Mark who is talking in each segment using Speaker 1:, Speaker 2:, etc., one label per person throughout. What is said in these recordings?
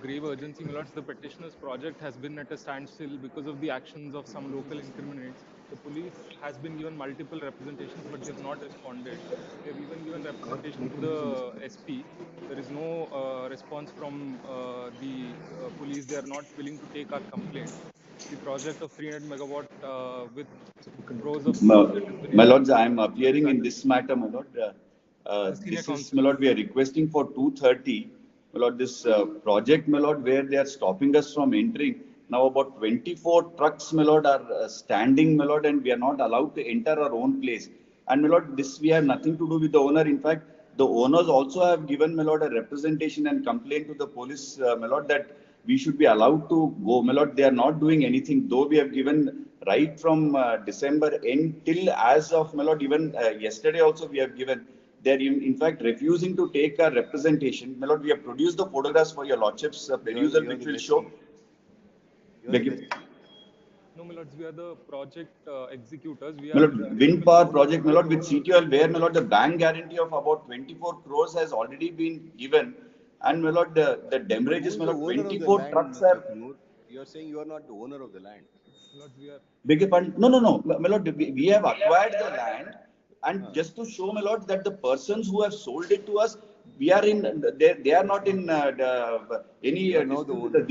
Speaker 1: grave urgency, my lords. The petitioner's project has been at a standstill because of the actions of some local incriminates. The police has been given multiple representations, but they have not responded. They have even given representation to the SP. There is no response from the police. They are not willing to take our complaint. The project of 300 megawatt with crores of cost that has been
Speaker 2: My lords, I
Speaker 1: incurred
Speaker 2: am appearing in this matter, my lord.
Speaker 1: senior
Speaker 2: This is,
Speaker 1: counsel.
Speaker 2: my lord, we are requesting for 2:30. My lord, this project, my lord, where they are stopping us from entering. Now about 24 trucks, my lord, are standing, my lord, and we are not allowed to enter our own place. And my lord, this we have nothing to do with the owner. In fact, the owners also have given, my lord, a representation and complaint to the police, my lord, that we should be allowed to go. My lord, they are not doing anything, though we have given right from December end till as of, my lord, even yesterday also we have given. They are in fact refusing to take a representation. My lord, we have produced the photographs for your lordship's perusal, which will show.
Speaker 1: No, my lords, we are the project executors. We
Speaker 2: My
Speaker 1: are
Speaker 2: lord, wind power project, my lord, with CTL, where, my lord, the bank guarantee of about 24 crores has already been given. And, my lord, the damages, my lord, 24 trucks are.
Speaker 3: You are saying you are not the owner of the land.
Speaker 1: Lords, we are.
Speaker 2: No. My lord, we have acquired the land. And just to show, my lord, that the persons who have sold it to us, we are in, they are not in any.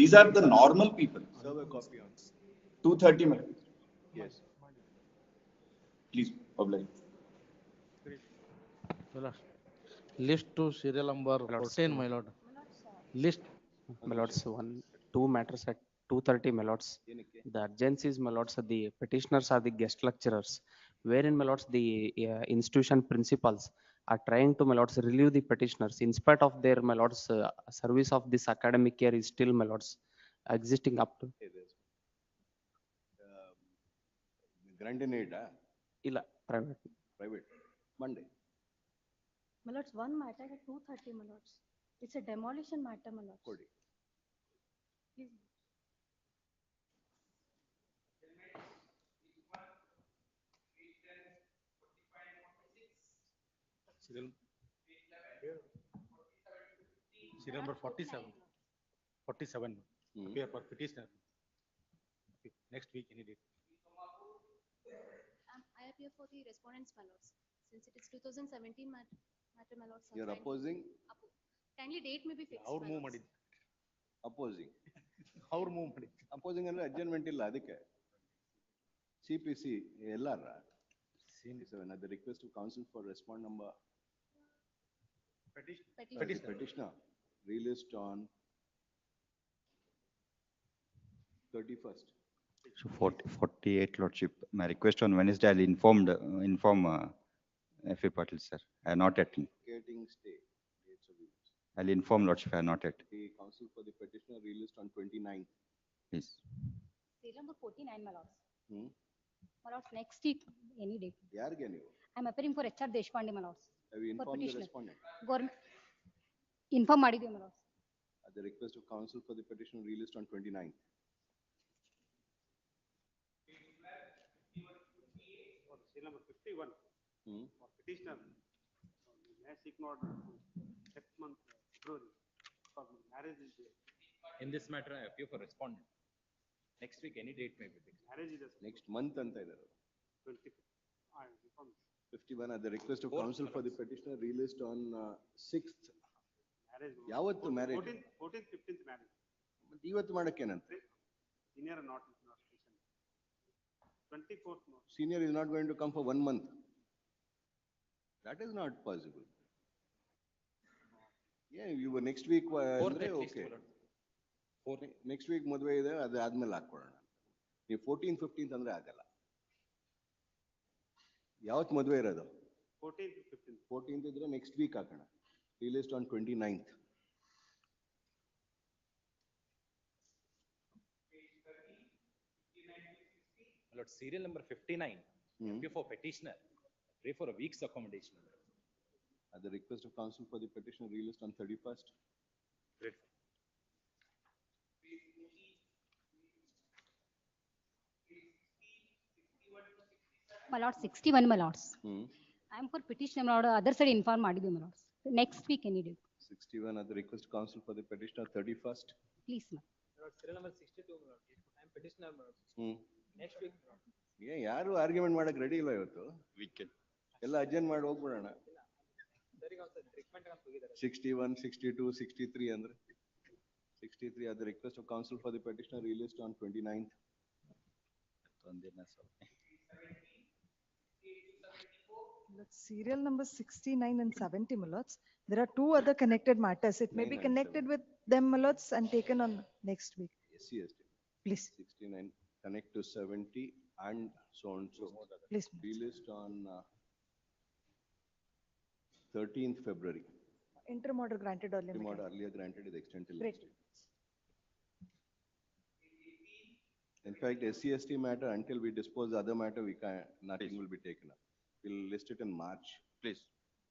Speaker 2: These are the normal people.
Speaker 3: Serve a copy on.
Speaker 2: 2:30, my lord.
Speaker 3: Yes.
Speaker 2: Please, publish.
Speaker 4: List to serial number 14, my lord. List.
Speaker 5: My lords, 2 matters at 2:30, my lords. The urgency is, my lords, the petitioners are the guest lecturers, wherein, my lords, the institution principals are trying to, my lords, relieve the petitioners. In spite of their, my lords, service of this academic year is still, my lords, existing up to.
Speaker 3: Grant in aid,
Speaker 5: Illa, private.
Speaker 3: Monday.
Speaker 6: My lords, one matter at 2:30, my lords. It's a demolition matter, my lords. Please.
Speaker 7: Serial number 47. 47. Appear for petitioner. Okay. Next week, any date.
Speaker 8: I appear for the respondents, my lords. Since it is 2017 matter, my lords.
Speaker 3: You are opposing?
Speaker 8: Kindly date may be fixed.
Speaker 7: Our move madi.
Speaker 3: Opposing.
Speaker 7: Our move madi.
Speaker 3: Opposing and adjournment illa adike. CPC LR. At the request of counsel for respond number. Petitioner. Released on 31st.
Speaker 9: So 48 lordship. My request on Wednesday, I'll inform F.A. Patil, sir. I have not yet.
Speaker 3: Stay.
Speaker 9: I'll inform lordship. I have not yet.
Speaker 3: The counsel for the petitioner released on 29th.
Speaker 9: Please.
Speaker 6: Serial number 49, my lords. My lords, next week, any date. I'm appearing for HR Deshpande, my lords.
Speaker 3: Have you informed the respondent?
Speaker 6: Inform ಮಾಡಿದ್ವಿ, my lords.
Speaker 3: At the request of counsel for the petitioner released on 29th.
Speaker 7: Serial number 51. For petitioner. May I seek not next month, February. For marriage is there.
Speaker 1: In this matter, I appear for respondent. Next week, any date may be fixed.
Speaker 7: Marriage is
Speaker 3: next month anta idare. 51 at the request of counsel for the petitioner released on 6th. Yavattu marriage?
Speaker 7: 14th, 15th marriage.
Speaker 3: Ivattu madakkಏನಂತೆ?
Speaker 7: Senior not 24th.
Speaker 3: Senior is not going to come for 1 month. That is not possible. Yeah, you were next week. Okay. Next week ಮದುವೆ ಇದೆ, ಅದು ಆದ್ಮೇಲೆ ಹಾಕೊಳ್ಳೋಣ. ನೀವು 14th, 15th ಅಂದ್ರೆ ಆಗಲ್ಲ. ಯಾವತ್ತು ಮದುವೆ ಇರೋದು?
Speaker 7: 14th, 15th.
Speaker 3: 14th ಇದ್ರೆ next week ಹಾಕೋಣ. Released on 29th.
Speaker 1: Lord, serial number 59. Appear for petitioner. Pray for a week's accommodation.
Speaker 3: At the request of counsel for the petitioner released on 31st.
Speaker 1: Great.
Speaker 6: My lord, 61, my lords. I'm for petitioner, my lord. Other side inform ಮಾಡಿದ್ವಿ, my lords. Next week, any day.
Speaker 3: 61 at the request of counsel for the petitioner, 31st.
Speaker 6: Please, ma'am.
Speaker 1: Serial number 62, my lord. I'm petitioner, my lord. Next week, my lord.
Speaker 3: ಯಾರು argument ಮಾಡಕ್ ready ಇಲ್ಲ ಇವತ್ತು.
Speaker 9: Weekend.
Speaker 3: ಎಲ್ಲ urgent ಮಾಡಿ ಹೋಗ್ಬಿಡೋಣ.
Speaker 1: ಸರಿ treatment ಹೋಗಿದ್ದಾರೆ.
Speaker 3: 61, 62, 63 ಅಂದ್ರೆ 63 at the request of counsel for the petitioner released on 29th.
Speaker 10: Serial number 69 and 70, my lords. There are two other connected matters. It may be connected with them, my lords, and taken on next week.
Speaker 3: Yes.
Speaker 10: Please.
Speaker 3: 69 connect to 70 and so on so.
Speaker 10: Please.
Speaker 3: Released on 13th February.
Speaker 10: Interim order granted earlier.
Speaker 3: Interim order earlier granted is extended.
Speaker 10: Great.
Speaker 3: In fact, SC/ST matter, until we dispose the other matter, we can nothing will be taken up. We'll list it in March.
Speaker 9: Please.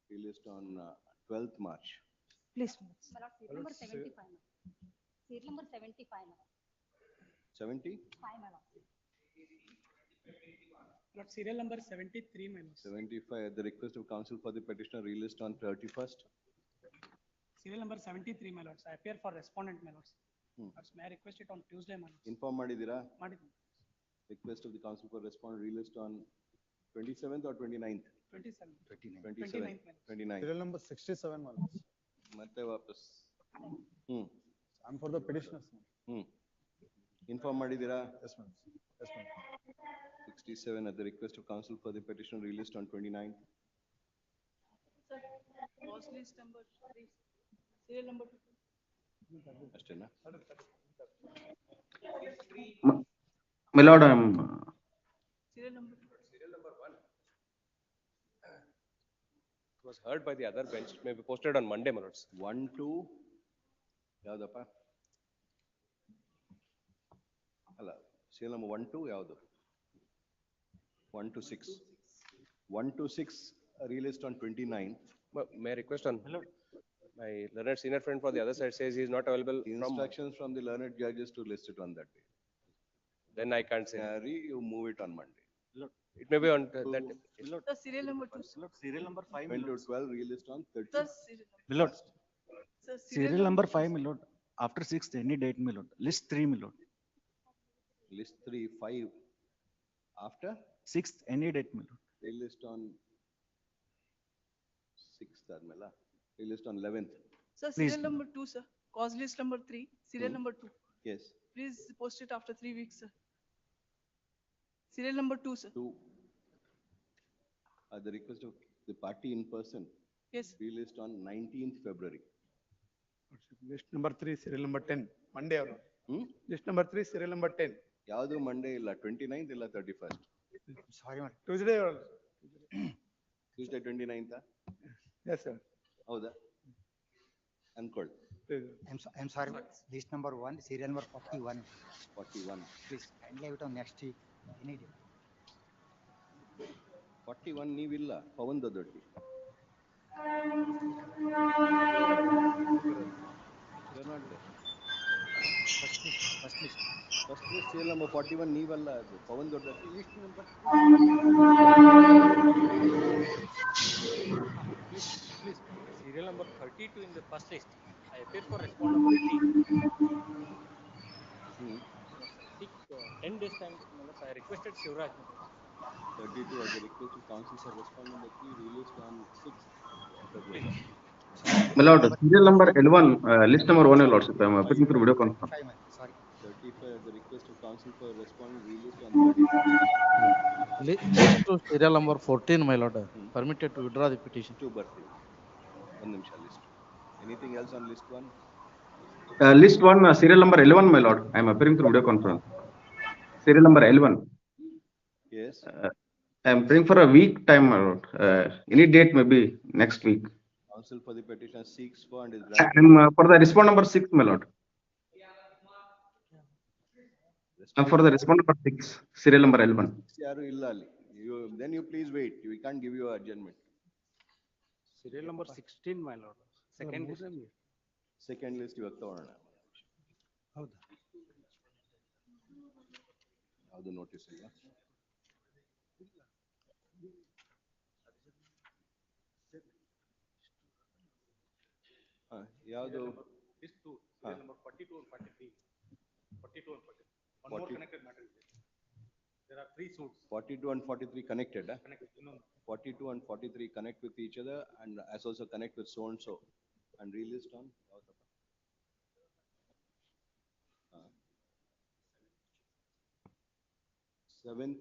Speaker 3: We list on 12th March.
Speaker 10: Please.
Speaker 6: My lord, serial number 75, ma'am. Serial number 75, ma'am.
Speaker 3: 70?
Speaker 6: 5, my lord.
Speaker 11: Lord, serial number 73, my lord.
Speaker 3: 75 at the request of counsel for the petitioner released on 31st.
Speaker 11: Serial number 73, my lords. I appear for respondent, my lords. May I request it on Tuesday, my lords?
Speaker 3: Inform madidira.
Speaker 11: Madidini.
Speaker 3: Request of the counsel for respondent released on 27th or 29th?
Speaker 11: 27.
Speaker 3: 29th. 29th.
Speaker 12: Serial number 67, my lords.
Speaker 3: Matte vapas.
Speaker 12: I'm for the petitioners.
Speaker 3: Inform madidira.
Speaker 12: Yes, ma'am. Yes, ma'am.
Speaker 3: 67 at the request of counsel for the petitioner released on 29th.
Speaker 11: Sir, cause list number 3. Serial number 2.
Speaker 3: Ashtena.
Speaker 13: My lord, I'm
Speaker 11: Serial number 2.
Speaker 7: Serial number 1. It was heard by the other bench. It may be posted on Monday, my lords.
Speaker 3: 1, 2. Yavadappa? Alla. Serial number 1, 2 yavadu? 1 to 6. 1 to 6 released on 29th.
Speaker 7: May I request on my learned senior friend for the other side says he is not available.
Speaker 3: Instructions from the learned judges to list it on that day.
Speaker 7: Then I can't say.
Speaker 3: You move it on Monday.
Speaker 7: It may be on that.
Speaker 11: Sir, serial number 2.
Speaker 12: Serial number 5.
Speaker 3: 10 to 12 released on 30th.
Speaker 11: Sir, serial
Speaker 12: My lord.
Speaker 11: Sir,
Speaker 12: Serial number 5, my lord. After 6th, any date, my lord. List 3, my lord.
Speaker 3: List 3, 5. After?
Speaker 12: 6th, any date, my lord.
Speaker 3: Released on 6th, Admela. Released on 11th.
Speaker 11: Sir,
Speaker 12: Please.
Speaker 11: serial number 2, sir. Cause list number 3. Serial number 2.
Speaker 3: Yes.
Speaker 11: Please post it after 3 weeks, sir. Serial number 2, sir.
Speaker 3: 2. At the request of the party in person.
Speaker 11: Yes.
Speaker 3: Released on 19th February.
Speaker 12: List number 3, serial number 10. Monday, or List number 3, serial number 10.
Speaker 3: Yavadu Monday illa 29th illa 31st.
Speaker 12: Sorry, ma'am. Tuesday or
Speaker 3: Tuesday 29th.
Speaker 12: Yes, sir.
Speaker 3: Howda? Ankol.
Speaker 14: I'm sorry, list number 1, serial number 41.
Speaker 3: 41.
Speaker 14: Please kindly have it on next week. Any day.
Speaker 3: 41 ನೀವಿಲ್ಲ Pavan Doddi. You're not there.
Speaker 14: First list.
Speaker 3: First list serial number 41 ನೀವಲ್ಲ ಅದು ಪವನ್ ದೊಡ್ಡಿ. List number.
Speaker 1: Please. Serial number 32 in the first list. I appear for respondent number 3. 10 days time. I requested Shivraj.
Speaker 3: 32 at the request of counsel for respondent number 3 released on 6th February.
Speaker 13: My lord, serial number L1, list number 1, lordship. I'm appearing through video conference.
Speaker 14: 35, sorry.
Speaker 3: 35 at the request of counsel for respondent released on 31st.
Speaker 4: List to serial number 14, my lord. Permitted to withdraw the petition.
Speaker 3: To ಬರ್ತೀವಿ. ಒಂದು ನಿಮಿಷ list. Anything else on list 1?
Speaker 13: List 1, serial number L1, my lord. I'm appearing through video conference. Serial number L1.
Speaker 3: Yes.
Speaker 13: I'm praying for a week time, my lord. Any date may be next week.
Speaker 3: Counsel for the petition seeks for and is
Speaker 13: I'm
Speaker 3: granted.
Speaker 13: for the respondent number 6, my lord. I'm for the respondent number 6, serial number L1.
Speaker 3: ಯಾರು ಇಲ್ಲ ಅಲ್ಲಿ. Then you please wait. We can't give you adjournment.
Speaker 5: Serial number 16, my lord. Second list.
Speaker 3: Second list ಇವಾಗ ತಗೊಳ್ಳೋಣ.
Speaker 12: ಹೌದಾ?
Speaker 3: ಯಾವುದು notice ಇಲ್ಲ. ಯಾವುದು?
Speaker 7: List 2, serial number 42 and 43. 42 and 43. One more
Speaker 3: 40.
Speaker 7: connected matter is there. There are 3 suits.
Speaker 3: 42 and 43 connected.
Speaker 7: Connected. No.
Speaker 3: 42 and 43 connect with each other and as also connect with so and so and relist on 7th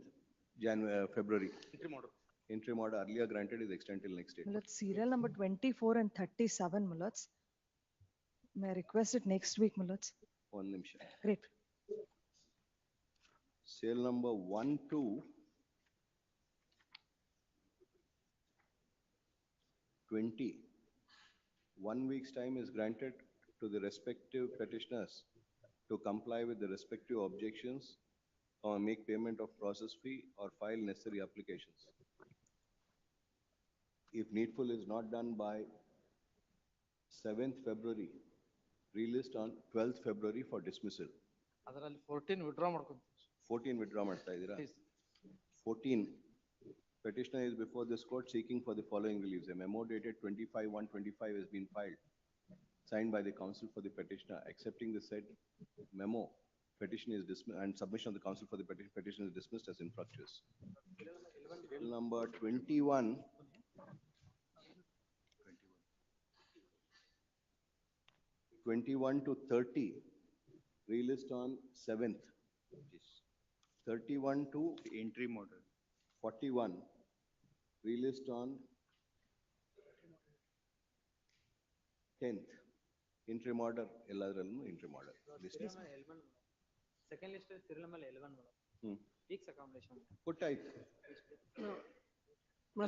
Speaker 3: January, February.
Speaker 7: Interim order.
Speaker 3: Interim order earlier granted is extended till next date.
Speaker 10: My lords, serial number 24 and 37, my lords. May I request it next week, my lords?
Speaker 3: One nimisha.
Speaker 10: Great.
Speaker 3: Sale number 1 to 20. 1 week's time is granted to the respective petitioners to comply with the respective objections or make payment of process fee or file necessary applications. If needful is not done by 7th February, relist on 12th February for dismissal.
Speaker 4: ಅದರಲ್ಲಿ 14 withdraw ಮಾಡ್ಕೊಂತೀವಿ.
Speaker 3: 14 withdraw ಮಾಡ್ತಾ ಇದ್ದೀರಾ?
Speaker 4: Please.
Speaker 3: 14. Petitioner is before this court seeking for the following reliefs. A memo dated 25/1/25 has been filed, signed by the counsel for the petitioner. Accepting the said memo, petition is dismissed and submission of the counsel for the petition is dismissed as infructuous. Bill number 21. 21 to 30, relist on 7th. 31 to
Speaker 9: Interim order.
Speaker 3: 41, relist on 10th. Interim order, ಎಲ್ಲದರಲ್ಲೂ interim order.
Speaker 15: Second list is serial number 11. Weeks accommodation.
Speaker 3: Put ಆಯ್ತು.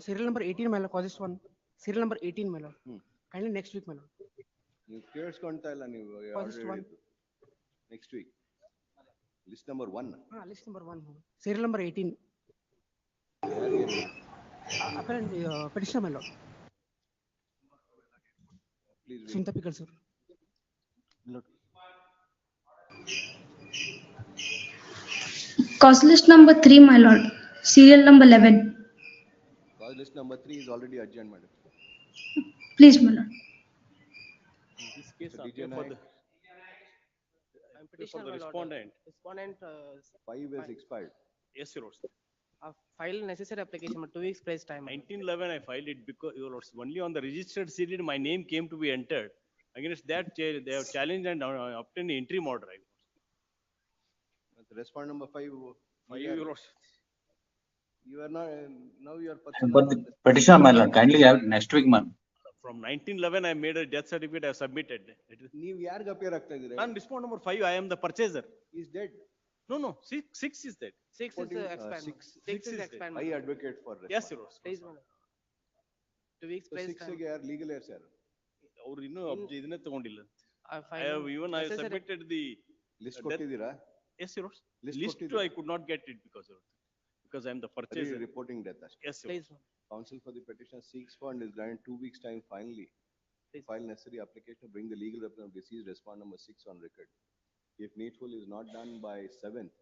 Speaker 11: Serial number 18, my lord, causes one. Serial number 18, my lord. Kindly next week, my lord.
Speaker 3: ನೀವು ಕೇಳಿಸ್ಕೊಂತಾ ಇಲ್ಲ ನೀವು
Speaker 11: Causes one.
Speaker 3: Next week. List number 1.
Speaker 11: List number 1. Serial number 18. Apparent petitioner, my lord.
Speaker 3: Please wait.
Speaker 11: Sunta Pickle, sir.
Speaker 16: Cause list number 3, my lord. Serial number 11.
Speaker 3: Cause list number 3 is already adjourned, madam.
Speaker 16: Please, my lord.
Speaker 7: In this case,
Speaker 3: So,
Speaker 7: appear for the
Speaker 11: Petitioner,
Speaker 7: the
Speaker 11: my lord.
Speaker 7: respondent.
Speaker 11: Respondent
Speaker 3: 5 has expired.
Speaker 7: Yes, your lords.
Speaker 11: file necessary application, but 2 weeks price time.
Speaker 7: 1911 I filed it because your lords, only on the registered serial my name came to be entered. Against that they have challenged and obtained the interim order.
Speaker 3: Respond number 5.
Speaker 7: Your lords.
Speaker 3: You are not now you are
Speaker 17: But the petitioner, my lord, kindly have it next week, man.
Speaker 7: From 1911 I made a death certificate I have submitted.
Speaker 3: ನೀವು ಯಾರಿಗೆ appear ಆಗ್ತಾ ಇದ್ದೀರಾ?
Speaker 7: And respond number 5 I am the purchaser.
Speaker 3: He is dead.
Speaker 7: No, 6 is dead.
Speaker 11: 6 is expand. 6 is expand.
Speaker 3: I advocate for respond.
Speaker 7: Yes, your lords.
Speaker 11: Price, my lord. 2 weeks
Speaker 3: So
Speaker 11: price
Speaker 3: 6
Speaker 11: time.
Speaker 3: ಗೆ ಯಾರು legal ಏರ್ಸ್ ಯಾರು?
Speaker 7: ಅವರು ಇನ್ನೂ ಇದನ್ನೇ ತಗೊಂಡಿಲ್ಲ. I
Speaker 11: file
Speaker 7: have even I
Speaker 11: necessary-
Speaker 7: submitted the
Speaker 3: list ಕೊಟ್ಟಿದ್ದೀರಾ?
Speaker 7: Yes, your lords.
Speaker 3: List
Speaker 7: List
Speaker 3: ಕೊಟ್ಟಿದ್ದೀರಾ?
Speaker 7: I could not get it because I am the purchaser.
Speaker 3: Reporting death ಅಷ್ಟೇ.
Speaker 7: Yes, your
Speaker 11: Please,
Speaker 7: lords.
Speaker 3: Counsel for the petitioner seeks for and is granted 2 weeks time finally. File necessary application to bring the legal representative of deceased respond number 6 on record. If needful is not done by 7th,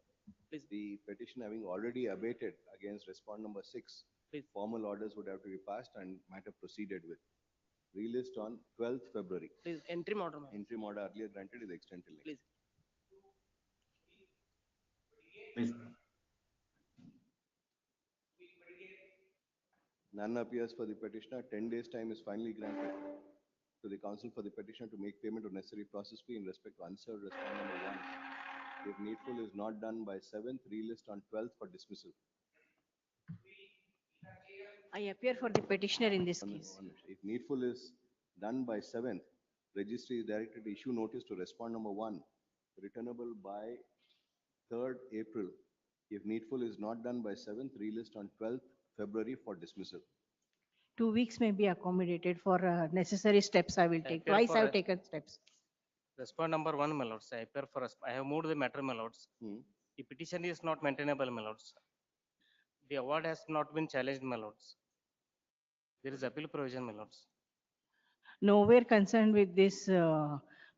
Speaker 11: Please.
Speaker 3: the petition having already abated against respond number 6,
Speaker 11: Please.
Speaker 3: formal orders would have to be passed and matter proceeded with. Relist on 12th February.
Speaker 11: Please, interim order, my lord.
Speaker 3: Interim order earlier granted is extended till next.
Speaker 11: Please.
Speaker 17: Please.
Speaker 3: None appears for the petitioner. 10 days time is finally granted to the counsel for the petitioner to make payment of necessary process fee in respect to unserved respond number 1. If needful is not done by 7th, relist on 12th for dismissal.
Speaker 18: I appear for the petitioner in this case.
Speaker 3: If needful is done by 7th, registry is directed to issue notice to respond number 1, returnable by 3rd April. If needful is not done by 7th, relist on 12th February for dismissal.
Speaker 18: 2 weeks may be accommodated for necessary steps I will take.
Speaker 15: appear
Speaker 18: Twice
Speaker 15: for
Speaker 18: I have
Speaker 15: a-
Speaker 18: taken steps.
Speaker 15: Respond number 1, my lords. I appear for, I have moved the matter, my lords. The petition is not maintainable, my lords. The award has not been challenged, my lords. There is appeal provision, my lords.
Speaker 18: Nowhere concerned with this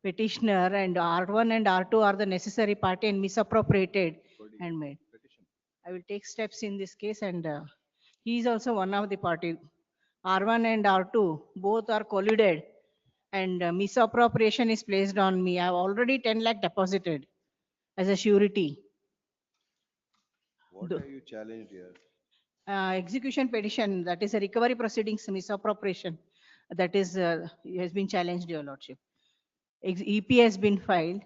Speaker 18: petitioner, and R1 and R2 are the necessary party and misappropriated and made. I will take steps in this case, and he is also one of the party. R1 and R2 both are colluded and misappropriation is placed on me. I have already 10 lakh deposited as a surety.
Speaker 3: What are you challenged here?
Speaker 18: Execution petition, that is a recovery proceedings misappropriation, that is has been challenged, Your Lordship. EP has been filed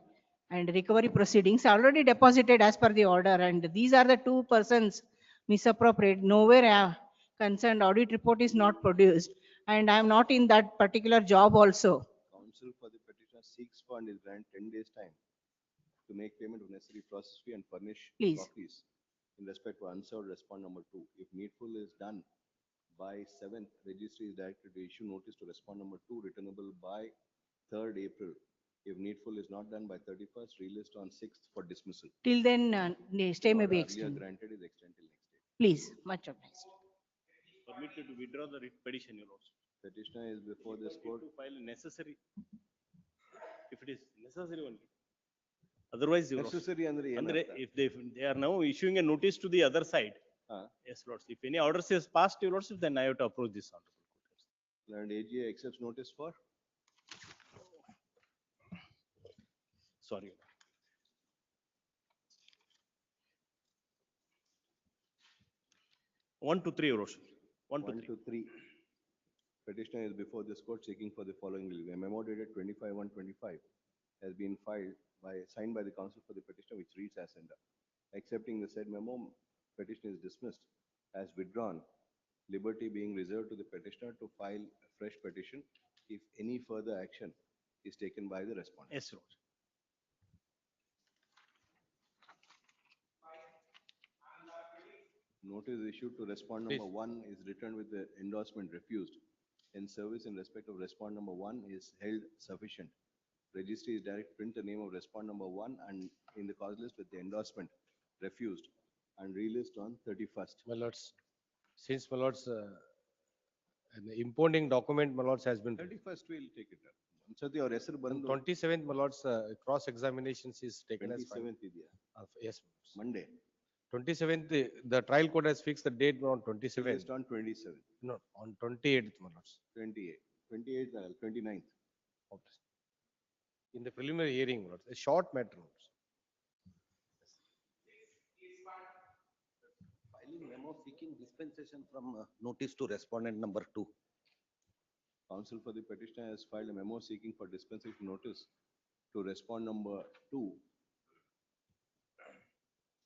Speaker 18: and recovery proceedings already deposited as per the order, and these are the two persons misappropriate. Nowhere concerned audit report is not produced, and I am not in that particular job also.
Speaker 3: Counsel for the petitioner seeks fund is granted 10 days time to make payment of necessary process fee and furnish
Speaker 18: Please.
Speaker 3: copies in respect to unserved respond number 2. If needful is done by 7th, registry is directed to issue notice to respond number 2 returnable by 3rd April. If needful is not done by 31st, relist on 6th for dismissal.
Speaker 18: Till then, stay may be
Speaker 3: Earlier
Speaker 18: extended.
Speaker 3: granted is extended till next day.
Speaker 18: Please, much obliged.
Speaker 7: Permitted to withdraw the writ petition, Your Lordship.
Speaker 3: Petitioner is before this court.
Speaker 7: To file necessary, if it is necessary only. Otherwise, Your Lordship.
Speaker 3: Necessary andre
Speaker 7: If they are now issuing a notice to the other side, yes, Lordship. If any orders is passed, Your Lordship, then I have to approach this honorable court.
Speaker 3: And AGA accepts notice for?
Speaker 7: Sorry. 1 to 3, Your Lordship. 1 to 3.
Speaker 3: Petitioner is before this court seeking for the following relief. A memo dated 25/1/25 has been signed by the counsel for the petitioner, which reads as under. Accepting the said memo, petitioner is dismissed as withdrawn, liberty being reserved to the petitioner to file a fresh petition if any further action is taken by the respondent.
Speaker 7: Yes, Lord.
Speaker 3: Notice issued to respond number 1 is returned with the endorsement refused. In service in respect of respond number 1 is held sufficient. Registry is direct print the name of respond number 1 and in the cause list with the endorsement refused and relist on 31st.
Speaker 19: My lords, since my lords, the impounding document, my lords, has been
Speaker 3: 31st we'll take it up. Sati or ಹೆಸರು ಬಂದು
Speaker 19: 27th, my lords, cross examinations is taken as
Speaker 3: 27th ಇದೆಯಾ?
Speaker 19: Yes, my lords.
Speaker 3: Monday.
Speaker 19: 27th, the trial court has fixed the date on 27th.
Speaker 3: Released on 27th.
Speaker 19: No, on 28th, my lords.
Speaker 3: 28th. 28th, 29th.
Speaker 19: In the preliminary hearing, my lords, a short matter, my lords.
Speaker 20: Filing memo seeking dispensation from notice to respondent number 2.
Speaker 3: Counsel for the petitioner has filed a memo seeking for dispensation notice to respond number 2.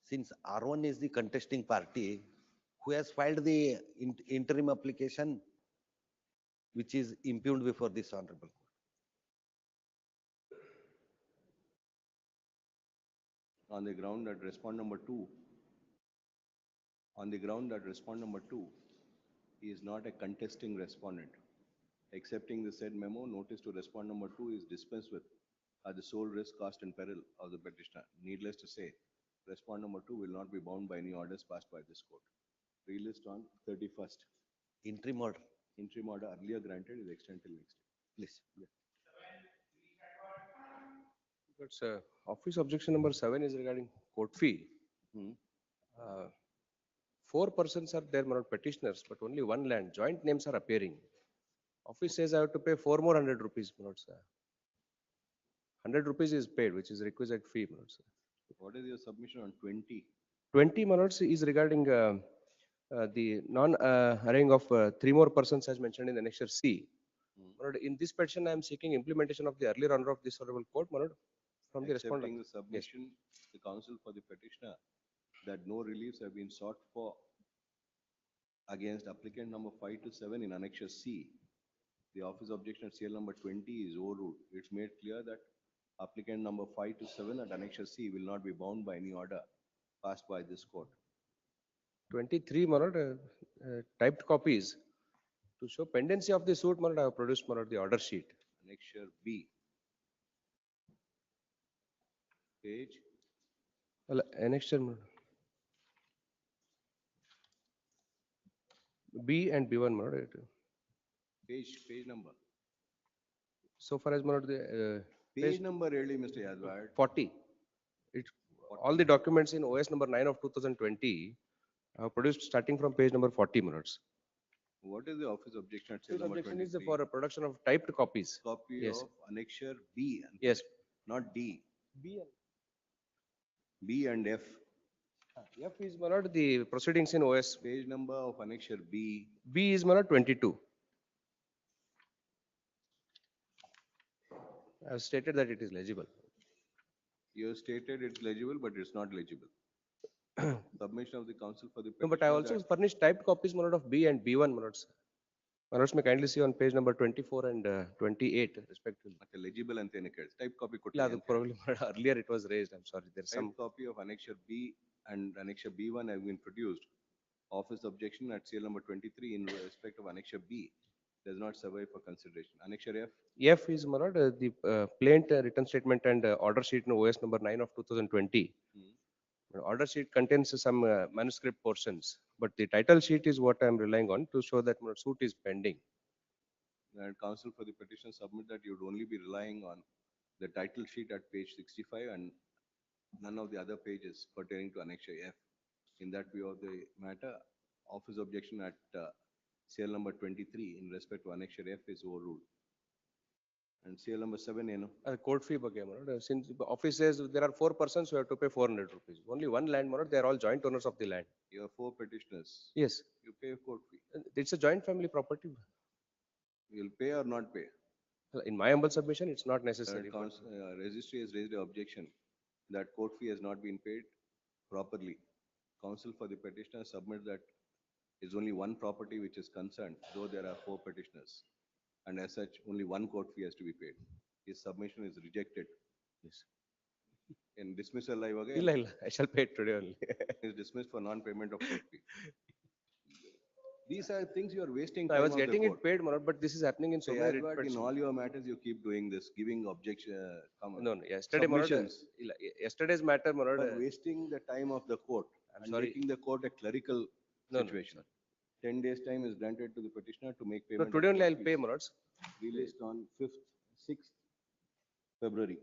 Speaker 20: Since R1 is the contesting party, who has filed the interim application which is impugned before this honorable court?
Speaker 3: On the ground that respond number 2 is not a contesting respondent. Accepting the said memo, notice to respond number 2 is dispensed with at the sole risk, cost and peril of the petitioner. Needless to say, respond number 2 will not be bound by any orders passed by this court. Relist on 31st.
Speaker 20: Interim order.
Speaker 3: Interim order earlier granted is extended till next day.
Speaker 20: Please.
Speaker 3: Yeah.
Speaker 19: But office objection number 7 is regarding court fee. 4 persons are there, my lord, petitioners, but only one land. Joint names are appearing. Office says I have to pay 4 more 100 rupees, my lord, sir. 100 rupees is paid, which is requisite fee, my lord, sir.
Speaker 3: What is your submission on 20?
Speaker 19: 20, my lords, is regarding the non-arraying of 3 more persons as mentioned in the Annexure C. My lord, in this petition, I am seeking implementation of the earlier order of this honorable court, my lord, from the respondent.
Speaker 3: Accepting the submission, the counsel for the petitioner that no reliefs have been sought for against applicant number 5 to 7 in Annexure C. The office objection at CL number 20 is overruled. It's made clear that applicant number 5 to 7 at Annexure C will not be bound by any order passed by this court.
Speaker 19: 23, my lord, typed copies. To show pendency of the suit, my lord, I have produced, my lord, the order sheet.
Speaker 3: Annexure B. Page.
Speaker 19: Well, annexure, my lord. B and B1, my lord.
Speaker 3: Page number.
Speaker 19: So far as, my lord, the
Speaker 3: Page number really, Mr. Yadwad.
Speaker 19: 40. All the documents in OS number 9 of 2020 I have produced starting from page number 40, my lords.
Speaker 3: What is the office objection at
Speaker 19: This
Speaker 3: serial number
Speaker 19: objection is
Speaker 3: 23?
Speaker 19: for a production of typed copies.
Speaker 3: Copy
Speaker 19: Yes.
Speaker 3: of annexure B.
Speaker 19: Yes.
Speaker 3: Not D.
Speaker 19: B
Speaker 3: B and F.
Speaker 19: F is my lord the proceedings in OS.
Speaker 3: Page number of annexure B.
Speaker 19: B is my lord 22. I have stated that it is legible.
Speaker 3: You have stated it's legible, but it's not legible. Submission of the counsel for the
Speaker 19: No, but I
Speaker 3: petitioner
Speaker 19: also
Speaker 3: that-
Speaker 19: furnished typed copies, my lord, of B and B1, my lords. My lords may kindly see on page number 24 and 28, respectively.
Speaker 3: Okay, legible and then type copy.
Speaker 19: Yeah, probably earlier it was raised. I'm sorry. There's
Speaker 3: Type
Speaker 19: some.
Speaker 3: copy of annexure B and annexure B1 have been produced. Office objection at serial number 23 in respect of annexure B does not survive for consideration. Annexure F.
Speaker 19: F is, my lord, the plaint written statement and order sheet in OS number 9 of 2020. Order sheet contains some manuscript portions, but the title sheet is what I'm relying on to show that my suit is pending.
Speaker 3: And counsel for the petition submit that you would only be relying on the title sheet at page 65 and none of the other pages pertaining to annexure F. In that view of the matter, office objection at serial number 23 in respect to annexure F is overruled. And serial number 7, you know.
Speaker 19: Court fee bagay, my lord. Since the office says there are 4 persons who have to pay 400 rupees. Only one land, my lord. They are all joint owners of the land.
Speaker 3: You have 4 petitioners.
Speaker 19: Yes.
Speaker 3: You pay a court fee.
Speaker 19: It's a joint family property.
Speaker 3: You'll pay or not pay?
Speaker 19: In my humble submission, it's not necessary.
Speaker 3: Registry has raised the objection that court fee has not been paid properly. Counsel for the petitioner submit that is only one property which is concerned, though there are 4 petitioners. And as such, only one court fee has to be paid. His submission is rejected.
Speaker 19: Yes.
Speaker 3: In dismissal,
Speaker 19: I shall pay it today only.
Speaker 3: Is dismissed for non-payment of court fee. These are things you are wasting
Speaker 19: I
Speaker 3: time
Speaker 19: was
Speaker 3: of the
Speaker 19: getting
Speaker 3: court.
Speaker 19: it paid, my lord, but this is happening in so
Speaker 3: Say,
Speaker 19: many
Speaker 3: Dharwad, in all your matters, you keep doing this, giving objection.
Speaker 19: No, yesterday, my lord,
Speaker 3: submissions.
Speaker 19: yesterday's matter, my lord.
Speaker 3: But wasting the time of the court and
Speaker 19: sorry.
Speaker 3: making the court a clerical situation. 10 days time is granted to the petitioner to make payment.
Speaker 19: Today only I'll pay, my lords.
Speaker 3: Released on 6th February.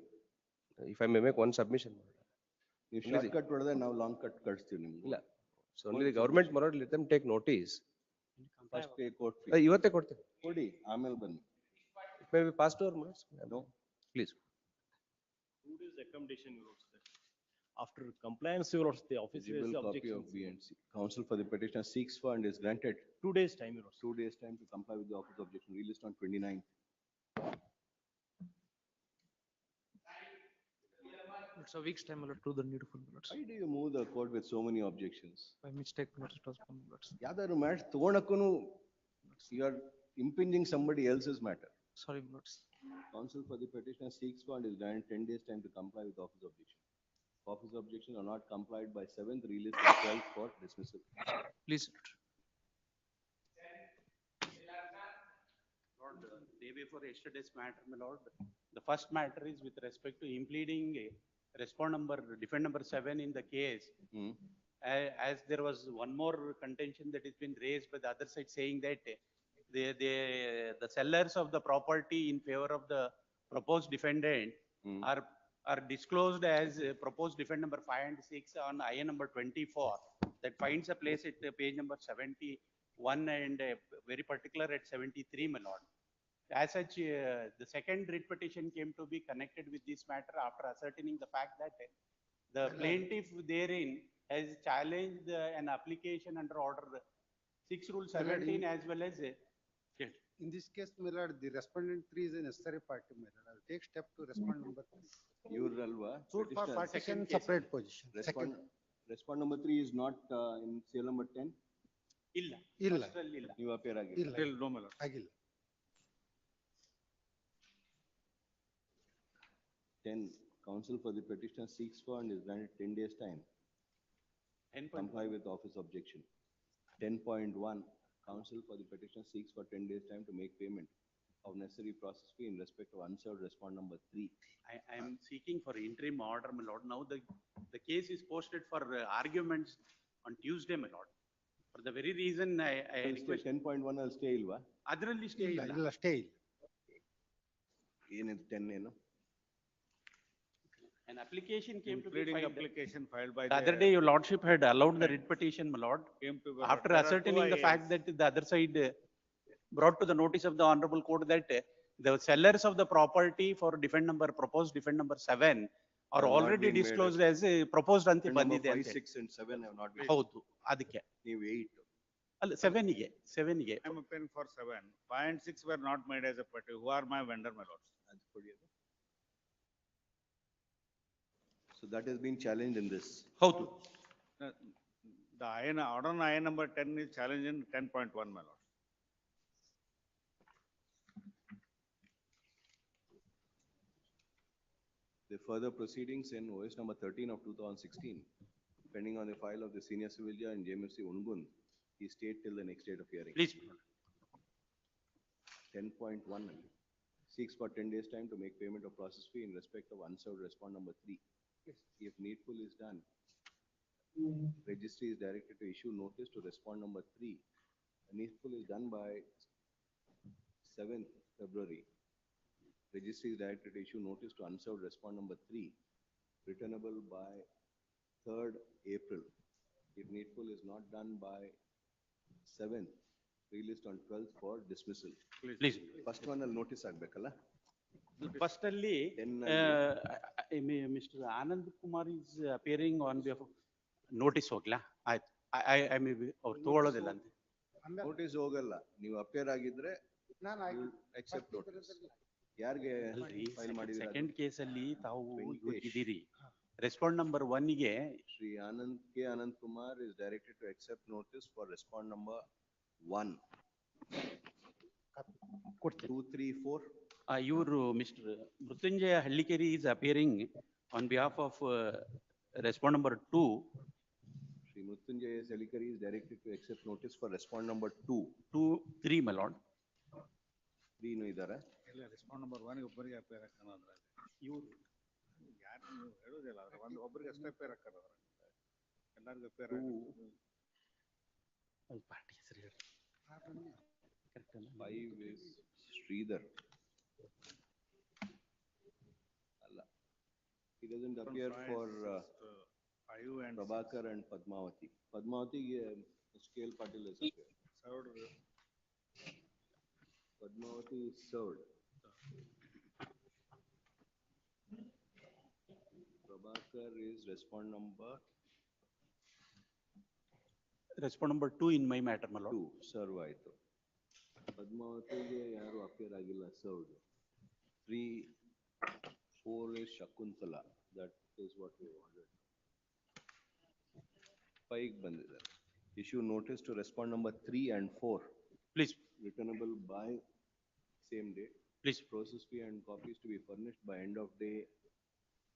Speaker 19: If I may make one submission.
Speaker 3: You shortcut now long cut cuts.
Speaker 19: So only the government, my lord, let them take notice.
Speaker 3: First pay court fee.
Speaker 19: Ivatte kodte.
Speaker 3: Kodi, ಆಮೇಲೆ ಬನ್ನಿ.
Speaker 19: It may be passed over, my lords.
Speaker 3: No.
Speaker 19: Please.
Speaker 21: 2 days accommodation, your lords. After compliance, your lords, the office
Speaker 3: Visible
Speaker 21: raised
Speaker 3: copy
Speaker 21: objections.
Speaker 3: of B and C. Counsel for the petitioner seeks for and is granted.
Speaker 21: 2 days time, your lords.
Speaker 3: 2 days time to comply with the office objection. Released on 29th.
Speaker 5: It's a week's time, my lord, to the needful, my lords.
Speaker 3: Why do you move the court with so many objections?
Speaker 5: By mistake, my lord, it was my lords.
Speaker 3: Yadaru matters ತಗೊಳಕ್ಕೂನು you are impinging somebody else's matter.
Speaker 5: Sorry, my lords.
Speaker 3: Counsel for the petitioner seeks for and is granted 10 days time to comply with office objection. Office objections are not complied by 7th, released on 12th for dismissal.
Speaker 5: Please.
Speaker 7: Lord, day before yesterday's matter, my lord, the first matter is with respect to impleading defend number 7 in the case. As there was one more contention that has been raised by the other side saying that the sellers of the property in favor of the proposed defendant are disclosed as proposed defend number 5 and 6 on IN number 24 that finds a place at page number 71 and very particular at 73, my lord. As such, the second writ petition came to be connected with this matter after ascertaining the fact that the plaintiff therein has challenged an application under order 6 rule 17 as well as
Speaker 14: in this case, my lord, the respondent 3 is a necessary party, my lord. I will take step to respond number 3.
Speaker 3: Your Alva.
Speaker 14: Suit for partition, separate position.
Speaker 3: Respond number 3 is not in serial number 10?
Speaker 7: Illa.
Speaker 14: Illa.
Speaker 3: You appear again.
Speaker 14: Illa.
Speaker 7: No, my lord.
Speaker 14: Agil.
Speaker 3: 10. Counsel for the petitioner seeks for and is granted 10 days time. Comply with office objection. 10.1. Counsel for the petitioner seeks for 10 days time to make payment of necessary process fee in respect of unserved respond number 3.
Speaker 7: I am seeking for interim order, my lord. Now the case is posted for arguments on Tuesday, my lord. For the very reason I request
Speaker 3: 10.1 will stay ilva.
Speaker 7: Adralli stay illa.
Speaker 14: Illa stay.
Speaker 3: ಏನಿದೆ 10 ಏನು?
Speaker 7: An application came to be
Speaker 22: Including
Speaker 7: filed.
Speaker 22: application filed by
Speaker 7: The other day, your lordship had allowed the writ petition, my lord.
Speaker 22: Came to
Speaker 7: After
Speaker 22: there are
Speaker 7: ascertaining
Speaker 22: two
Speaker 7: the fact that the other side brought to the notice of the honorable court that the sellers of the property for defend number, proposed defend number 7 are
Speaker 3: Have not
Speaker 7: already
Speaker 3: been made
Speaker 7: disclosed as a proposed ante
Speaker 3: Defend number
Speaker 7: ಬಂದಿದೆ
Speaker 3: 5,
Speaker 7: ಅಂತ ಹೇಳಿ.
Speaker 3: 6 and 7 have not been.
Speaker 7: ಹೌದು ಅದಕ್ಕೆ
Speaker 3: ನೀವು 8.
Speaker 7: ಅಲ್ಲ 7ಗೆ
Speaker 2: I'm appearing for 7. 5 and 6 were not made as a party. Who are my vendor, my lords?
Speaker 3: So that has been challenged in this.
Speaker 7: ಹೌದು.
Speaker 2: The order on IN number 10 is challenged in 10.1, my lord.
Speaker 3: The further proceedings in OS number 13 of 2016, pending on the file of the senior civil judge and JMFC Ungun, he stayed till the next date of hearing.
Speaker 7: Please.
Speaker 3: 10.1 seeks for 10 days time to make payment of process fee in respect of unserved respond number 3. If needful is done, registry is directed to issue notice to respond number 3. Needful is done by 7th February. Registry is directed to issue notice to unserved respond number 3, returnable by 3rd April. If needful is not done by 7th, released on 12th for dismissal.
Speaker 7: Please.
Speaker 3: First one I'll notice ಆಗ್ಬೇಕಲ್ಲ.
Speaker 7: First ಅಲ್ಲಿ Mr. Anand Kumar is appearing on behalf of notice ಹೋಗ್ಲಾ ಆಯ್ತು I may be ಅವ್ರು ತಗೊಳ್ಳೋದಿಲ್ಲ ಅಂತ.
Speaker 3: Notice ಹೋಗಲ್ಲ, ನೀವು appear ಆಗಿದ್ರೆ accept notice. ಯಾರಿಗೆ ಫೈಲ್ ಮಾಡಿದ್ರೆ
Speaker 7: ಸೆಕೆಂಡ್ ಕೇಸ್ ಅಲ್ಲಿ ತಾವು ಇದ್ದೀರಿ. ರೆಸ್ಪಾಂಡ್ ನಂಬರ್ 1 ಗೆ
Speaker 3: Shri Anand Kumar is directed to accept notice for respond number 1. 2, 3, 4.
Speaker 7: ಇವರು mister Mrityunjaya Hallikeri is appearing on behalf of respond number 2.
Speaker 3: Shri Mrutyunjaya Salikari is directed to accept notice for respond number 2.
Speaker 7: 2, 3, my lord.
Speaker 3: 3 ನು ಇದಾರೆ.
Speaker 2: ಇಲ್ಲ respond number 1 ಗೆ ಒಬ್ಬರಿಗೆ appear ಹಾಕೋಣ ಇವರು ಯಾರು ನೀವು ಹೇಳೋದಿಲ್ಲ ಅದರ ಒಂದು ಒಬ್ಬರಿಗೆ ಅಷ್ಟೇ ಅಪೇರ್ ಹಾಕೋಣ ಎಲ್ಲರಿಗೂ ಅಪೇರ್ ಹಾಕೋದು.
Speaker 7: ಪಾರ್ಟಿ ಹೆಸರು ಹೇಳಿ.
Speaker 3: 5 is Sridhar. Allah. He doesn't appear for Prabhakar and Padmavati. Padmavati scale Patil is appear. Padmavati is served. Prabhakar is respond number
Speaker 7: 2 in my matter, my lord.
Speaker 3: 2 serve ಆಯ್ತು. ಪದ್ಮಾವತಿಗೆ ಯಾರು appear ಆಗಿಲ್ಲ, served. 3, 4 is Shakuntala. That is what we wanted. 5 ಬಂದಿದೆ. Issue notice to respond number 3 and 4.
Speaker 7: Please.
Speaker 3: Returnable by same day.
Speaker 7: Please.
Speaker 3: Process fee and copies to be furnished by end of day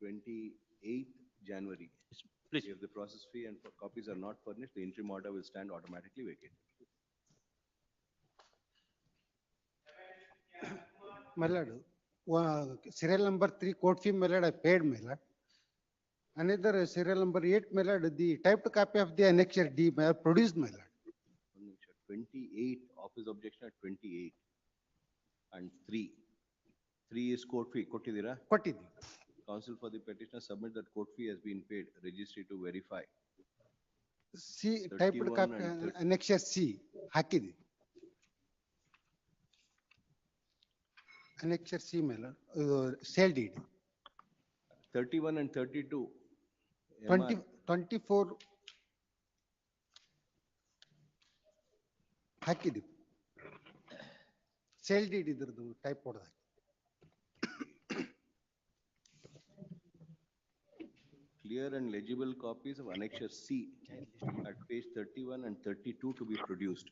Speaker 3: 28th January.
Speaker 7: Please.
Speaker 3: If the process fee and copies are not furnished, the interim order will stand automatically vacated.
Speaker 14: My lord, serial number 3 court fee, my lord, I paid, my lord. Another serial number 8, my lord, the typed copy of the annexure D, my lord, produced, my lord.
Speaker 3: 28, office objection at 28 and 3. 3 is court fee. ಕೊಟ್ಟಿದ್ದೀರಾ?
Speaker 14: ಕೊಟ್ಟಿದ್ದೀವಿ.
Speaker 3: Counsel for the petitioner submit that court fee has been paid. Registry to verify.
Speaker 14: C typed copy annexure C ಹಾಕಿದ್ದೀವಿ. Annexure C, my lord, sale deed.
Speaker 3: 31 and 32.
Speaker 14: 24 ಹಾಕಿದ್ದೀವಿ. Sale deed ಇದ್ರದ್ದು type ಹೊಡೆದ.
Speaker 3: Clear and legible copies of annexure C at page 31 and 32 to be produced.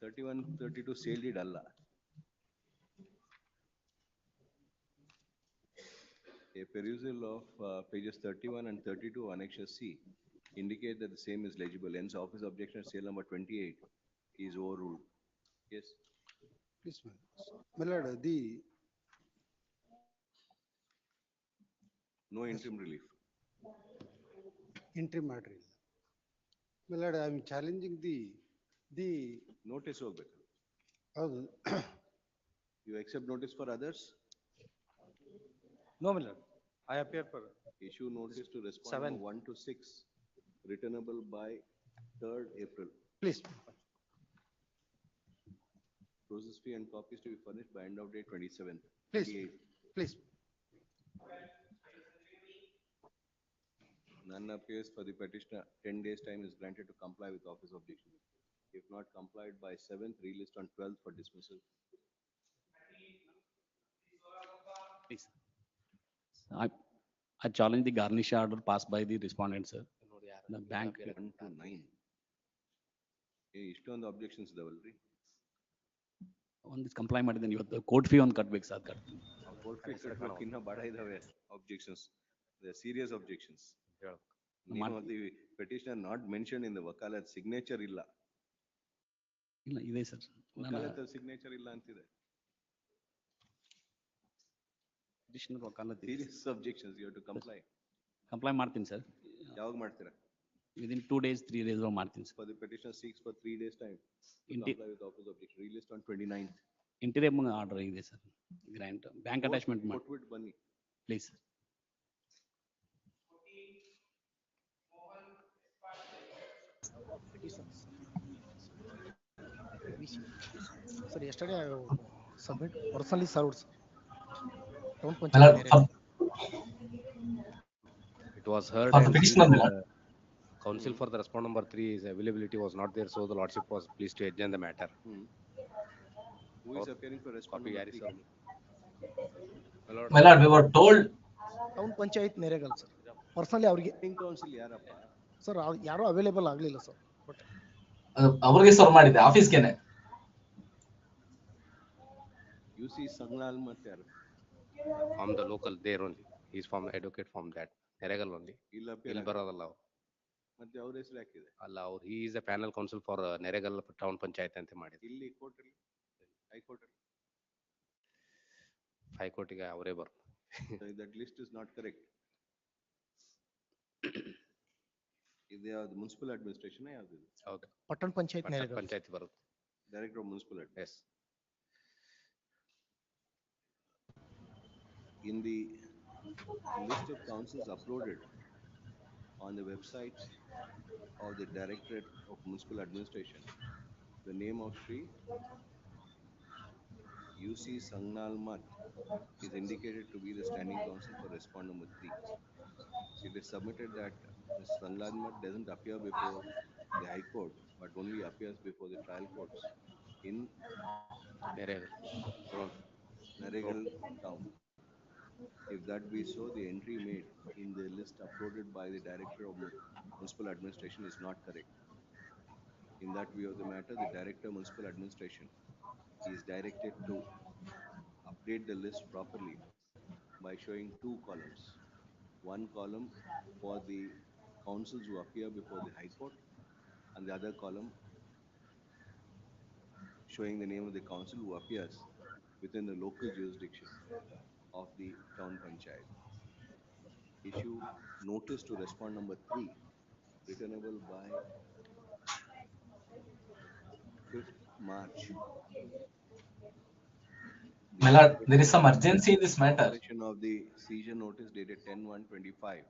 Speaker 3: 31, 32 sale deed alla. A perusal of pages 31 and 32 annexure C indicate that the same is legible. Hence, office objection sale number 28 is overruled. Yes.
Speaker 14: Please, my lord, the
Speaker 3: no interim relief.
Speaker 14: Interim order. My lord, I am challenging the
Speaker 3: notice ಹೋಗ್ಬೇಕು.
Speaker 14: ಹೌದು.
Speaker 3: You accept notice for others?
Speaker 14: No, my lord. I appear for
Speaker 3: issue notice to respond 1 to 6, returnable by 3rd April.
Speaker 14: Please.
Speaker 3: Process fee and copies to be furnished by end of day 27th.
Speaker 14: Please,
Speaker 3: 28th.
Speaker 14: please.
Speaker 3: None appears for the petitioner. 10 days time is granted to comply with office objection. If not complied by 7th, relist on 12th for dismissal.
Speaker 8: Please. I challenge the garnish order passed by the respondent, sir. The bank.
Speaker 3: 1 to 9. ಇಷ್ಟೊಂದು objections ಇದಾವಲ್ರಿ
Speaker 8: On this comply ಮಾಡಿದ್ದೇನೆ ಇವತ್ತು court fee ಒಂದು ಕಟ್ಬೇಕು sir ಕಟ್ತೀನಿ
Speaker 3: court fee ಕಟ್ಟಬೇಕು ಇನ್ನೂ ಬಡ ಇದಾವೆ objections. They are serious objections. Name of the petitioner not mentioned in the wakalat signature ಇಲ್ಲ
Speaker 8: ಇಲ್ಲ ಇದೆ ಸರ್
Speaker 3: ವಕಾಲತ್ ಸಿಗ್ನೇಚರ್ ಇಲ್ಲ ಅಂತಿದೆ.
Speaker 8: ಅಡಿಷನಲ್ ವಕಾಲತ್
Speaker 3: Serious objections you have to comply.
Speaker 8: Comply ಮಾಡ್ತೀನಿ ಸರ್
Speaker 3: ಯಾವಾಗ ಮಾಡ್ತೀರಾ?
Speaker 8: ವಿದಿನ್ 2 days 3 days ಮಾಡ್ತೀನಿ sir.
Speaker 3: For the petitioner seeks for 3 days time to comply with office objection. Relist on 29th.
Speaker 8: Interior order ಇದೆ sir grant bank attachment ಮಾಡಿ
Speaker 3: ಕೊಟ್ಬಿಟ್ಟು ಬನ್ನಿ
Speaker 8: please sir.
Speaker 22: Sir, yesterday I submit personally served.
Speaker 23: It was heard
Speaker 22: For the
Speaker 23: and
Speaker 22: petitioner,
Speaker 23: counsel for the respondent number 3's availability was not there, so the lordship was pleased to adjourn the matter.
Speaker 3: Who is appearing for respondent number 3?
Speaker 22: My lord, we were told. Town Panchayat Neregal, sir. Personally, ಅವ್ರಿಗೆ
Speaker 3: council ಯಾರಪ್ಪ?
Speaker 22: Sir, ಯಾರು available ಆಗಲಿಲ್ಲ sir.
Speaker 23: ಅವ್ರಿಗೆ serve ಮಾಡಿದೆ ಆಫೀಸ್ಗೆನೆ.
Speaker 3: UC Sanglal ಮತ್ತೆ ಯಾರು?
Speaker 23: From the local there only. He is from the advocate from that Neregal only. ಇಲ್ಲಿ ಬರೋದಲ್ಲ ಅವ್ರು.
Speaker 3: ಮತ್ತೆ ಅವ್ರ ಹೆಸರು ಹಾಕಿದೆ?
Speaker 23: ಅಲ್ಲ ಅವ್ರು he is a panel counsel for Neregal town panchayat ಅಂತ ಮಾಡಿದ್ರು.
Speaker 3: ಇಲ್ಲಿ ಕೋರ್ಟ್ ಅಲ್ಲಿ ಹೈಕೋರ್ಟ್ ಅಲ್ಲಿ
Speaker 23: ಹೈಕೋರ್ಟಿಗೆ ಅವರೇ ಬರ್.
Speaker 3: That list is not correct. ಇದು ಯಾವ್ದು ಮುನ್ಸಿಪಲ್ ಅಡ್ಮಿನಿಸ್ಟ್ರೇಷನ್ ಯಾವ್ದು?
Speaker 23: ಹೌದು.
Speaker 22: ಪಟ್ಟಣ ಪಂಚಾಯತ್
Speaker 23: ಪಟ್ಟಣ ಪಂಚಾಯತ್ ಬರುತ್ತೆ.
Speaker 3: Director of municipal add.
Speaker 23: Yes.
Speaker 3: In the list of councils uploaded on the website of the Directorate of Municipal Administration, the name of Shri UC Sangnal Mat is indicated to be the standing counsel for respondent number 3. It is submitted that Mr. Sangnal Mat doesn't appear before the High Court, but only appears before the trial courts in Neregal town. If that be so, the entry made in the list uploaded by the Director of Municipal Administration is not correct. In that view of the matter, the Director of Municipal Administration is directed to update the list properly by showing 2 columns. One column for the councils who appear before the High Court and the other column showing the name of the council who appears within the local jurisdiction of the town panchayat. Issue notice to respond number 3, returnable by 5th March.
Speaker 22: My lord, there is some urgency in this matter.
Speaker 3: Of the seizure notice dated 10/1/25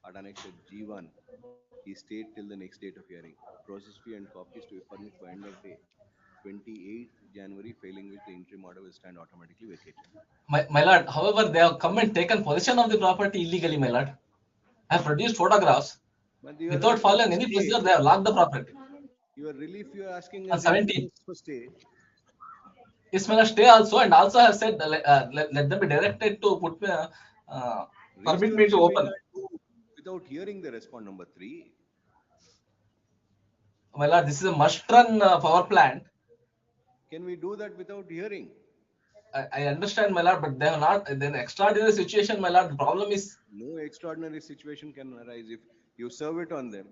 Speaker 3: at annexure G1 is stayed till the next date of hearing. Process fee and copies to be furnished by end of day 28th January, failing which the interim order will stand automatically vacated.
Speaker 22: My lord, however, they have come and taken possession of the property illegally, my lord. I have produced photographs. Without following any procedure, they have locked the property.
Speaker 3: Your relief you are asking
Speaker 22: On 17th.
Speaker 3: for stay.
Speaker 22: Yes, my lord, stay also, and also I have said let them be directed to put permit me to open.
Speaker 3: Without hearing the respond number 3.
Speaker 22: My lord, this is a must-run power plant.
Speaker 3: Can we do that without hearing?
Speaker 22: I understand, my lord, but they have not. Then extraordinary situation, my lord. The problem is
Speaker 3: no extraordinary situation can arise if you serve it on them.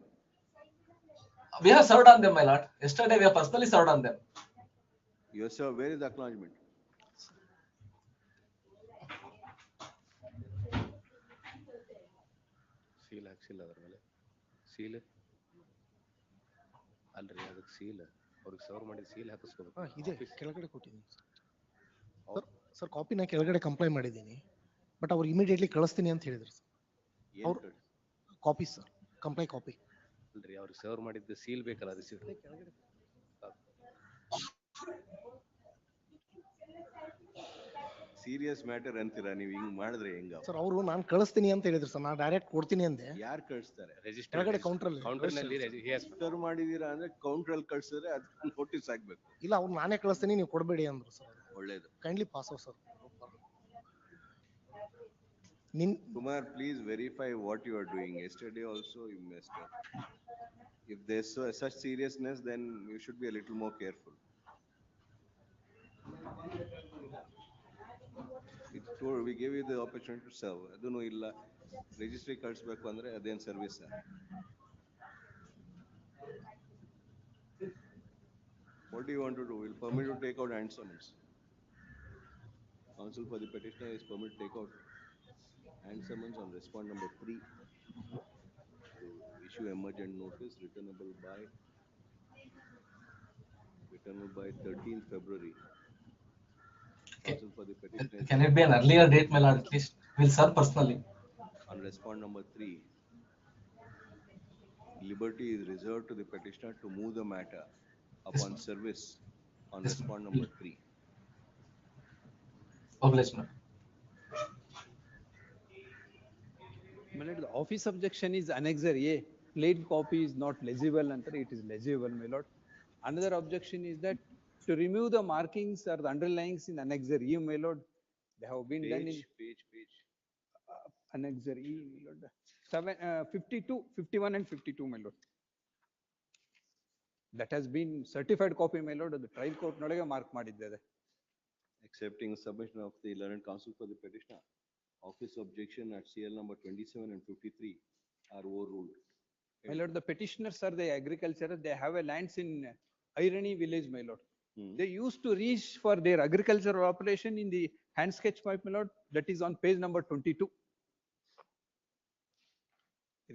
Speaker 22: We have served on them, my lord. Yesterday we have personally served on them.
Speaker 3: You serve. Where is the acknowledgement?
Speaker 23: Seal ಹಾಕ್ಸಿಲ್ಲ ಅದರ ಮೇಲೆ. Seal ಅಲ್ರಿ ಅದಕ್ಕೆ seal ಅವ್ರಿಗೆ serve ಮಾಡಿ seal ಹಾಕಿಸ್ಕೋಬೇಕು.
Speaker 22: ಇದೆ ಕೆಳಗಡೆ ಕೊಟ್ಟಿದ್ದೀನಿ sir copy ನಾ ಕೆಳಗಡೆ ಕಂಪ್ಲೈ ಮಾಡಿದ್ದೀನಿ ಬಟ್ ಅವ್ರು ಇಮಿಡಿಯೇಟ್ಲಿ ಕಳಿಸ್ತೀನಿ ಅಂತ ಹೇಳಿದ್ರು ಸರ್. ಅವ್ರು ಕಾಪಿ ಸರ್ ಕಂಪ್ಲೈ ಕಾಪಿ
Speaker 23: ಅಲ್ರಿ ಅವ್ರಿಗೆ ಸರ್ವ್ ಮಾಡಿದ್ದು seal ಬೇಕಲ್ಲ ರಿಸೀಟ್.
Speaker 3: ಸೀರಿಯಸ್ ಮ್ಯಾಟರ್ ಅಂತೀರಾ ನೀವು ಹಿಂಗ್ ಮಾಡಿದ್ರೆ ಹೆಂಗ?
Speaker 22: ಸರ್ ಅವರು ನಾನು ಕಳಿಸ್ತೀನಿ ಅಂತ ಹೇಳಿದ್ರು ಸರ್, ನಾನು ಡೈರೆಕ್ಟ್ ಕೊಡ್ತೀನಿ ಅಂದೆ.
Speaker 3: ಯಾರು ಕಳಿಸ್ತಾರೆ?
Speaker 22: ಕೆಳಗಡೆ ಕೌಂಟರ್ ಅಲ್ಲಿ
Speaker 3: ರಿಜಿಸ್ಟರ್ ಮಾಡಿದೀರಾ ಅಂದ್ರೆ ಕೌಂಟರ್ ಅಲ್ಲಿ ಕಳ್ಸಿದ್ರೆ ಅದಕ್ಕೆ ನೋಟಿಸ್ ಆಗ್ಬೇಕು.
Speaker 22: ಇಲ್ಲ ಅವ್ರು ನಾನೇ ಕಳಿಸ್ತೀನಿ ನೀವು ಕೊಡಬೇಡಿ ಅಂದ್ರು ಸರ್.
Speaker 3: ಒಳ್ಳೇದು.
Speaker 22: Kindly pass out sir.
Speaker 3: Kumar, please verify what you are doing. Yesterday also you messed up. If there's such seriousness, then you should be a little more careful. We gave you the opportunity to serve. Adunu illa registry ಕಳಿಸಬೇಕು ಅಂದ್ರೆ ಅದೇನ್ service? What do you want to do? Will permit to take out hand summons. Counsel for the petitioner is permitted to take out hand summons on respond number 3 to issue emergent notice returnable by 13th February. Counsel for the petitioner.
Speaker 1: Can it be an earlier date, my lord? At least we'll serve personally.
Speaker 3: On respond number 3, liberty is reserved to the petitioner to move the matter upon service on respond number 3.
Speaker 1: Obliged, ma'am.
Speaker 6: My lord, the office objection is annexure A. Plain copy is not legible, and it is legible, my lord. Another objection is that to remove the markings or the underlyings in annexure E, my lord, they have been done in
Speaker 3: page.
Speaker 6: annexure E, my lord. 52, 51 and 52, my lord. That has been certified copy, my lord, the trial court nodage mark ಮಾಡಿದ್ದಾರೆ.
Speaker 3: Accepting submission of the learned counsel for the petitioner, office objection at CL number 27 and 53 are overruled.
Speaker 6: My lord, the petitioners are the agriculturers. They have a lands in Irani village, my lord. They used to reach for their agricultural operation in the hand sketch map, my lord. That is on page number 22.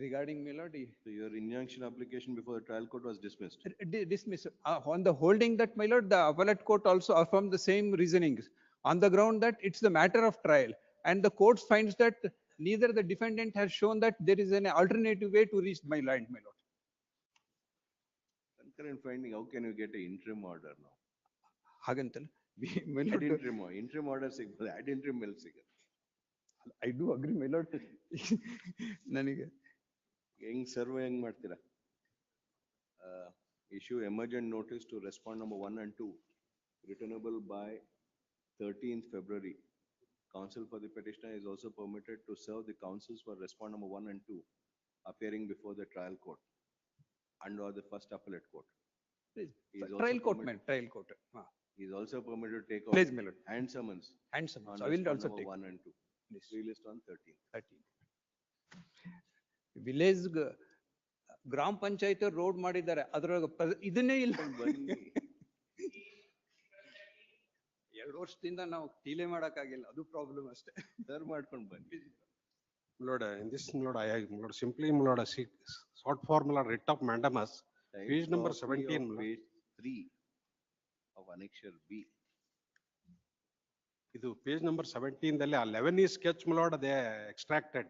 Speaker 6: Regarding, my lord,
Speaker 3: So your injunction application before the trial court was dismissed.
Speaker 6: Dismiss. On the holding that, my lord, the appellate court also affirmed the same reasonings on the ground that it's the matter of trial, and the court finds that neither the defendant has shown that there is an alternative way to reach my land, my lord.
Speaker 3: Concurrent finding, how can you get an interim order now?
Speaker 6: ಹಾಗಂತಲ್ಲ
Speaker 3: Ad interim order ಸಿಗ್ಬೋದು, ad interim ಮೇಲೆ ಸಿಗುತ್ತೆ.
Speaker 6: I do agree, my lord. ನನಗೆ
Speaker 3: ಹೆಂಗ್ survey ಹೆಂಗ್ ಮಾಡ್ತೀರಾ? Issue emergent notice to respond number 1 and 2 returnable by 13th February. Counsel for the petitioner is also permitted to serve the counsels for respond number 1 and 2 appearing before the trial court and or the first appellate court.
Speaker 6: Trial court, man, trial court.
Speaker 3: He is also permitted to take out hand summons.
Speaker 6: Hand summons.
Speaker 3: On
Speaker 6: I will also take
Speaker 3: 1 and 2. This released on 13th.
Speaker 6: Village ಗ್ರಾಮ panchayat road ಮಾಡಿದ್ದಾರೆ, ಅದ್ರೊಳಗೆ ಇದನ್ನೇ ಇಲ್ಲ. 2 ವರ್ಷದಿಂದ ನಾವು ಟೀಲೆ ಮಾಡಕ್ಕಾಗಿಲ್ಲ, ಅದು problem ಅಷ್ಟೇ.
Speaker 3: Sir ಮಾಡ್ಕೊಂಡು ಬನ್ನಿ.
Speaker 13: Lord, in this Lord, I Lord simply Lord short formula writ of mandamus, page number 17,
Speaker 3: page 3 of annexure B.
Speaker 13: ಇದು page number 17 ದಲ್ಲಿ ಆ 11 is sketch Lord they extracted.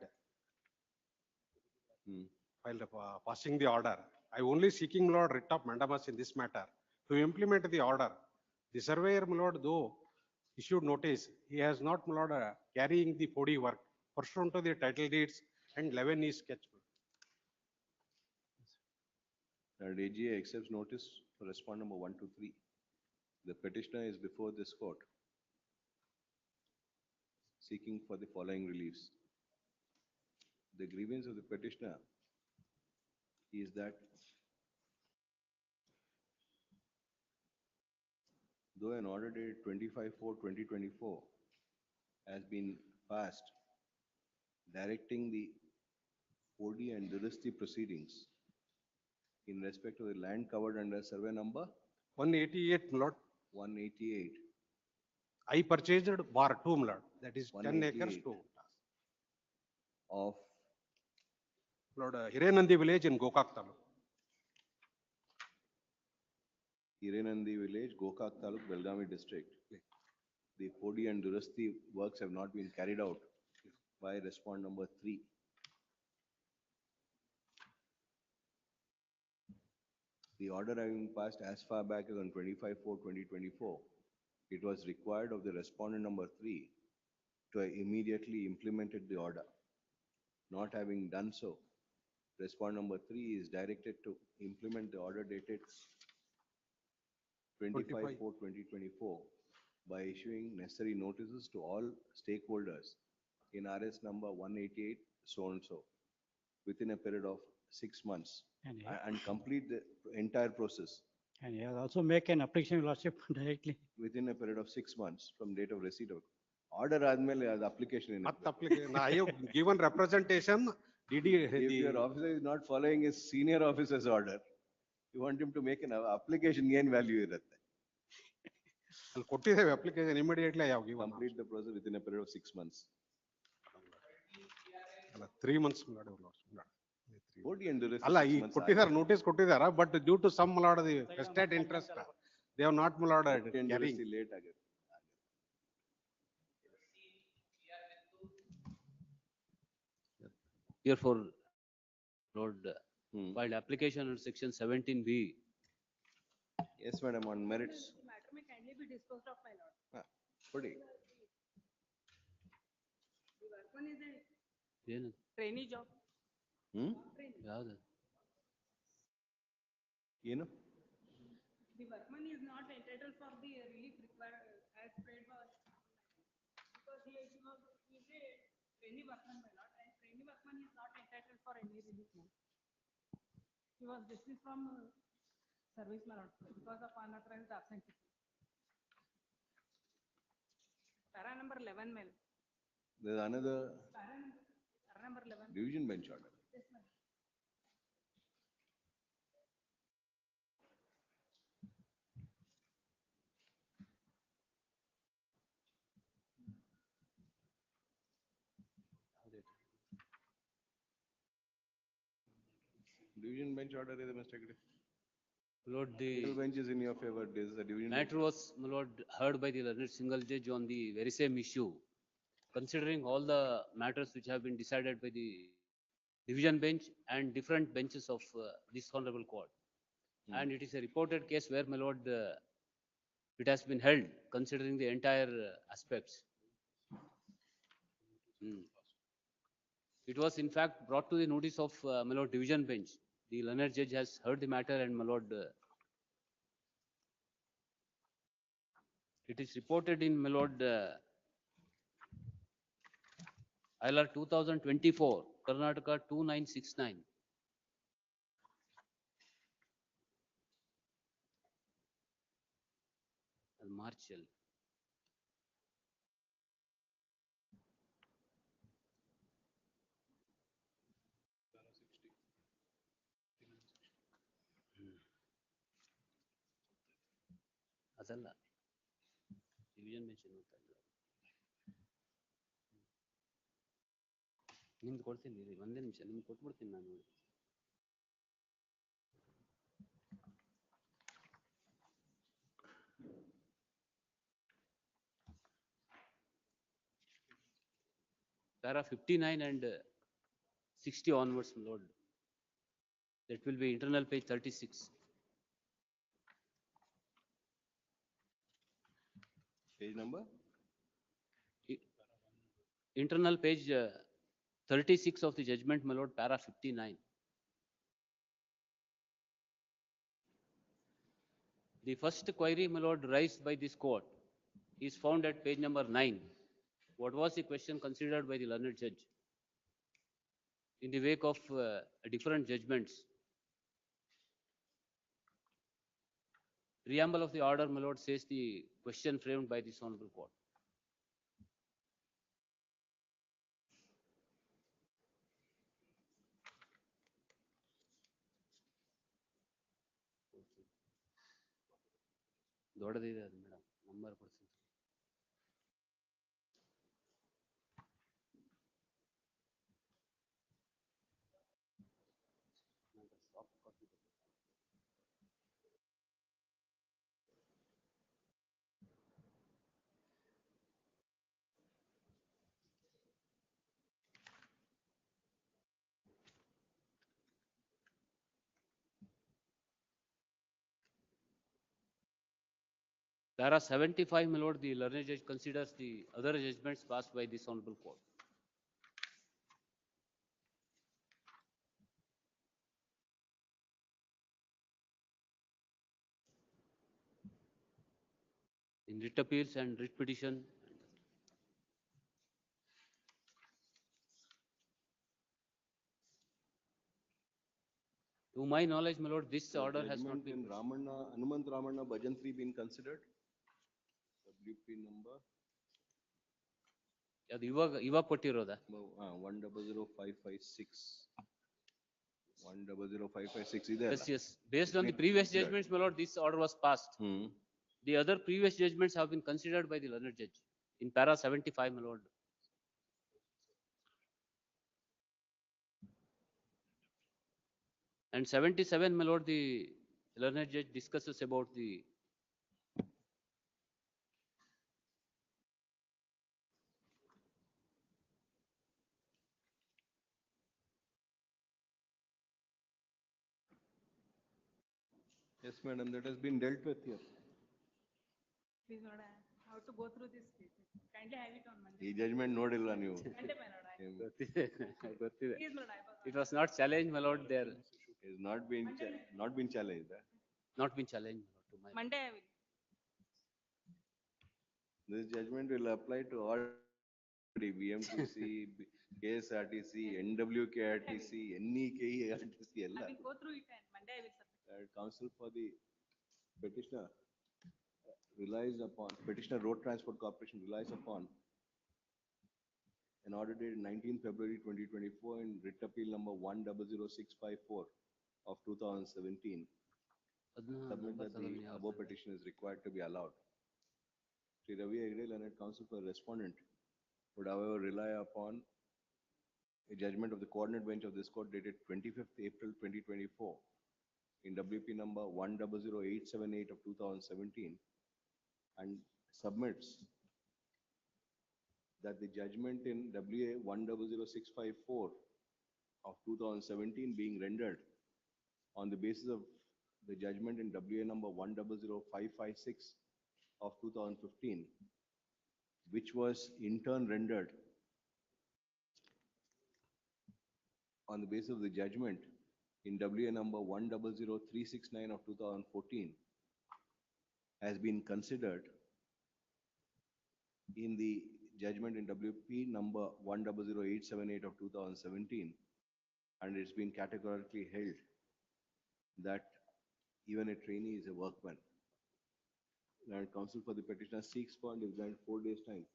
Speaker 13: While passing the order, I only seeking Lord writ of mandamus in this matter to implement the order. The surveyor Lord though issued notice, he has not Lord carrying the 4D work pursuant to the title deeds and 11 is sketch.
Speaker 3: AGA accepts notice for respond number 1 to 3. The petitioner is before this court seeking for the following reliefs. The grievance of the petitioner is that though an order dated 25/4/2024 has been passed directing the 4D and Durasti proceedings in respect to the land covered under survey number
Speaker 13: 188 Lord.
Speaker 3: 188.
Speaker 13: I purchased bar 2 Lord. That is 10 acres to
Speaker 3: of
Speaker 13: Lord Hirenandi village in Gokak Taluk.
Speaker 3: Hirenandi village, Gokak Taluk, Belgavi district. The 4D and Durasti works have not been carried out by respond number 3. The order having passed as far back as on 25/4/2024, it was required of the respondent number 3 to immediately implemented the order. Not having done so, respondent number 3 is directed to implement the order dated 25/4/2024 by issuing necessary notices to all stakeholders in RS number 188 so and so within a period of 6 months and complete the entire process
Speaker 4: And he has also make an application, Your Lordship, directly.
Speaker 3: within a period of 6 months from date of receipt of order ಆದ್ಮೇಲೆ ಅದು application ಏನು?
Speaker 13: application. I have given representation. Did he?
Speaker 3: If your officer is not following his senior officer's order, you want him to make an application, ಏನು value ಇರುತ್ತೆ?
Speaker 13: ಅಲ್ಲಿ ಕೊಟ್ಟಿದ್ದೇವೆ application immediately I have given.
Speaker 3: Complete the process within a period of 6 months.
Speaker 13: 3 months.
Speaker 3: ಅಲ್ಲ
Speaker 13: ಈ ಕೊಟ್ಟಿದ್ದಾರೆ notice ಕೊಟ್ಟಿದ್ದಾರೆ but due to some lord the estate interest they have not lord carrying
Speaker 3: late ಆಗಿದೆ.
Speaker 8: Therefore, Lord, filed application under section 17B.
Speaker 3: Yes, madam, on merits.
Speaker 18: Matter may kindly be disposed of, my lord.
Speaker 3: ಕೊಡಿ.
Speaker 18: The work one is a
Speaker 8: ಏನು?
Speaker 18: trainee job.
Speaker 8: ಯಾವುದು?
Speaker 3: ಏನು?
Speaker 18: The workman is not entitled for the relief required as paid for, because he is a trainee workman, my lord, and trainee workman is not entitled for any relief. He was dismissed from service, my lord, because of unauthorized absenteeism. Para number 11, my lord.
Speaker 3: There's another
Speaker 18: Para number 11.
Speaker 3: division bench order.
Speaker 18: Yes, my lord.
Speaker 3: Division bench order is a mistake.
Speaker 8: Lord, the
Speaker 3: Single bench is in your favor. This is a division
Speaker 8: matter
Speaker 3: bench.
Speaker 8: was, my Lord, heard by the learned single judge on the very same issue. Considering all the matters which have been decided by the division bench and different benches of this honorable court. And it is a reported case where, my Lord, it has been held considering the entire aspects. It was in fact brought to the notice of my Lord division bench. The learned judge has heard the matter and, my Lord, it is reported in, my Lord, ILR 2024, Karnataka 2969. Marshal. ಅದಲ್ಲ division bench ನೋಡ್ತಾ ಇಲ್ಲ. ನಿಮ್ದು ಕೊಡ್ತೀನಿ ರೀ, ಒಂದೇ ನಿಮಿಷ ನಿಮ್ಗೆ ಕೊಟ್ಬಿಡ್ತೀನಿ ನಾನು. Para 59 and 60 onwards, Lord. That will be internal page 36.
Speaker 3: Page number?
Speaker 8: Internal page 36 of the judgment, my Lord, para 59. The first query, my Lord, raised by this court is found at page number 9. What was the question considered by the learned judge? In the wake of different judgments, preamble of the order, my Lord, says the question framed by this honorable court. ದೊಡ್ಡದಿದೆ ಅದು madam, number ಕೊಡ್ತೀನಿ. Para 75, my lord, the learned judge considers the other judgments passed by this honorable court. In writ appeals and writ petition. To my knowledge, my lord, this order has not been.
Speaker 3: Hanumant Ramanna Bhajan 3 been considered? WP number?
Speaker 8: ಅದು ಇವಾಗ ಕೊಟ್ಟಿರೋದಾ?
Speaker 3: 100556. 100556 ಇದೆ.
Speaker 8: Yes, yes. Based on the previous judgments, my lord, this order was passed. The other previous judgments have been considered by the learned judge in para 75, my lord. And 77, my lord, the learned judge discusses about the
Speaker 3: Yes, madam, that has been dealt with here.
Speaker 9: Please, Lord, I have to go through this case. Kindly have it on Monday.
Speaker 3: ಈ judgment ನೋಡಿಲ್ಲ ನೀವು.
Speaker 9: Monday, my Lord,
Speaker 8: ಗೊತ್ತಿದೆ.
Speaker 9: Please, Lord,
Speaker 8: It was not challenged, my lord, there.
Speaker 3: Is not been challenged.
Speaker 8: Not been challenged, my lord, to my.
Speaker 9: Monday I will.
Speaker 3: This judgment will apply to all BMTC, KSRTC, NWKRTC, NEKRTC,
Speaker 9: I will go through it and Monday I will submit.
Speaker 3: Counsel for the petitioner Petitioner Road Transport Corporation relies upon an order dated 19 February 2024 in writ appeal number 100654 of 2017. Submit that the above petition is required to be allowed. Sri Ravi Agde, learned counsel for respondent, would however rely upon a judgment of the coordinate bench of this court dated 25th April 2024 in WP number 100878 of 2017 and submits that the judgment in WA 100654 of 2017 being rendered on the basis of the judgment in WA number 100556 of 2015, which was in turn rendered on the basis of the judgment in WA number 100369 of 2014, has been considered in the judgment in WP number 100878 of 2017, and it's been categorically held that even a trainee is a workman. And counsel for the petitioner seeks for and is granted 4 days time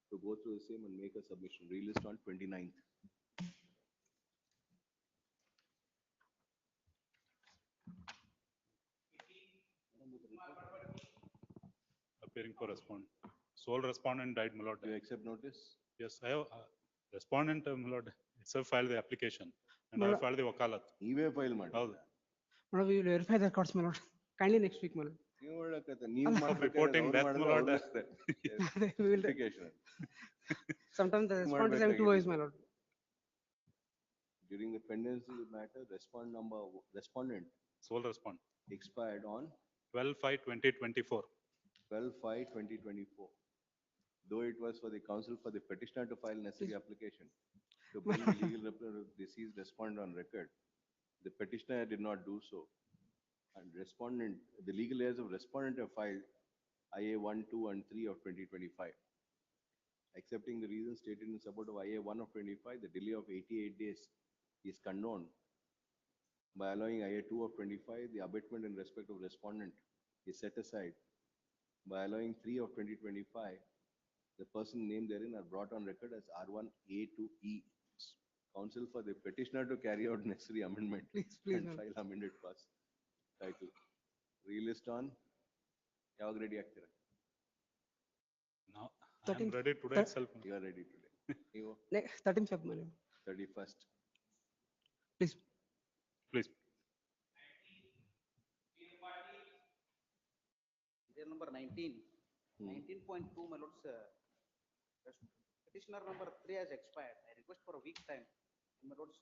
Speaker 3: to go through the same and make a submission. Relist on 29th.
Speaker 10: Appearing for respondent. Sole respondent died, my lord.
Speaker 3: Do you accept notice?
Speaker 10: Yes, I have respondent, my lord, itself filed the application and I have filed the wakalat.
Speaker 3: Ewe file ಮಾಡಿ.
Speaker 10: ಹೌದು.
Speaker 9: Madam, we will verify the records, my Lord. Kindly next week, my Lord.
Speaker 3: ನೀವು ಹೇಳಕತ್ತೆ ನೀವು
Speaker 10: Reporting death, my lord.
Speaker 9: We will. Sometimes the respondent is having 2 eyes, my Lord.
Speaker 3: During the pendency of the matter, respondent
Speaker 10: Sole respondent.
Speaker 3: expired on
Speaker 10: 12/5/2024.
Speaker 3: 12/5/2024. Though it was for the counsel for the petitioner to file necessary application to bring the legal representative of deceased respondent on record, the petitioner did not do so. And respondent, the legal heirs of respondent have filed IA 1, 2, and 3 of 2025. Accepting the reasons stated in support of IA 1 of 25, the delay of 88 days is condoned. By allowing IA 2 of 25, the abatement in respect of respondent is set aside. By allowing 3 of 2025, the person named therein are brought on record as R1A to E. Counsel for the petitioner to carry out necessary amendment
Speaker 9: Please,
Speaker 3: and
Speaker 9: ma'am.
Speaker 3: file amended pass title. Relist on ಯಾವಾಗ ready ಆಗ್ತೀರಾ?
Speaker 10: Now I am ready today itself.
Speaker 3: You are ready today. ನೀವು
Speaker 9: 13th February.
Speaker 3: 31st.
Speaker 9: Please.
Speaker 10: Please.
Speaker 7: Number 19. 19.2, my lords, petitioner number 3 has expired. I request for a week time. My lords,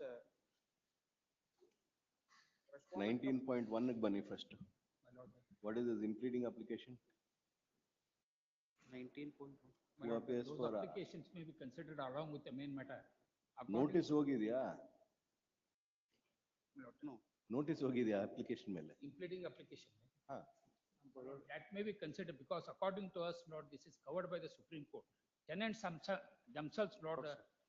Speaker 3: 19.1 ಗೆ ಬನ್ನಿ first. What is this impleading application?
Speaker 8: 19.1.
Speaker 3: Who appears
Speaker 11: Those
Speaker 3: for
Speaker 11: applications may be considered along with the main matter.
Speaker 3: notice ಹೋಗಿದ್ಯಾ?
Speaker 11: No,
Speaker 3: Notice ಹೋಗಿದ್ಯಾ application ಮೇಲೆ?
Speaker 11: impleading application.
Speaker 3: ಹಾ.
Speaker 11: That may be considered because according to us, Lord, this is covered by the Supreme Court. Tenants themselves, Lord,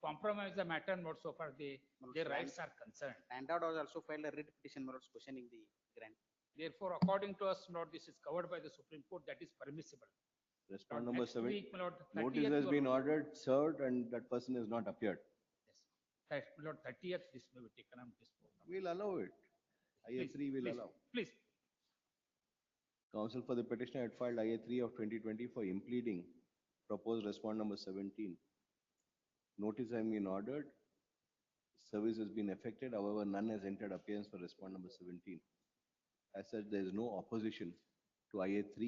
Speaker 11: compromise the matter, Lord, so far their rights are concerned.
Speaker 12: Landlord has also filed a writ petition, Lord, questioning the grant.
Speaker 11: Therefore, according to us, Lord, this is covered by the Supreme Court, that is permissible.
Speaker 3: Respond
Speaker 11: Lord,
Speaker 3: number
Speaker 11: next
Speaker 3: 7.
Speaker 11: week, Lord,
Speaker 3: Notice
Speaker 11: 30th,
Speaker 3: has
Speaker 11: Lord,
Speaker 3: been ordered, served, and that person has not appeared.
Speaker 11: Lord, 30th, this may be taken on this program.
Speaker 3: We'll allow it. IA3 will allow.
Speaker 11: Please.
Speaker 3: Counsel for the petitioner had filed IA3 of 2020 for impleading proposed respond number 17. Notice having been ordered. Service has been effected. However, none has entered appearance for respond number 17. As such, there is no opposition to IA3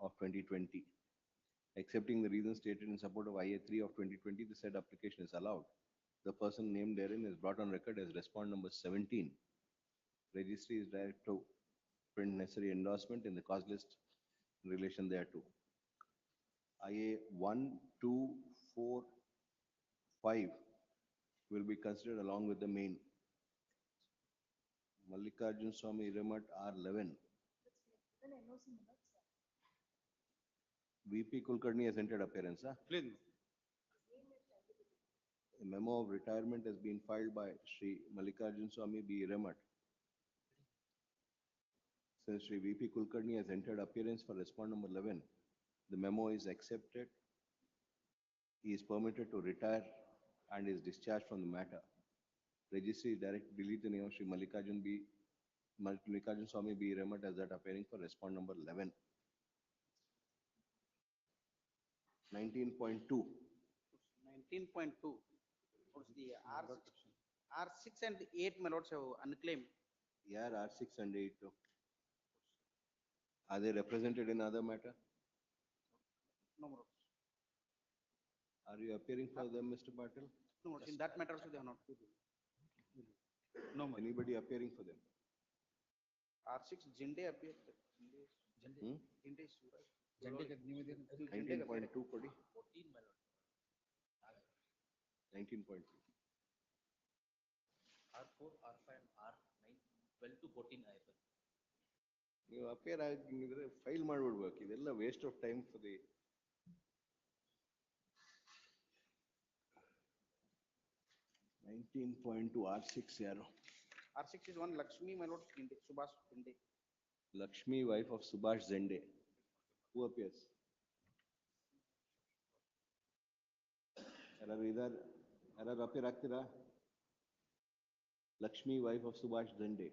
Speaker 3: of 2020. Accepting the reasons stated in support of IA3 of 2020, the said application is allowed. The person named therein is brought on record as respond number 17. Registry is direct to print necessary endorsement in the cause list in relation thereto. IA 1, 2, 4, 5 will be considered along with the main. Mallikarjun Swamy Iramat R11. VP Kulkarni has entered appearance. Huh?
Speaker 12: Please.
Speaker 3: A memo of retirement has been filed by Sri Mallikarjun Swamy B. Iramat. Since Sri VP Kulkarni has entered appearance for respond number 11, the memo is accepted. He is permitted to retire and is discharged from the matter. Registry is direct to delete the name of Sri Mallikarjun Swamy B. Iramat as that appearing for respond number 11. 19.2.
Speaker 12: 19.2. What's the R6 and 8, my lords, have unclaimed.
Speaker 3: Yeah, R6 and 8 too. Are they represented in other matter?
Speaker 12: No more.
Speaker 3: Are you appearing for them, Mr. Patil?
Speaker 12: No, in that matter also they are not. No more.
Speaker 3: Anybody appearing for them?
Speaker 12: R6 Jinde appeared.
Speaker 3: Hmm?
Speaker 12: Jinde Suraj.
Speaker 3: 19.2 kodi. 19.2.
Speaker 8: R4, R5, and R9, 12 to 14 IFL.
Speaker 3: ನೀವು appear ಆಗಿದ್ರೆ file ಮಾಡ್ಬಿಡ್ಬೇಕು ಇದೆಲ್ಲ waste of time for the 19.2 R6 ಯಾರು
Speaker 12: R6 is one Lakshmi, my lord, Subhash Zinde.
Speaker 3: Lakshmi, wife of Subhash Zinde. Who appears? ಯಾರು appear ಆಗ್ತೀರಾ? Lakshmi, wife of Subhash Zinde.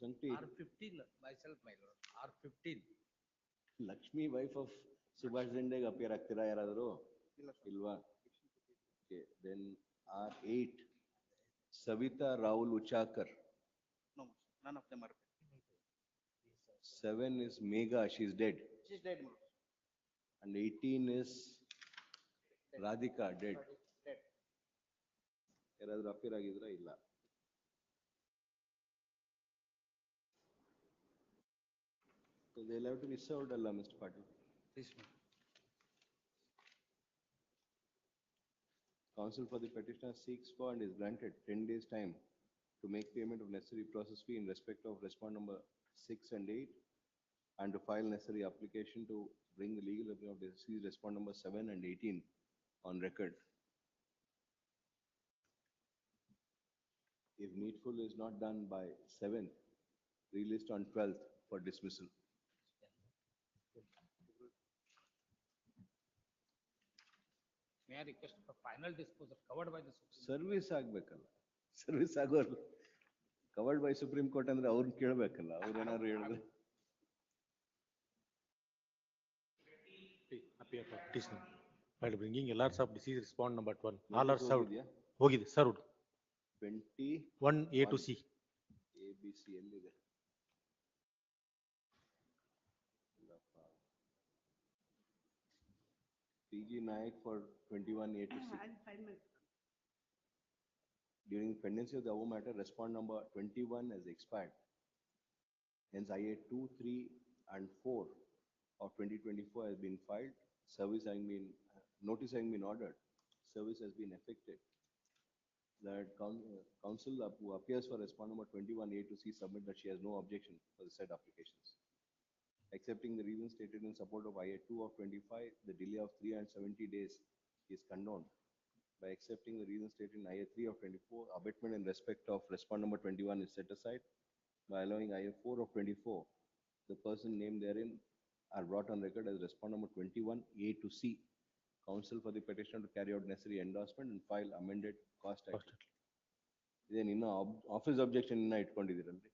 Speaker 8: R15, myself, my lord. R15.
Speaker 3: Lakshmi, wife of Subhash Zinde appear ಆಗ್ತೀರಾ ಯಾರಾದರೂ? ಇಲ್ವಾ? Okay, then R8. Savita Rahul Uchakar.
Speaker 12: No, none of them are.
Speaker 3: 7 is Megha, she's dead.
Speaker 12: She's dead, my lord.
Speaker 3: And 18 is Radhika, dead.
Speaker 12: Dead.
Speaker 3: ಯಾರಾದರೂ appear ಆಗಿದ್ರಾ? ಇಲ್ಲ. So they'll have to be served, Allah, Mr. Patil.
Speaker 12: Please,
Speaker 3: Counsel for the petitioner seeks for and is granted 10 days time to make payment of necessary process fee in respect of respond number 6 and 8 and to file necessary application to bring the legal opinion of deceased respond number 7 and 18 on record. If needful is not done by 7th, relist on 12th for dismissal.
Speaker 11: May I request for final disposal covered by the Supreme
Speaker 3: service ಆಗ್ಬೇಕಲ್ಲ service ಆಗೋರು covered by supreme court ಅಂದ್ರೆ ಅವ್ರನ್ನ ಕೇಳಬೇಕಲ್ಲ ಅವ್ರೇನಾದ್ರು ಹೇಳಿದ್ರೆ
Speaker 13: appear for petitioner while bringing LRs of disease respond number 12. All are served. ಹೋಗಿದೆ served.
Speaker 3: 21
Speaker 13: A to C.
Speaker 3: A B C ಎಲ್ಲಿದೆ? PG Naik for 21 A to C. During pendency of the above matter, respond number 21 has expired. Hence, IA 2, 3, and 4 of 2024 has been filed, service having been, notice having been ordered, service has been effected. That counsel who appears for respondent number 21A to C submit that she has no objection for the said applications. Accepting the reasons stated in support of IA 2 of 25, the delay of 370 days is condoned. By accepting the reasons stated in IA 3 of 24, abatement in respect of respondent number 21 is set aside. By allowing IA 4 of 24, the person named therein are brought on record as respondent number 21A to C. Counsel for the petitioner to carry out necessary endorsement and file amended cost act. Then in office objection in itkondidiralli.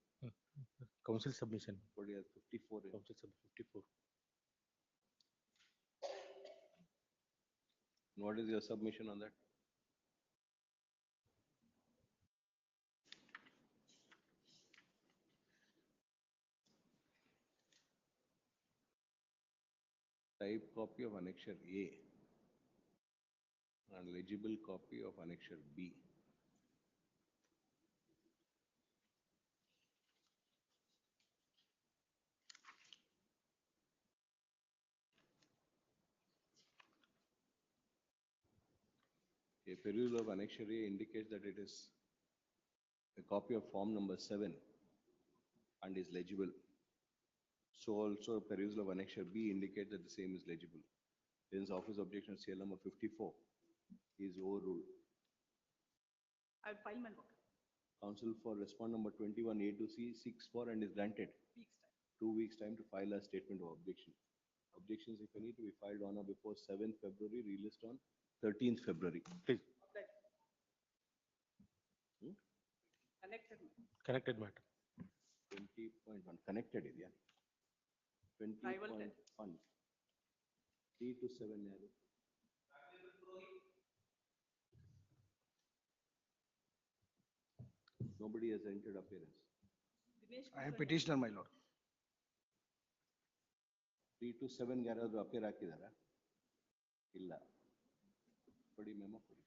Speaker 21: Council submission.
Speaker 3: 54.
Speaker 21: Council sub 54.
Speaker 3: What is your submission on that? Type copy of annexure A and legible copy of annexure B. A perusal of annexure A indicates that it is a copy of form number 7 and is legible. So also perusal of annexure B indicates that the same is legible. Hence office objection CL number 54 is overruled.
Speaker 18: I will file my work.
Speaker 3: Counsel for respondent number 21A to C seeks for and is granted 2 weeks time to file a statement of objection. Objections, if any, to be filed on or before 7th February, released on 13th February. Please.
Speaker 18: Connected.
Speaker 21: Connected matter.
Speaker 3: 20.1 connected area. 20.1 3 to 7 yaru. Nobody has entered appearance.
Speaker 22: I am petitioner, my lord.
Speaker 3: 3 to 7 ಯಾರಾದ್ರೂ appear ಹಾಕಿದಾರಾ? ಇಲ್ಲ. ಕೊಡಿ memo ಕೊಡಿ.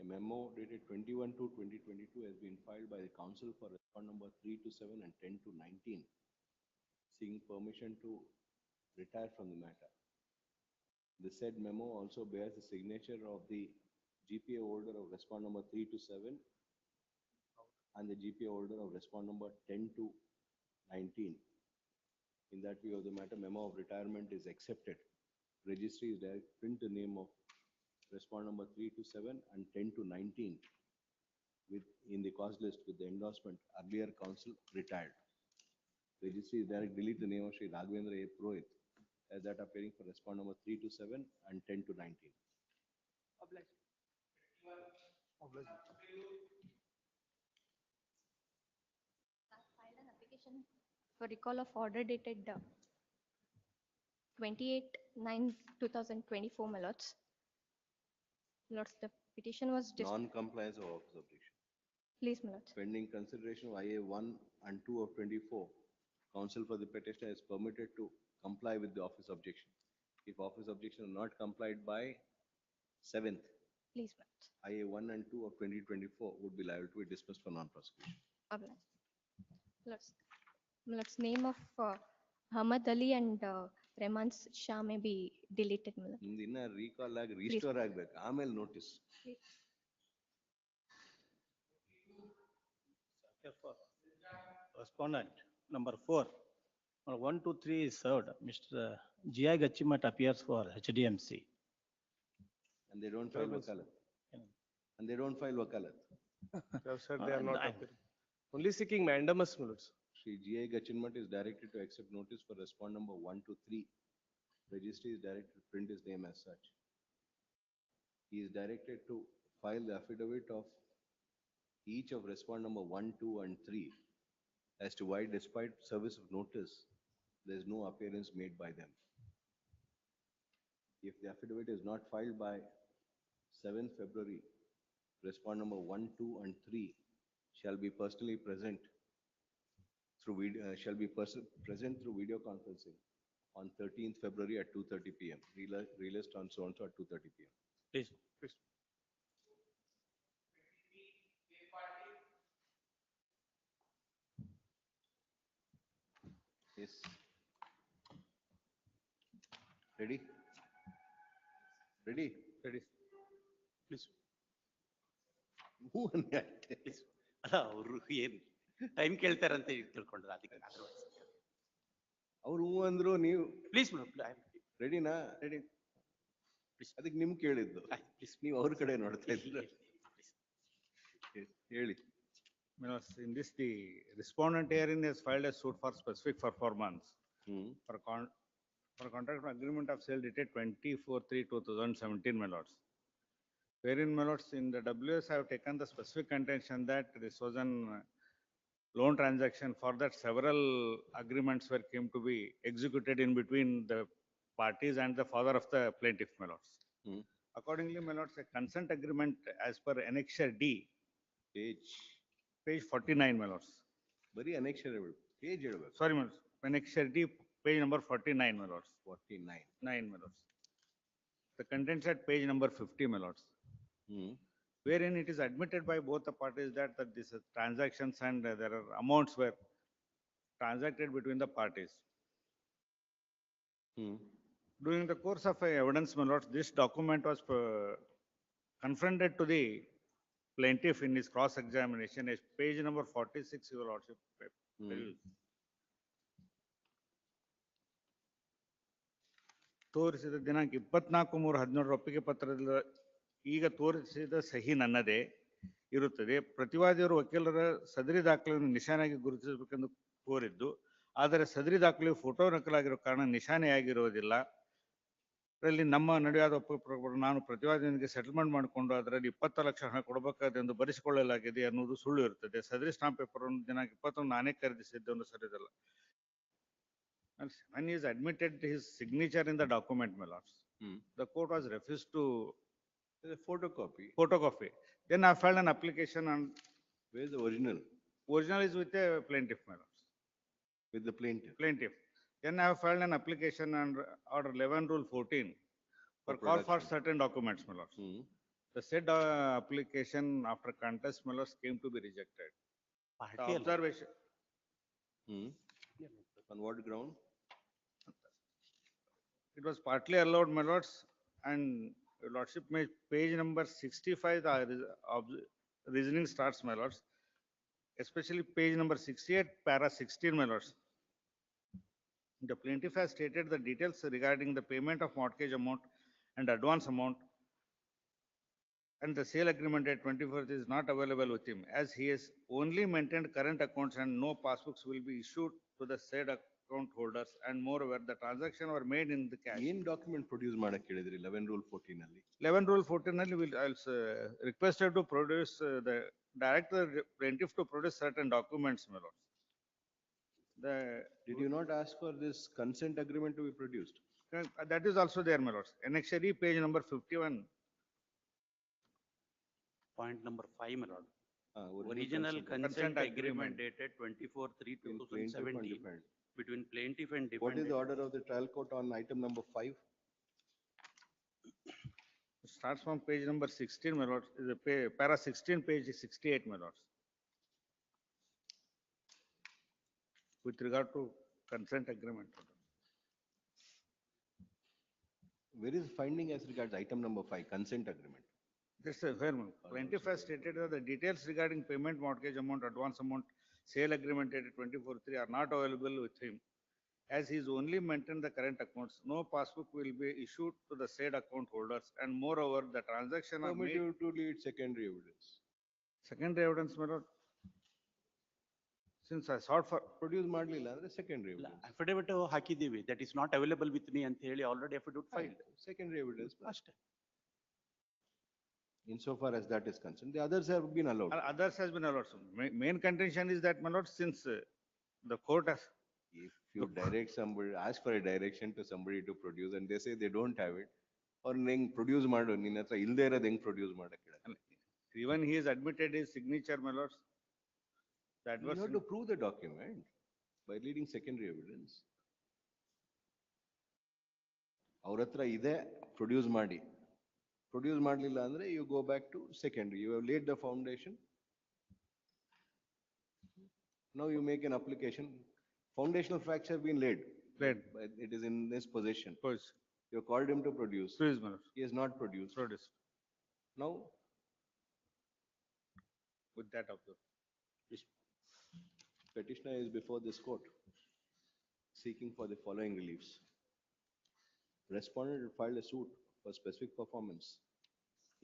Speaker 3: A memo dated 21/2/2022 has been filed by the counsel for respondent number 3 to 7 and 10 to 19, seeking permission to retire from the matter. The said memo also bears the signature of the GPA holder of respondent number 3 to 7 and the GPA holder of respondent number 10 to 19. In that view of the matter, memo of retirement is accepted. Registry is direct print the name of respondent number 3 to 7 and 10 to 19 with in the cause list with the endorsement earlier counsel retired. Registry is direct delete the name of Sri Raghavendra A. Purohit as that appearing for respondent number 3 to 7 and 10 to 19.
Speaker 18: Obliged.
Speaker 15: Filed an application for recall of order dated 28/9/2024, my lords. Lords, the petition was
Speaker 3: Non-compliance of office objection.
Speaker 15: Please, my lords.
Speaker 3: Pending consideration of IA 1 and 2 of 24, counsel for the petitioner is permitted to comply with the office objection. If office objection is not complied by 7th,
Speaker 15: Please, my lords.
Speaker 3: IA 1 and 2 of 2024 would be liable to be dismissed for non-prosecution.
Speaker 15: Obliged. Lords, my lords, name of Ahmad Ali and Rehman Shah may be deleted, my lord.
Speaker 3: ಇನ್ನ recall ಆಗಿ restore ಆಗ್ಬೇಕು ಆಮೇಲೆ notice.
Speaker 15: Please.
Speaker 2: For respondent number 4, 1 to 3 is served. Mr. G.I. Gachimat appears for HDMC.
Speaker 3: And they don't file wakalat. And they don't file wakalat.
Speaker 19: Sir, they are not appearing. Only seeking mandamus, my lords.
Speaker 3: Shri G.I. Gachinmat is directed to accept notice for respondent number 1 to 3. Registry is directed to print his name as such. He is directed to file the affidavit of each of respondent number 1, 2 and 3 as to why despite service of notice, there is no appearance made by them. If the affidavit is not filed by 7th February, respondent number 1, 2 and 3 shall be personally present through video, shall be present through video conferencing on 13th February at 2:30 PM. Released on so and so at 2:30 PM.
Speaker 7: Please, please.
Speaker 3: Yes. Ready? Ready?
Speaker 7: Ready. Please.
Speaker 3: Who
Speaker 7: Please. ಅಲ್ಲ ಅವರು ಏನ್ time ಕೇಳ್ತಾರಂತ ತಿಳ್ಕೊಂಡ್ರೆ ಅದಕ್ಕೆ
Speaker 3: ಅವ್ರು ಹೂ ಅಂದ್ರು ನೀವು
Speaker 7: please
Speaker 3: ರೆಡಿನಾ? Ready. ಅದಕ್ಕೆ ನಿಮ್ ಕೇಳಿದ್ದು. ನೀವು ಅವ್ರ ಕಡೆ ನೋಡ್ತಾ ಇದ್ದೀರ. ಹೇಳಿ.
Speaker 2: In this, the respondent herein has filed a suit for specific performance for contract agreement of sale dated 24/3/2017, my lords. Wherein, my lords, in the WS I have taken the specific contention that this was an loan transaction. For that, several agreements came to be executed in between the parties and the father of the plaintiff, my lords. Accordingly, my lords, a consent agreement as per Annexure D, page 49, my lords.
Speaker 3: Very annexure page.
Speaker 2: Sorry, my lords. Annexure D, page number 49, my lords.
Speaker 3: 49.
Speaker 2: 9, my lords. The contents at page number 50, my lords. Wherein it is admitted by both the parties that these transactions and there are amounts were transacted between the parties. During the course of evidence, my lords, this document was confronted to the plaintiff in his cross-examination as page number 46, your lordship. ತೋರಿಸಿದ ದಿನಾಂಕ 24/3/17 ಒಪ್ಪಿಗೆ ಪತ್ರದಲ್ಲಿ ಈಗ ತೋರಿಸಿದ ಸಹಿ ನನ್ನದೇ ಇರುತ್ತದೆ. ಪ್ರತಿವಾದಿಯವರು ವಕೀಲರ ಸದರಿ ದಾಖಲೆಯನ್ನು ನಿಶಾನೆಯಾಗಿ ಗುರುತಿಸಬೇಕೆಂದು ಕೋರಿದ್ದು, ಆದರೆ ಸದರಿ ದಾಖಲೆಯು ಫೋಟೋ ನಕಲಾಗಿರುವ ಕಾರಣ ನಿಶಾನೆಯಾಗಿರುವುದಿಲ್ಲ. ಇದರಲ್ಲಿ ನಮ್ಮ ನಡೆಯಾದ ಒಪ್ಪಿಗೆ ನಾನು ಪ್ರತಿವಾದಿಯೊಂದಿಗೆ ಸೆಟಲ್ಮೆಂಟ್ ಮಾಡಿಕೊಂಡು ಅದರಲ್ಲಿ 20 ಲಕ್ಷ ಹಣ ಕೊಡಬೇಕಾದೆಂದು ಬರೆಸಿಕೊಳ್ಳಲಾಗಿದೆ ಅನ್ನುವುದು ಸುಳ್ಳು ಇರುತ್ತದೆ. ಸದರಿ ಸ್ಟಾಂಪ್ ಪೇಪರ್ ಅನ್ನು ದಿನಾಂಕ 20 ನಾನೇ ಖರೀದಿಸಿದ್ದನ್ನು ಸರಿಯಲ್ಲ. When he is admitted his signature in the document, my lords, the court was refused to photocopy. Then I filed an application and
Speaker 3: where is the original?
Speaker 2: Original is with the plaintiff, my lords.
Speaker 3: With the plaintiff.
Speaker 2: Plaintiff. Then I have filed an application and order 11 rule 14 for call for certain documents, my lords. The said application after contest, my lords, came to be rejected. The observation.
Speaker 3: On what ground?
Speaker 2: It was partly allowed, my lords, and your lordship may page number 65, the reasoning starts, my lords, especially page number 68, para 16, my lords. The plaintiff has stated the details regarding the payment of mortgage amount and advance amount, and the sale agreement at 24th is not available with him, as he has only maintained current accounts and no passbooks will be issued to the said account holders, and moreover the transaction were made in the cash.
Speaker 3: ಏನು document produce ಮಾಡಕ್ಕೆ ಹೇಳಿದ್ರಿ 11 rule 14 ಅಲ್ಲಿ?
Speaker 2: 11 rule 14 ಅಲ್ಲಿ will also requested to produce the director plaintiff to produce certain documents, my lord.
Speaker 3: Did you not ask for this consent agreement to be produced?
Speaker 2: That is also there, my lords. Annexure E, page number 51.
Speaker 7: Point number 5, my lord. Original consent agreement dated 24/3/2017 between plaintiff and defendant.
Speaker 3: What is the order of the trial court on item number 5?
Speaker 2: It starts from page number 16, my lord. Is a para 16, page 68, my lords. With regard to consent agreement.
Speaker 3: Where is finding as regards item number 5, consent agreement?
Speaker 2: This is fair. Plaintiff has stated that the details regarding payment, mortgage amount, advance amount, sale agreement dated 24/3 are not available with him, as he is only maintained the current accounts. No passbook will be issued to the said account holders, and moreover, the transaction are made.
Speaker 3: Permit you to lead secondary evidence.
Speaker 2: Secondary evidence, my lord. Since I sought for
Speaker 3: produce ಮಾಡಲಿಲ್ಲ ಅಂದ್ರೆ secondary evidence.
Speaker 7: Affidavit ಹಾಕಿದ್ದೀವಿ, that is not available with me ಅಂತ ಹೇಳಿ already affidavit filed.
Speaker 3: Secondary evidence.
Speaker 7: ಅಷ್ಟೇ.
Speaker 3: Insofar as that is concerned, the others have been allowed.
Speaker 2: Others has been allowed. So main contention is that, my lord, since the court has.
Speaker 3: If you direct somebody, ask for a direction to somebody to produce and they say they don't have it, or ಹೆಂಗ್ produce ಮಾಡು, ನಿನ್ನ ಹತ್ರ ಇಲ್ಲದೆ ಇರೋದು ಹೆಂಗ್ produce ಮಾಡಕ್ಕೆ?
Speaker 2: Even he has admitted his signature, my lords. That
Speaker 3: you
Speaker 2: was.
Speaker 3: have to prove the document. by leading secondary evidence. ಅವ್ರ ಹತ್ರ ಇದೆ, ಪ್ರೊಡ್ಯೂಸ್ ಮಾಡಿ. ಪ್ರೊಡ್ಯೂಸ್ ಮಾಡಲಿಲ್ಲ ಅಂದ್ರೆ you go back to secondary. You have laid the foundation. Now you make an application. Foundational facts have been laid.
Speaker 2: Laid.
Speaker 3: It is in his possession.
Speaker 2: Possession.
Speaker 3: You have called him to produce.
Speaker 2: Produce, my lord.
Speaker 3: He has not produced.
Speaker 2: Produced.
Speaker 3: Now,
Speaker 2: With that observed.
Speaker 3: petitioner is before this court seeking for the following reliefs. Respondent had filed a suit for specific performance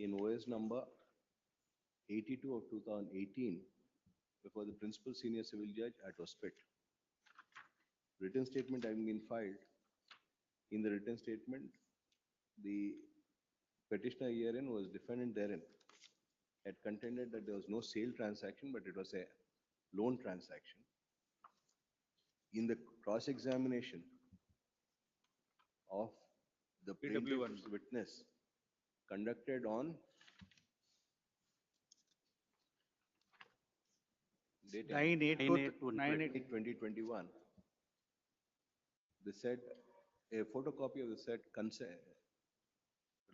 Speaker 3: in OS number 82 of 2018 before the principal senior civil judge at Hospet. Written statement having been filed. In the written statement, the petitioner herein was defendant therein had contended that there was no sale transaction, but it was a loan transaction. In the cross-examination of the plaintiff's witness conducted on date 9/8/2021, they said a photocopy of the said consent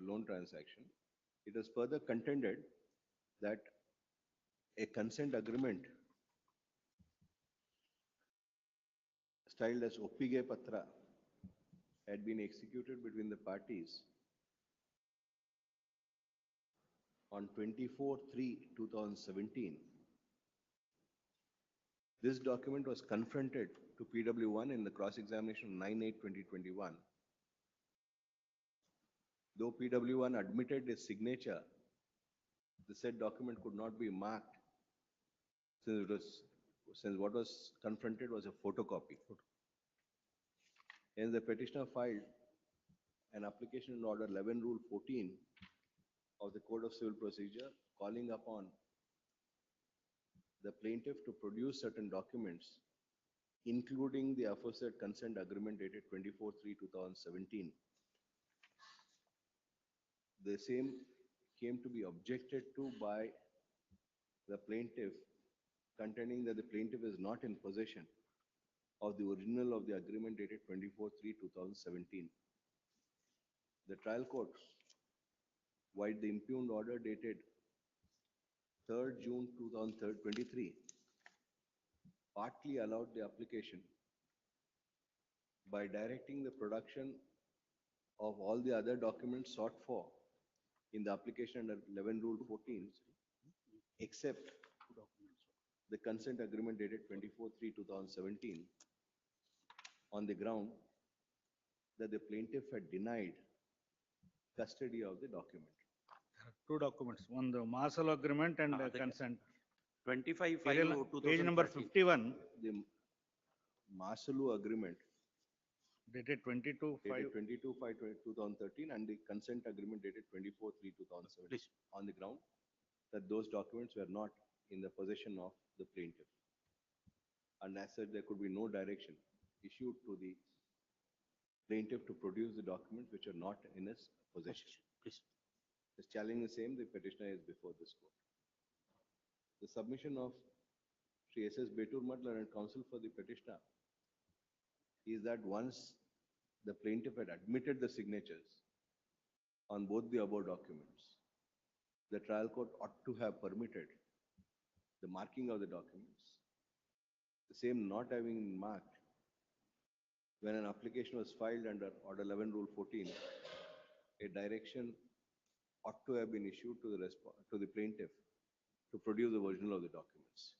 Speaker 3: loan transaction. It was further contended that a consent agreement styled as Oppige Patra had been executed between the parties on 24/3/2017. This document was confronted to PW1 in the cross-examination on 9/8/2021. Though PW1 admitted his signature, the said document could not be marked since what was confronted was a photocopy. Hence, the petitioner filed an application in order 11 Rule 14 of the Code of Civil Procedure calling upon the plaintiff to produce certain documents, including the aforesaid consent agreement dated 24/3/2017. The same came to be objected to by the plaintiff, contending that the plaintiff is not in possession of the original of the agreement dated 24/3/2017. The trial court, while the impugned order dated 3rd June 2023, partly allowed the application by directing the production of all the other documents sought for in the application under 11 Rule 14, except the consent agreement dated 24/3/2017, on the ground that the plaintiff had denied custody of the document.
Speaker 2: Two documents, one the Marshall agreement and the consent.
Speaker 7: 25/5/2013.
Speaker 2: Page number 51.
Speaker 3: The Marshall agreement
Speaker 2: Dated
Speaker 3: 22/5/2013 and the consent agreement dated 24/3/2017 on the ground that those documents were not in the possession of the plaintiff. And as such, there could be no direction issued to the plaintiff to produce the documents which are not in his possession.
Speaker 7: Please.
Speaker 3: This challenge the same, the petitioner is before this court. The submission of Sri S.S. Betur Matla and counsel for the petitioner is that once the plaintiff had admitted the signatures on both the above documents, the trial court ought to have permitted the marking of the documents, the same not having been marked. When an application was filed under Order 11 Rule 14, a direction ought to have been issued to the plaintiff to produce the original of the documents.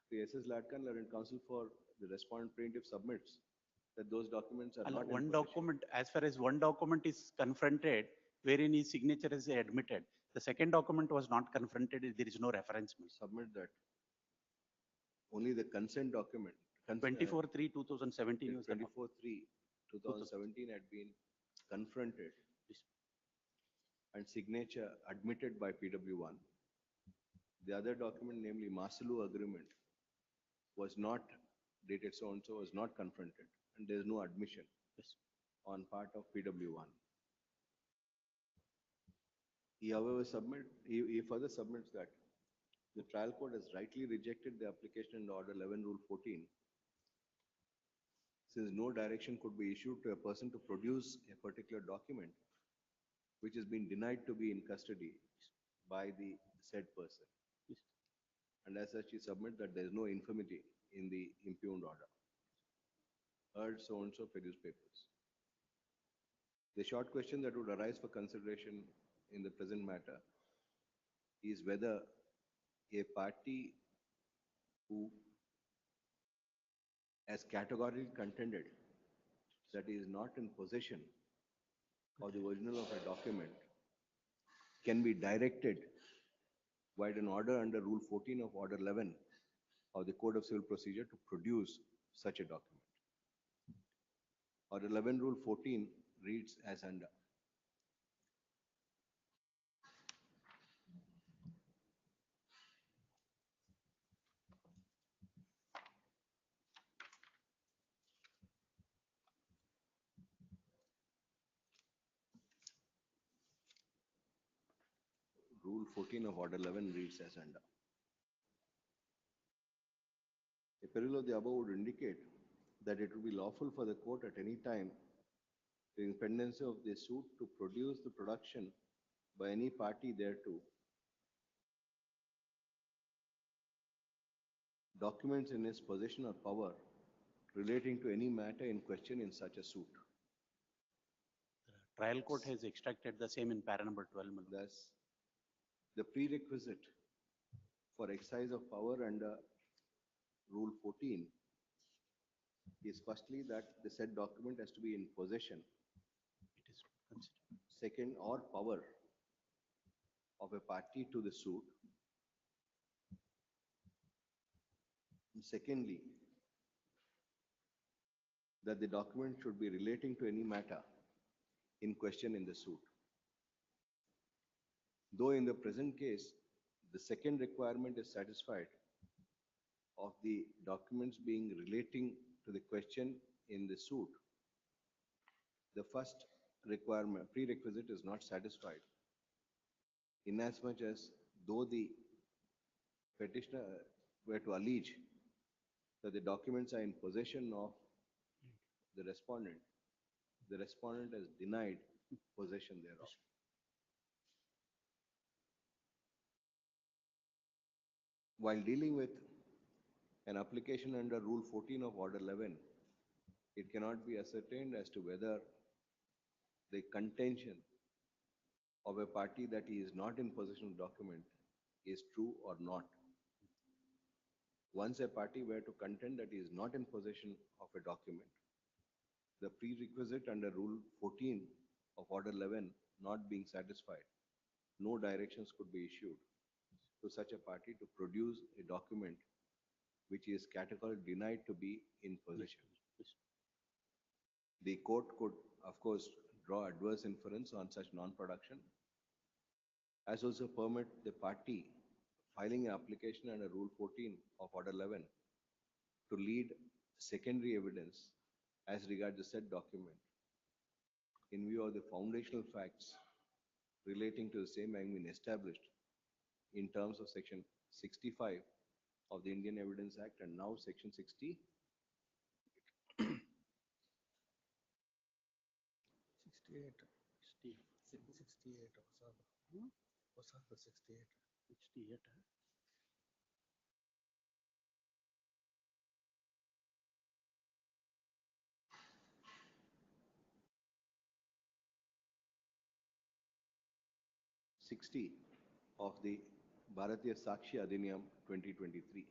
Speaker 3: The S.S. Latkan and counsel for the respondent plaintiff submits that those documents are not in
Speaker 7: One
Speaker 3: possession.
Speaker 7: document, as far as one document is confronted, wherein his signature is admitted. The second document was not confronted, there is no reference.
Speaker 3: Submit that only the consent document.
Speaker 7: 24/3/2017.
Speaker 3: 24/3/2017 had been confronted and signature admitted by PW1. The other document, namely Masalu agreement, was not dated so-and-so, was not confronted, and there is no admission on part of PW1. He further submits that the trial court has rightly rejected the application in Order 11 Rule 14 since no direction could be issued to a person to produce a particular document which has been denied to be in custody by the said person. And as such, he submit that there is no infirmity in the impugned order. Urge so and so produce papers. The short question that would arise for consideration in the present matter is whether a party who has categorically contended that he is not in possession of the original of a document can be directed by an order under Rule 14 of Order 11 of the Code of Civil Procedure to produce such a document. Order 11 Rule 14 reads as under. Rule 14 of Order 11 reads as under. A peril of the above would indicate that it would be lawful for the court at any time during pendency of the suit to produce the production by any party thereto documents in his possession or power relating to any matter in question in such a suit.
Speaker 7: Trial court has extracted the same in para number 12.
Speaker 3: Thus, the prerequisite for exercise of power under Rule 14 is firstly that the said document has to be in possession.
Speaker 7: It is considered.
Speaker 3: Second, or power of a party to the suit. And secondly, that the document should be relating to any matter in question in the suit. Though in the present case, the second requirement is satisfied of the documents being relating to the question in the suit, the first requirement, prerequisite is not satisfied, inasmuch as though the petitioner were to allege that the documents are in possession of the respondent has denied possession thereof. While dealing with an application under Rule 14 of Order 11, it cannot be ascertained as to whether the contention of a party that he is not in possession of document is true or not. Once a party were to contend that he is not in possession of a document, the prerequisite under Rule 14 of Order 11 not being satisfied, no directions could be issued to such a party to produce a document which is categorically denied to be in possession. The court could, of course, draw adverse inference on such non-production, as also permit the party filing an application under Rule 14 of Order 11 to lead secondary evidence as regards the said document in view of the foundational facts relating to the same having been established in terms of Section 65 of the Indian Evidence Act and now Section 60.
Speaker 22: 68 68.
Speaker 3: Of the Bharatiya Sakshi Adhiniyam 2023.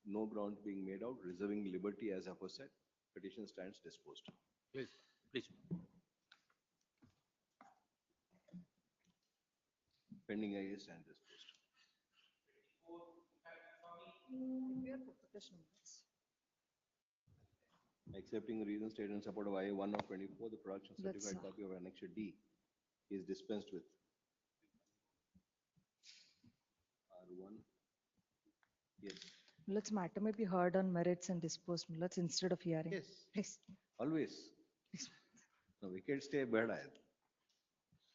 Speaker 3: No grounds being made out, reserving liberty as aforesaid. Petition stands disposed.
Speaker 7: Please, please.
Speaker 3: Pending IA stands disposed. Accepting the reasons stated in support of IA 1 of 24, the production certified copy of Annexure D is dispensed with. R1. Yes.
Speaker 16: Let's matter may be heard on merits and disposed let's instead of hearing.
Speaker 3: Yes.
Speaker 16: Please.
Speaker 3: Always. No, wicked stay bad.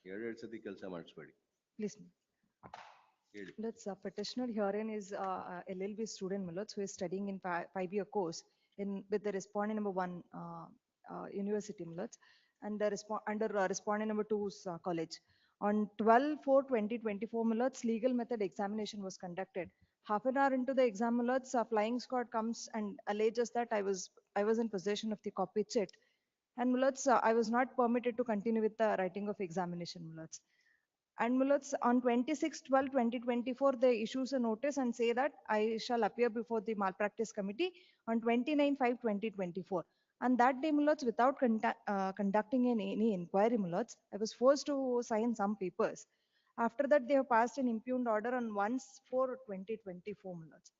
Speaker 3: 2 ಸತಿ ಕೆಲಸ ಮಾಡಿಸ್ಬೇಡಿ.
Speaker 16: Please. Let's petitioner herein is LLB student, my lords, who is studying in 5-year course in with the respondent number 1 university, my lords, and the under respondent number 2's college. On 12/4/2024, my lords, legal method examination was conducted. Half an hour into the exam, my lords, flying squad comes and alleges that I was in possession of the copy chit, and my lords, I was not permitted to continue with the writing of examination, my lords. And Mullets on 26/12/2024, they issues a notice and say that I shall appear before the malpractice committee on 29/5/2024. And that day, Mullets, without conducting any inquiry, Mullets, I was forced to sign some papers. After that, they have passed an impugned order on 1/4/2024, Mullets.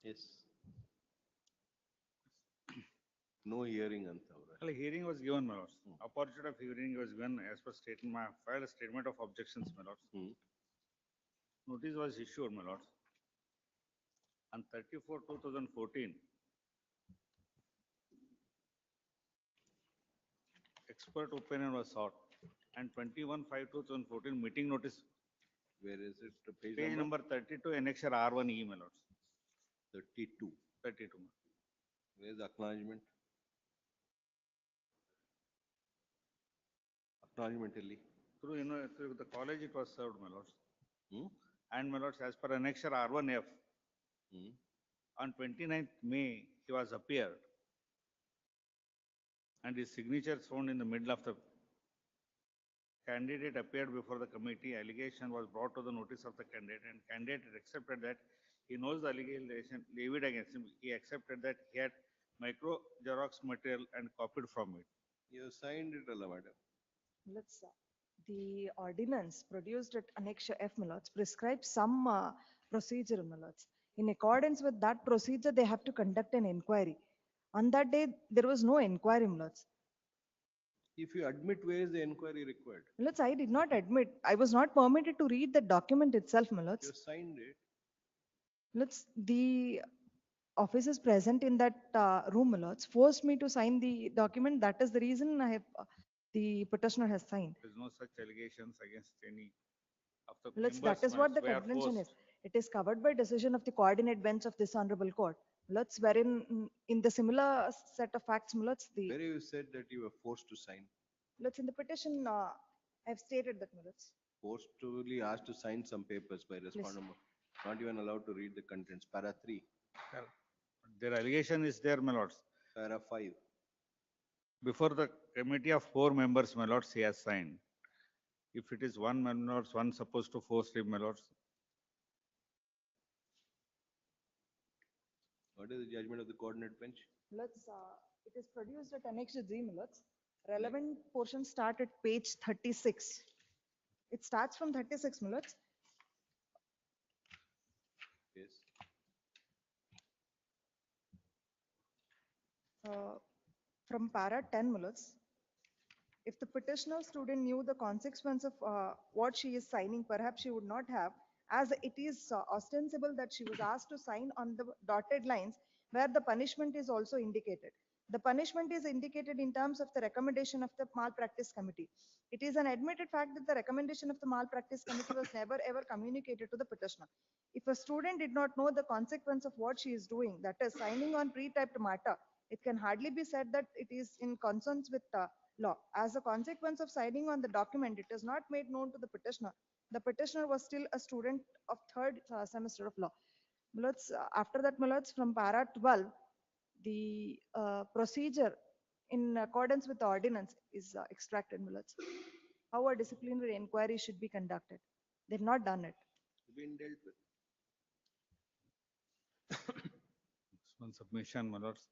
Speaker 3: Yes. No hearing anta avra.
Speaker 2: Well, hearing was given, my lords. Opportunity of hearing was given as per statement, my filed a statement of objections, my lords. Notice was issued, my lords. On 34/2014, expert opinion was sought, and 21/5/2014 meeting notice.
Speaker 3: Where is it? The
Speaker 2: Page number 32, annexure R1E, my lords.
Speaker 3: 32.
Speaker 2: 32.
Speaker 3: Where is the acknowledgement? Acknowledgement only.
Speaker 2: Through, through the college it was served, my lords. And my lords, as per annexure R1F, on 29th May, he was appeared. And his signature is found in the middle of the candidate appeared before the committee. Allegation was brought to the notice of the candidate, and candidate accepted that he knows the allegation levied against him. He accepted that he had micro Xerox material and copied from it.
Speaker 3: You signed it, madam.
Speaker 16: Let's the ordinance produced at Annexure F, Millards, prescribes some procedure, Millards. In accordance with that procedure, they have to conduct an inquiry. On that day, there was no inquiry, Millards.
Speaker 3: If you admit, where is the inquiry required?
Speaker 16: Millards, I did not admit. I was not permitted to read the document itself, Millards.
Speaker 3: You signed it.
Speaker 16: Millards, the officers present in that room, Millards, forced me to sign the document. That is the reason I have the petitioner has signed.
Speaker 2: There is no such allegations against any of the
Speaker 16: Let's,
Speaker 2: members.
Speaker 16: that is what the
Speaker 2: were
Speaker 16: contention is.
Speaker 2: forced.
Speaker 16: It is covered by decision of the coordinate bench of this honorable court. Let's wherein in the similar set of facts, let's
Speaker 3: Where you said that you were forced to sign.
Speaker 16: let's in the petition, I've stated that, let's.
Speaker 3: Forcefully asked to sign some papers by respondent. Not even allowed to read the contents. Para 3.
Speaker 2: Their allegation is there, my lords.
Speaker 3: Para 5.
Speaker 2: Before the committee of 4 members, my lords, he has signed. If it is one, my lords, one supposed to force him, my lords.
Speaker 3: What is the judgment of the coordinate bench?
Speaker 16: Let's, it is produced at Annex G, let's. Relevant portions start at page 36. It starts from 36, let's.
Speaker 3: Yes.
Speaker 16: From para 10 minutes, if the petitioner student knew the consequence of what she is signing, perhaps she would not have, as it is ostensible that she was asked to sign on the dotted lines where the punishment is also indicated. The punishment is indicated in terms of the recommendation of the malpractice committee. It is an admitted fact that the recommendation of the malpractice committee was never ever communicated to the petitioner. If a student did not know the consequence of what she is doing, that is signing on pre-typed matter, it can hardly be said that it is in consonance with law. As a consequence of signing on the document, it is not made known to the petitioner. The petitioner was still a student of third semester of law. After that, from para 12, the procedure in accordance with the ordinance is extracted. How a disciplinary inquiry should be conducted. They've not done it.
Speaker 3: Been dealt with.
Speaker 2: One submission, my lords.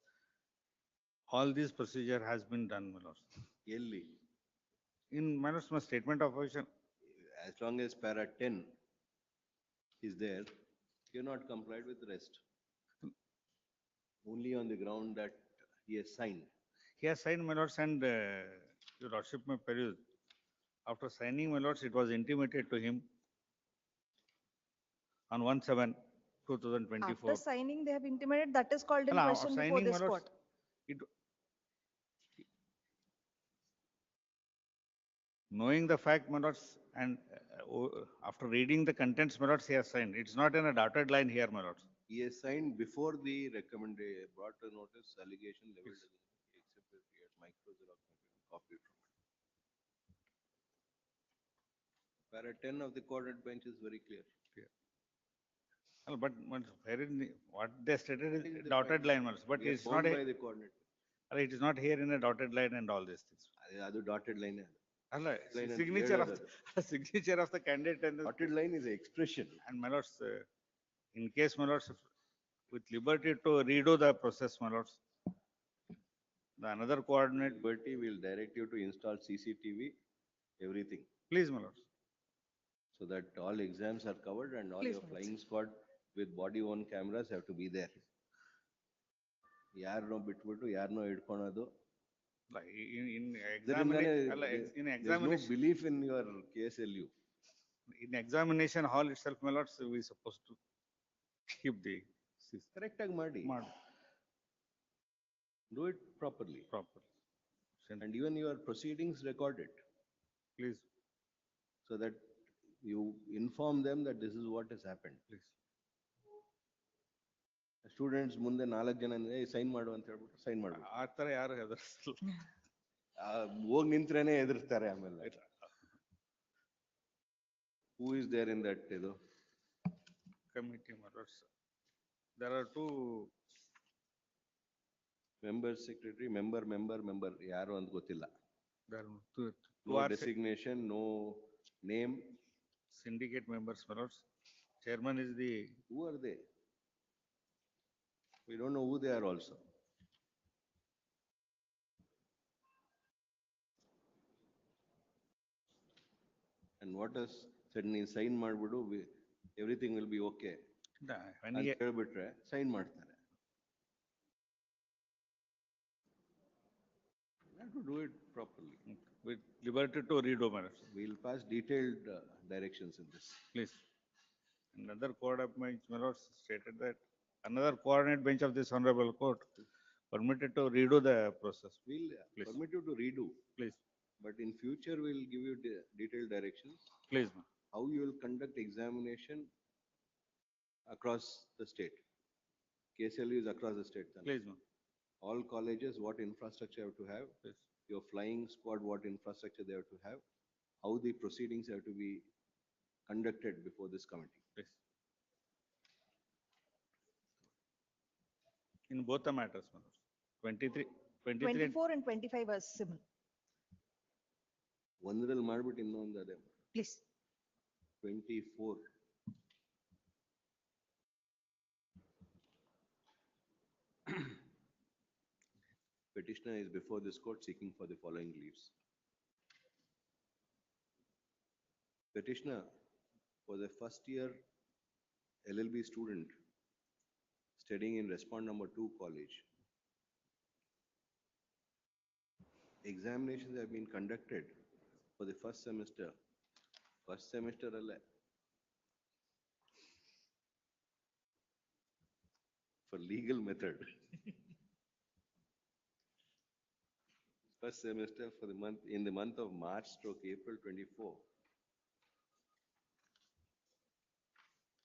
Speaker 2: All this procedure has been done, my lords.
Speaker 3: Yearly.
Speaker 2: In my lords, my statement of opposition.
Speaker 3: As long as para 10 is there, you're not complied with the rest. Only on the ground that he has signed.
Speaker 2: He has signed, my lords, and your lordship may peruse. After signing, my lords, it was intimated to him on 1/7/2024 2024.
Speaker 16: After signing, they have intimated, that is called in
Speaker 2: No,
Speaker 16: question before
Speaker 2: signing,
Speaker 16: this
Speaker 2: my lords,
Speaker 16: court.
Speaker 2: it- Knowing the fact, my lords, and after reading the contents, my lords, he has signed. It's not in a dotted line here, my lords.
Speaker 3: He has signed before the recommendation, brought a notice, allegation leveled against him, except that he had micro Xerox copy from it. Para 10 of the coordinate bench is very clear.
Speaker 2: But where is what they stated
Speaker 3: It
Speaker 2: is
Speaker 3: is the
Speaker 2: dotted
Speaker 3: fine.
Speaker 2: line, my lords, but
Speaker 3: We are
Speaker 2: it's not
Speaker 3: bound
Speaker 2: a,
Speaker 3: by the coordinate.
Speaker 2: it is not here in a dotted line and all these things.
Speaker 3: Adu dotted line.
Speaker 2: Alla,
Speaker 3: Line and
Speaker 2: signature of,
Speaker 3: ಹೇಳೋದು.
Speaker 2: signature of the candidate and the.
Speaker 3: Dotted line is an expression.
Speaker 2: And my lords, in case, my lords, with liberty to redo the process, my lords, the another coordinate,
Speaker 3: Liberty will direct you to install CCTV, everything,
Speaker 2: please, my lords.
Speaker 3: so that all exams are covered and all
Speaker 16: Please,
Speaker 3: your
Speaker 16: Manoj.
Speaker 3: flying squad with body worn cameras have to be there. ಯಾರನ್ನೋ ಬಿಟ್ಬಿಟ್ಟು ಯಾರನ್ನೋ ಹಿಡ್ಕೊಳೋದು.
Speaker 2: Like in
Speaker 3: ಇದರಿಂದಾನೇ
Speaker 2: in
Speaker 3: there's no
Speaker 2: examination,
Speaker 3: belief in your KSLU.
Speaker 2: in examination hall itself, my lords, we supposed to keep the
Speaker 3: Correct ಆಗಿ ಮಾಡಿ. Do it properly.
Speaker 2: Proper.
Speaker 3: And even your proceedings record it,
Speaker 2: Please,
Speaker 3: so that you inform them that this is what has happened.
Speaker 2: please.
Speaker 3: Students ಮುಂದೆ 4 ಜನ sign ಮಾಡು ಅಂತ ಹೇಳ್ಬಿಟ್ಟು sign ಮಾಡ್ಬೇಕು.
Speaker 2: ಆ ತರ ಯಾರು ಹೆದರ್ಸಲ್ಲ.
Speaker 3: ಹೋಗಿ ನಿಂತ್ರೇನೆ ಎದುರಿಸ್ತಾರೆ ಆಮೇಲೆ. Who is there in that ಇದು?
Speaker 2: Committee, my lords. There are two
Speaker 3: Member secretary, member, ಯಾರು ಅಂತ ಗೊತ್ತಿಲ್ಲ.
Speaker 2: there are two
Speaker 3: No
Speaker 2: are
Speaker 3: designation, no name.
Speaker 2: syndicate members, my lords. Chairman is the,
Speaker 3: Who are they? We don't know who they are also. And what has said, ನೀನ್ sign ಮಾಡ್ಬಿಡು, everything will be okay.
Speaker 2: when
Speaker 3: ಅಂತ
Speaker 2: he,
Speaker 3: ಹೇಳ್ಬಿಟ್ರೆ sign ಮಾಡ್ತಾರೆ. You have to do it properly.
Speaker 2: with liberty to redo, my lords,
Speaker 3: We'll pass detailed directions in this.
Speaker 2: please. Another court of bench, my lords, stated that another coordinate bench of this honorable court permitted to redo the process.
Speaker 3: We'll
Speaker 2: Please.
Speaker 3: permit you to redo,
Speaker 2: Please,
Speaker 3: but in future we'll give you detailed directions,
Speaker 2: please, ma'am.
Speaker 3: how you will conduct examination across the state. KSLU is across the state. Then.
Speaker 2: Please, ma'am.
Speaker 3: All colleges, what infrastructure have to have,
Speaker 2: Please.
Speaker 3: your flying squad, what infrastructure they have to have, how the proceedings have to be conducted before this committee.
Speaker 2: Please. In both the matters, my lords. 23.
Speaker 16: 24 and 25 are similar.
Speaker 3: ಒಂದರಲ್ಲಿ ಮಾಡ್ಬಿಟ್ಟು ಇನ್ನೊಂದು ಅದೇ.
Speaker 16: Please.
Speaker 3: 24. Petitioner is before this court seeking for the following leaves. Petitioner was a first year LLB student studying in respond number 2 college. Examinations have been conducted for the first semester. First semester alle. For legal method. First semester for the month, in the month of March stroke April 24.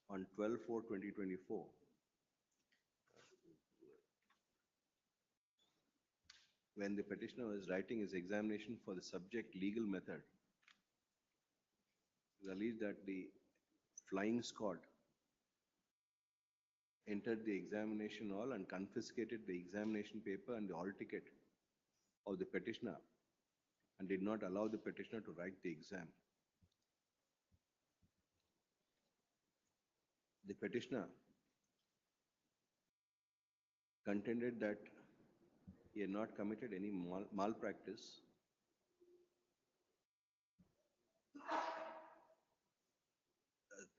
Speaker 3: On 12/4/2024. When the petitioner was writing his examination for the subject legal method, it alleged that the flying squad entered the examination hall and confiscated the examination paper and the hall ticket of the petitioner and did not allow the petitioner to write the exam. The petitioner contended that he had not committed any malpractice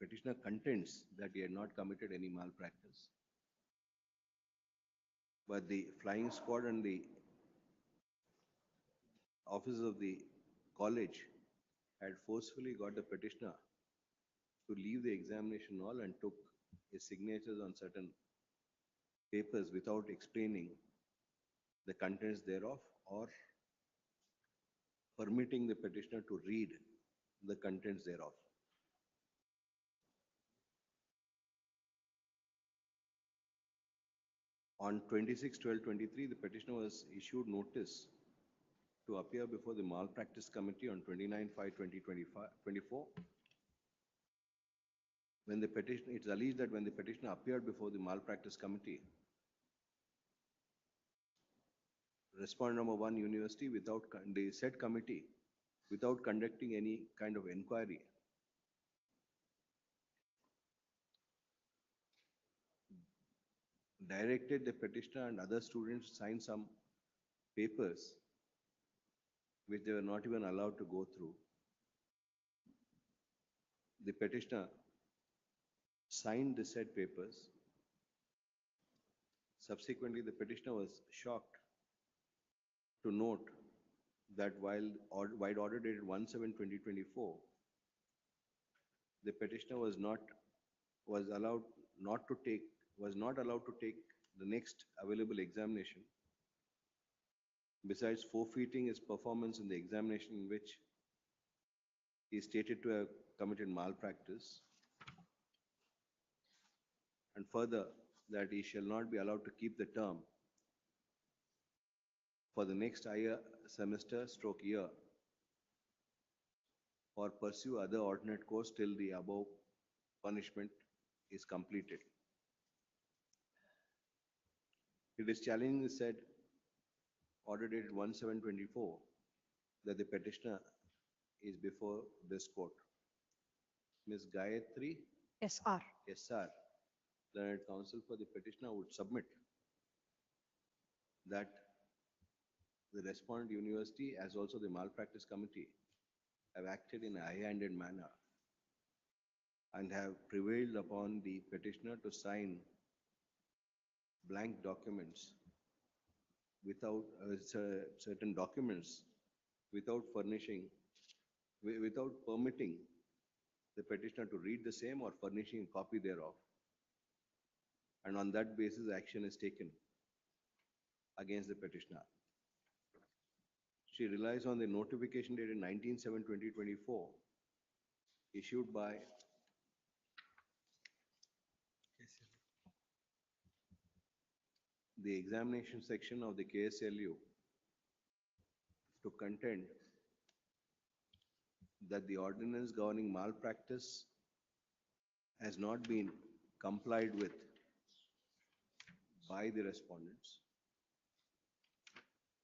Speaker 3: petitioner contends that he had not committed any malpractice. But the flying squad and the officers of the college had forcefully got the petitioner to leave the examination hall and took his signatures on certain papers without explaining the contents thereof or permitting the petitioner to read the contents thereof. On 26/12/23, the petitioner was issued notice to appear before the malpractice committee on 29/5/2024. When the petitioner, it's alleged that when the petitioner appeared before the malpractice committee, respondent number 1 university the said committee, without conducting any kind of inquiry, directed the petitioner and other students to sign some papers which they were not even allowed to go through. The petitioner signed the said papers. Subsequently, the petitioner was shocked to note that while wide order dated 1/7/2024, the petitioner was not allowed to take the next available examination, besides forfeiting his performance in the examination in which he is stated to have committed malpractice, and further that he shall not be allowed to keep the term for the next higher semester/year or pursue other alternate course till the above punishment is completed. It is challenging the said order dated 1/7/24 that the petitioner is before this court. Ms. Gayatri
Speaker 16: SR.
Speaker 3: SR, learned counsel for the petitioner, would submit that the respondent university as also the malpractice committee have acted in a high-handed manner and have prevailed upon the petitioner to sign blank documents without certain documents without permitting the petitioner to read the same or furnishing a copy thereof. And on that basis, action is taken against the petitioner. She relies on the notification dated 19/7/2024 issued by the examination section of the KSLU to contend that the ordinance governing malpractice has not been complied with by the respondents.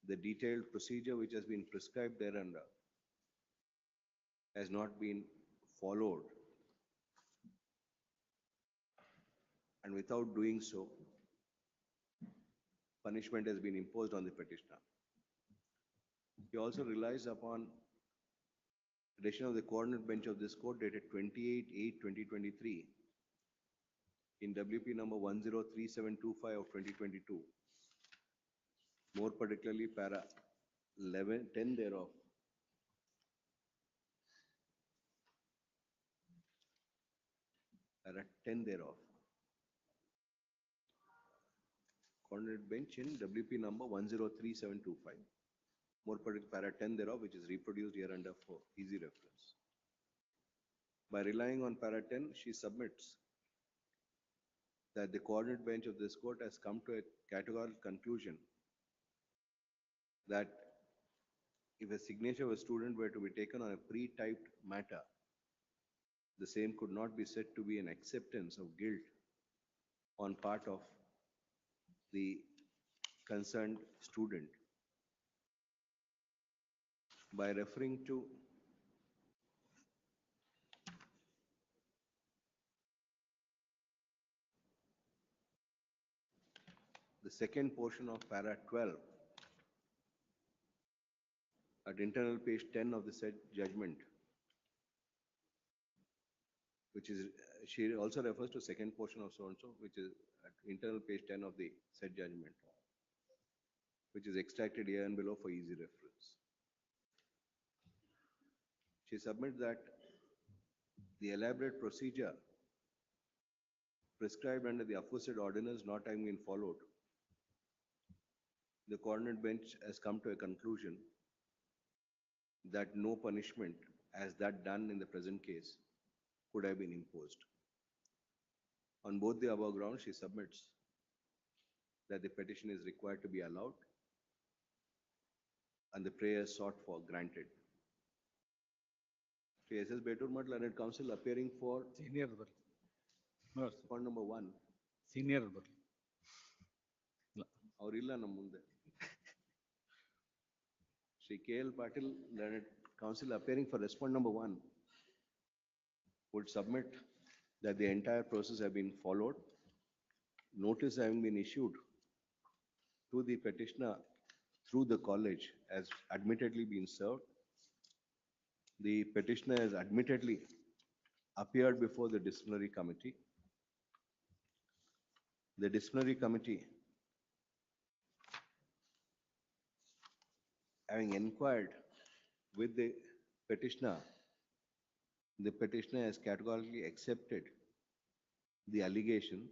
Speaker 3: The detailed procedure which has been prescribed thereunder has not been followed, and without doing so, punishment has been imposed on the petitioner. He also relies upon decision of the coordinate bench of this court dated 28/8/2023 in WP number 103725 of 2022, more particularly para 10 thereof, para 10 thereof, coordinate bench in WP number 103725, more particularly para 10 thereof, which is reproduced here under for easy reference. By relying on para 10, she submits that the coordinate bench of this court has come to a categorical conclusion that if a signature of a student were to be taken on a pre-typed matter, the same could not be said to be an acceptance of guilt on part of the concerned student. By referring to the second portion of para 12 at internal page 10 of the said judgment, which is, she also refers to second portion of so-and-so, which is at internal page 10 of the said judgment, which is extracted here and below for easy reference. She submits that the elaborate procedure prescribed under the aforesaid ordinance not having been followed, the coordinate bench has come to a conclusion that no punishment as that done in the present case could have been imposed. On both the above grounds, she submits that the petition is required to be allowed and the prayer sought for granted. Shri S.S. Beturmat, Learned Counsel, appearing for
Speaker 2: Senior
Speaker 3: point number 1.
Speaker 2: Senior
Speaker 3: Aurilla Namunde. Shri K.L. Patil, Learned Counsel, appearing for respond number 1, would submit that the entire process have been followed, notice having been issued to the petitioner through the college has admittedly been served. The petitioner has admittedly appeared before the disciplinary committee. The disciplinary committee, having inquired with the petitioner has categorically accepted the allegation,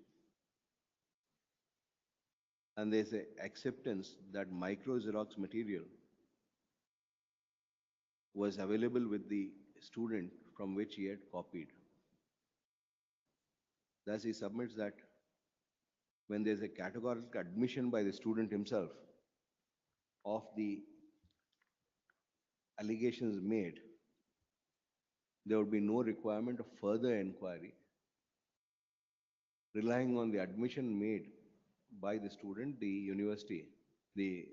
Speaker 3: and there is an acceptance that micro Xerox material was available with the student from which he had copied. Thus, he submits that when there is a categorical admission by the student himself of the allegations made, there would be no requirement of further inquiry. Relying on the admission made by the student, the university, the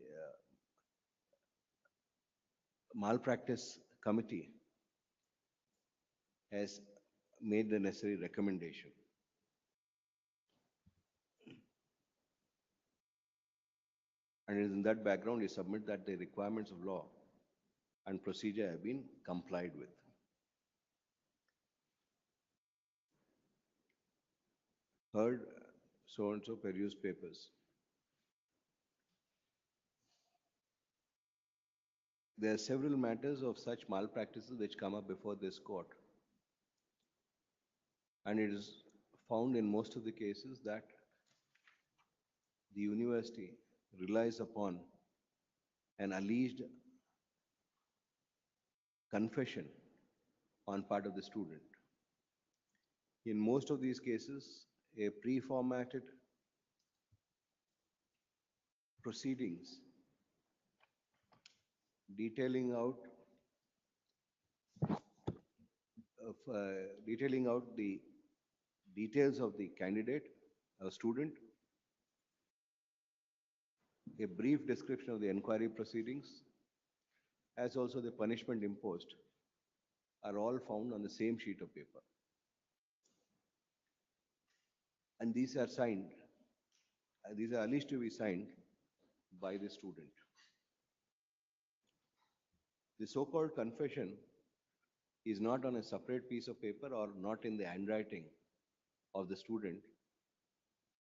Speaker 3: malpractice committee has made the necessary recommendation. And it is in that background we submit that the requirements of law and procedure have been complied with. Heard so-and-so peruse papers. There are several matters of such malpractices which come up before this court. And it is found in most of the cases that the university relies upon an alleged confession on part of the student. In most of these cases, a pre-formatted proceedings detailing out the details of the candidate or student, a brief description of the inquiry proceedings, as also the punishment imposed, are all found on the same sheet of paper. And these are signed, these are alleged to be signed by the student. The so-called confession is not on a separate piece of paper or not in the handwriting of the student,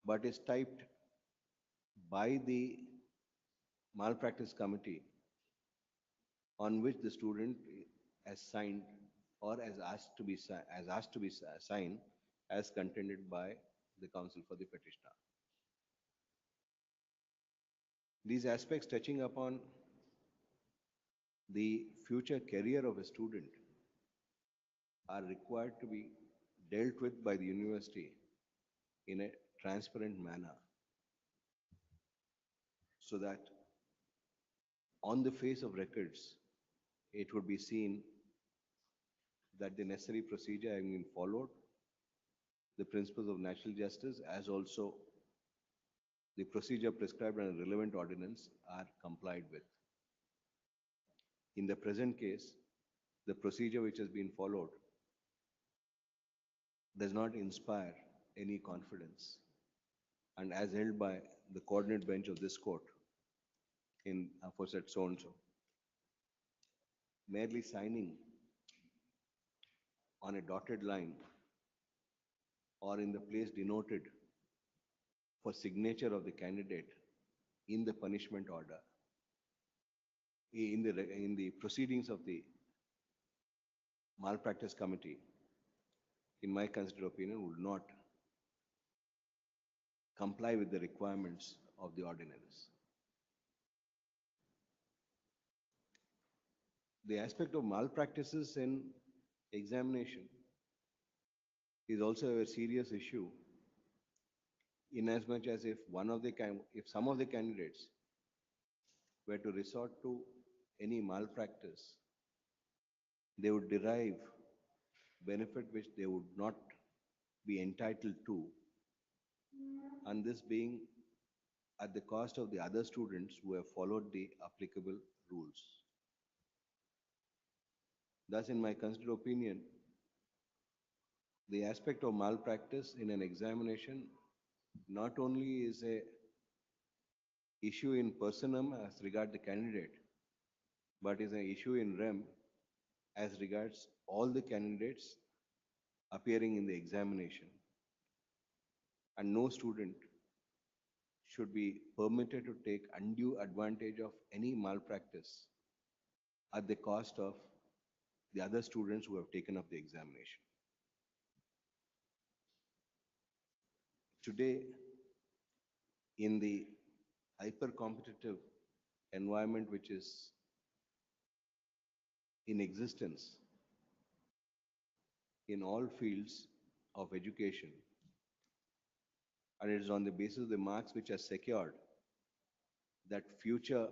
Speaker 3: but is typed by the malpractice committee on which the student has signed or has asked to be signed as contended by the counsel for the petitioner. These aspects touching upon the future career of a student are required to be dealt with by the university in a transparent manner, so that on the face of records, it would be seen that the necessary procedure having been followed, the principles of natural justice, as also the procedure prescribed under relevant ordinance are complied with. In the present case, the procedure which has been followed does not inspire any confidence, and as held by the coordinate bench of this court in aforesaid so-and-so, merely signing on a dotted line or in the place denoted for signature of the candidate in the punishment order, in the proceedings of the malpractice committee, in my considered opinion, would not comply with the requirements of the ordinaries. The aspect of malpractices in examination is also a serious issue, inasmuch as if some of the candidates were to resort to any malpractice, they would derive benefit which they would not be entitled to, and this being at the cost of the other students who have followed the applicable rules. Thus, in my considered opinion, the aspect of malpractice in an examination not only is a issue in personam as regard the candidate, but is an issue in rem as regards all the candidates appearing in the examination. And no student should be permitted to take undue advantage of any malpractice at the cost of the other students who have taken up the examination. Today, in the hyper-competitive environment which is in existence in all fields of education, and it is on the basis of the marks which are secured that future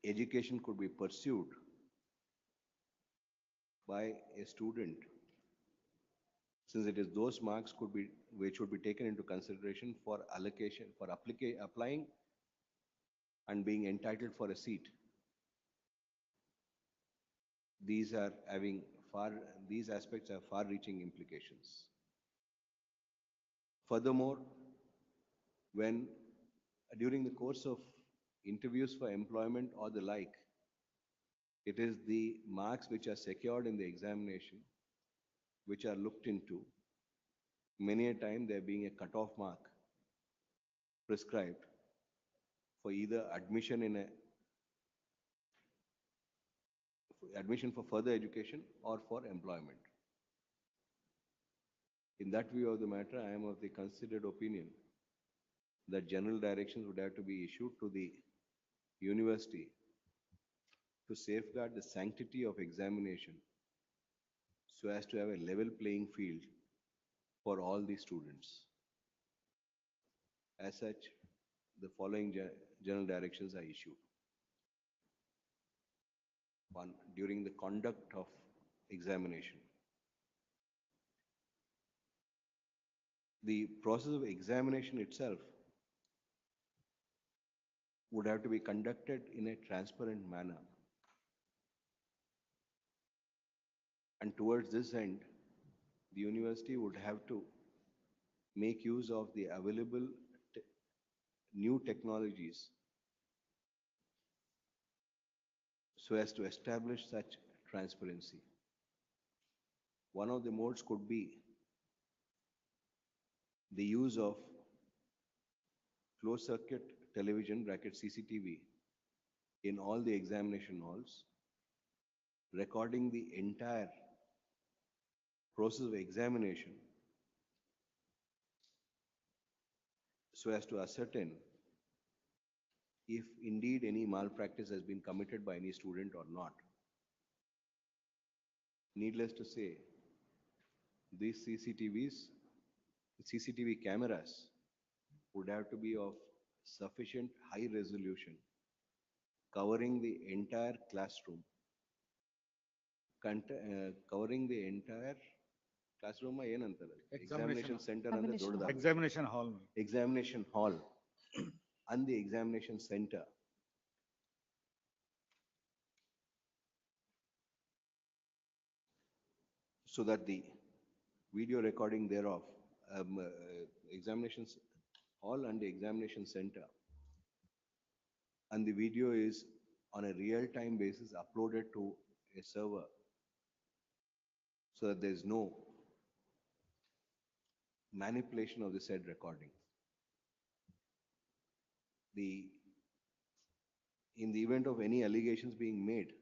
Speaker 3: education could be pursued by a student, since it is those marks which would be taken into consideration for allocation, for applying and being entitled for a seat. These aspects have far-reaching implications. Furthermore, when during the course of interviews for employment or the like, it is the marks which are secured in the examination which are looked into. Many a time there being a cut-off mark prescribed for either admission for further education or for employment. In that view of the matter, I am of the considered opinion that general directions would have to be issued to the university to safeguard the sanctity of examination so as to have a level playing field for all the students. As such, the following general directions are issued. 1. During the conduct of examination, the process of examination itself would have to be conducted in a transparent manner. And towards this end, the university would have to make use of the available new technologies so as to establish such transparency. One of the modes could be the use of closed circuit television (CCTV) in all the examination halls, recording the entire process of examination so as to ascertain if indeed any malpractice has been committed by any student or not. Needless to say, these CCTV cameras would have to be of sufficient high resolution, covering the entire classroom, covering the entire classroom, examination center and the
Speaker 2: Examination hall.
Speaker 3: examination hall and the examination center. So that the video recording thereof, examinations hall and the examination center, and the video is on a real-time basis uploaded to a server so that there is no manipulation of the said recording. In the event of any allegations being made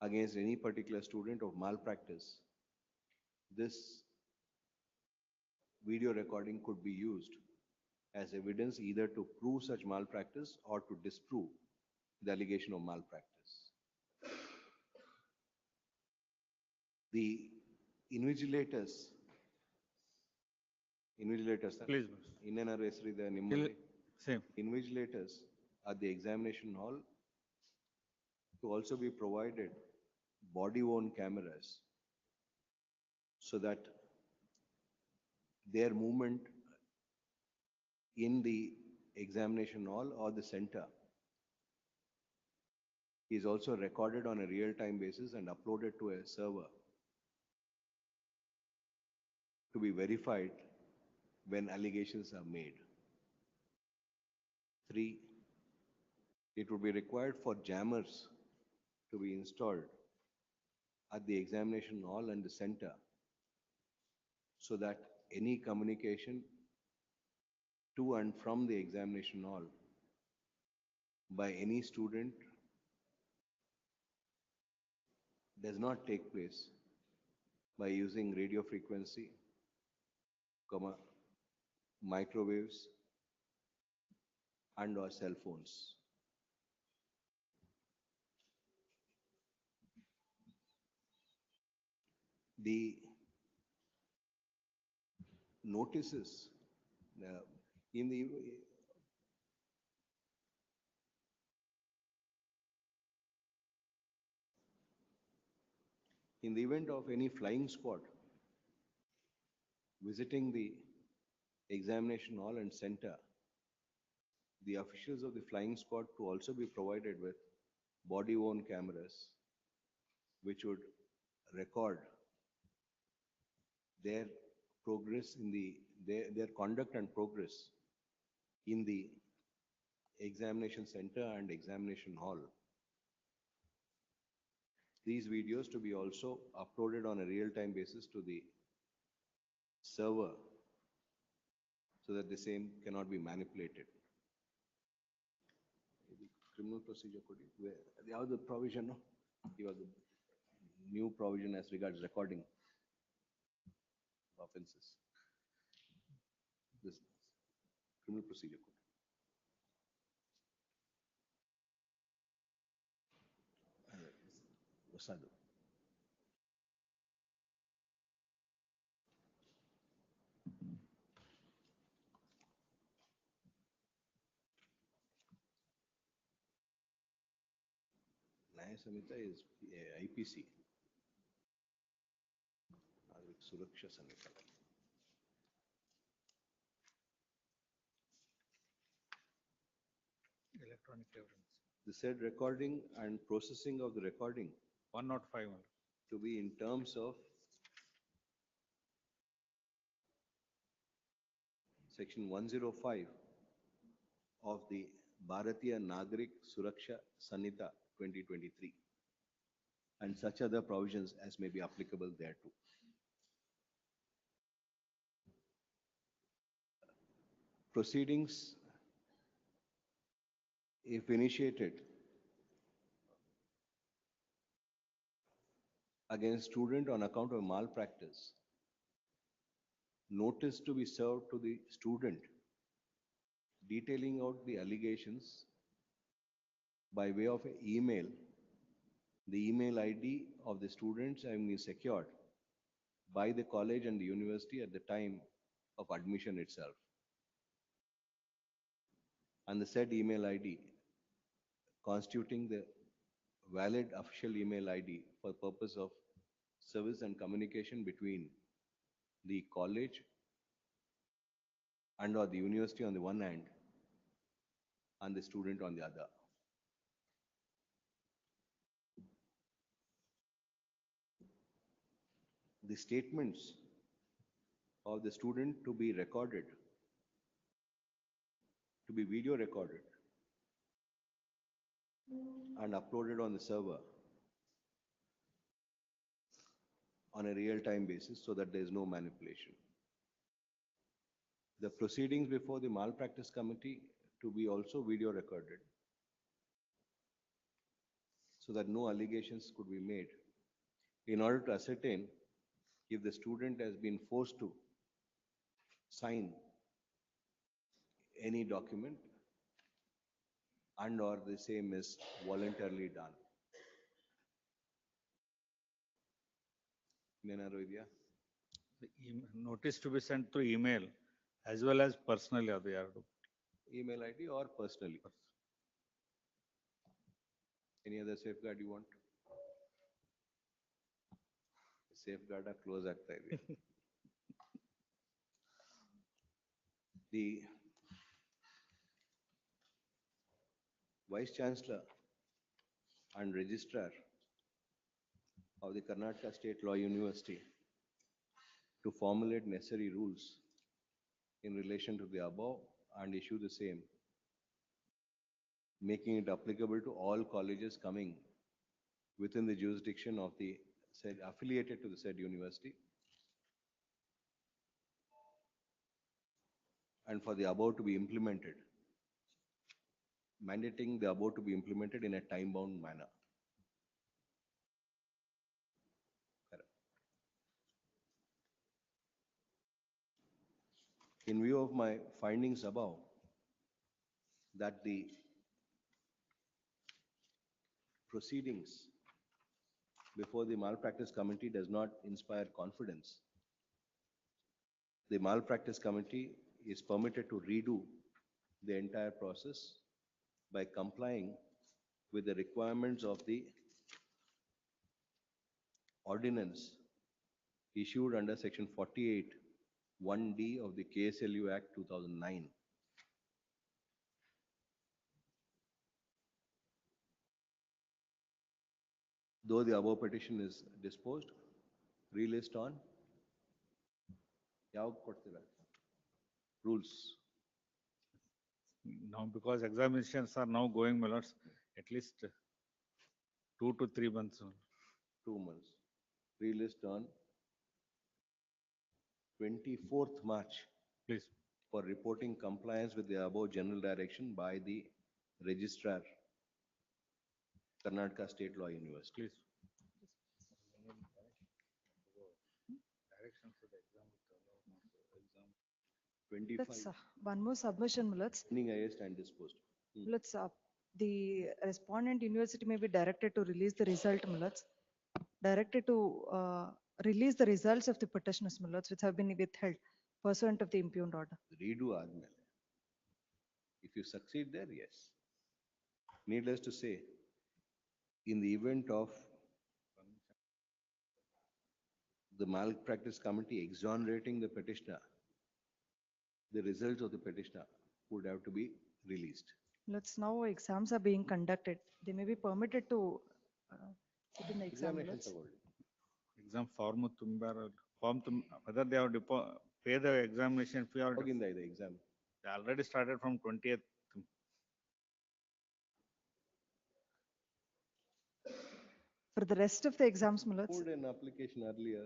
Speaker 3: against any particular student of malpractice, this video recording could be used as evidence either to prove such malpractice or to disprove the allegation of malpractice. The invigilators, sir.
Speaker 2: Please.
Speaker 3: Innena ಹೆಸರು ಇದೆ ನಿಮ್ಮಲ್ಲಿ. Invigilators at the examination hall to also be provided body-worn cameras so that their movement in the examination hall or the center is also recorded on a real-time basis and uploaded to a server to be verified when allegations are made. 3, it would be required for jammers to be installed at the examination hall and the center so that any communication to and from the examination hall by any student does not take place by using radio frequency, microwaves and or cell phones. The notices in the event of any flying squad visiting the examination hall and center, the officials of the flying squad to also be provided with body-worn cameras which would record their progress in their conduct and progress in the examination center and examination hall. These videos to be also uploaded on a real-time basis to the server so that the same cannot be manipulated. Criminal procedure code, the other provision, no? Here the new provision as regards recording offenses. This criminal procedure code. Wasadu. Nyaya Samhita is IPC. Suraksha Samhita.
Speaker 2: Electronic evidence.
Speaker 3: The said recording and processing of the recording
Speaker 2: 105.
Speaker 3: to be in terms of section 105 of the Bharatiya Nagarik Suraksha Sanhita 2023 and such other provisions as may be applicable thereto. Proceedings, if initiated against student on account of malpractice, notice to be served to the student detailing out the allegations by way of email. The email ID of the students having been secured by the college and the university at the time of admission itself. And the said email ID constituting the valid official email ID for purpose of service and communication between the college and or the university on the one hand and the student on the other. The statements of the student to be recorded, to be video recorded and uploaded on the server on a real-time basis so that there is no manipulation. The proceedings before the malpractice committee to be also video recorded so that no allegations could be made in order to ascertain if the student has been forced to sign any document and or the same is voluntarily done. Nenaro idea?
Speaker 2: Notice to be sent through email as well as personally ಅದು ಎರಡು.
Speaker 3: Email ID or personally. Any other safeguard you want? Safeguard close ಆಗ್ತಾ ಇದೆ. The Vice Chancellor and Registrar of the Karnataka State Law University to formulate necessary rules in relation to the above and issue the same, making it applicable to all colleges coming within the jurisdiction of the said affiliated to the said university, and for the above to be implemented, mandating the above to be implemented in a time-bound manner. In view of my findings above, that the proceedings before the malpractice committee does not inspire confidence, the malpractice committee is permitted to redo the entire process by complying with the requirements of the ordinance issued under section 48 1D of the KSLU Act 2009. Though the above petition is disposed, relist on ಯಾವ ಕೊಡ್ತೀರಾ rules.
Speaker 2: Now, because examinations are now going, my lords, at least 2 to 3 months.
Speaker 3: 2 months. Relist on 24th March.
Speaker 2: Please.
Speaker 3: For reporting compliance with the above general direction by the registrar, Karnataka State Law University.
Speaker 2: Please. Directions of the exam.
Speaker 3: 25.
Speaker 16: Let's, one more submission, Mulats.
Speaker 3: Highest and disposed.
Speaker 16: Let's, the respondent university may be directed to release the result, Mulats. Directed to release the results of the petitioners, Mulats, which have been withheld pursuant of the impugned order.
Speaker 3: Redo admele. If you succeed there, yes. Needless to say, in the event of the malpractice committee exonerating the petitioner, the results of the petitioner would have to be released.
Speaker 16: Let's now exams are being conducted. They may be permitted to sit in the exam.
Speaker 3: Examinations
Speaker 16: Mulats.
Speaker 3: are holding.
Speaker 2: Exam form whether they have to pay the examination fee or
Speaker 3: Hoginda ಇದೆ exam.
Speaker 2: they already started from 20th.
Speaker 16: For the rest of the exams, Mulats.
Speaker 3: Put an application earlier.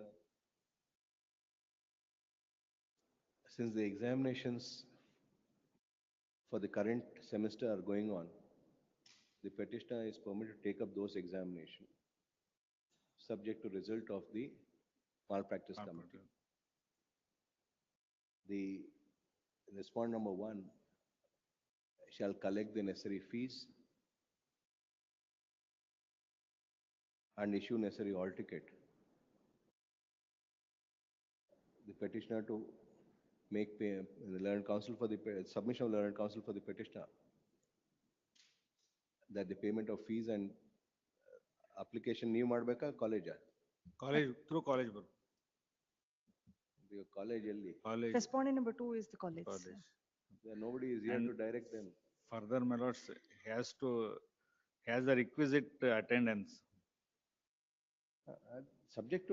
Speaker 3: Since the examinations for the current semester are going on, the petitioner is permitted to take up those examinations, subject to result of the malpractice committee. The respondent number 1 shall collect the necessary fees and issue necessary hall ticket. The petitioner to make the learned counsel for the submission of learned counsel for the petitioner that the payment of fees and application ನೀವು ಮಾಡಬೇಕಾ college
Speaker 2: Through college.
Speaker 3: College ಎಲ್ಲಿ
Speaker 16: Respondent number 2 is the college.
Speaker 3: nobody is here
Speaker 2: And
Speaker 3: to direct them.
Speaker 2: Further, my lords, has the requisite attendance.
Speaker 3: Subject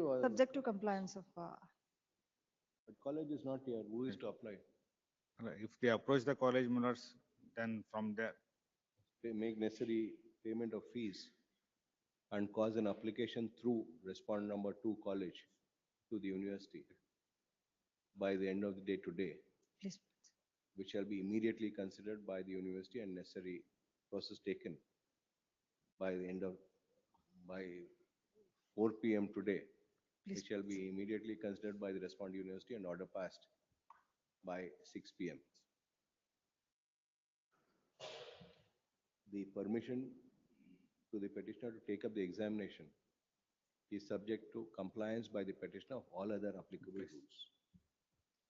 Speaker 3: to
Speaker 16: Compliance of.
Speaker 3: But college is not here. Who is to apply?
Speaker 2: If they approach the college, my lords, then from there.
Speaker 3: They make necessary payment of fees and cause an application through respondent number 2 college to the university by the end of the day today.
Speaker 16: Please.
Speaker 3: Which shall be immediately considered by the university and necessary process taken by the end of, by 4 p.m. today It shall be immediately considered by the responding university and order passed by 6 p.m. The permission to the petitioner to take up the examination is subject to compliance by the petitioner of all other applicable rules.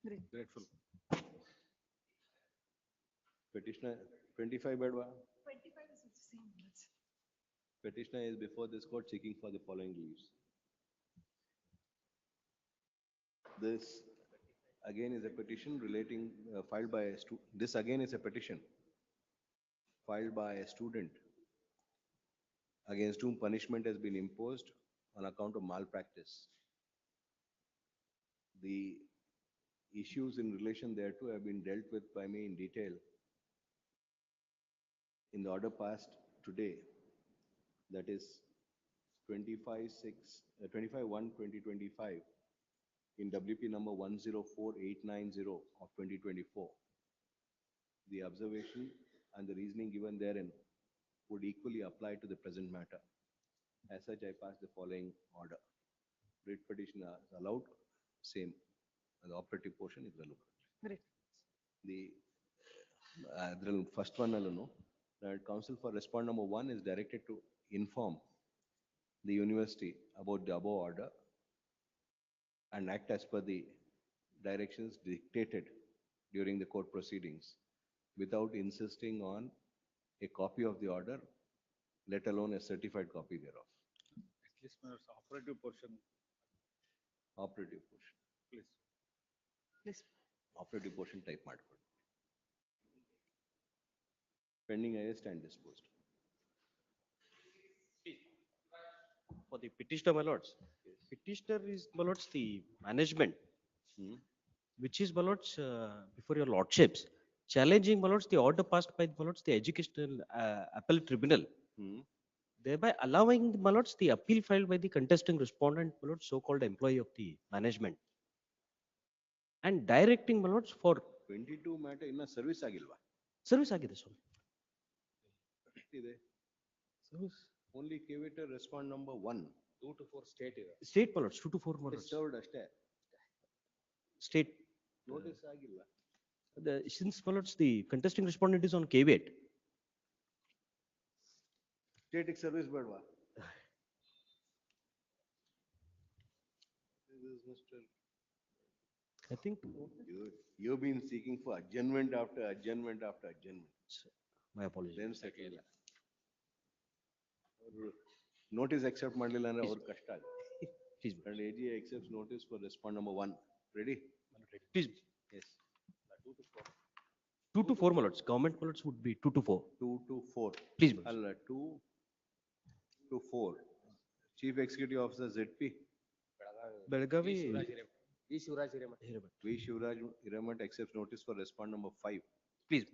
Speaker 22: Great.
Speaker 3: Grateful. Petitioner 25 bedwa.
Speaker 22: 25 is the same minutes.
Speaker 3: Petitioner is before this court seeking for the following leaves. This again is a petition relating filed by a this again is a petition filed by a student against whom punishment has been imposed on account of malpractice. The issues in relation thereto have been dealt with by me in detail in the order passed today, that is 25/1/2025 in WP number 104890 of 2024. The observation and the reasoning given therein would equally apply to the present matter. As such, I pass the following order. Writ petition is allowed, same, the operative portion is relevant.
Speaker 22: Great.
Speaker 3: The first one, that counsel for respond number 1 is directed to inform the university about the above order and act as per the directions dictated during the court proceedings without insisting on a copy of the order, let alone a certified copy thereof.
Speaker 2: At least my operative portion,
Speaker 3: Operative portion.
Speaker 2: please.
Speaker 22: Please.
Speaker 3: Operative portion type ಮಾಡ್ಕೊಳ್ಳಿ. Pending I stand disposed.
Speaker 21: For the petitioner, my lords. Petitioner is, my lords, the management, which is, my lords, before your lordships, challenging, my lords, the order passed by, my lords, the educational appellate tribunal, thereby allowing, my lords, the appeal filed by the contesting respondent, my lords, so-called employee of the management, and directing, my lords, for
Speaker 3: 22 matter inna service agilva.
Speaker 21: service agide, sir.
Speaker 3: ಇದೆ. Only cavator respond number 1.
Speaker 21: 2 to 4 state ಇದೆ. State, my lords, 2 to 4, my lords.
Speaker 3: Served ಅಷ್ಟೇ.
Speaker 21: State.
Speaker 3: Notice ಆಗಿಲ್ಲ.
Speaker 21: Since, my lords, the contesting respondent is on caveat.
Speaker 3: Static service ಬೇಡವಾ? This is Mr.
Speaker 21: I think
Speaker 3: You've been seeking for adjournment after adjournment after adjournment.
Speaker 21: My apologies.
Speaker 3: Then settle. Notice accept ಮಾಡಲಿಲ್ಲ ಅಂದ್ರೆ ಅವ್ರ ಕಷ್ಟ ಆಗುತ್ತೆ.
Speaker 21: Please.
Speaker 3: And AG accepts notice for respond number 1. Ready?
Speaker 21: Please.
Speaker 3: Yes.
Speaker 21: 2 to 4, my lords. Government, my lords, would be 2 to 4.
Speaker 3: 2 to 4.
Speaker 21: Please, my lords.
Speaker 3: ಅಲ್ಲ 2 to 4. Chief Executive Officer ZP.
Speaker 21: Belgavi.
Speaker 23: V. Shivraj Hiremat.
Speaker 3: V. Shivraj Hiremat accepts notice for respond number 5.
Speaker 21: Please.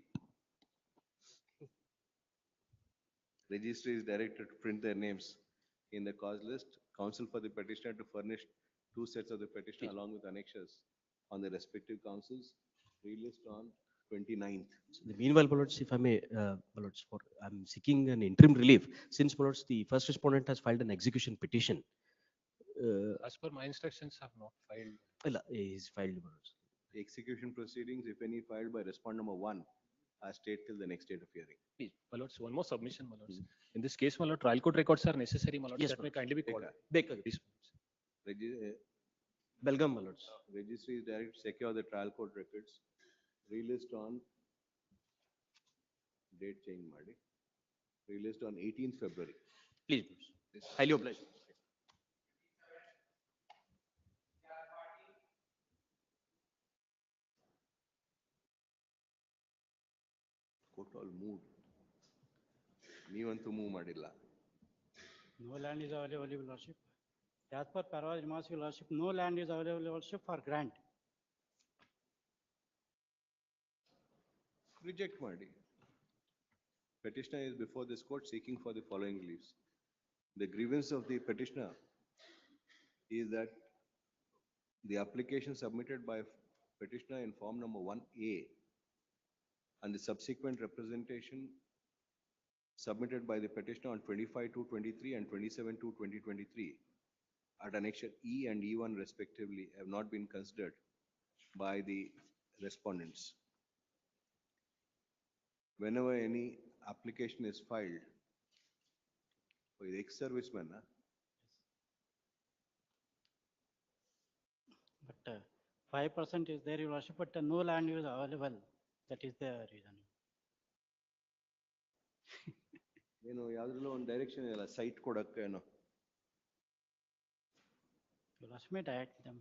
Speaker 3: Registry is directed to print their names in the cause list. Counsel for the petitioner to furnish 2 sets of the petition along with annexures on the respective counsels. Relist on 29th.
Speaker 21: Meanwhile, my lords, if I may, my lords, I'm seeking an interim relief since, my lords, the first respondent has filed an execution petition.
Speaker 23: As per my instructions, have not filed.
Speaker 21: He's filed, my lords.
Speaker 3: The execution proceedings, if any, filed by respond number 1, are stayed till the next date of hearing.
Speaker 23: Please, my lords, one more submission, my lords. In this case, my lord, trial court records are necessary, my lords.
Speaker 21: Yes,
Speaker 23: That may kindly be called. Please.
Speaker 21: Belgaum, my lords.
Speaker 3: Registry is directed to secure the trial court records. Relist on date change ಮಾಡಿ. Relist on 18th February.
Speaker 21: Please, highly obliged.
Speaker 3: Court all moved. ನೀವಂತೂ move ಮಾಡಿಲ್ಲ.
Speaker 4: No land is available, your lordship. As per Parvaz remarks, your lordship, no land is available, your lordship, for grant.
Speaker 3: Reject ಮಾಡಿ. Petitioner is before this court seeking for the following reliefs. The grievance of the petitioner is that the application submitted by petitioner in form number 1A and the subsequent representation submitted by the petitioner on 25/2/23 and 27/2/2023 at annexure E and E1 respectively have not been considered by the respondents. Whenever any application is filed, for the ex-serviceman,
Speaker 4: But 5% is there, Your Worship, but no land use available. That is the reason.
Speaker 3: ಯಾವ್ದ್ರಲ್ಲೂ ಒಂದು direction ಇಲ್ಲ site ಕೊಡಕ್ಕೆ ಏನೋ
Speaker 4: Your Worship may direct them.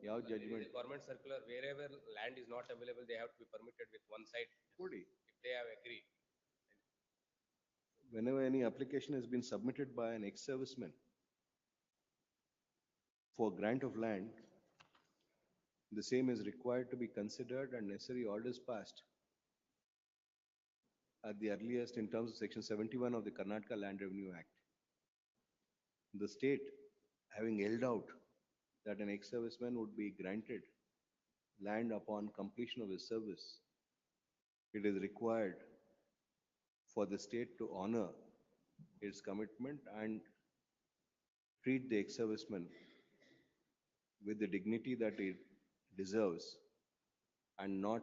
Speaker 3: ಯಾವ judgment
Speaker 23: Government circular, wherever land is not available, they have to be permitted with one site.
Speaker 3: ಕೊಡಿ.
Speaker 23: If they have agreed.
Speaker 3: Whenever any application has been submitted by an ex-serviceman for grant of land, the same is required to be considered and necessary orders passed at the earliest in terms of section 71 of the Karnataka Land Revenue Act. The state, having held out that an ex-serviceman would be granted land upon completion of his service, it is required for the state to honor its commitment and treat the ex-serviceman with the dignity that it deserves and not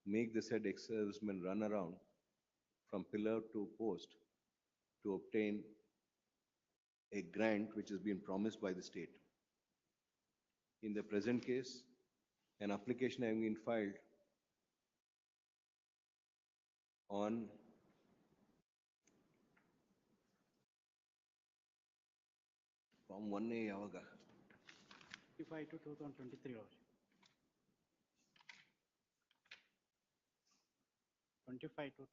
Speaker 3: make the said ex-serviceman run around from pillar to post to obtain a grant which has been promised by the state. In the present case, an application having been filed on Form 1A yavaga
Speaker 4: 55 to 2023, Your Worship. 25 to 2.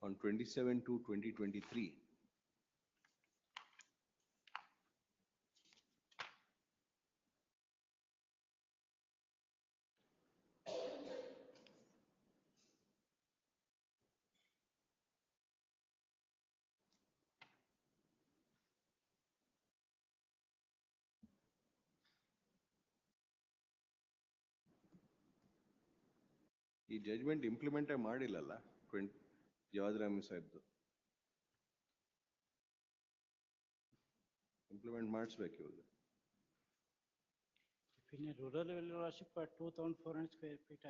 Speaker 3: on 27/2/2023. ಈ judgment ಇಂಪ್ಲಿಮೆಂಟೇ ಮಾಡಿಲ್ಲಲ್ಲ ಜವಾದ್ರಾಮಿ ಸಾಹೇಬ್ದು implement ಮಾಡಿಸ್ಬೇಕು ಇವಾಗ.
Speaker 4: If in a rural Your Worship, 2,400 square feet,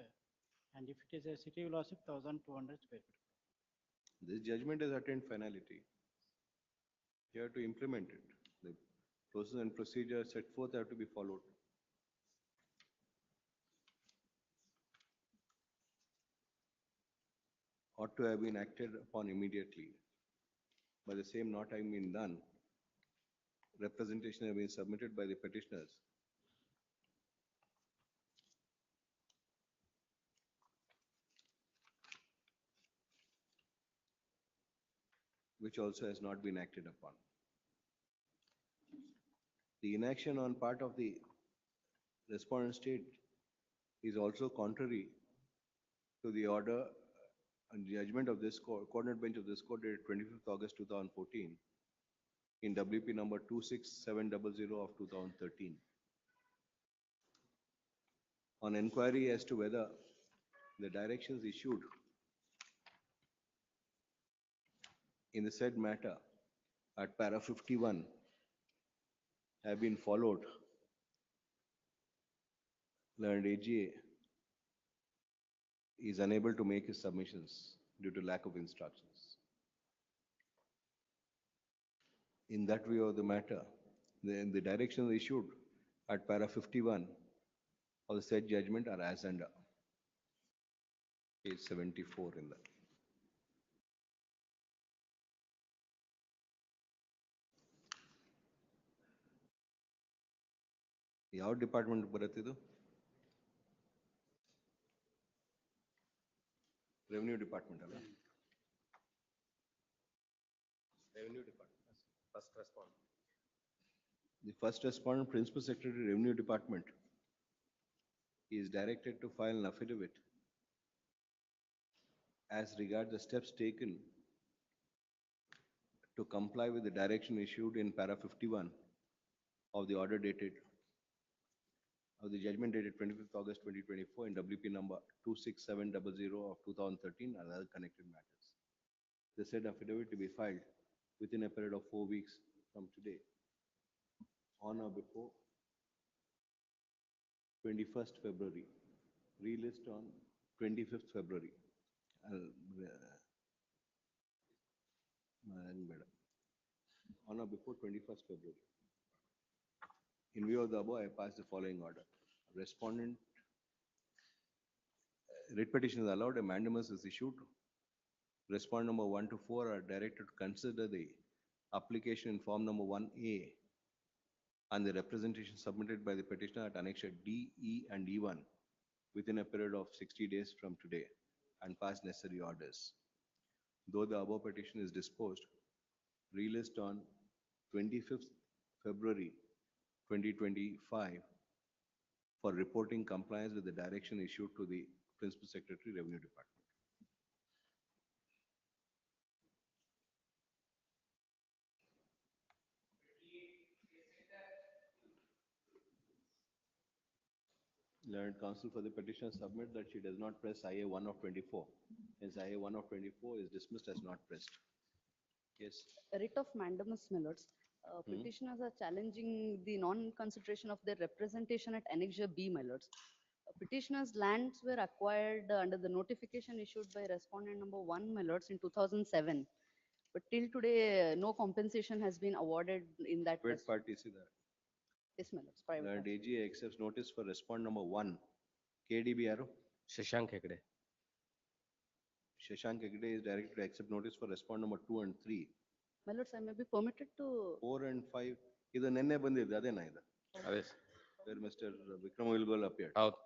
Speaker 4: and if it is a city Your Worship, 1,200 square feet.
Speaker 3: This judgment has attained finality. You have to implement it. The process and procedure set forth have to be followed. Ought to have been acted upon immediately. By the same not having been done, representation have been submitted by the petitioners. Which also has not been acted upon. The inaction on part of the respondent state is also contrary to the order and judgment of this coordinate bench of this court dated 25th August 2014 in WP number 26700 of 2013. On inquiry as to whether the directions issued in the said matter at para 51 have been followed, learned AGA is unable to make his submissions due to lack of instructions. In that view of the matter, the directions issued at para 51 of the said judgment are as under. Page 74 in that. ಯಾವ department ಬರುತ್ತಿದ್ದು? Revenue department ಅಲ್ಲ?
Speaker 23: Revenue Department, first respondent.
Speaker 3: The first respondent, Principal Secretary, Revenue Department, is directed to file an affidavit as regards the steps taken to comply with the direction issued in para 51 of the order dated of the judgment dated 25th August 2024 in WP number 26700 of 2013 and other connected matters. The said affidavit to be filed within a period of 4 weeks from today, on or before 21st February, relist on 25th February. On or before 21st February. In view of the above, I pass the following order. Respondent, writ petition is allowed, a mandamus is issued. Respondent number 1 to 4 are directed to consider the application in form number 1A and the representation submitted by the petitioner at annexure D, E and E1 within a period of 60 days from today and pass necessary orders. Though the above petition is disposed, relist on 25th February 2025 for reporting compliance with the direction issued to the Principal Secretary, Revenue Department. Learned counsel for the petitioner submit that she does not press IA 1 of 24. Hence IA 1 of 24 is dismissed as not pressed. Yes.
Speaker 5: Writ of mandamus, my lords. Petitioners are challenging the non-consideration of their representation at annexure B, my lords. Petitioners' lands were acquired under the notification issued by respondent number 1, my lords, in 2007. But till today, no compensation has been awarded in that.
Speaker 3: Private party, see that.
Speaker 5: Yes, my lords. Private
Speaker 3: Learned
Speaker 5: party.
Speaker 3: AG accepts notice for respondent number 1. KDB arrow.
Speaker 23: Shashank Hegde.
Speaker 3: Shashank Hegde is directed to accept notice for respondent number 2 and 3.
Speaker 5: My lords, I may be permitted to.
Speaker 3: 4 and 5. Idu nenne bandide adena idu.
Speaker 23: Yes.
Speaker 3: Where Mr. Vikram Wilgol appeared.
Speaker 23: Out.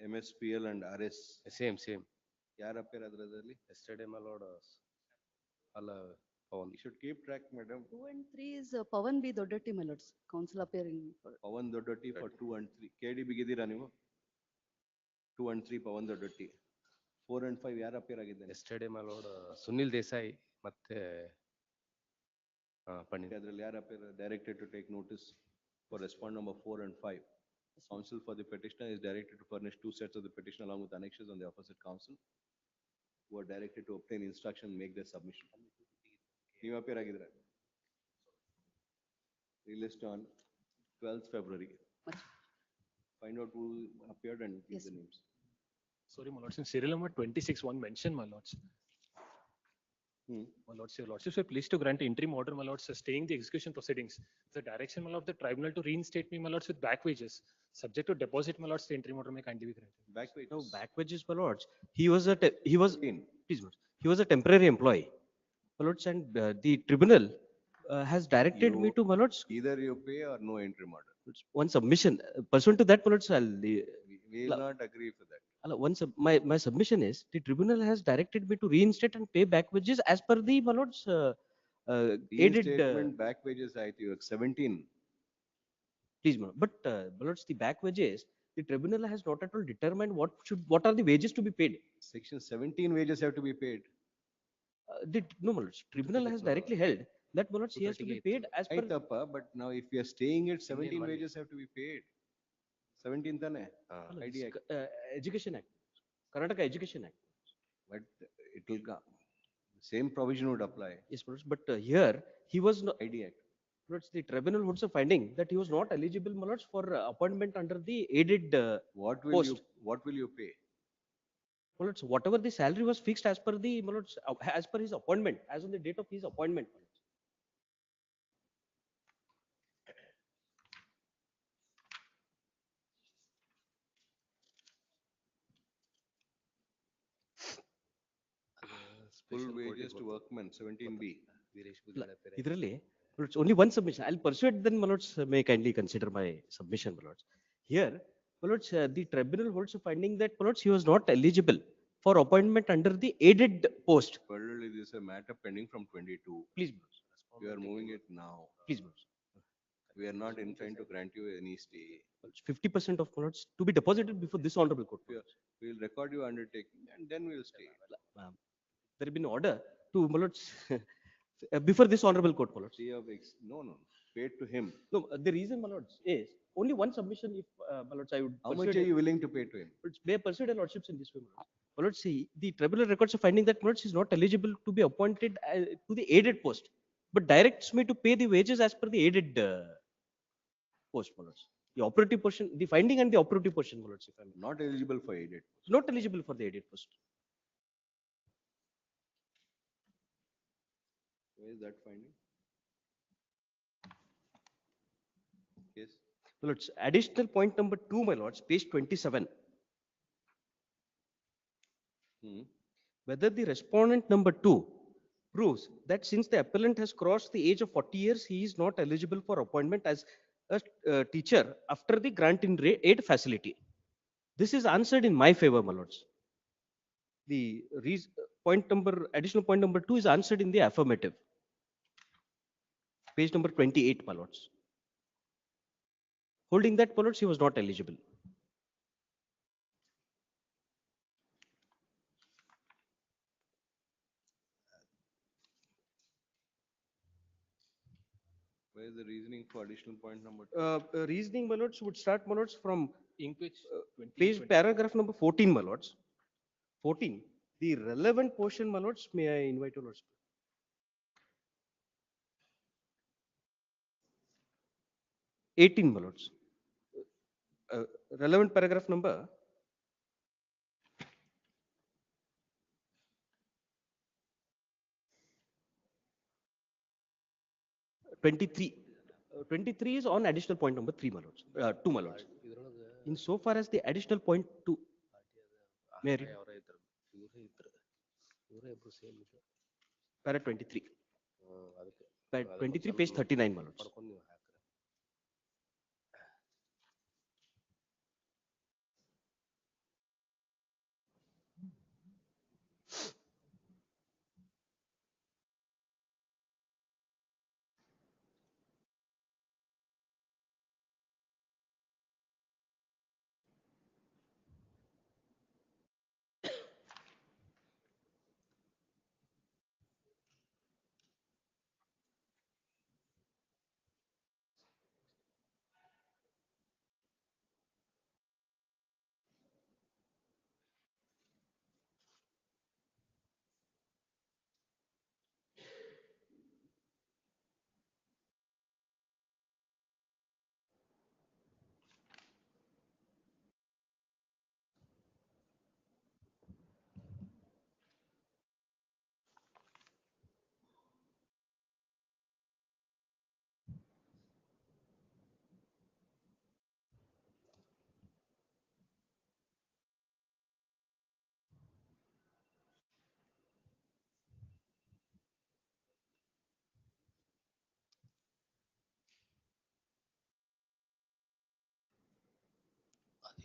Speaker 3: MSPL and RS.
Speaker 23: Same.
Speaker 3: Yaar appear adradalli?
Speaker 23: Yesterday, my lord.
Speaker 3: You should keep track, madam.
Speaker 5: 2 and 3 is Pawan B. Dodati, my lords. Council appearing.
Speaker 3: Pawan Dodati for 2 and 3. KD bigidira ನೀವು? 2 and 3 Pawan Dodati. 4 and 5 ಯಾರು appear ಆಗಿದ್ದಾರೆ?
Speaker 23: Yesterday, my lord. Sunil Desai ಮತ್ತೆ Pandit.
Speaker 3: ಅದರಲ್ಲಿ ಯಾರು appear directed to take notice for respondent number 4 and 5. Counsel for the petitioner is directed to furnish 2 sets of the petition along with annexures on the opposite counsel, who are directed to obtain instruction and make their submission. ನೀವು appear ಆಗಿದ್ರೆ relist on 12th February. Find out who appeared and give the names.
Speaker 17: Sorry, my lords, in serial number 26, one mention, my lords. My lords, your lordships were pleased to grant interim order, my lords, staying the execution proceedings. The direction, my lord, of the tribunal to reinstate me, my lords, with back wages, subject to deposit, my lords, the interim order may kindly be granted.
Speaker 3: Back wages?
Speaker 21: No, back wages, my lords. He was a temporary employee, my lords, and the tribunal has directed me to, my lords.
Speaker 3: Either you pay or no interim order.
Speaker 21: One submission pursuant to that, my lords,
Speaker 3: We will not agree for that.
Speaker 21: My submission is the tribunal has directed me to reinstate and pay back wages as per the, my lords, aided.
Speaker 3: Reinstatement back wages, I think 17.
Speaker 21: Please, but my lords, the back wages, the tribunal has not at all determined what are the wages to be paid.
Speaker 3: Section 17 wages have to be paid.
Speaker 21: No, my lords, tribunal has directly held that, my lords, he has to be paid as per.
Speaker 3: But now if we are staying it, 17 wages have to be paid. 17 thane? ID Act.
Speaker 21: Education Act, Karnataka Education Act.
Speaker 3: But it will come. Same provision would apply.
Speaker 21: Yes, my lords, but here he was not.
Speaker 3: ID Act.
Speaker 21: Lords, the tribunal holds a finding that he was not eligible, my lords, for appointment under the aided post.
Speaker 3: What will you pay?
Speaker 21: My lords, whatever the salary was fixed as per the, my lords, as per his appointment, as on the date of his appointment.
Speaker 3: Full wages to workmen, 17B.
Speaker 21: Idರಲ್ಲಿ, lords, only one submission. I'll pursue it, then, my lords, may kindly consider my submission, my lords. Here, my lords, the tribunal holds a finding that, my lords, he was not eligible for appointment under the aided post.
Speaker 3: Furtherly, this is a matter pending from 22.
Speaker 21: Please, my lords.
Speaker 3: We are moving it now.
Speaker 21: Please, my lords.
Speaker 3: We are not inclined to grant you any stay.
Speaker 21: 50% of, my lords, to be deposited before this honorable court.
Speaker 3: We will record your undertaking and then we will stay.
Speaker 21: there have been order to, my lords, before this honorable court, my lords.
Speaker 3: No, paid to him.
Speaker 21: No, the reason, my lords, is only one submission if, my lords, I would.
Speaker 3: How much
Speaker 21: persuade
Speaker 3: are you willing to pay to him?
Speaker 21: May I persuade your lordships in this way, my lords? My lords, see, the tribunal records are finding that, my lords, is not eligible to be appointed to the aided post, but directs me to pay the wages as per the aided post, my lords. The operative portion, the finding and the operative portion, my lords, if I may.
Speaker 3: Not eligible for aided.
Speaker 21: Not eligible for the aided post.
Speaker 3: Where is that finding? Yes.
Speaker 21: My lords, additional point number 2, my lords, page 27. Whether the respondent number 2 proves that since the appellant has crossed the age of 40 years, he is not eligible for appointment as a teacher after the grant in aid facility. This is answered in my favor, my lords. The additional point number 2 is answered in the affirmative. Page number 28, my lords. Holding that, my lords, he was not eligible.
Speaker 3: Where is the reasoning for additional point number 2?
Speaker 21: Reasoning, my lords, would start, my lords, from
Speaker 17: Page
Speaker 21: paragraph number 14, my lords. 14. The relevant portion, my lords, may I invite your lords? 18, my lords. Relevant paragraph number 23. 23 is on additional point number 3, my lords. 2, my lords. In so far as the additional point 2. May I read? Para 23. Para 23, page 39, my lords.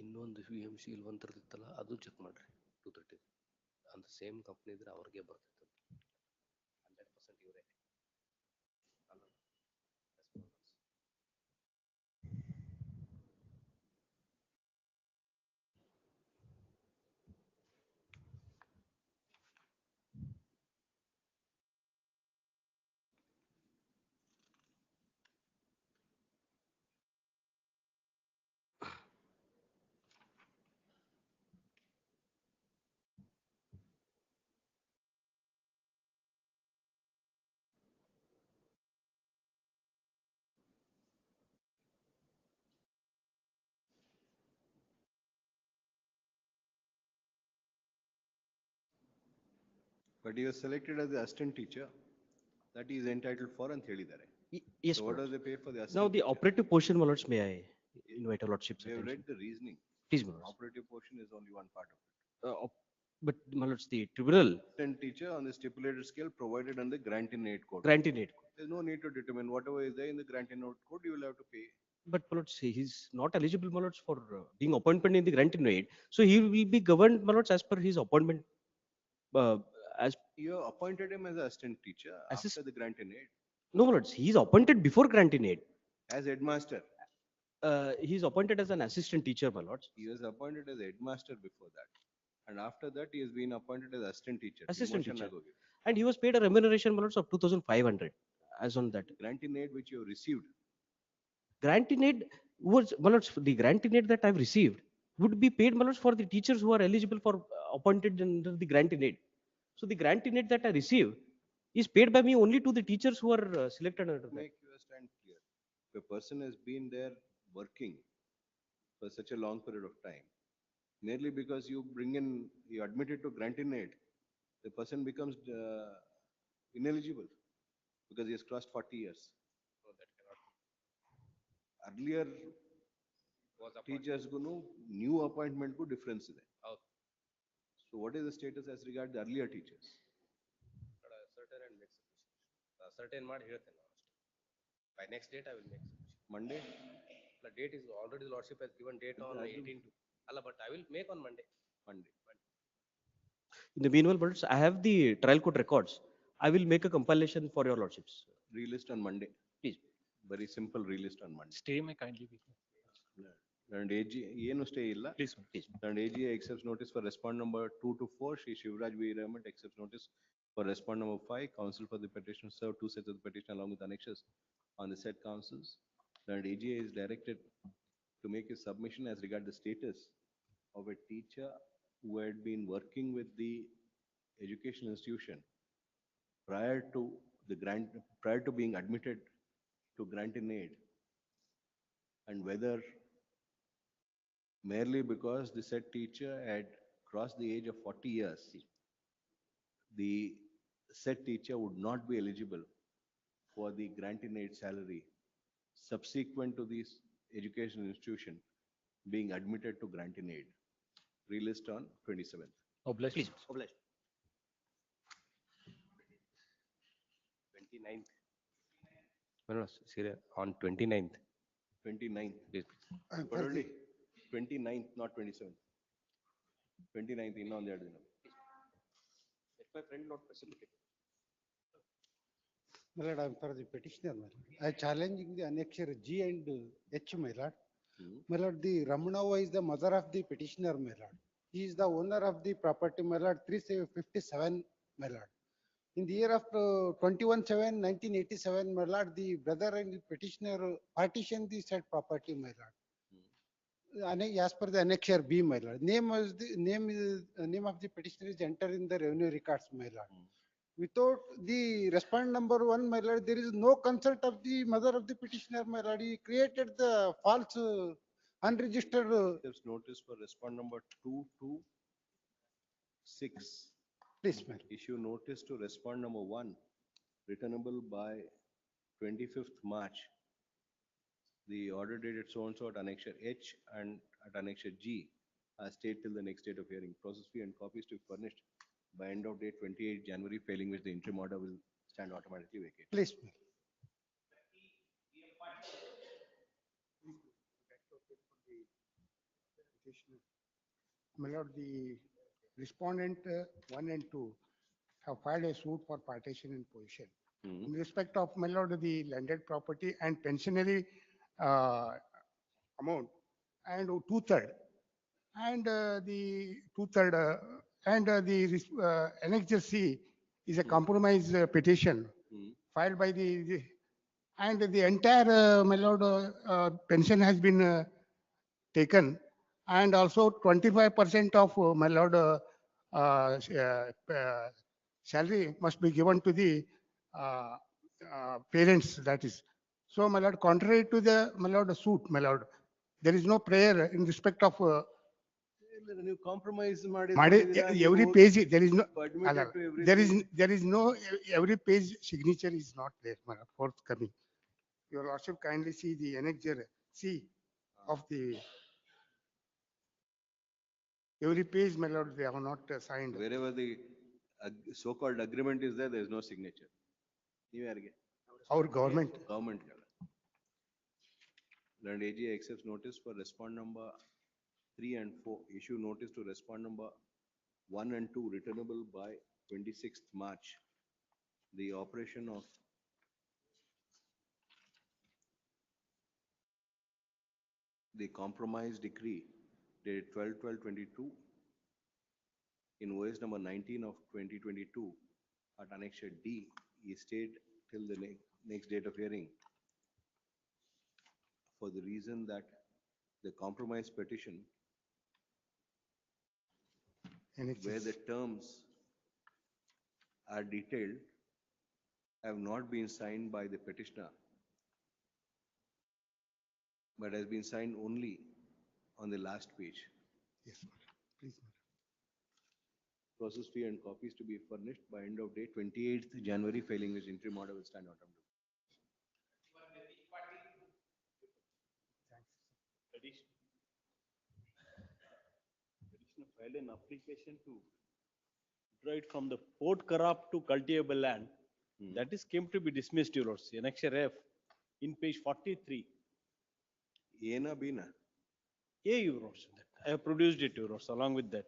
Speaker 23: ಇನ್ನೊಂದು VMC ಇಲ್ಲಿ ಬಂತಿರ್ತಿತ್ತಲ್ಲ ಅದು check ಮಾಡ್ರಿ 230 ಅಂತ same company ಇದ್ರೆ ಅವ್ರಿಗೆ ಬರ್ತಿತ್ತು 100% ಇವರೇ
Speaker 3: But he was selected as the assistant teacher that he is entitled for ಅಂತ ಹೇಳಿದ್ದಾರೆ.
Speaker 21: Yes,
Speaker 3: So
Speaker 21: my
Speaker 3: what
Speaker 21: lords.
Speaker 3: does they pay for the
Speaker 21: Now
Speaker 3: assistant
Speaker 21: the
Speaker 3: teacher?
Speaker 21: operative portion, my lords, may I invite your lordships
Speaker 3: We have
Speaker 21: attention?
Speaker 3: read the reasoning.
Speaker 21: Please, my lords.
Speaker 3: Operative portion is only one part of it.
Speaker 21: But, my lords, the tribunal.
Speaker 3: Assistant teacher on the stipulated scale provided under grant in aid code.
Speaker 21: Grant in aid.
Speaker 3: There's no need to determine whatever is there in the grant in aid code, you will have to pay.
Speaker 21: But, my lords, he's not eligible, my lords, for being appointed in the grant in aid. So he will be governed, my lords, as per his appointment. As
Speaker 3: You have appointed him as an assistant teacher after the grant in aid.
Speaker 21: No, my lords, he is appointed before grant in aid.
Speaker 3: As headmaster.
Speaker 21: He is appointed as an assistant teacher, my lords.
Speaker 3: He was appointed as headmaster before that. And after that, he has been appointed as assistant teacher.
Speaker 21: Assistant
Speaker 3: demotion
Speaker 21: teacher.
Speaker 3: ಆಗೋಗಿದೆ.
Speaker 21: And he was paid a remuneration my lords of 2,500 as on that.
Speaker 3: Grant in aid which you have received.
Speaker 21: Grant in aid was, my lords, the grant in aid that I've received would be paid, my lords, for the teachers who are eligible for appointed under the grant in aid. So the grant in aid that I receive is paid by me only to the teachers who are selected under that.
Speaker 3: Make your stand clear. If a person has been there working for such a long period of time, merely because you bring in, you admit it to grant in aid, the person becomes ineligible because he has crossed 40 years. Earlier teachers gunu new appointment ku difference ಇದೆ. So what is the status as regard the earlier teachers?
Speaker 23: Certain ಮಾಡಿ ಹೇಳ್ತೇನೆ ನಾನು ಅಷ್ಟೇ. By next date I will make submission.
Speaker 3: Monday?
Speaker 23: The date is already the lordship has given date on 18 to. Allah, but I will make on Monday.
Speaker 3: Monday.
Speaker 21: In the meanwhile, but I have the trial court records. I will make a compilation for your lordships.
Speaker 3: Relist on Monday.
Speaker 21: Please.
Speaker 3: Very simple relist on Monday.
Speaker 17: Stay may kindly be.
Speaker 3: And AG ಏನು stay ಇಲ್ಲ.
Speaker 17: Please, please.
Speaker 3: And AGA accepts notice for respond number 2 to 4. Shri Shivraj V. Raymond accepts notice for respond number 5. Counsel for the petition serve 2 sets of the petition along with annexures on the said counsels. And AGA is directed to make a submission as regard the status of a teacher who had been working with the educational institution prior to being admitted to grant in aid, and whether merely because the said teacher had crossed the age of 40 years, the said teacher would not be eligible for the grant in aid salary subsequent to this educational institution being admitted to grant in aid. Relist on 27th.
Speaker 17: Obliged.
Speaker 21: Please. Obliged.
Speaker 23: 29th. No, serious. On 29th.
Speaker 3: 29th.
Speaker 23: Please.
Speaker 3: Already 29th, not 27th. 29th, ಇನ್ನೊಂದು ಎರಡು ದಿನ.
Speaker 21: Let my friend not precipitate.
Speaker 1: My lord, I am for the petitioner, my lord. I challenging the annexure G and H, my lord. My lord, the Ramanava is the mother of the petitioner, my lord. He is the owner of the property, my lord, 357, my lord. In the year of 21/7/1987, my lord, the brother and the petitioner partitioned the said property, my lord. As per the annexure B, my lord. Name of the petitioner is entered in the revenue records, my lord. Without the respondent number 1, my lord, there is no consent of the mother of the petitioner, my lord. He created the false unregistered.
Speaker 3: There's notice for respond number 2 to 6.
Speaker 1: Please, my lord.
Speaker 3: Issue notice to respond number 1, returnable by 25th March. The order dated so and so at annexure H and at annexure G are stayed till the next date of hearing. Process fee and copies to be furnished by end of date 28 January, failing which the interim order will stand automatically vacated.
Speaker 1: Please, my lord. My lord, the respondent 1 and 2 have filed a suit for partition and possession. In respect of, my lord, the landed property and pensionary amount and 2/3 and the 2/3 and the annexure C is a compromise petition filed by the and the entire my lord pension has been taken, and also 25% of my lord salary must be given to the parents, that is. So, my lord, contrary to the, my lord, suit, my lord, there is no prayer in respect of
Speaker 3: ನೀವು compromise
Speaker 1: every page, there is no,
Speaker 3: admitted to
Speaker 1: there is no, every page signature is not there, my lord, forthcoming. Your lordship kindly see the annexure C of the, every page, my lord, they have not signed.
Speaker 3: Wherever the so-called agreement is there, there is no signature. ನೀವು ಯಾರಿಗೆ?
Speaker 1: Our government.
Speaker 3: Government. Land AG accepts notice for respond number 3 and 4. Issue notice to respond number 1 and 2 returnable by 26th March. The operation of the compromise decree dated 12/12/22 in OS number 19 of 2022 at Annexure D is stayed till the next date of hearing for the reason that the compromise petition where the terms are detailed have not been signed by the petitioner, but has been signed only on the last page.
Speaker 22: Yes, madam. Please, madam.
Speaker 3: Process fee and copies to be furnished by end of day 28th January, failing which interim order will stand out of.
Speaker 21: Petitioner filed an application to withdraw it from the port corrupt to cultivable land. That is came to be dismissed, Your Lords. Annexure F in page 43.
Speaker 3: Ena Bina.
Speaker 21: A, Your Lords. I have produced it, Your Lords, along with that.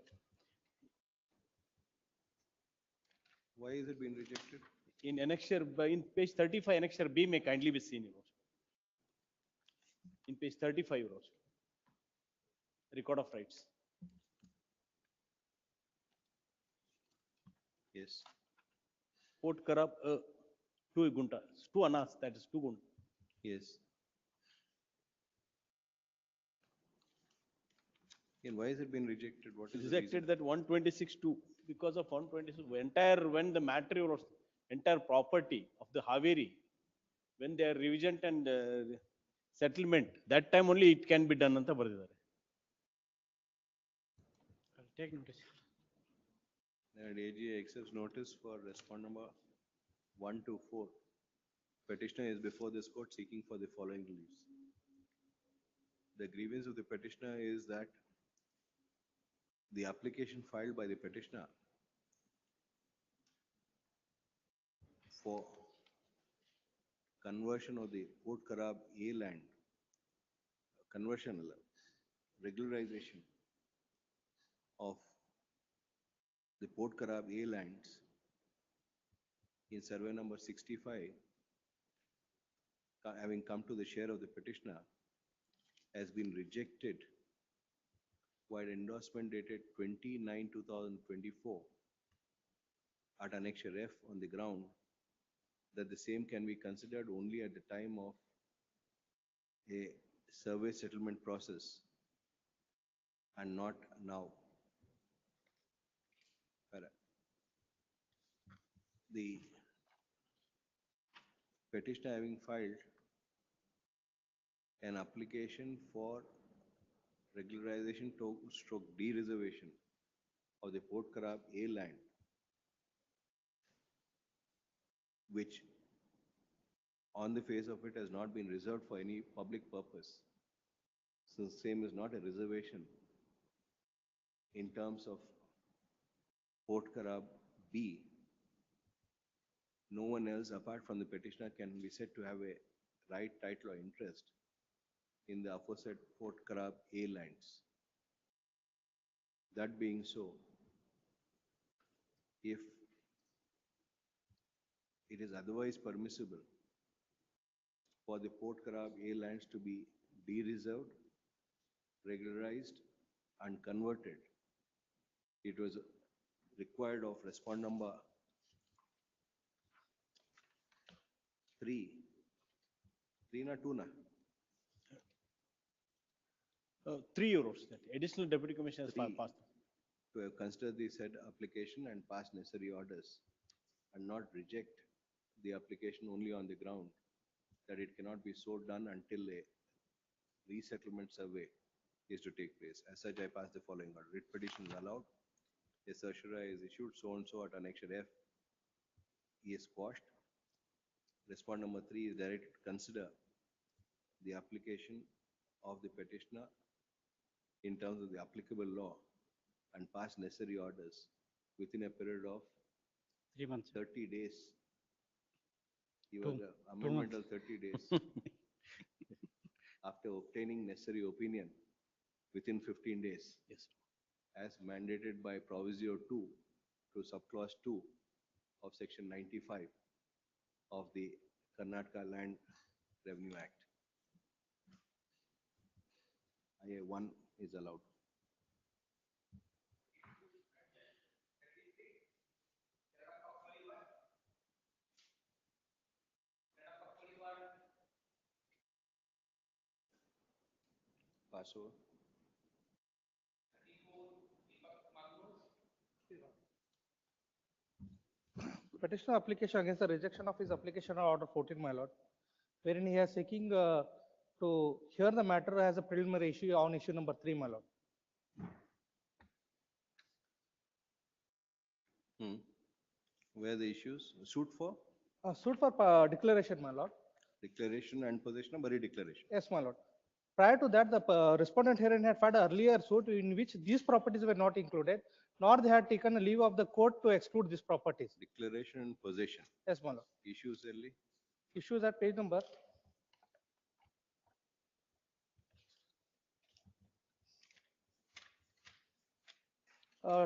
Speaker 3: Why is it being rejected?
Speaker 21: In annexure, in page 35, annexure B may kindly be seen, Your Lords. In page 35, Your Lords. Record of rights.
Speaker 3: Yes.
Speaker 21: Port corrupt, 2 gunta, 2 anas, that is 2 gunta.
Speaker 3: Yes. And why is it been rejected? What is
Speaker 21: Rejected that 126.2 because of 126 when the matter was entire property of the Haveri, when they are revision and settlement, that time only it can be done anta bardiದ್ದಾರೆ.
Speaker 4: I'll take notice.
Speaker 3: And AGA accepts notice for respond number 1 to 4. Petitioner is before this court seeking for the following reliefs. The grievance of the petitioner is that the application filed by the petitioner for conversion of the Port Karab A land, conversion, regularization of the Port Karab A lands in survey number 65, having come to the share of the petitioner, has been rejected while endorsement dated 29/2024 at Annexure F on the ground that the same can be considered only at the time of a survey settlement process and not now. The petitioner having filed an application for regularization stroke de-reservation of the Port Karab A land, which on the face of it has not been reserved for any public purpose, since same is not a reservation in terms of Port Karab B. No one else apart from the petitioner can be said to have a right, title or interest in the aforesaid Port Karab A lands. That being so, if it is otherwise permissible for the Port Karab A lands to be de-reserved, regularized and converted, it was required of respond number 3 na 2 na?
Speaker 21: 3 euros. That additional deputy commissioner has passed.
Speaker 3: To have considered the said application and pass necessary orders and not reject the application only on the ground that it cannot be so done until a resettlement survey is to take place. As such, I pass the following order. Writ petition is allowed. A certiorari is issued so and so at Annexure F is quashed. Respond number 3 is directed to consider the application of the petitioner in terms of the applicable law and pass necessary orders within a period of
Speaker 4: 3 months.
Speaker 3: 30 days. He
Speaker 4: Two-
Speaker 3: was
Speaker 4: two
Speaker 3: amendment
Speaker 4: months.
Speaker 3: of 30 days. After obtaining necessary opinion within 15 days.
Speaker 21: Yes.
Speaker 3: As mandated by Proviso 2 to subclause 2 of section 95 of the Karnataka Land Revenue Act. IA 1 is allowed. Pass over.
Speaker 6: Petitioner application against the rejection of his application on order 14, my lord, wherein he is seeking to hear the matter as a preliminary issue on issue number 3, my lord.
Speaker 3: Where the issues? Suit for?
Speaker 6: Suit for declaration, my lord.
Speaker 3: Declaration and possession of buried declaration.
Speaker 6: Yes, my lord. Prior to that, the respondent herein had filed earlier suit in which these properties were not included, nor they had taken a leave of the court to exclude these properties.
Speaker 3: Declaration and possession.
Speaker 6: Yes, my lord.
Speaker 3: Issues early.
Speaker 6: Issues at page number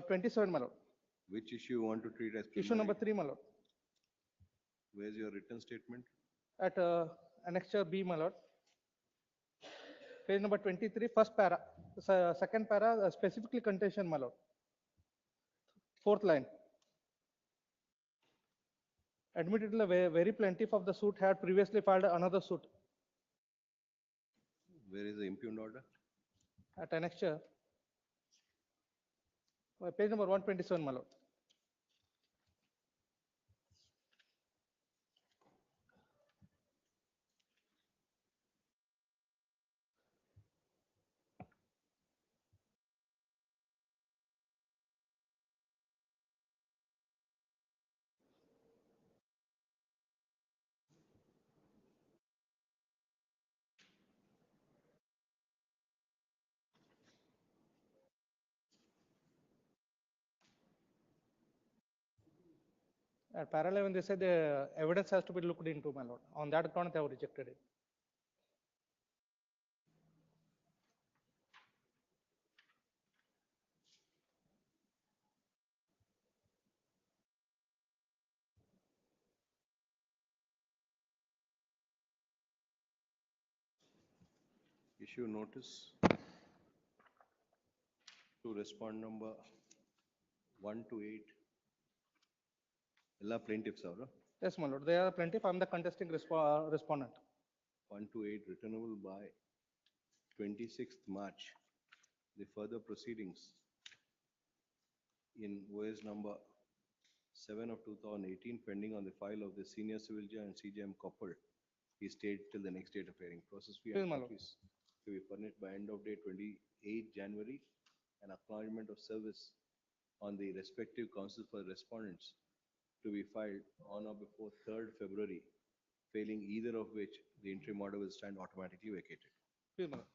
Speaker 6: 27, my lord.
Speaker 3: Which issue you want to treat as
Speaker 6: Issue number
Speaker 3: preliminary?
Speaker 6: 3, my lord.
Speaker 3: Where's your written statement?
Speaker 6: At annexure B, my lord. Page number 23, first para. Second para, specifically contention, my lord. Fourth line. Admittedly, very plaintiff of the suit had previously filed another suit.
Speaker 3: Where is the impugned order?
Speaker 6: At annexure. Page number 127, my lord. At para 11, they said the evidence has to be looked into, my lord. On that account, they have rejected it.
Speaker 3: Issue notice to respond number 1 to 8. All plaintiffs are.
Speaker 6: Yes, my lord. They are plaintiff. I am the contesting respondent.
Speaker 3: 1 to 8 returnable by 26th March. The further proceedings in OS number 7 of 2018 pending on the file of the senior civil judge and CJM coupled is stayed till the next date of hearing. Process fee
Speaker 6: Yes,
Speaker 3: and
Speaker 6: my lord.
Speaker 3: copies to be furnished by end of day 28 January and acknowledgement of service on the respective counsel for respondents to be filed on or before 3rd February, failing either of which the interim order will stand automatically vacated.
Speaker 6: Yes, my lord.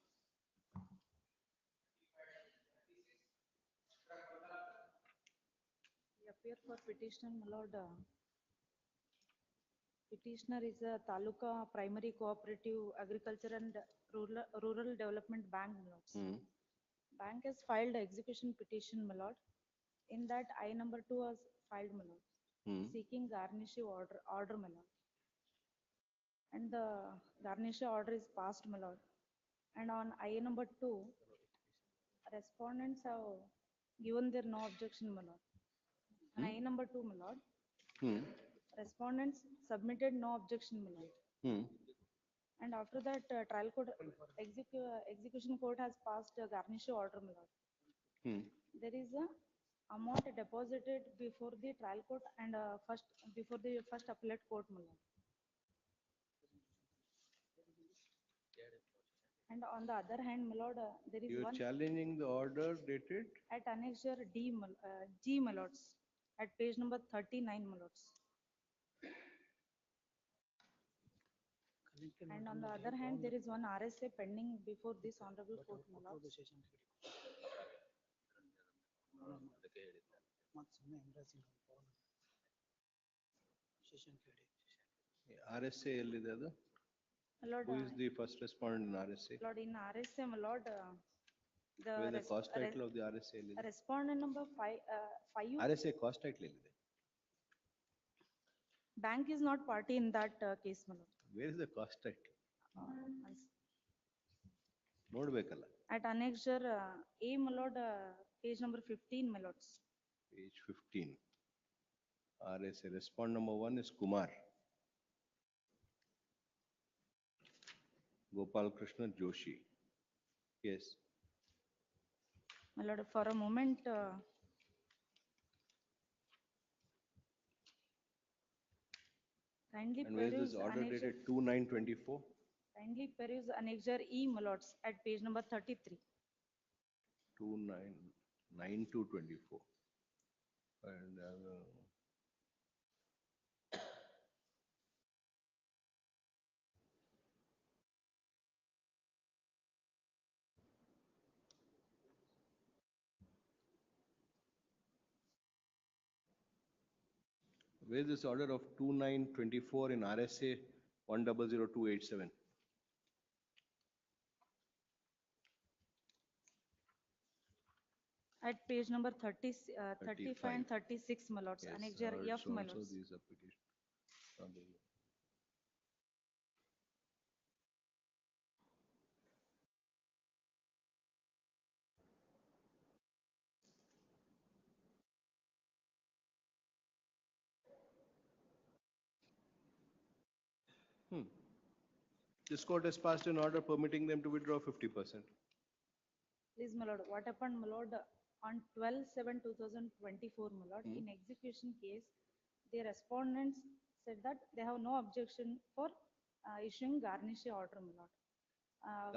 Speaker 14: We appear for petitioner, my lord. Petitioner is a Taluka Primary Cooperative Agriculture and Rural Development Bank, my lords. Bank has filed execution petition, my lord. In that, I number 2 was filed, my lord, seeking garnishee order, my lord. And the garnishee order is passed, my lord. And on I number 2, respondents have given their no objection, my lord. On I number 2, my lord, respondents submitted no objection, my lord. And after that, trial court execution court has passed a garnishee order, my lord. There is a amount deposited before the trial court and before the first appellate court, my lord. And on the other hand, my lord, there is
Speaker 3: You are
Speaker 14: one
Speaker 3: challenging the order dated
Speaker 14: at annexure G, my lords, at page number 39, my lords. And on the other hand, there is one RSA pending before this honorable court, my lords.
Speaker 3: RSA ಎಲ್ಲಿದೆ ಅದು?
Speaker 14: Lord,
Speaker 3: Who is the first respondent in RSA?
Speaker 14: Lord, in RSA, my lord,
Speaker 3: Where the cost title of the RSA ಎಲ್ಲಿದೆ?
Speaker 14: respondent number 5.
Speaker 3: RSA cost title ಎಲ್ಲಿದೆ?
Speaker 14: Bank is not party in that case, my lord.
Speaker 3: Where is the cost title? ನೋಡ್ಬೇಕಲ್ಲ.
Speaker 14: At annexure A, my lord, page number 15, my lords.
Speaker 3: Page 15. RSA respond number 1 is Kumar. Gopal Krishna Joshi. Yes.
Speaker 14: My lord, for a moment, kindly
Speaker 3: And where is
Speaker 14: peruse
Speaker 3: this order
Speaker 14: annexure,
Speaker 3: dated 2/9/24?
Speaker 14: kindly peruse annexure E, my lords, at page number 33.
Speaker 3: 2/9/2/24. And where is this order of 2/9/24 in RSA 1000287?
Speaker 14: At page number 35 and 36, my lords,
Speaker 3: Yes,
Speaker 14: annexure F,
Speaker 3: also
Speaker 14: my lords.
Speaker 3: these application. This court has passed an order permitting them to withdraw 50%.
Speaker 14: Please, my lord, what happened, my lord, on 12/7/2024, my lord, in execution case, the respondents said that they have no objection for issuing garnish order, my lord.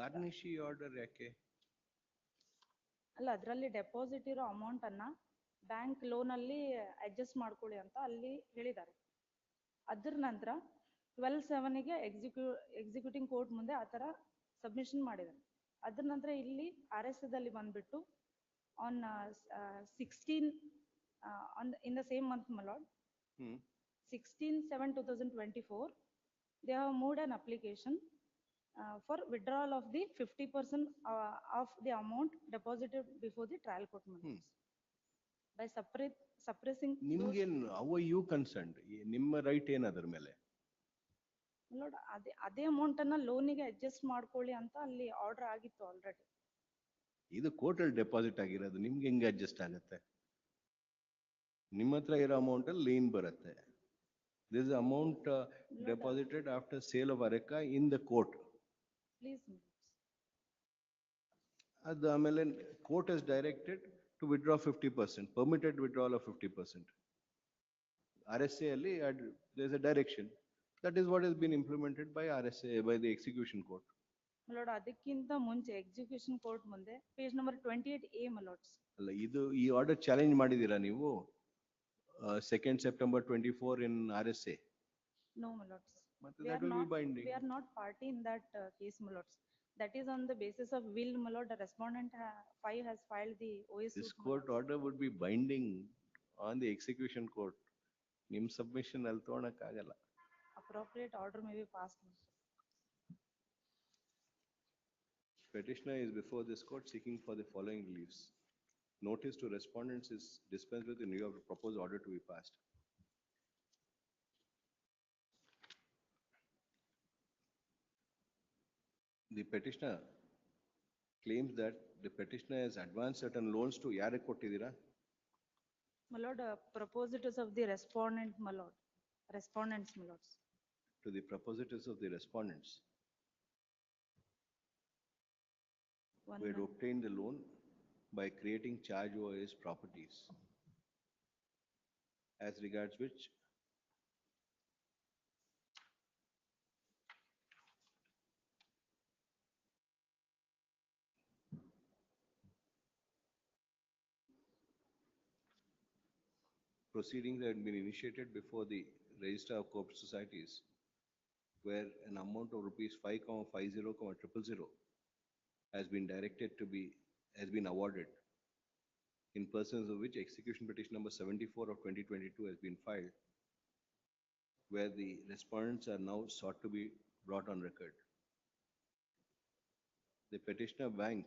Speaker 3: Garnishi order yake?
Speaker 14: ಅಲ್ಲ ಅದರಲ್ಲಿ deposit ಇರೋ amount ಅನ್ನ bank loan ಅಲ್ಲಿ adjust ಮಾಡ್ಕೊಳ್ಳಿ ಅಂತ ಅಲ್ಲಿ ಹೇಳಿದ್ದಾರೆ. ಅದ್ರ ನಂತರ 12/7 ಎಕ್ಸಿಕ್ಯೂಟಿಂಗ್ ಕೋರ್ಟ್ ಮುಂದೆ ಆ ತರ ಸಬ್ಮಿಷನ್ ಮಾಡಿದ್ದಾರೆ. ಅದ್ರ ನಂತರ ಇಲ್ಲಿ RSA ದಲ್ಲಿ ಬಂದ್ಬಿಟ್ಟು on 16 in the same month, my lord, 16/7/2024, they have moved an application for withdrawal of the 50% of the amount deposited before the trial court, my lords. By suppressing
Speaker 3: ನಿಮ್ಗೆ how are you concerned? ನಿಮ್ಮ right ಏನು ಅದರ ಮೇಲೆ?
Speaker 14: Load ಅದೇ amount ಅನ್ನ ಲೋನಿಗೆ adjust ಮಾಡ್ಕೊಳ್ಳಿ ಅಂತ ಅಲ್ಲಿ ಆರ್ಡರ್ ಆಗಿತ್ತು ಆಲ್ರೆಡಿ.
Speaker 3: ಇದು ಕೋರ್ಟ್ ಅಲ್ಲಿ ಡೆಪಾಸಿಟ್ ಆಗಿರೋದು, ನಿಮ್ಗೆ ಹೆಂಗೆ ಅಡ್ಜಸ್ಟ್ ಆಗುತ್ತೆ? ನಿಮ್ಮ ಹತ್ರ ಇರೋ ಅಮೌಂಟ್ ಅಲ್ಲಿ ಲೀನ್ ಬರುತ್ತೆ. This is amount deposited after sale of Areca in the court.
Speaker 14: Please.
Speaker 3: ಅದು ಆಮೇಲೆ court has directed to withdraw 50%, permitted withdrawal of 50%. RSA ಅಲ್ಲಿ there is a direction. That is what has been implemented by RSA, by the execution court.
Speaker 14: Load ಅದಕ್ಕಿಂತ ಮುಂಚೆ execution court ಮುಂದೆ page number 28A, my lords.
Speaker 3: ಅಲ್ಲ, ಇದು ಈ order challenge ಮಾಡಿದೀರಾ ನೀವು 2nd September 24 in RSA?
Speaker 14: No, my lords.
Speaker 3: But that will be binding.
Speaker 14: We are not party in that case, my lords. That is on the basis of will, my lord. The respondent 5 has filed the OS
Speaker 3: This
Speaker 14: suit, my
Speaker 3: court
Speaker 14: lords.
Speaker 3: order would be binding on the execution court. ನಿಮ್ submission ಅಲ್ಲಿ ತಗೊಳಕ್ಕಾಗಲ್ಲ.
Speaker 14: Appropriate order may be passed, my lords.
Speaker 3: Petitioner is before this court seeking for the following reliefs. Notice to respondents is dispensed with in view of the proposed order to be passed. The petitioner claims that the petitioner has advanced certain loans to ಯಾರಿಗೆ ಕೊಟ್ಟಿದ್ದೀರಾ?
Speaker 14: My lord, propositors of the respondent, my lord. Respondents, my lords.
Speaker 3: To the propositors of the respondents. Who had obtained the loan by creating charge over his properties, as regards which proceedings had been initiated before the Register of Corporate Societies, where an amount of rupees 5,50,000 has been directed to be, has been awarded, in persons of which execution petition number 74 of 2022 has been filed, where the respondents are now sought to be brought on record. The petitioner bank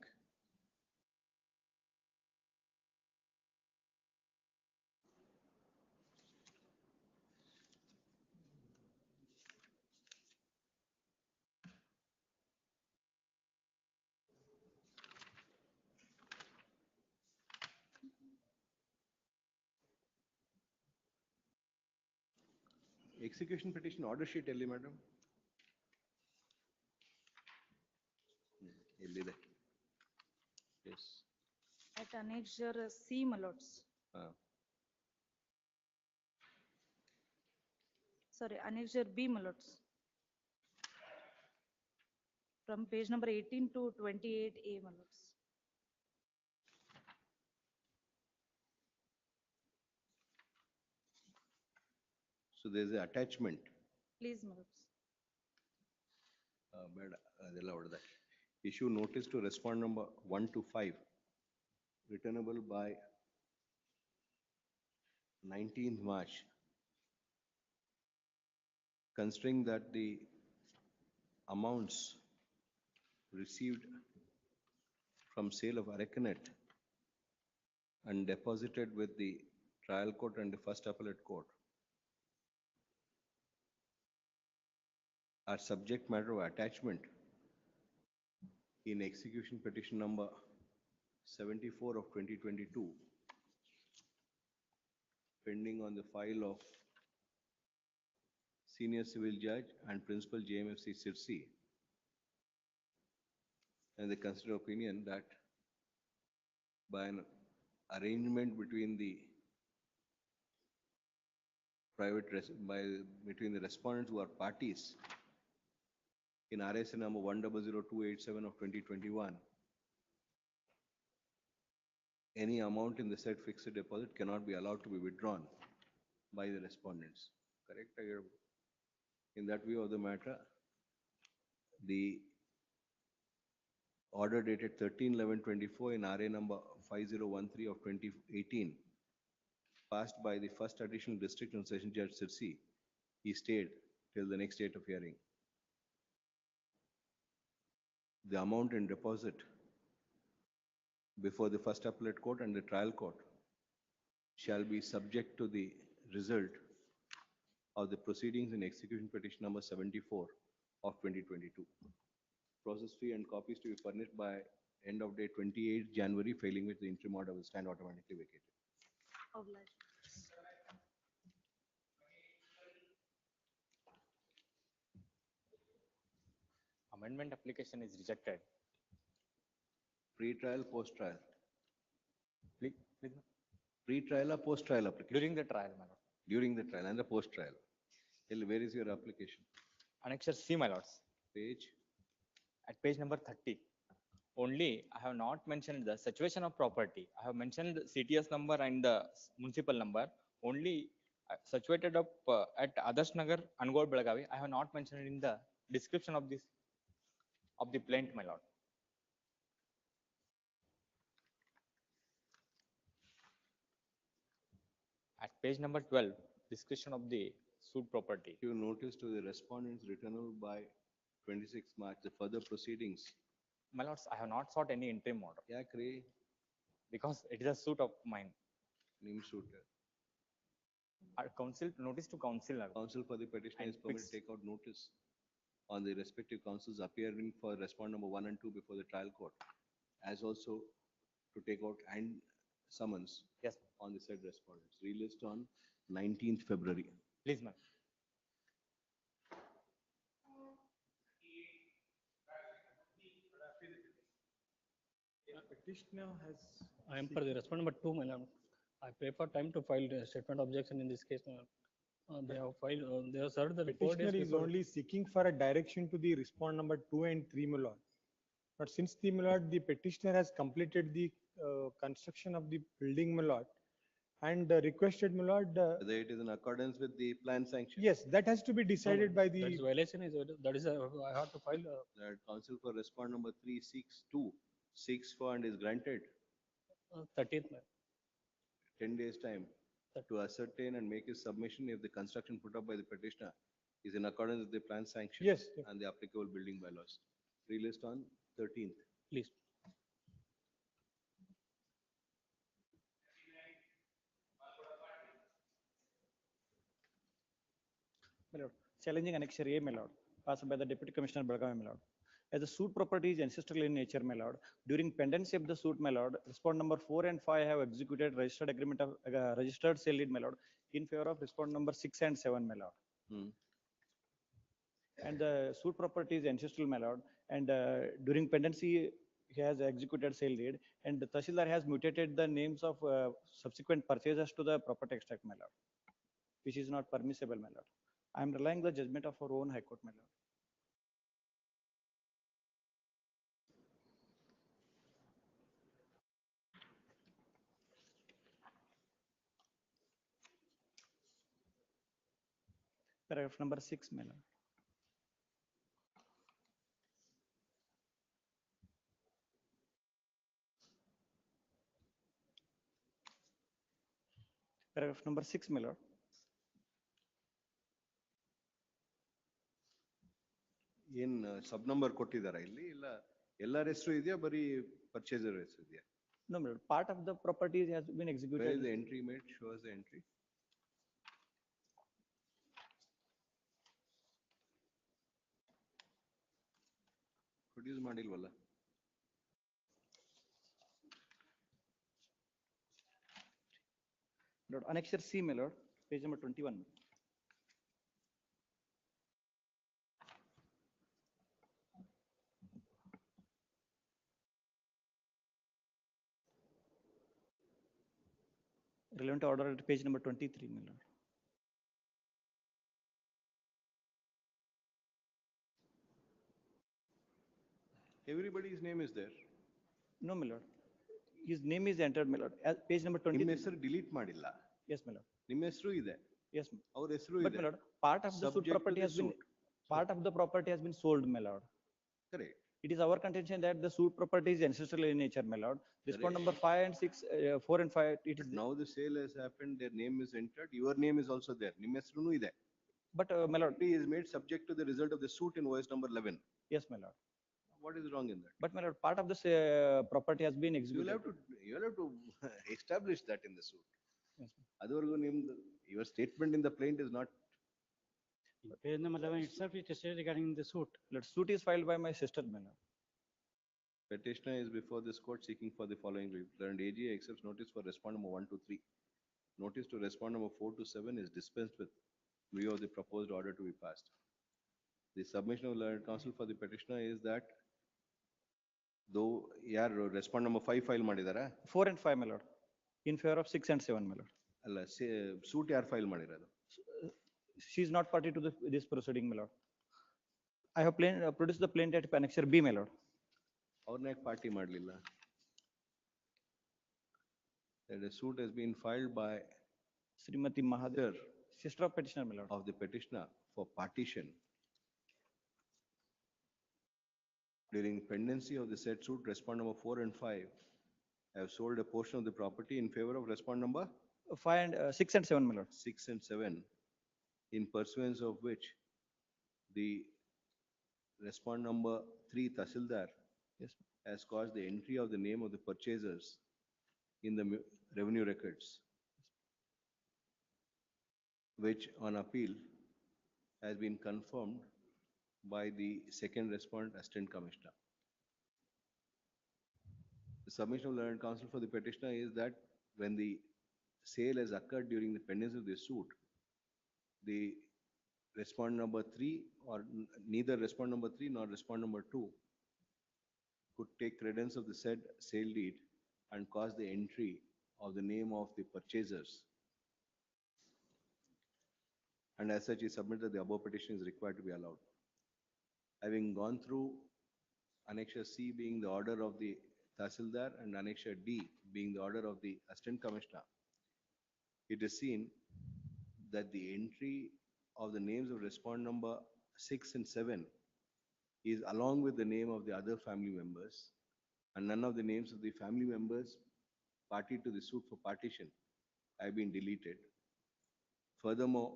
Speaker 3: execution petition order sheet ಎಲ್ಲಿ madam? ಎಲ್ಲಿದೆ?
Speaker 14: At annexure C, my lords. Sorry, annexure B, my lords. From page number 18 to 28A, my lords.
Speaker 3: So there's an attachment.
Speaker 14: Please, my lords.
Speaker 3: ಬೇಡ ಅದೆಲ್ಲ ಹೊಡೆದ issue notice to respond number 1 to 5 returnable by 19th March, considering that the amounts received from sale of Aracanet and deposited with the trial court and the first appellate court are subject matter of attachment in execution petition number 74 of 2022, pending on the file of Senior Civil Judge and Principal JMFC Sirsi, and the considered opinion that by an arrangement between the between the respondents who are parties in RSA number 1000287 of 2021, any amount in the said fixed deposit cannot be allowed to be withdrawn by the respondents. Correct? In that view of the matter, the order dated 13/11/24 in RA number 5013 of 2018, passed by the first additional district and session judge Sirsi, he stayed till the next date of hearing. The amount in deposit before the first appellate court and the trial court shall be subject to the result of the proceedings in execution petition number 74 of 2022. Process fee and copies to be furnished by end of day 28 January, failing which the interim order will stand automatically vacated.
Speaker 14: Obliged.
Speaker 9: Amendment application is rejected.
Speaker 3: Pre-trial, post-trial.
Speaker 9: Please.
Speaker 3: Pre-trial or post-trial application?
Speaker 9: During the trial, my lord.
Speaker 3: During the trial and the post-trial. Where is your application?
Speaker 9: Annexure C, my lords.
Speaker 3: Page?
Speaker 9: At page number 30. Only I have not mentioned the situation of property. I have mentioned the CTS number and the municipal number. Only situated up at Adarsh Nagar, Angol, Belagavi. I have not mentioned in the description of this of the plaint, my lord. At page number 12, description of the suit property.
Speaker 3: You notice to the respondents returnal by 26 March, the further proceedings.
Speaker 9: My lords, I have not sought any interim order.
Speaker 3: Yeah,
Speaker 9: because it is a suit of mine.
Speaker 3: Name suit.
Speaker 9: Our council, notice to council.
Speaker 3: Council for the petitioner is permitted to take out notice on the respective councils appearing for respond number 1 and 2 before the trial court, as also to take out and summons on the said respondents. Relist on 19th February.
Speaker 9: Please, ma'am.
Speaker 10: Petitioner has. I am for the respondent, but 2, my lord. I pray for time to file the statement of objection in this case, my lord. They have filed, they have served the 4 days
Speaker 20: Petitioner is
Speaker 10: before.
Speaker 20: only seeking for a direction to the respond number 2 and 3, my lord. But since the, my lord, the petitioner has completed the construction of the building, my lord, and requested, my lord.
Speaker 3: Whether it is in accordance with the plan sanction.
Speaker 20: Yes, that has to be decided by the.
Speaker 10: That is violation is, that is, I have to file.
Speaker 3: That council for respond number 362, 6 and is granted.
Speaker 10: 13th, ma'am.
Speaker 3: 10 days time to ascertain and make his submission if the construction put up by the petitioner is in accordance with the plan sanction.
Speaker 20: Yes.
Speaker 3: And the applicable building bylaws. Relist on 13th.
Speaker 10: Please.
Speaker 24: My lord, challenging annexure A, my lord, passed by the Deputy Commissioner Belgavi, my lord. As the suit property is ancestral in nature, my lord, during pendency of the suit, my lord, respond number 4 and 5 have executed registered agreement of registered sale deed, my lord, in favor of respond number 6 and 7, my lord. And the suit property is ancestral, my lord, and during pendency, he has executed sale deed, and the Tahsildar has mutated the names of subsequent purchasers to the property extract, my lord, which is not permissible, my lord. I am relying the judgment of our own High Court, my lord. Paragraph number 6, my lord. Paragraph number 6, my lord.
Speaker 3: ಏನ್ ಸಬ್ number ಕೊಟ್ಟಿದಾರ ಇಲ್ಲಿ ಇಲ್ಲ ಎಲ್ಲರ ಹೆಸರು ಇದೆಯಾ ಬರೀ purchaser ಹೆಸರು ಇದೆಯಾ?
Speaker 24: No, my lord. Part of the property has been executed.
Speaker 3: Where is the entry made? Show us the entry. Produce ಮಾಡಿಲ್ವಲ್ಲ?
Speaker 24: Lord, Annexure C, my lord, page number 21. Relevant order at page number 23, my lord.
Speaker 3: Everybody's name is there.
Speaker 24: No, my lord. His name is entered, my lord. Page number 23.
Speaker 3: ನಿಮ್ಮ ಹೆಸರು delete ಮಾಡಿಲ್ಲ.
Speaker 24: Yes, my lord.
Speaker 3: ನಿಮ್ಮ ಹೆಸರು ಇದೆ.
Speaker 24: Yes, ma'am.
Speaker 3: ಅವ್ರ ಹೆಸರು
Speaker 24: But
Speaker 3: ಇದೆ.
Speaker 24: my lord, part of the suit property has been sold, my lord.
Speaker 3: Correct.
Speaker 24: It is our contention that the suit property is ancestral in nature, my lord. Respond number 5 and 6, 4 and 5. It is
Speaker 3: Now the sale has happened, their name is entered, your name is also there. ನಿಮ್ಮ ಹೆಸರು ಇದೆ.
Speaker 24: But my lord,
Speaker 3: Entry is made subject to the result of the suit in OS number 11.
Speaker 24: yes, my lord.
Speaker 3: What is wrong in that?
Speaker 24: But my lord, part of this property has been executed.
Speaker 3: You will have to establish that in the suit.
Speaker 24: Yes,
Speaker 3: ಅದವರೆಗೂ ನಿಮ್ದು your statement in the plaint is not.
Speaker 4: In page number 11 itself, it is stated regarding the suit.
Speaker 24: Lord, suit is filed by my sister, my lord.
Speaker 3: Petitioner is before this court seeking for the following relief. Learned AG accepts notice for respond number 1 to 3. Notice to respond number 4 to 7 is dispensed with view of the proposed order to be passed. The submission of learned counsel for the petitioner is that though ಯಾರು respond number 5 file ಮಾಡಿದಾರಾ?
Speaker 24: 4 and 5, my lord. In favor of 6 and 7, my lord.
Speaker 3: ಅಲ್ಲ suit ಯಾರು file ಮಾಡಿರೋದು?
Speaker 24: She is not party to this proceeding, my lord. I have produced the plaintiff at annexure B, my lord.
Speaker 3: ಅವ್ರನ್ನ ಯಾಕೆ party ಮಾಡಲಿಲ್ಲ? That a suit has been filed by
Speaker 24: Srimati Mahadev, sister of petitioner, my lord.
Speaker 3: Of the petitioner for partition. During pendency of the said suit, respond number 4 and 5 have sold a portion of the property in favor of respond number
Speaker 24: 5 and 6 and 7, my lord.
Speaker 3: 6 and 7, in pursuance of which the respond number 3 Tahsildar
Speaker 24: Yes,
Speaker 3: has caused the entry of the name of the purchasers in the revenue records, which on appeal has been confirmed by the second respondent assistant commissioner. The submission of learned counsel for the petitioner is that when the sale has occurred during the pendency of the suit, the respondent number 3 or neither respondent number 3 nor respondent number 2 could take credence of the said sale deed and cause the entry of the name of the purchasers. And as such, he submitted that the above petition is required to be allowed. Having gone through Annexure C being the order of the Tahsildar and Annexure D being the order of the Assistant Commissioner, it is seen that the entry of the names of respondent number 6 and 7 is along with the name of the other family members, and none of the names of the family members party to the suit for partition have been deleted. Furthermore,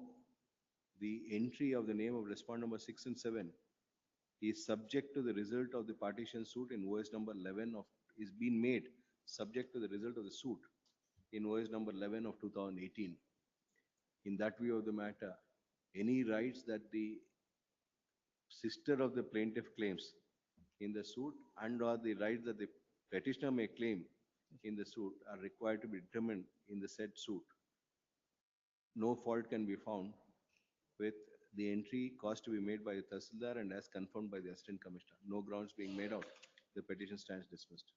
Speaker 3: the entry of the name of respondent number 6 and 7 is subject to the result of the partition suit in OS number 11 of is being made subject to the result of the suit in OS number 11 of 2018. In that view of the matter, any rights that the sister of the plaintiff claims in the suit and or the rights that the petitioner may claim in the suit are required to be determined in the said suit. No fault can be found with the entry caused to be made by the Tahsildar and as confirmed by the Assistant Commissioner. No grounds being made out. The petition stands dismissed.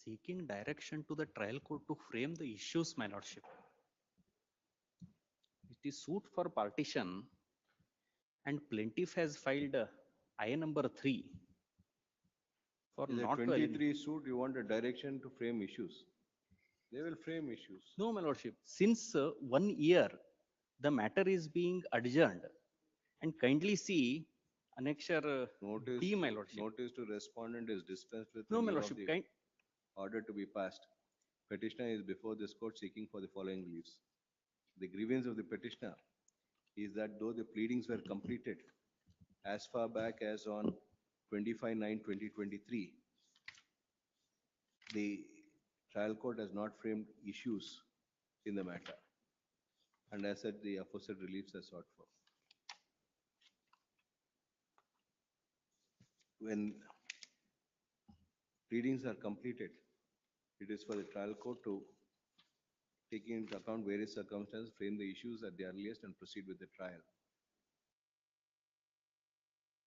Speaker 7: Seeking direction to the trial court to frame the issues, my lordship. It is suit for partition and plaintiff has filed I number 3 for
Speaker 3: In the
Speaker 7: not to eliminate.
Speaker 3: 23 suit, you want a direction to frame issues. They will frame issues.
Speaker 7: No, my lordship, since 1 year, the matter is being adjourned. And kindly see annexure D, my lordship.
Speaker 3: Notice to respondent is dispensed with
Speaker 7: No,
Speaker 3: the
Speaker 7: my
Speaker 3: leave of
Speaker 7: lordship,
Speaker 3: the order to be passed. Petitioner is before this court seeking for the following reliefs. The grievance of the petitioner is that though the pleadings were completed as far back as on 25/9/2023, the trial court has not framed issues in the matter. And as said, the aforesaid reliefs are sought for. When pleadings are completed, it is for the trial court to take into account various circumstances, frame the issues at the earliest and proceed with the trial.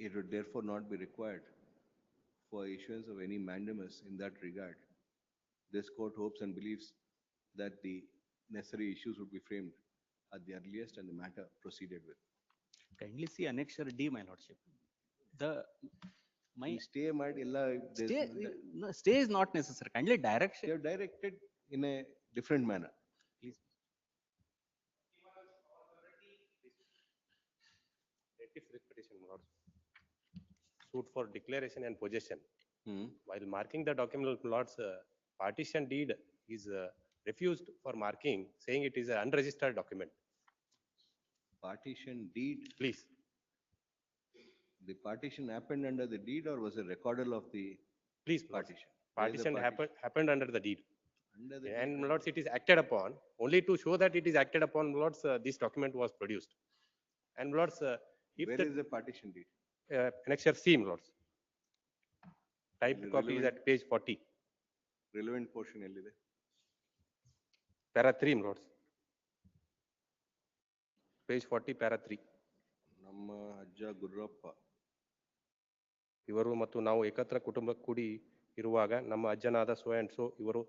Speaker 3: It would therefore not be required for issuance of any mandamus in that regard. This court hopes and believes that the necessary issues would be framed at the earliest and the matter proceeded with.
Speaker 7: Kindly see annexure D, my lordship. My
Speaker 3: stay might
Speaker 7: stay is not necessary. Kindly direction.
Speaker 3: They have directed in a different manner.
Speaker 7: Please.
Speaker 8: Petition, my lord. Suit for declaration and possession. While marking the document, my lord's partition deed is refused for marking, saying it is an unregistered document.
Speaker 3: Partition deed.
Speaker 8: Please.
Speaker 3: The partition happened under the deed or was a recordal of the
Speaker 8: Please,
Speaker 3: partition?
Speaker 8: Partition happened under the deed.
Speaker 3: Under the
Speaker 8: And my lords, it is acted upon. Only to show that it is acted upon, my lords, this document was produced. And my lords, if
Speaker 3: Where is the partition deed?
Speaker 8: Annexure C, my lords. Typed copy is at page 40.
Speaker 3: Relevant portion ellide.
Speaker 8: Para 3, my lords. Page 40, para 3.
Speaker 3: ನಮ್ಮ ಅಜ್ಜ ಗುರ್ರಪ್ಪ
Speaker 8: ಇವರು ಮತ್ತು ನಾವು ಏಕತ್ರ ಕುಟುಂಬ ಕೂಡಿ ಇರುವಾಗ ನಮ್ಮ ಅಜ್ಜನಾದ so and so ಇವರು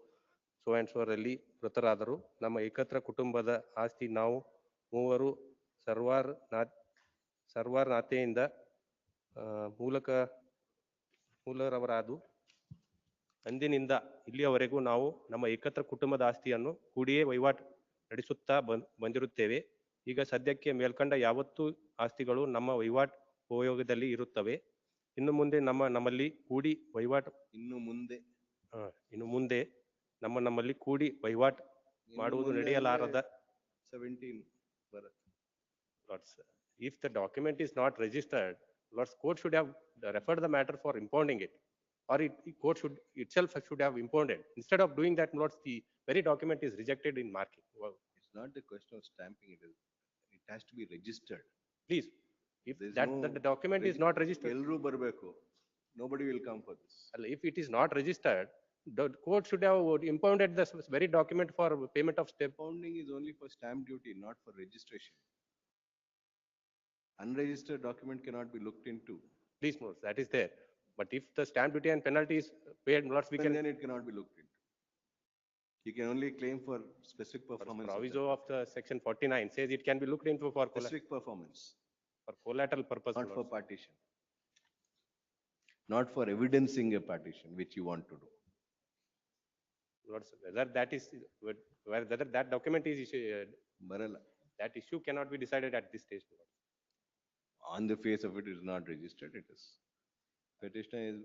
Speaker 8: ಸೋ ಅಂಡ್ ಸೋರಲ್ಲಿ ಮೃತರಾದರು. ನಮ್ಮ ಏಕತ್ರ ಕುಟುಂಬದ ಆಸ್ತಿ ನಾವು ಮೂವರು ಸರ್ವಾರ್ ನಾತೆಯಿಂದ ಮೂಲರವರಾದು ಅಂದಿನಿಂದ ಇಲ್ಲಿಯವರೆಗೂ ನಾವು ನಮ್ಮ ಏಕತ್ರ ಕುಟುಂಬದ ಆಸ್ತಿಯನ್ನು ಕೂಡಿಯೇ ವಹಿವಾಟು ನಡೆಸುತ್ತಾ ಬಂದಿರುತ್ತೇವೆ. ಈಗ ಸದ್ಯಕ್ಕೆ ಮೇಲ್ಕಂಡ ಯಾವತ್ತೂ ಆಸ್ತಿಗಳು ನಮ್ಮ ವಹಿವಾಟು ಉಪಯೋಗದಲ್ಲಿ ಇರುತ್ತವೆ. ಇನ್ನು ಮುಂದೆ ನಮ್ಮಲ್ಲಿ ಕೂಡಿ ವಹಿವಾಟು ಇನ್ನು ಮುಂದೆ ನಮ್ಮಲ್ಲಿ ಕೂಡಿ ವಹಿವಾಟು ಮಾಡುವುದು ನಡೆಯಲಾರದ.
Speaker 3: 17
Speaker 8: Lords, if the document is not registered, Lords, court should have referred the matter for impounding it, or court should itself should have impounded. Instead of doing that, Lords, the very document is rejected in marking. Wow.
Speaker 3: It's not the question of stamping it. It has to be registered.
Speaker 8: Please, if that the document is not registered,
Speaker 3: ಎಲ್ಲರೂ ಬರಬೇಕು. Nobody will come for this.
Speaker 8: If it is not registered, the court should have impounded this very document for payment of stamp.
Speaker 3: Impounding is only for stamp duty, not for registration. Unregistered document cannot be looked into.
Speaker 8: Please, Lords, that is there. But if the stamp duty and penalty is paid, Lords, we can.
Speaker 3: Then it cannot be looked into. You can only claim for specific performance.
Speaker 8: Proviso of the section 49 says it can be looked into for
Speaker 3: specific performance.
Speaker 8: For collateral purpose.
Speaker 3: Not for partition. Not for evidencing a partition, which you want to do.
Speaker 8: Lords, whether that document is issued, that issue cannot be decided at this stage.
Speaker 3: On the face of it is not registered. It is. Petitioner is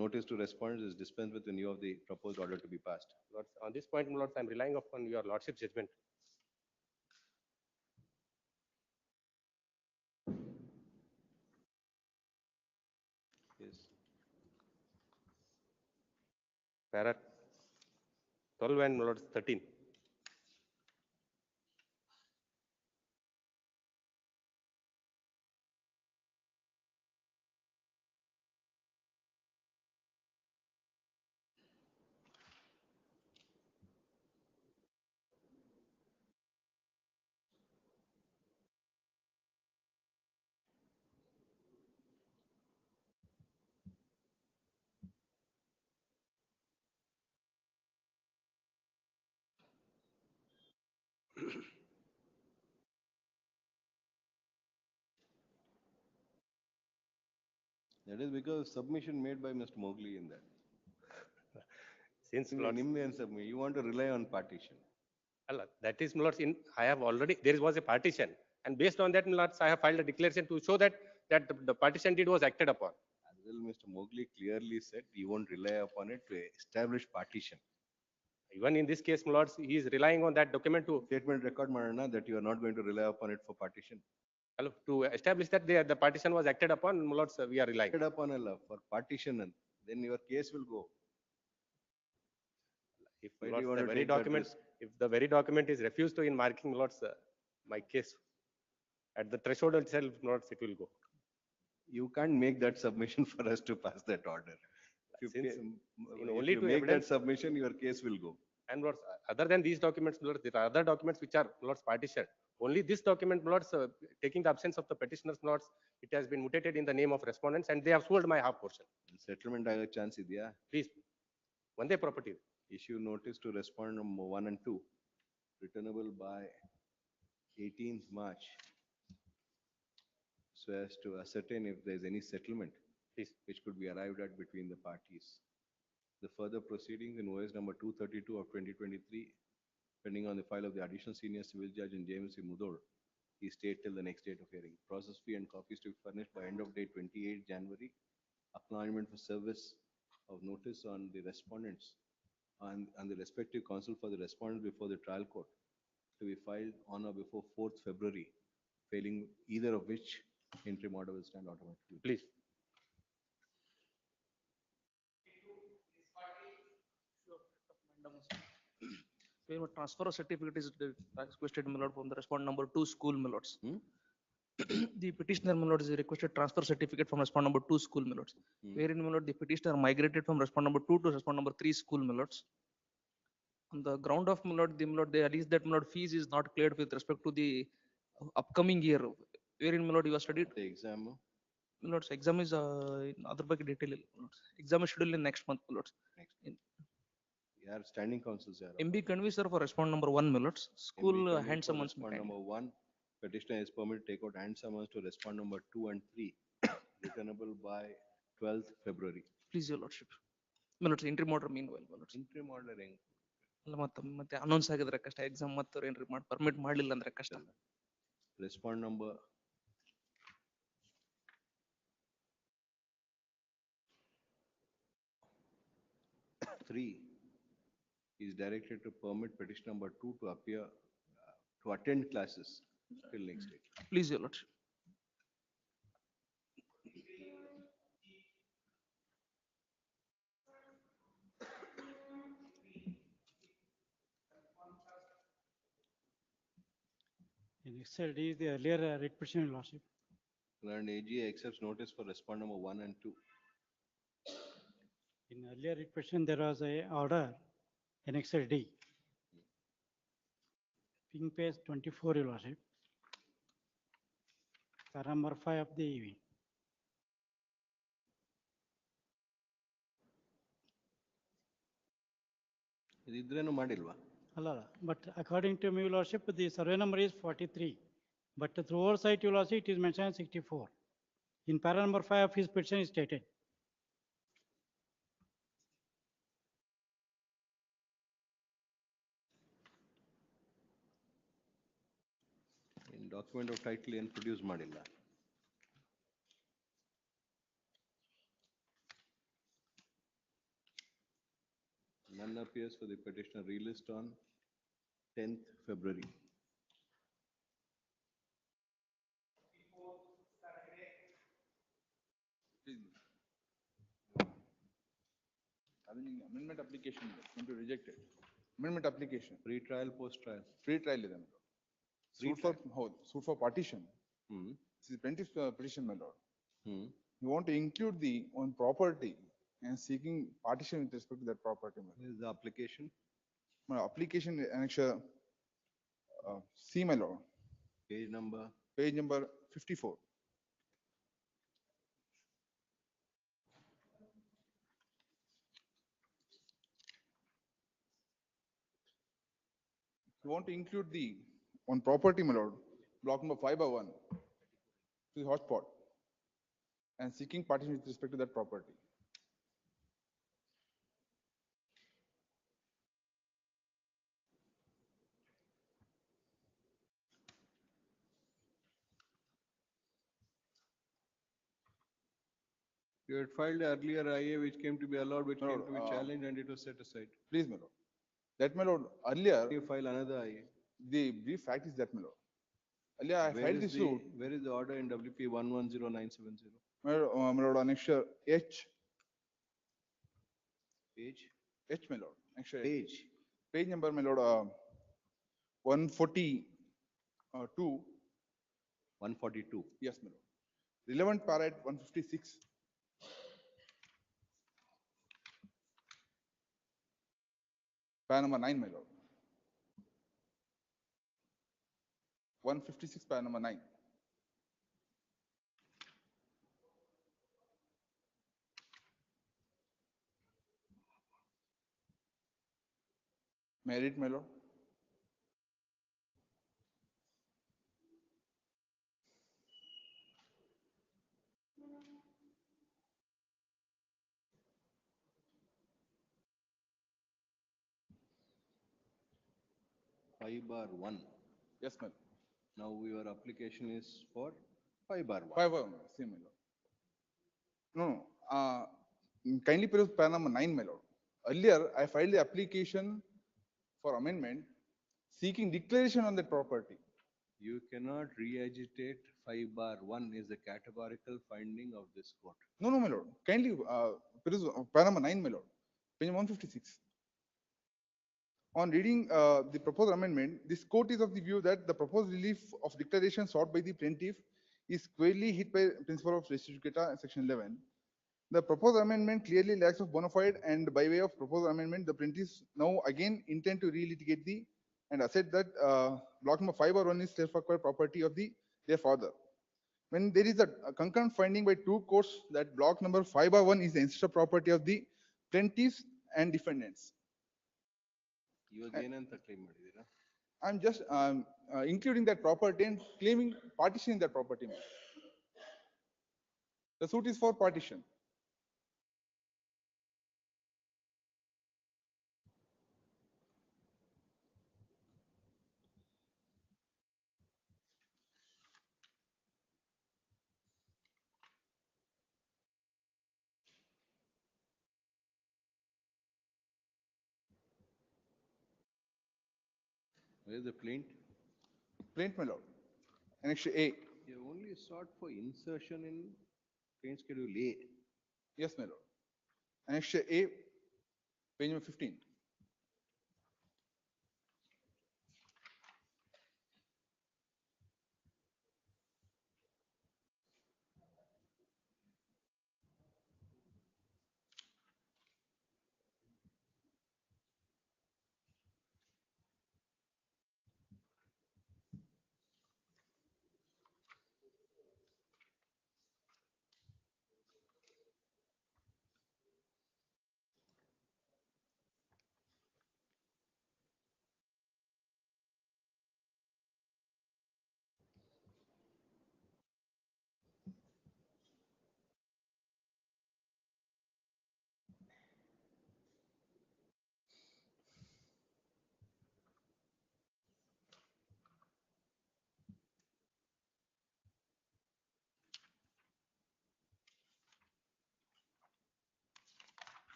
Speaker 3: notice to respondents is dispensed with the view of the proposed order to be passed.
Speaker 8: Lords, on this point, Lords, I am relying upon your Lordship's judgment.
Speaker 3: Yes.
Speaker 8: Para 12 and Lords 13.
Speaker 3: That is because submission made by Mr. Mowgli in that.
Speaker 8: Since
Speaker 3: In
Speaker 8: Lords,
Speaker 3: Indian submission, you want to rely on partition.
Speaker 8: that is, Lords, I have already, there was a partition. And based on that, Lords, I have filed a declaration to show that the partition deed was acted upon.
Speaker 3: As well, Mr. Mowgli clearly said you won't rely upon it to establish partition.
Speaker 8: Even in this case, Lords, he is relying on that document to
Speaker 3: Statement record, Marana, that you are not going to rely upon it for partition.
Speaker 8: to establish that the partition was acted upon, Lords, we are relying.
Speaker 3: Acted upon for partition, and then your case will go.
Speaker 8: If,
Speaker 3: Why do
Speaker 8: Lords,
Speaker 3: you want
Speaker 8: the
Speaker 3: to
Speaker 8: very
Speaker 3: take that
Speaker 8: document,
Speaker 3: risk?
Speaker 8: if the very document is refused to in marking, Lords, my case at the threshold itself, Lords, it will go.
Speaker 3: You can't make that submission for us to pass that order. If
Speaker 8: Since
Speaker 3: if
Speaker 8: only
Speaker 3: you
Speaker 8: to
Speaker 3: make that
Speaker 8: evidence-
Speaker 3: submission, your case will go.
Speaker 8: And Lords, other than these documents, Lords, there are other documents which are, Lords, partitioned. Only this document, Lords, taking the absence of the petitioners, Lords, it has been mutated in the name of respondents, and they have sold my half portion.
Speaker 3: Settlement ಆಗ chance ಇದೆಯಾ?
Speaker 8: Please, one day property.
Speaker 3: Issue notice to respond number 1 and 2, returnable by 18th March, so as to ascertain if there is any settlement
Speaker 8: Please.
Speaker 3: which could be arrived at between the parties. The further proceedings in OS number 232 of 2023, pending on the file of the additional senior civil judge in JMC Mudor, he stayed till the next date of hearing. Process fee and copies to be furnished by end of day 28 January. Acknowledgement for service of notice on the respondents and the respective counsel for the respondents before the trial court to be filed on or before 4th February, failing either of which interim order will stand automatically.
Speaker 8: Please.
Speaker 11: Where transfer of certificate is requested, my lord, from the respondent number 2 school, my lords. The petitioner, my lord, is requested transfer certificate from respondent number 2 school, my lords. Wherein, my lord, the petitioner migrated from respondent number 2 to respondent number 3 school, my lords. On the ground of, my lord, they alleged that, my lord, fees is not cleared with respect to the upcoming year. Wherein, my lord, you have studied.
Speaker 3: The exam,
Speaker 11: My lords, exam is in other back detail, my lords. Exam is scheduled in next month, my lords.
Speaker 3: Yeah, standing counsels are.
Speaker 11: MB conveys for respondent number 1, my lords. School hand summons.
Speaker 3: Respond number 1, petitioner is permitted to take out hand summons to respond number 2 and 3, returnable by 12th February.
Speaker 11: Please, your lordship. My lords, interim order meanwhile, my lords.
Speaker 3: Interim order ಹೆಂಗ್?
Speaker 11: ಅಲ್ಲ ಮತ್ತೆ announce ಆಗಿದ್ರೆ ಕಷ್ಟ exam ಮತ್ತೆ ಏನ್ರಿ permit ಮಾಡ್ಲಿಲ್ಲ ಅಂದ್ರೆ ಕಷ್ಟ.
Speaker 3: Respond number 3 is directed to permit petition number 2 to appear, to attend classes till next date.
Speaker 11: Please, your lordship.
Speaker 4: Next is the earlier writ petition, your lordship.
Speaker 3: And AG accepts notice for respond number 1 and 2.
Speaker 4: In earlier writ petition, there was a order, annexure D. Ping page 24, your lordship. Para number 5 of the EV.
Speaker 3: ಇದಿದ್ರೇನು ಮಾಡಿಲ್ವಾ?
Speaker 4: ಅಲ್ಲ, but according to me, your lordship, the survey number is 43. But through oversight, your lordship, it is mentioned as 64. In para number 5 of his petition is stated.
Speaker 3: In document of title ಏನು produce ಮಾಡಿಲ್ಲ. None appears for the petitioner relist on 10th February.
Speaker 12: Amendment application, going to reject it. Amendment application.
Speaker 3: Pre-trial, post-trial.
Speaker 12: Pre-trial ಇದೆ. Suit for partition. This is plaintiff petition, my lord. You want to include the on property and seeking partition with respect to that property.
Speaker 3: Where is the application?
Speaker 12: My application annexure C, my lord.
Speaker 3: Page number?
Speaker 12: Page number 54. You want to include the on property, my lord, block number 5/1, to the hotspot. and seeking partition with respect to that property.
Speaker 3: You had filed earlier IA which came to be allowed, which
Speaker 12: My
Speaker 3: came
Speaker 12: lord,
Speaker 3: to be challenged and it was set aside.
Speaker 12: Please, my lord. That, my lord, earlier,
Speaker 3: You file another IA.
Speaker 12: the brief fact is that, my lord. Earlier, I
Speaker 3: Where
Speaker 12: filed
Speaker 3: is
Speaker 12: this
Speaker 3: the-
Speaker 12: suit.
Speaker 3: Where is the order in WP 110970?
Speaker 12: My lord, annexure H,
Speaker 3: Page?
Speaker 12: my lord, annexure H.
Speaker 3: Page.
Speaker 12: Page number, my lord, 142.
Speaker 3: 142.
Speaker 12: Yes, my lord. Relevant para at 156. Para number 9, my lord. 156, para number 9. May I read, my lord?
Speaker 3: Five bar 1.
Speaker 12: Yes, my lord.
Speaker 3: Now your application is for 5 bar 1.
Speaker 12: 5 bar 1, same, my lord. No, kindly peruse para number 9, my lord. Earlier, I filed the application for amendment seeking declaration on that property.
Speaker 3: You cannot re-agitate 5 bar 1 is the categorical finding of this court.
Speaker 12: No, my lord. Kindly peruse para number 9, my lord. Page 156. On reading the proposed amendment, this court is of the view that the proposed relief of declaration sought by the plaintiff is squarely hit by principle of res judicata, section 11. The proposed amendment clearly lacks of bona fide, and by way of proposed amendment, the plaintiffs now again intend to relitigate and assert that block number 5 or 1 is self-acquired property of their father. When there is a concurrent finding by two courts that block number 5 or 1 is the ancestral property of the plaintiffs and defendants.
Speaker 3: ಇವಾಗ ಏನಂತ claim ಮಾಡಿದೀರಾ?
Speaker 12: I'm just including that property and claiming partitioning that property. The suit is for partition.
Speaker 3: Where is the plaint?
Speaker 12: Plaint, my lord. Annexure A.
Speaker 3: You only sought for insertion in plaint schedule A.
Speaker 12: Yes, my lord. Annexure A, page number 15.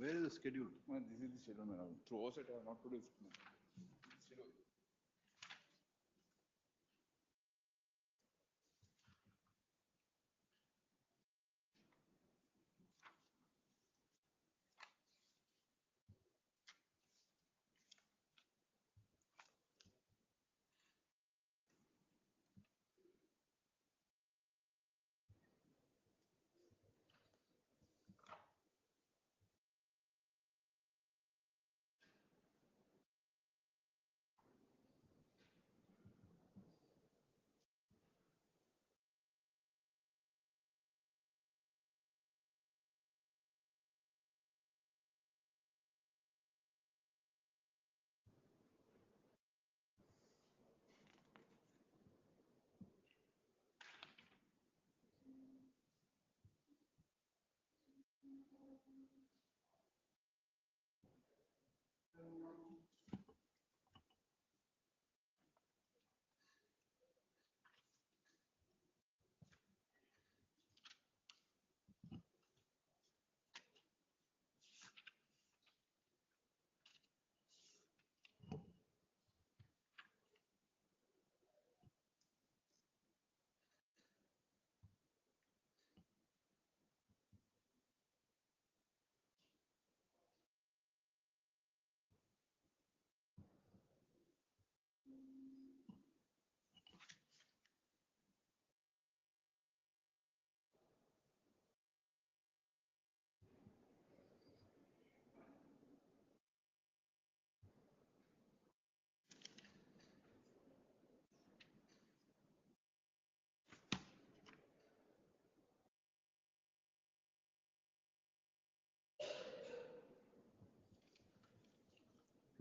Speaker 3: Where is the schedule?
Speaker 12: This is the schedule, my lord. Through OSET, I have not produced. Schedule.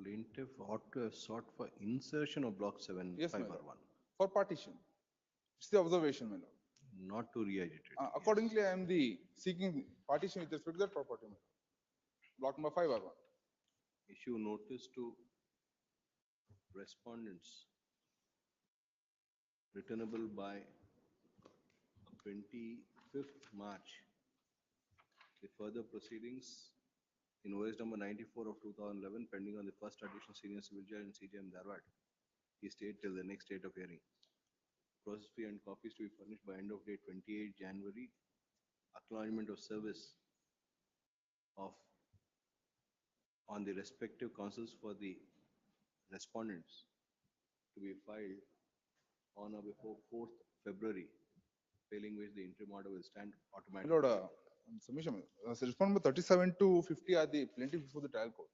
Speaker 3: Plaintiff ought to have sought for insertion of block 7,
Speaker 12: Yes, my
Speaker 3: 5
Speaker 12: lord.
Speaker 3: or 1,
Speaker 12: For partition. It's the observation, my lord.
Speaker 3: not to re-agitate.
Speaker 12: Accordingly, I am seeking partition with respect to that property, my lord. Block number 5 or 1.
Speaker 3: Issue notice to respondents returnable by 25th March. The further proceedings in OS number 94 of 2011 pending on the first additional senior civil judge in CJM Dharwad. He stayed till the next date of hearing. Process fee and copies to be furnished by end of day 28 January. Acknowledgement of service of on the respective counsels for the respondents to be filed on or before 4th February, failing which the interim order will stand
Speaker 12: My
Speaker 3: automatically.
Speaker 12: lord, on submission, so respond number 37 to 50 are the plaintiff before the trial court.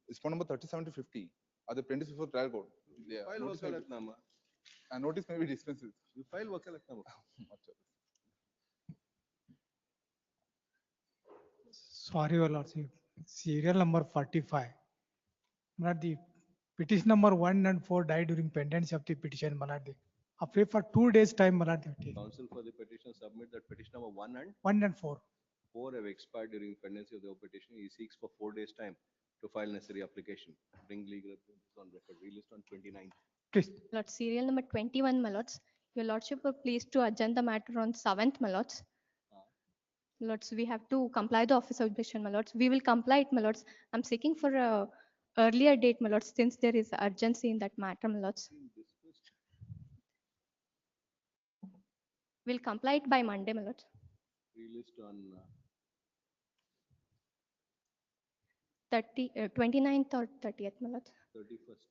Speaker 12: Respond number 37 to 50 are the plaintiffs before trial court. Their
Speaker 3: File
Speaker 12: notice may be-
Speaker 3: wakalatnama.
Speaker 12: and notice may be dispensed with.
Speaker 3: You file wakalatnama.
Speaker 13: Sorry, your lordship. Serial number 45. Not the petition number 1 and 4 died during pendency of the petition, Maladi. Appear for 2 days time, Maladi.
Speaker 3: Counsel for the petition submit that petition number 1 and
Speaker 13: 1 and 4.
Speaker 3: 4 have expired during pendency of the petition. He seeks for 4 days time to file necessary application. Bring legal appearances on record. Relist on 29th.
Speaker 13: Please.
Speaker 15: Lord, serial number 21, my lords. Your lordship were pleased to adjourn the matter on 7th, my lords. Lords, we have to comply the office objection, my lords. We will comply it, my lords. I'm seeking for a earlier date, my lords, since there is urgency in that matter, my lords. We'll comply it by Monday, my lords.
Speaker 3: Relist on
Speaker 15: 29th or 30th, my lords.
Speaker 3: 31st.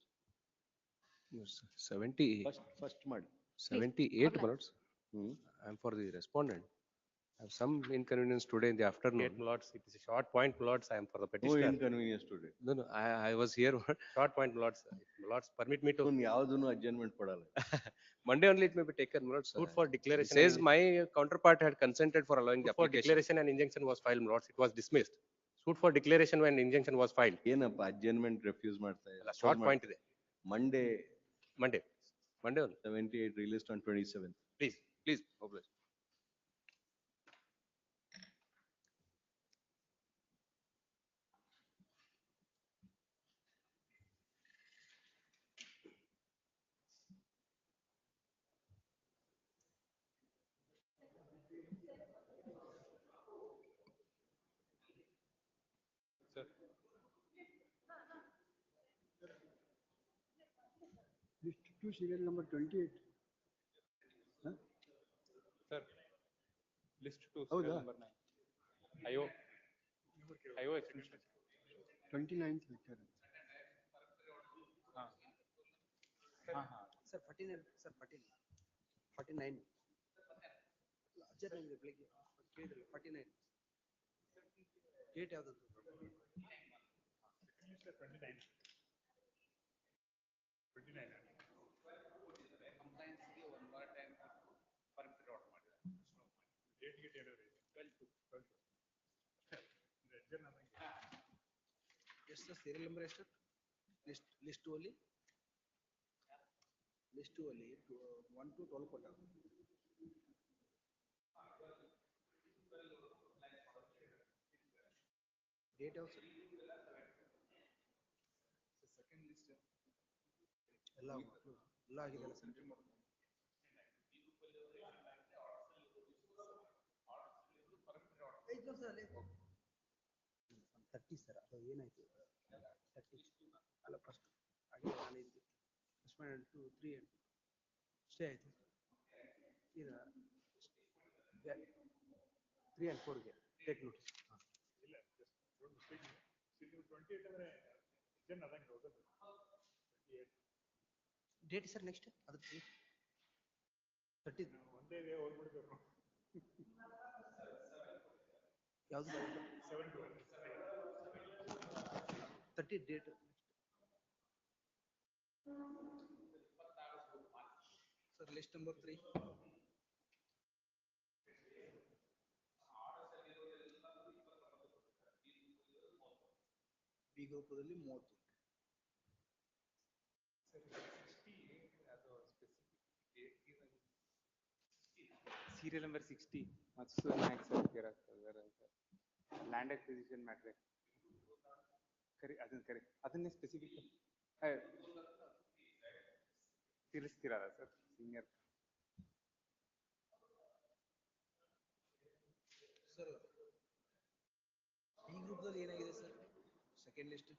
Speaker 8: Yes, 70.
Speaker 3: First mud.
Speaker 8: 78
Speaker 15: Apply.
Speaker 8: minutes. I'm for the respondent. I have some inconvenience today in the afternoon. 8 minutes. It is a short point, minutes. I am for the
Speaker 3: No
Speaker 8: petitioner.
Speaker 3: inconvenience today.
Speaker 8: No, I was here. Short point, minutes. Minutes permit me to.
Speaker 3: ಯಾವ್ದನ್ನು adjournment ಕೊಡಲ್ಲ.
Speaker 8: Monday only it may be taken, minutes.
Speaker 10: Suit for declaration.
Speaker 8: It says my counterpart had consented for allowing the
Speaker 10: Suit for
Speaker 8: application.
Speaker 10: declaration and injunction was filed, minutes. It was dismissed. Suit for declaration when injunction was filed.
Speaker 3: ಏನಪ್ಪ adjournment refuse ಮಾಡ್ತಾ ಇಲ್ಲ.
Speaker 10: Short point ಇದೆ.
Speaker 3: Monday
Speaker 8: Monday only.
Speaker 3: 78 released on 27th.
Speaker 8: Please, oblige.
Speaker 1: List 2 serial number 28.
Speaker 10: Sir, list 2,
Speaker 1: ಹೌದಾ?
Speaker 10: serial number 9. IO extension.
Speaker 1: 29th lecture.
Speaker 18: Sir, 49, sir, 49. Adjourn ಬೆಳಿಗ್ಗೆ 49. Date ಯಾವ್ದು?
Speaker 10: 29. Compliance ಗೆ one more time permit out ಮಾಡಿ. Date ಗೆ date ಇದೆ. 12.
Speaker 18: ಎಷ್ಟು sir serial number ಎಷ್ಟು? List 2 ಅಲ್ಲಿ? List 2 ಅಲ್ಲಿ 1 to 12 ಕೊಟ್ಟ. Date ಯಾವ್ದು ಸರ್?
Speaker 12: Second list.
Speaker 18: ಎಲ್ಲ ಆಗಿದೆಲ್ಲ ಸರ್? ಐದು ಸರ್ ಅಲ್ಲಿ 30 ಸರ್ ಅದು ಏನಾಯ್ತು 30 ಅಲ್ಲ ಫಸ್ಟ್ ಹಾಗೆ ನಾನು ಇದ್ದೆ ರೆಸ್ಪಾಂಡ್ 2 3 and ಸ್ಟೇ ಆಯ್ತು ಈಗ 3 and 4 ಗೆ ಟೇಕ್ ನೋಟಿಸ್
Speaker 10: ಇಲ್ಲ just 28 ಅಂದ್ರೆ ಜನ ಅದಂಗೆ ಹೋಗೋದು. 28
Speaker 18: ಡೇಟ್ ಸರ್ ನೆಕ್ಸ್ಟ್ ಅದು 30
Speaker 10: ಒಂದೇ ಡೇ ಹೋಗ್ಬಿಡ್ಬೇಕು.
Speaker 18: ಯಾವುದು 30 date sir list number 3 B ಗ್ರೂಪದಲ್ಲಿ 30
Speaker 2: Serial number 60, Matsu Max land acquisition matter. Correct. Adenne specific. ತಿಳಿಸ್ತೀರಲ್ಲ ಸರ್ ಸೀನಿಯರ್
Speaker 18: ಸರ್ ಈ ಗ್ರೂಪ್ದಲ್ಲಿ ಏನಾಗಿದೆ ಸರ್ ಸೆಕೆಂಡ್ ಲಿಸ್ಟ್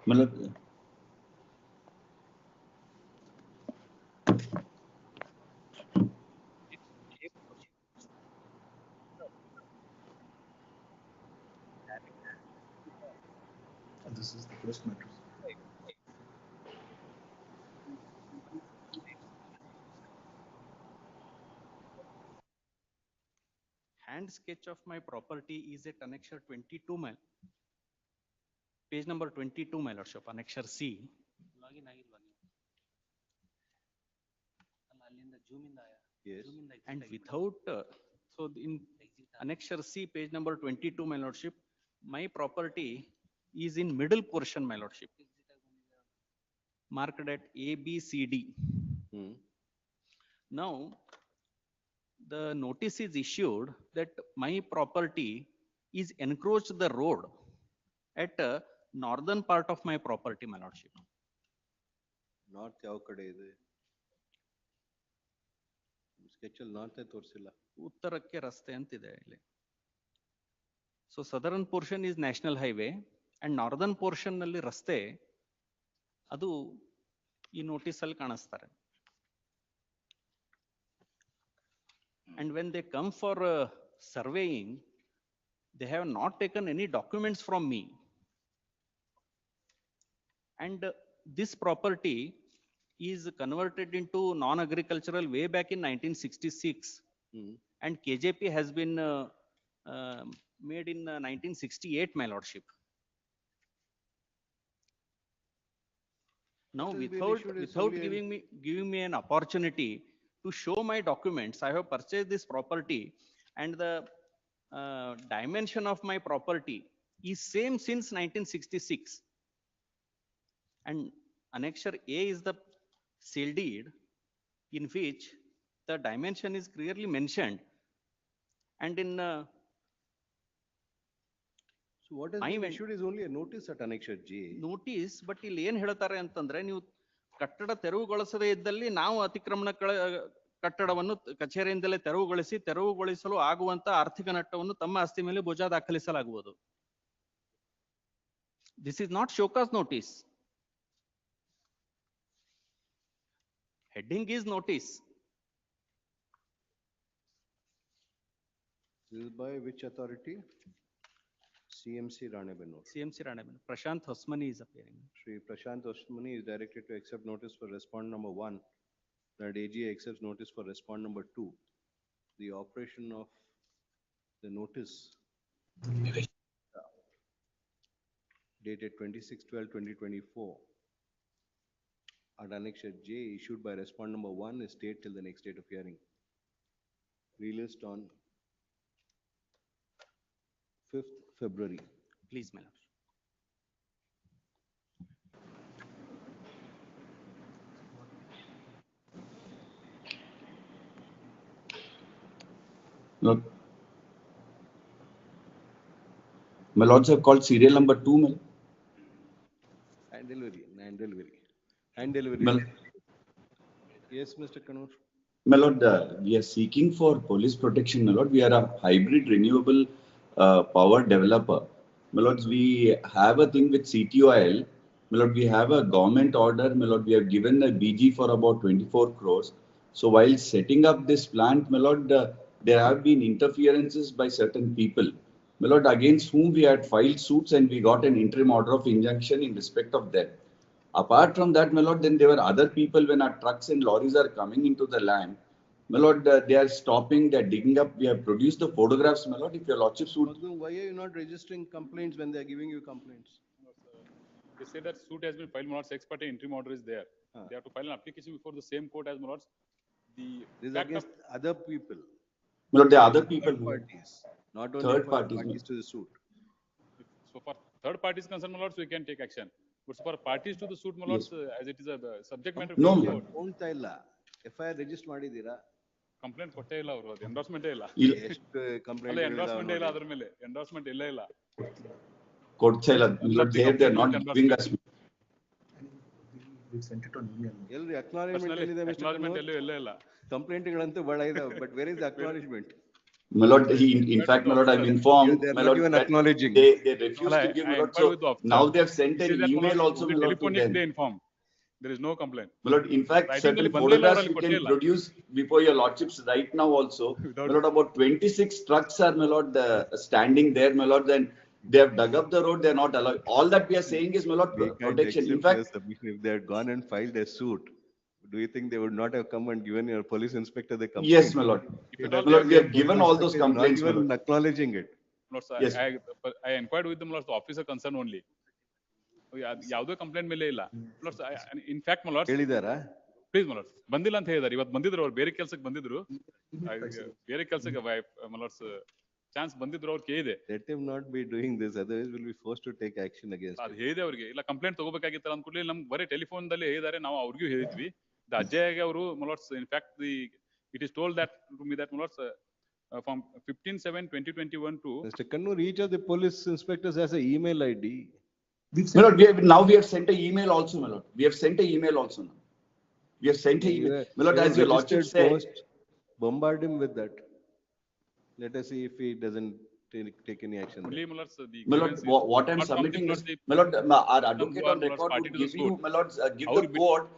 Speaker 5: मतलब
Speaker 12: This is the first matter.
Speaker 7: Hand sketch of my property is at annexure 22, page number 22, my lordship, annexure C.
Speaker 3: Yes.
Speaker 7: And without, so in annexure C, page number 22, my lordship, my property is in middle portion, my lordship, marked at A, B, C, D. Now, the notice is issued that my property is encroached the road at northern part of my property, my lordship.
Speaker 3: North ಯಾವ ಕಡೆ ಇದೆ? Sketch ಅಲ್ಲಿ north ತೋರಿಸಿಲ್ಲ.
Speaker 7: ಉತ್ತರಕ್ಕೆ ರಸ್ತೆ ಅಂತಿದೆ ಇಲ್ಲಿ. So southern portion is national highway and northern portion ನಲ್ಲಿ ರಸ್ತೆ ಅದು ಈ ನೋಟಿಸ್ ಅಲ್ಲಿ ಕಾಣಿಸ್ತಾರೆ. And when they come for surveying, they have not taken any documents from me. And this property is converted into non-agricultural way back in 1966. And KJP has been made in 1968, my lordship. Now, without giving me an opportunity to show my documents, I have purchased this property, and the dimension of my property is same since 1966. And annexure A is the seal deed in which the dimension is clearly mentioned. And in
Speaker 3: So what has been issued is only a notice at annexure J.
Speaker 7: Notice, but ಇಲ್ಲಿ ಏನ್ ಹೇಳ್ತಾರೆ ಅಂತಂದ್ರೆ, ನೀವು ಕಟ್ಟಡ ತೆರವುಗೊಳಿಸದೇ ಇದ್ದಲ್ಲಿ ನಾವು ಅತಿಕ್ರಮಣ ಕಟ್ಟಡವನ್ನು ಕಚೇರಿಯಿಂದಲೇ ತೆರವುಗೊಳಿಸಲು ಆಗುವಂತ ಆರ್ಥಿಕ ನಷ್ಟವನ್ನು ತಮ್ಮ ಆಸ್ತಿ ಮೇಲೆ ಭುಜ ದಾಖಲಿಸಲಾಗುವುದು. This is not showcase notice. Heading is notice.
Speaker 3: This is by which authority? CMC Ranebennur.
Speaker 7: CMC Ranebennur. Prashant Hosmani is appearing.
Speaker 3: Shri Prashant Hosmani is directed to accept notice for respondent number 1. That AG accepts notice for respondent number 2. The operation of the notice dated 26/12/2024 at annexure J issued by respondent number 1 is stayed till the next date of hearing. Released on 5th February.
Speaker 7: Please, my lord.
Speaker 5: Lord, my lords have called serial number 2.
Speaker 3: And delivery. Yes, Mr. Kanur.
Speaker 5: My lord, we are seeking for police protection. My lord, we are a hybrid renewable power developer. My lords, we have a thing with CTOIL. My lord, we have a government order. My lord, we have given a BG for about 24 crores. So while setting up this plant, my lord, there have been interferences by certain people. My lord, against whom we had filed suits and we got an interim order of injunction in respect of them. Apart from that, my lord, then there were other people when our trucks and lorries are coming into the land. My lord, they are stopping, they are digging up. We have produced the photographs, my lord. If your lordship suit.
Speaker 3: Why are you not registering complaints when they are giving you complaints?
Speaker 16: They say that suit has been filed, my lords, ex parte interim order is there. They have to file an application before the same court as my lords.
Speaker 3: This is against other people.
Speaker 5: My lord, there are other people.
Speaker 3: Third parties, not only
Speaker 5: third
Speaker 3: for
Speaker 5: parties
Speaker 3: to the suit.
Speaker 16: So for third parties concerned, my lords, we can take action. But for parties to the suit, my lords, as it is a subject matter.
Speaker 5: No,
Speaker 3: FIR register ಮಾಡಿದ್ದೀರಾ?
Speaker 16: Complaint ಕೊಟ್ಟೇ ಇಲ್ಲ ಅವರು, ಅದು endorsement ಇಲ್ಲ.
Speaker 3: ಎಷ್ಟು complaint
Speaker 16: endorsement ಇಲ್ಲ, ಅದ್ರ ಮೇಲೆ ಎಂಡೋರ್ಸ್ಮೆಂಟ್ ಇಲ್ಲ.
Speaker 5: ಕೊಡ್ತಾ ಇಲ್ಲ. They are not giving us.
Speaker 3: ಎಲ್ರಿ ಅಕ್ನಾಲೆಜ್ಮೆಂಟ್ ಎಲ್ಲಿದೆ ಮಿಸ್ಟರ್ ಕನ್ನೂರ್?
Speaker 16: ಇಲ್ಲ.
Speaker 3: ಕಂಪ್ಲೇಂಟ್ಗಳಂತೂ ಬಹಳ ಇದಾವೆ, but where is the acknowledgement?
Speaker 5: My lord, in
Speaker 16: inquired
Speaker 5: fact,
Speaker 16: with
Speaker 5: my
Speaker 16: the
Speaker 5: lord, I'm
Speaker 16: officer.
Speaker 5: informed,
Speaker 3: They're
Speaker 5: my
Speaker 3: not
Speaker 5: lord,
Speaker 3: even
Speaker 5: that
Speaker 3: acknowledging.
Speaker 5: they
Speaker 16: No,
Speaker 5: refused to give,
Speaker 16: I
Speaker 5: my lord.
Speaker 16: inquired
Speaker 5: So
Speaker 16: with the officer.
Speaker 5: now they've sent
Speaker 16: He
Speaker 5: an
Speaker 16: says that, my
Speaker 5: email
Speaker 16: lord,
Speaker 5: also,
Speaker 16: only
Speaker 5: my lord, to
Speaker 16: telephonic they
Speaker 5: them.
Speaker 16: informed. There is no complaint.
Speaker 5: My lord, in fact,
Speaker 16: Writing
Speaker 5: certain
Speaker 16: ಅಲ್ಲಿ ಬಂದೇ ಇಲ್ಲ
Speaker 5: photographs
Speaker 16: ಅವ್ರಲ್ಲಿ
Speaker 5: we can
Speaker 16: ಕೊಟ್ಟಿಲ್ಲ.
Speaker 5: produce before your lordships right now also.
Speaker 16: Without-
Speaker 5: My lord, about 26 trucks are, my lord, standing there, my lord. Then they have dug up the road. They are not allowed. All that we are saying is, my lord,
Speaker 3: We can't
Speaker 5: protection. In
Speaker 3: accept
Speaker 5: fact,
Speaker 3: your submission. If they had gone and filed a suit, do you think they would not have come and given your police inspector the complaint?
Speaker 5: yes, my lord.
Speaker 16: If at
Speaker 5: My
Speaker 16: all
Speaker 5: lord, we
Speaker 16: they
Speaker 5: have given all those
Speaker 3: Inspector is not
Speaker 5: complaints, my
Speaker 3: even
Speaker 5: lord.
Speaker 3: acknowledging it.
Speaker 16: Lord, sir,
Speaker 5: Yes.
Speaker 16: I inquired with them, Lord, the officer concerned only. ಯಾವುದೇ complaint ಮೇಲೆ ಇಲ್ಲ. Lord, in fact, my lord,
Speaker 3: ಹೇಳಿದಾರಾ?
Speaker 16: Please my lord, ಬಂದಿಲ್ಲ ಅಂತ ಹೇಳಿದಾರೆ. ಇವತ್ತು ಬಂದಿದ್ರು ಅವ್ರು, ಬೇರೆ ಕೆಲಸಕ್ಕೆ ಬಂದಿದ್ರು. ಬೇರೆ ಕೆಲಸಕ್ಕೆ my lord ಚಾನ್ಸ್ ಬಂದಿದ್ರು, ಅವ್ರು ಕೇಳಿದೆ.
Speaker 3: Let him not be doing this, otherwise we'll be forced to take action against
Speaker 16: ಅದು
Speaker 3: him.
Speaker 16: ಹೇಳಿದೆ ಅವ್ರಿಗೆ, ಇಲ್ಲ ಕಂಪ್ಲೇಂಟ್ ತಗೋಬೇಕಾಗಿತ್ತಲ್ಲ ಅಂದ್ಕೊಳ್ಳಿ, ನಮ್ಗೆ ಬರೀ ಟೆಲಿಫೋನ್ ದಲ್ಲಿ ಹೇಳಿದಾರೆ, ನಾವು ಅವ್ರಿಗೂ ಹೇಳಿದ್ವಿ. ಅಜಯ್ ಅವರು my lord, in fact it is told that to me that my lord, from 15/7/2021 to
Speaker 3: Mr. Kannur, each of the police inspectors has an email ID.
Speaker 5: My lord, we have sent an email also, my lord. We have sent an email also now. We have sent an email. My lord, as your lordship said,
Speaker 3: Bombard him with that. Let us see if he doesn't take any action.
Speaker 16: only my lord, the
Speaker 5: my lord, what I'm submitting is, my lord, our advocate on record would give you, my lord, give the quote,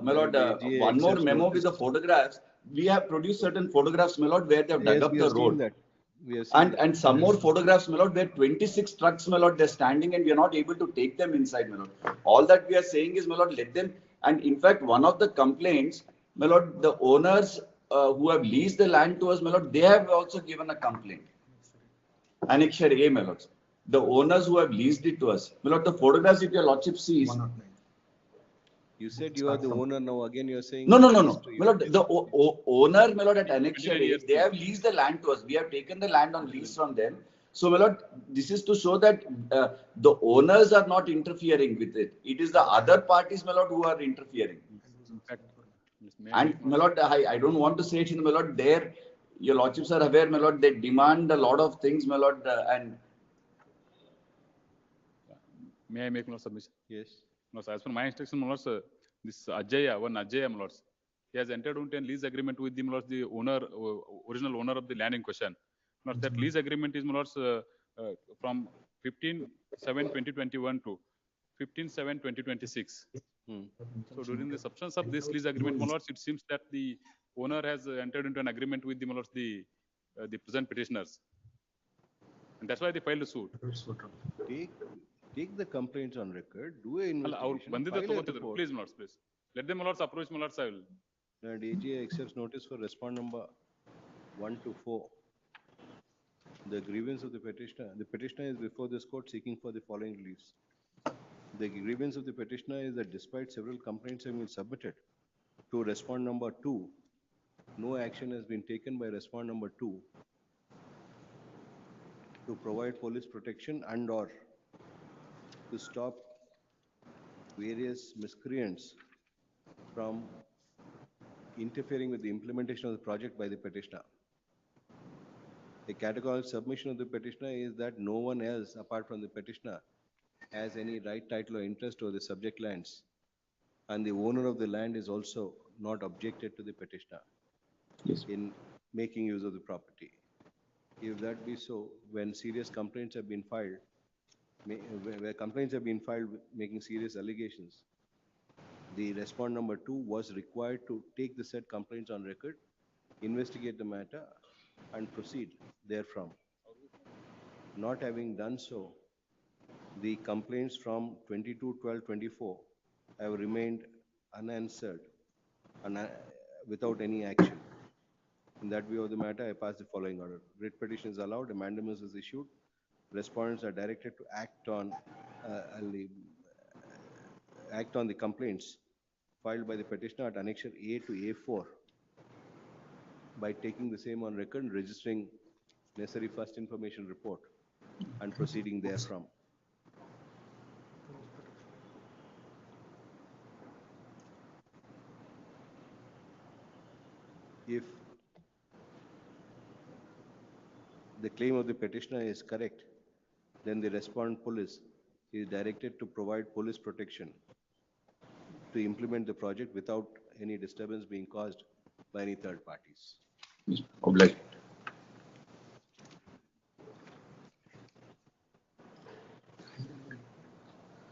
Speaker 5: my lord, one more memo with the photographs. We have produced certain photographs, my lord, where they have dug up the road. And some more photographs, my lord, where 26 trucks, my lord, they're standing and we are not able to take them inside, my lord. All that we are saying is, my lord, let them. And in fact, one of the complaints, my lord, the owners who have leased the land to us, my lord, they have also given a complaint. Annexure A, my lord. The owners who have leased it to us, my lord, the photographs, if your lordship sees.
Speaker 3: You said you are the owner, now again you are saying.
Speaker 5: No. My lord, the owner, my lord, at Annexure A, they have leased the land to us. We have taken the land on lease from them. So, my lord, this is to show that the owners are not interfering with it. It is the other parties, my lord, who are interfering. And, my lord, I don't want to say it, my lord, there, your lordships are aware, my lord, they demand a lot of things, my lord, and.
Speaker 16: May I make no submission?
Speaker 3: Yes.
Speaker 16: No, sir. As per my instruction, my lord, sir, this Ajaya, my lord, he has entered into a lease agreement with the, my lord, the owner, original owner of the land in question. My lord, that lease agreement is, my lord, from 15/7/2021 to 15/7/2026. So during the substance of this lease agreement, my lord, it seems that the owner has entered into an agreement with the, my lord, the present petitioners, and that's why they filed a suit.
Speaker 3: Take the complaints on record, do a investigation, file a report.
Speaker 16: Please, my lords, please. Let them, my lords, approach, my lords, I will.
Speaker 3: And AGA accepts notice for respond number 1 to 4. The grievance of the petitioner. The petitioner is before this court seeking for the following reliefs. The grievance of the petitioner is that despite several complaints have been submitted to respond number 2, no action has been taken by respond number 2 to provide police protection and or to stop various miscreants from interfering with the implementation of the project by the petitioner. A categorical submission of the petitioner is that no one else apart from the petitioner has any right, title or interest over the subject lands, and the owner of the land is also not objected to the petitioner in making use of the property. If that be so, when serious complaints have been filed, where complaints have been filed making serious allegations, the respond number 2 was required to take the said complaints on record, investigate the matter, and proceed therefrom. Not having done so, the complaints from 22/12/24 have remained unanswered and without any action. In that view of the matter, I pass the following order. Writ petition is allowed, a mandamus is issued. Respondents are directed to act on the complaints filed by the petitioner at annexure A to A4 by taking the same on record and registering necessary first information report and proceeding therefrom. If the claim of the petitioner is correct, then the respondent police is directed to provide police protection to implement the project without any disturbance being caused by any third parties.
Speaker 5: Obliged.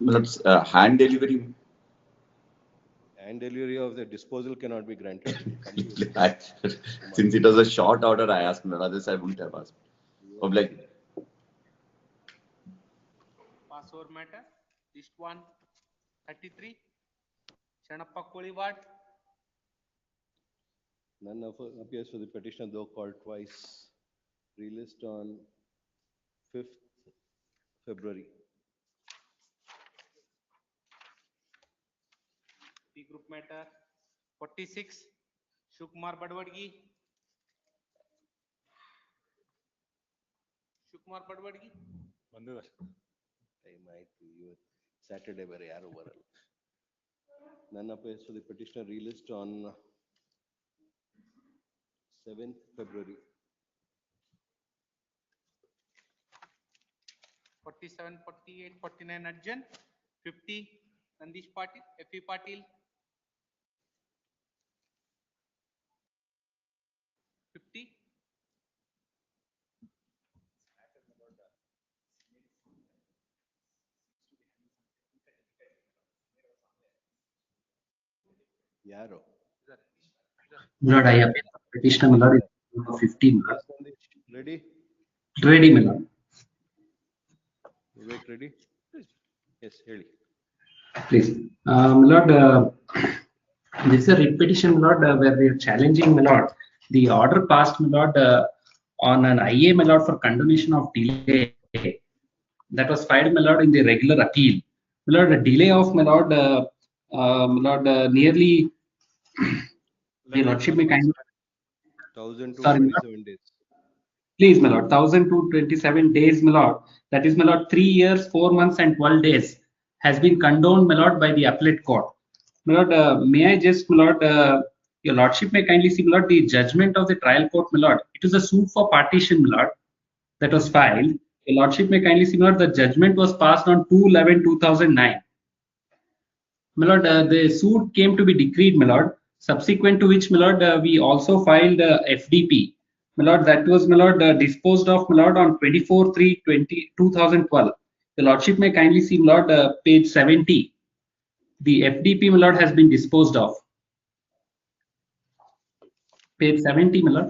Speaker 5: My lords, hand delivery.
Speaker 3: And delivery of the disposal cannot be granted.
Speaker 5: Since it was a short order, I asked, my lord. Otherwise, I wouldn't have asked. Of like,
Speaker 7: Pass over matter. List 1, 33. Shanappa Kolivad.
Speaker 3: None of appears for the petitioner, though called twice. Relist on 5th February.
Speaker 7: P group matter. 46. Shukmar Badwadgi. Shukmar Badwadgi.
Speaker 3: Time ಆಯ್ತು ಇವತ್ತು Saturday ಬೇರೆ ಯಾರು ಬರಲ್ಲ. None appears for the petitioner, relist on 7th February.
Speaker 7: 47, 48, 49 Arjun. 50 Nandish Patil, F.E. Patil. 50.
Speaker 3: ಯಾರು?
Speaker 17: Lord, I appeal for petitioner, my lord, number 15, my lord.
Speaker 3: Ready?
Speaker 17: Ready, my lord.
Speaker 3: Wait, ready? Yes, ಹೇಳಿ.
Speaker 17: Please. My lord, this is a writ petition, my lord, where we are challenging, my lord, the order passed, my lord, on an IA, my lord, for condonation of delay that was filed, my lord, in the regular appeal. My lord, a delay of, my lord, nearly, your lordship may kindly.
Speaker 3: 1,227 days.
Speaker 17: Please, my lord, 1,227 days, my lord. That is, my lord, 3 years, 4 months, and 12 days has been condoned, my lord, by the appellate court. My lord, may I just, my lord, your lordship may kindly see, my lord, the judgment of the trial court, my lord. It is a suit for partition, my lord, that was filed. Your lordship may kindly see, my lord, the judgment was passed on 2/11/2009. My lord, the suit came to be decreed, my lord. Subsequent to which, my lord, we also filed FDP. My lord, that was, my lord, disposed of, my lord, on 24/3/2012. The lordship may kindly see, my lord, page 70. The FDP, my lord, has been disposed of. Page 70, my lord.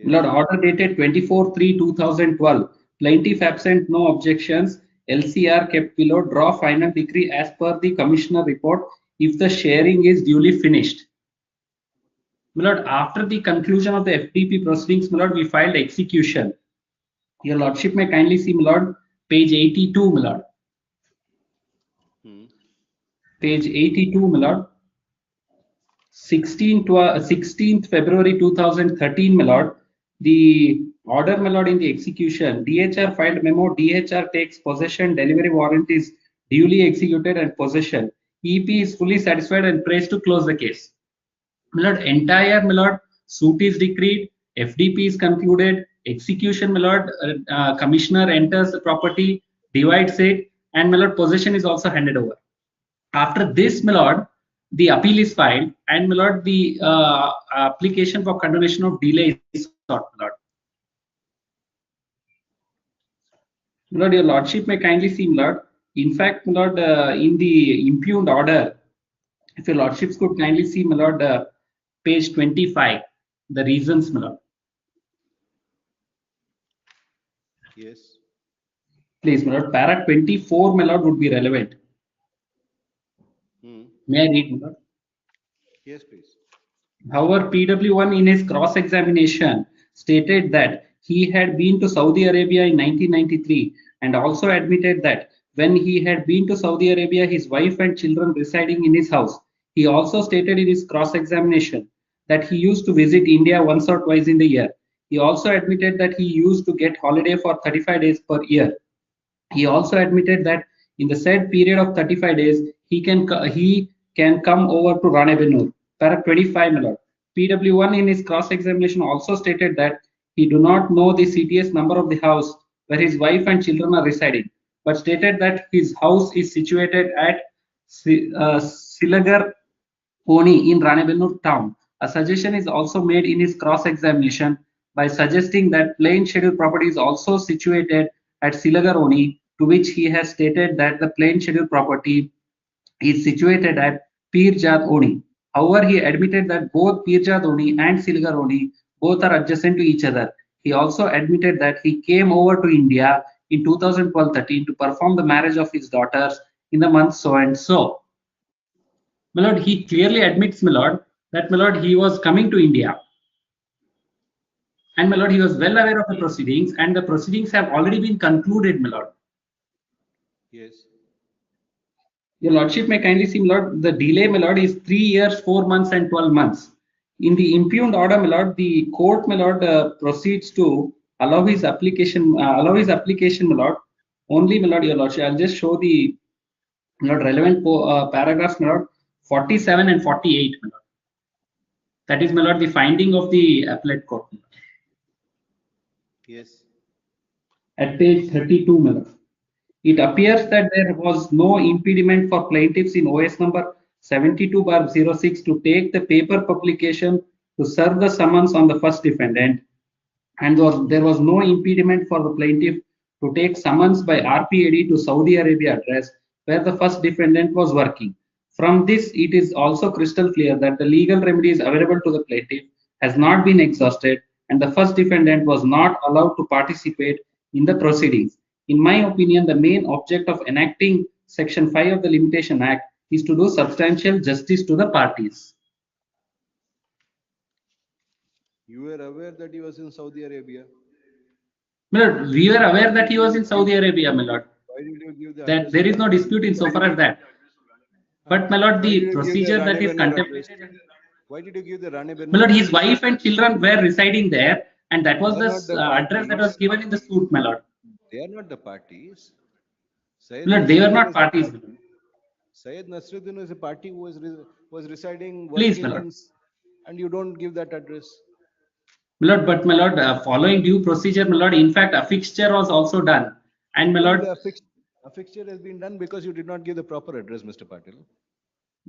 Speaker 17: My lord, order dated 24/3/2012. Plaintiff absent, no objections. LCR kept below. Draw final decree as per the commissioner report if the sharing is duly finished. My lord, after the conclusion of the FDP proceedings, my lord, we filed execution. Your lordship may kindly see, my lord, page 82, my lord. Page 82, my lord. 16th February 2013, my lord. The order, my lord, in the execution. DHR filed memo. DHR takes possession. Delivery warrant is duly executed and possession. EP is fully satisfied and prays to close the case. My lord, entire, my lord, suit is decreed. FDP is concluded. Execution, my lord, commissioner enters the property, divides it, and my lord, possession is also handed over. After this, my lord, the appeal is filed, and my lord, the application for condonation of delay is sought, my lord. My lord, your lordship may kindly see, my lord. In fact, my lord, in the impugned order, if your lordships could kindly see, my lord, page 25, the reasons, my lord.
Speaker 3: Yes.
Speaker 17: Please, my lord, para 24, my lord, would be relevant. May I read, my lord?
Speaker 3: Yes, please.
Speaker 17: However, PW1 in his cross-examination stated that he had been to Saudi Arabia in 1993 and also admitted that when he had been to Saudi Arabia, his wife and children residing in his house. He also stated in his cross-examination that he used to visit India once or twice in the year. He also admitted that he used to get holiday for 35 days per year. He also admitted that in the said period of 35 days, he can come over to Ranebennur. Para 25, my lord. PW1 in his cross-examination also stated that he do not know the CTS number of the house where his wife and children are residing, but stated that his house is situated at Silagar Poni in Ranebennur town. A suggestion is also made in his cross-examination by suggesting that plain scheduled property is also situated at Silagaroni, to which he has stated that the plain scheduled property is situated at Pirjat Oni. However, he admitted that both Pirjat Oni and Silagaroni both are adjacent to each other. He also admitted that he came over to India in 2012-13 to perform the marriage of his daughters in the month so and so. My lord, he clearly admits, my lord, that my lord, he was coming to India. And my lord, he was well aware of the proceedings, and the proceedings have already been concluded, my lord.
Speaker 3: Yes.
Speaker 17: Your lordship may kindly see, my lord, the delay, my lord, is 3 years, 4 months, and 12 months. In the impugned order, my lord, the court, my lord, proceeds to allow his application, my lord. Only, my lord, your lordship, I'll just show the my lord, relevant paragraphs, my lord, 47 and 48, my lord. That is, my lord, the finding of the appellate court.
Speaker 3: Yes.
Speaker 17: At page 32, my lord. It appears that there was no impediment for plaintiffs in OS number 72/06 to take the paper publication to serve the summons on the first defendant, and there was no impediment for the plaintiff to take summons by RPAD to Saudi Arabia address where the first defendant was working. From this, it is also crystal clear that the legal remedies available to the plaintiff has not been exhausted and the first defendant was not allowed to participate in the proceedings. In my opinion, the main object of enacting Section 5 of the Limitation Act is to do substantial justice to the parties.
Speaker 3: You were aware that he was in Saudi Arabia?
Speaker 17: My lord, we were aware that he was in Saudi Arabia, my lord.
Speaker 3: Why did you give the
Speaker 17: That
Speaker 3: address?
Speaker 17: there is no dispute in so far as that. But my lord,
Speaker 3: Why did
Speaker 17: the
Speaker 3: you give the
Speaker 17: procedure that is
Speaker 3: Rane Bennur address?
Speaker 17: contemplated.
Speaker 3: Why did you give the Rane Bennur
Speaker 17: My lord, his
Speaker 3: address?
Speaker 17: wife and children were residing there, and that was
Speaker 3: They are not
Speaker 17: the
Speaker 3: the
Speaker 17: address that was
Speaker 3: parties.
Speaker 17: given in the suit, my lord.
Speaker 3: They are not the parties. Syed
Speaker 17: My lord, they were
Speaker 3: Nasruddin
Speaker 17: not
Speaker 3: is a
Speaker 17: parties.
Speaker 3: party. Syed Nasruddin is a party who was residing,
Speaker 17: Please, my
Speaker 3: working
Speaker 17: lord.
Speaker 3: in, and you don't give that address.
Speaker 17: My lord, but my lord, following due procedure, my lord, in fact, a fixture was also done. And my lord,
Speaker 3: A fixture has been done because you did not give the proper address, Mr. Patil.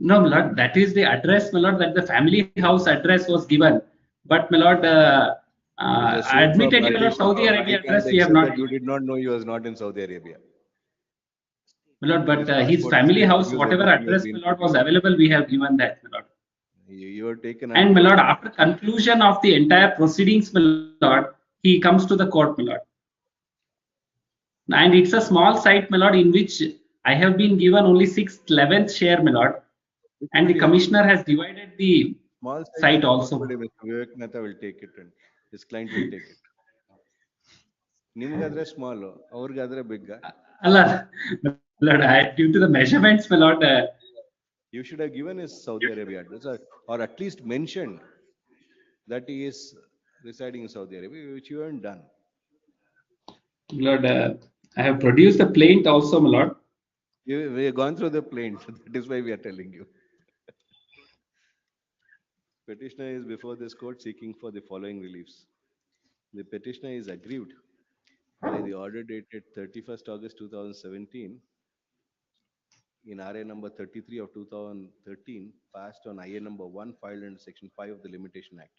Speaker 17: no, my lord, that is the address, my lord, that the family house address was given. But my lord,
Speaker 3: In the suit for
Speaker 17: admittedly, my lord,
Speaker 3: partition,
Speaker 17: Saudi
Speaker 3: we
Speaker 17: Arabia
Speaker 3: can't
Speaker 17: address we have
Speaker 3: accept
Speaker 17: not
Speaker 3: that you
Speaker 17: given.
Speaker 3: did not know he was not in Saudi Arabia.
Speaker 17: My lord,
Speaker 3: When his
Speaker 17: but his
Speaker 3: passport is
Speaker 17: family
Speaker 3: being
Speaker 17: house,
Speaker 3: produced,
Speaker 17: whatever
Speaker 3: everything has
Speaker 17: address,
Speaker 3: been
Speaker 17: my lord, was
Speaker 3: produced.
Speaker 17: available, we have given that, my lord.
Speaker 3: You were taken
Speaker 17: And my lord,
Speaker 3: unquestioned.
Speaker 17: after conclusion of the entire proceedings, my lord, he comes to the court, my lord. And it's a small site, my lord, in which I have been given only 6/11th share, my lord.
Speaker 3: Which
Speaker 17: And the
Speaker 3: one you have
Speaker 17: commissioner
Speaker 3: given?
Speaker 17: has divided the
Speaker 3: Small site
Speaker 17: site
Speaker 3: is
Speaker 17: also.
Speaker 3: possible. Mr. Vivek Mehta will take it and his client will take it. ನಿಮ್ಗಾದ್ರೆ small, ಅವ್ರಿಗಾದ್ರೆ big.
Speaker 17: Allah, my lord, due to the measurements, my lord,
Speaker 3: You should have given his Saudi Arabia address or at least mentioned that he is residing in Saudi Arabia, which you haven't done.
Speaker 17: my lord, I have produced the plaint also, my lord.
Speaker 3: We have gone through the plaint. That is why we are telling you. Petitioner is before this court seeking for the following reliefs. The petitioner is aggrieved by the order dated 31st August 2017 in RA number 33 of 2013 passed on IA number 1 filed under section 5 of the Limitation Act.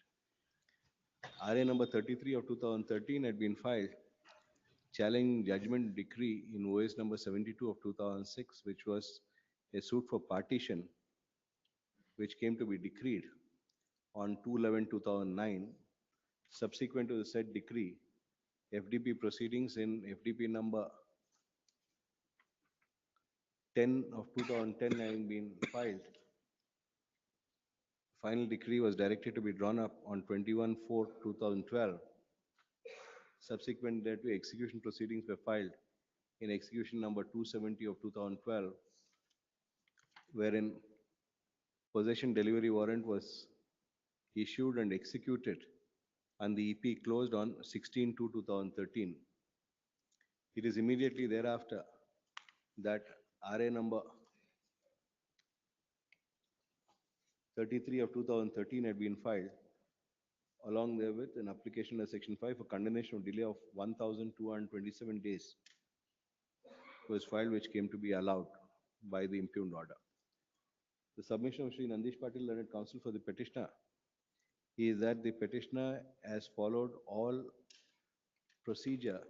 Speaker 3: RA number 33 of 2013 had been filed challenging judgment decree in OS number 72 of 2006, which was a suit for partition, which came to be decreed on 2/11/2009. Subsequent to the said decree, FDP proceedings in FDP number 10 of 2010 having been filed, final decree was directed to be drawn up on 21/4/2012. Subsequent thereto, execution proceedings were filed in execution number 270 of 2012, wherein possession delivery warrant was issued and executed and the EP closed on 16/2/2013. It is immediately thereafter that RA number 33 of 2013 had been filed. Along therewith, an application under Section 5 for condemnation of delay of 1,227 days was filed, which came to be allowed by the impugned order. The submission of Sri Nandish Patil, learned counsel for the petitioner, is that the petitioner has followed all procedure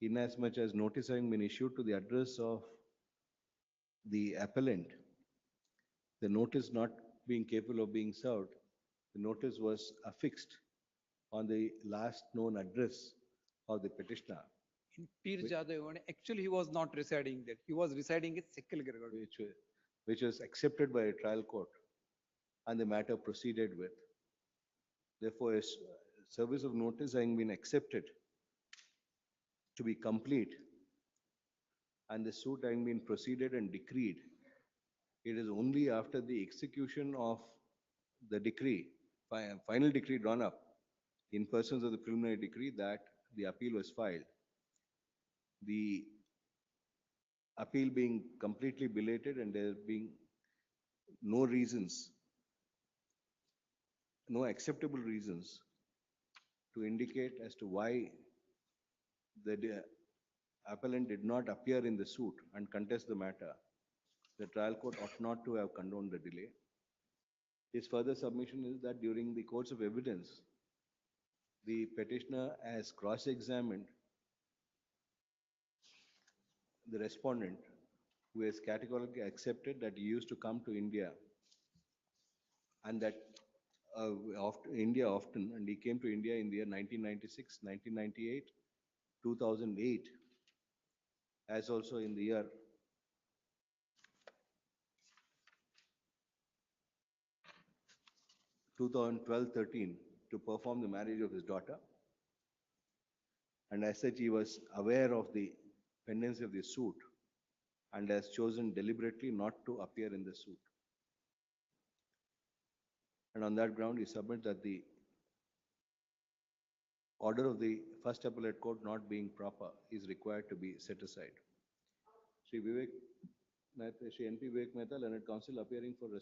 Speaker 3: inasmuch as notice having been issued to the address of the appellant, the notice not being capable of being served, the notice was affixed on the last known address of the petitioner.
Speaker 19: In Pir Jadavani, actually he was not residing there. He was residing at Sekhalgarh.
Speaker 3: Which was accepted by a trial court and the matter proceeded with. Therefore, a service of notice having been accepted to be complete and the suit having been proceeded and decreed, it is only after the execution of the decree, final decree drawn up in persons of the preliminary decree, that the appeal was filed. The appeal being completely belated and there being no reasons, no acceptable reasons to indicate as to why the appellant did not appear in the suit and contest the matter, the trial court ought not to have condoned the delay. His further submission is that during the course of evidence, the petitioner has cross-examined the respondent, who has categorically accepted that he used to come to India and that India often, and he came to India in the year 1996, 1998, 2008, as also in the year 2012-13 to perform the marriage of his daughter. And as such, he was aware of the pendency of the suit and has chosen deliberately not to appear in the suit. And on that ground, he submits that the order of the First Appellate Court not being proper is required to be set aside. Shri Vivek Mehta, Shri N.P. Vivek Mehta, Learned Counsel, appearing for the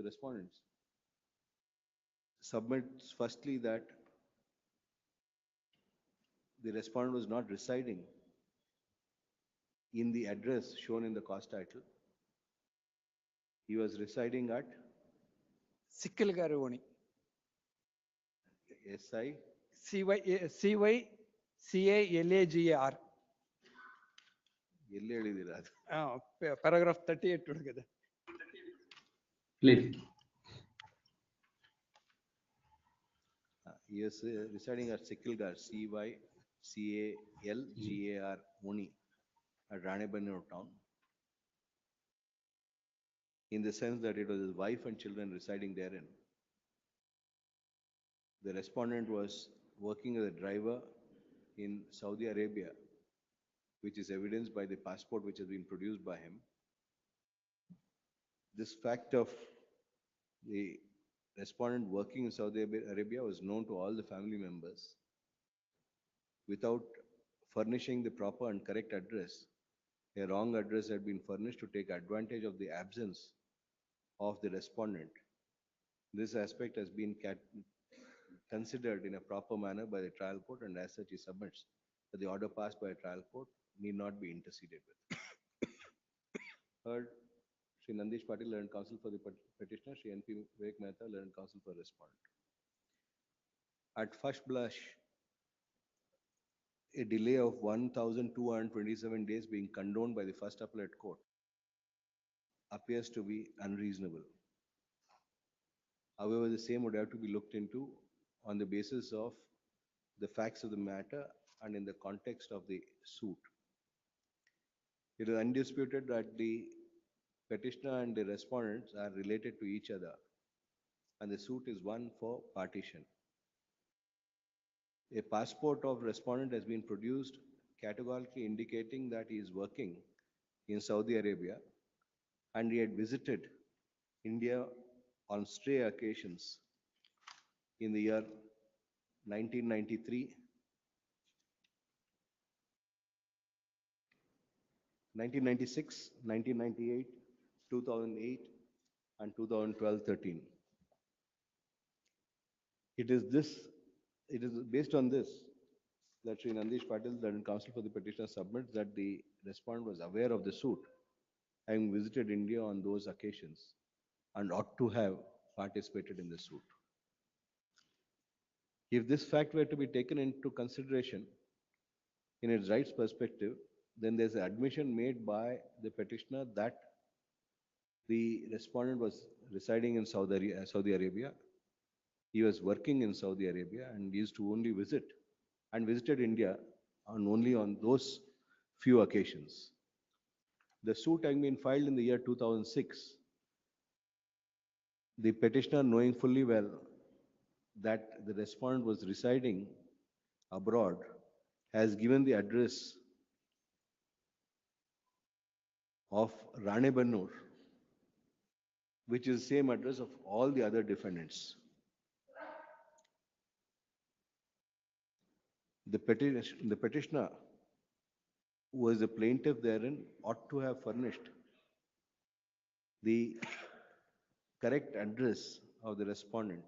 Speaker 3: respondents, submits firstly that the respondent was not residing in the address shown in the cause title. He was residing at
Speaker 19: Sekhalgarh.
Speaker 3: SI
Speaker 19: CYCALAGAR.
Speaker 3: ಎಲ್ಲಿ ಹೇಳಿದ್ದೀರಾ ಅದು?
Speaker 19: Paragraph 38 ಹುಡುಗದ.
Speaker 17: Please.
Speaker 3: He is residing at Sekhalgarh, CYCALGAR Muni, at Ranebennur town, in the sense that it was his wife and children residing therein. The respondent was working as a driver in Saudi Arabia, which is evidenced by the passport which has been produced by him. This fact of the respondent working in Saudi Arabia was known to all the family members. Without furnishing the proper and correct address, a wrong address had been furnished to take advantage of the absence of the respondent. This aspect has been considered in a proper manner by the trial court, and as such he submits that the order passed by a trial court need not be interceded with. Heard, Shri Nandish Patil, Learned Counsel for the petitioner, Shri N.P. Vivek Mehta, Learned Counsel for respondent. At first blush, a delay of 1,227 days being condoned by the First Appellate Court appears to be unreasonable. However, the same would have to be looked into on the basis of the facts of the matter and in the context of the suit. It is undisputed that the petitioner and the respondents are related to each other, and the suit is one for partition. A passport of respondent has been produced categorically indicating that he is working in Saudi Arabia and he had visited India on stray occasions in the year 1993, 1996, 1998, 2008, and 2012-13. It is based on this that Sri Nandish Patil, the counsel for the petitioner, submits that the respondent was aware of the suit, having visited India on those occasions, and ought to have participated in the suit. If this fact were to be taken into consideration in its rights perspective, then there's an admission made by the petitioner that the respondent was residing in Saudi Arabia. He was working in Saudi Arabia and used to only visit and visited India only on those few occasions. The suit having been filed in the year 2006, the petitioner, knowing fully well that the respondent was residing abroad, has given the address of Ranebannur, which is the same address of all the other defendants. The petitioner, who was the plaintiff therein, ought to have furnished the correct address of the respondent,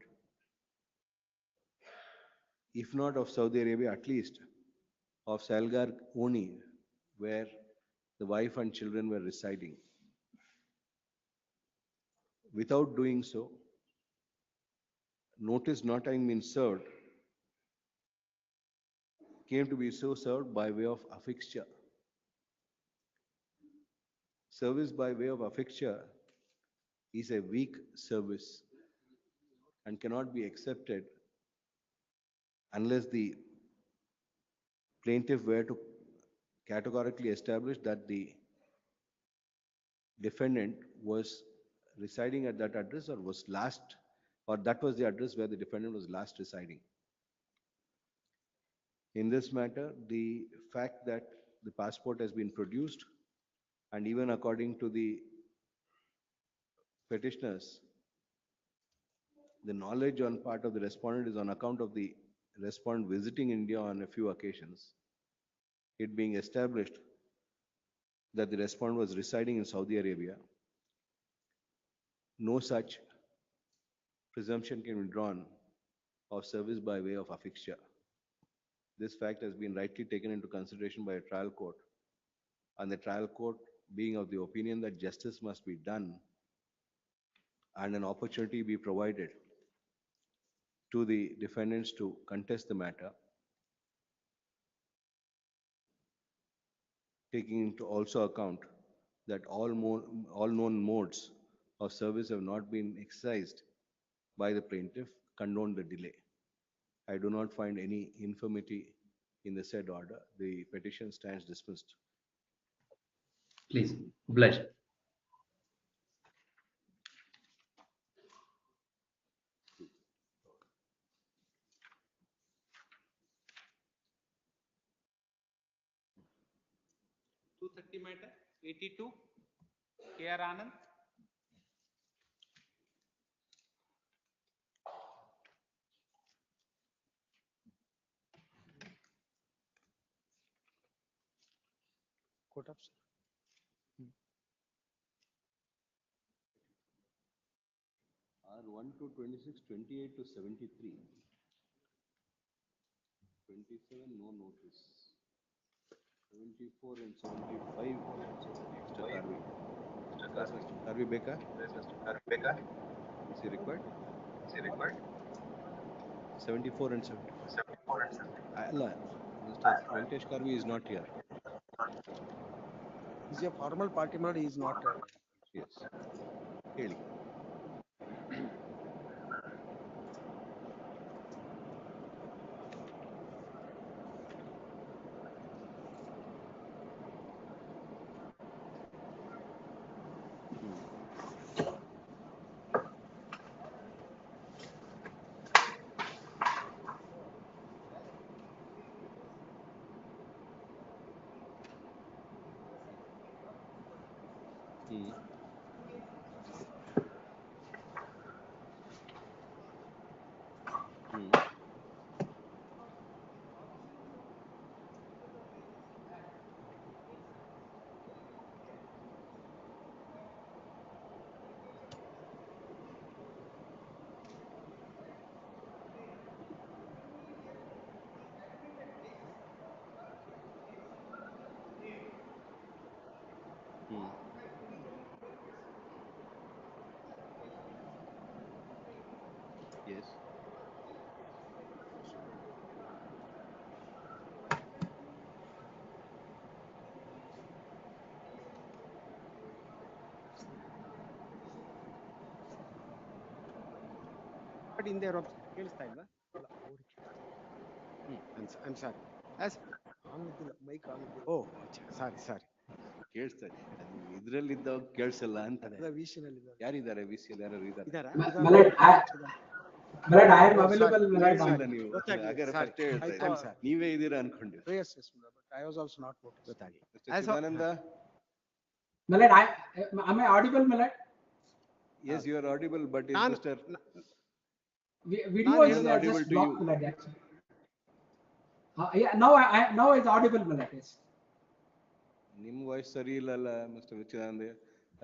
Speaker 3: if not of Saudi Arabia, at least of Salgar Oni, where the wife and children were residing. Without doing so, notice not having been served came to be so served by way of affixture. Service by way of affixture is a weak service and cannot be accepted unless the plaintiff were to categorically establish that the defendant was residing at that address or that was the address where the defendant was last residing. In this matter, the fact that the passport has been produced, and even according to the petitioners, the knowledge on part of the respondent is on account of the respondent visiting India on a few occasions, it being established that the respondent was residing in Saudi Arabia, no such presumption can be drawn of service by way of affixture. This fact has been rightly taken into consideration by a trial court, and the trial court, being of the opinion that justice must be done and an opportunity be provided to the defendants to contest the matter, taking into also account that all known modes of service have not been exercised by the plaintiff, condone the delay. I do not find any infirmity in the said order. The petition stands dismissed.
Speaker 17: Please, obliged.
Speaker 7: Matter 82, K.R. Anand.
Speaker 20: Court of,
Speaker 3: R1 to 26, 28 to 73. 27, no notice. 74 and 75, Mr. Karvi. Mr. Karvi Beka? Is he required? 74 and 75. Allah, Mr. Venkatesh Karvi is not here.
Speaker 18: Is a formal party member, he is not.
Speaker 3: Yes. Heli. Yes.
Speaker 6: in their ಕೇಳಿಸ್ತಾ ಇಲ್ವಾ? I'm sorry. As
Speaker 18: mike on
Speaker 6: oh, sorry.
Speaker 3: ಕೇಳಿಸ್ತಾ ಇದೆ. ಇದ್ರಲ್ಲಿದ್ದಾಗ ಕೇಳಿಸಲ್ಲ ಅಂತ. ಯಾರಿದ್ದಾರೆ ವಿಸಿಯಲ್ಲಿ ಯಾರು ಇದ್ದಾರೆ?
Speaker 6: ಇದಾರಾ?
Speaker 21: Malad, I am available. Malad,
Speaker 3: ನೀವು ಹಾಗಾದ್ರೆ first ಹೇಳ್ತಾ ಇದ್ದೀನಿ. ನೀವೇ ಇದ್ದೀರಾ ಅನ್ಕೊಂಡೆ.
Speaker 18: Yes, but I was also not noticed.
Speaker 3: Chidananda.
Speaker 21: Malad, am I audible, Malad?
Speaker 3: Yes, you are audible, but is Mr.
Speaker 21: Video is just blocked, Malad, actually. Yeah, now it's audible, Malad. Yes.
Speaker 3: ನಿಮ್ಮ voice ಸರಿ ಇಲ್ಲಲ್ಲ mister Chidananda.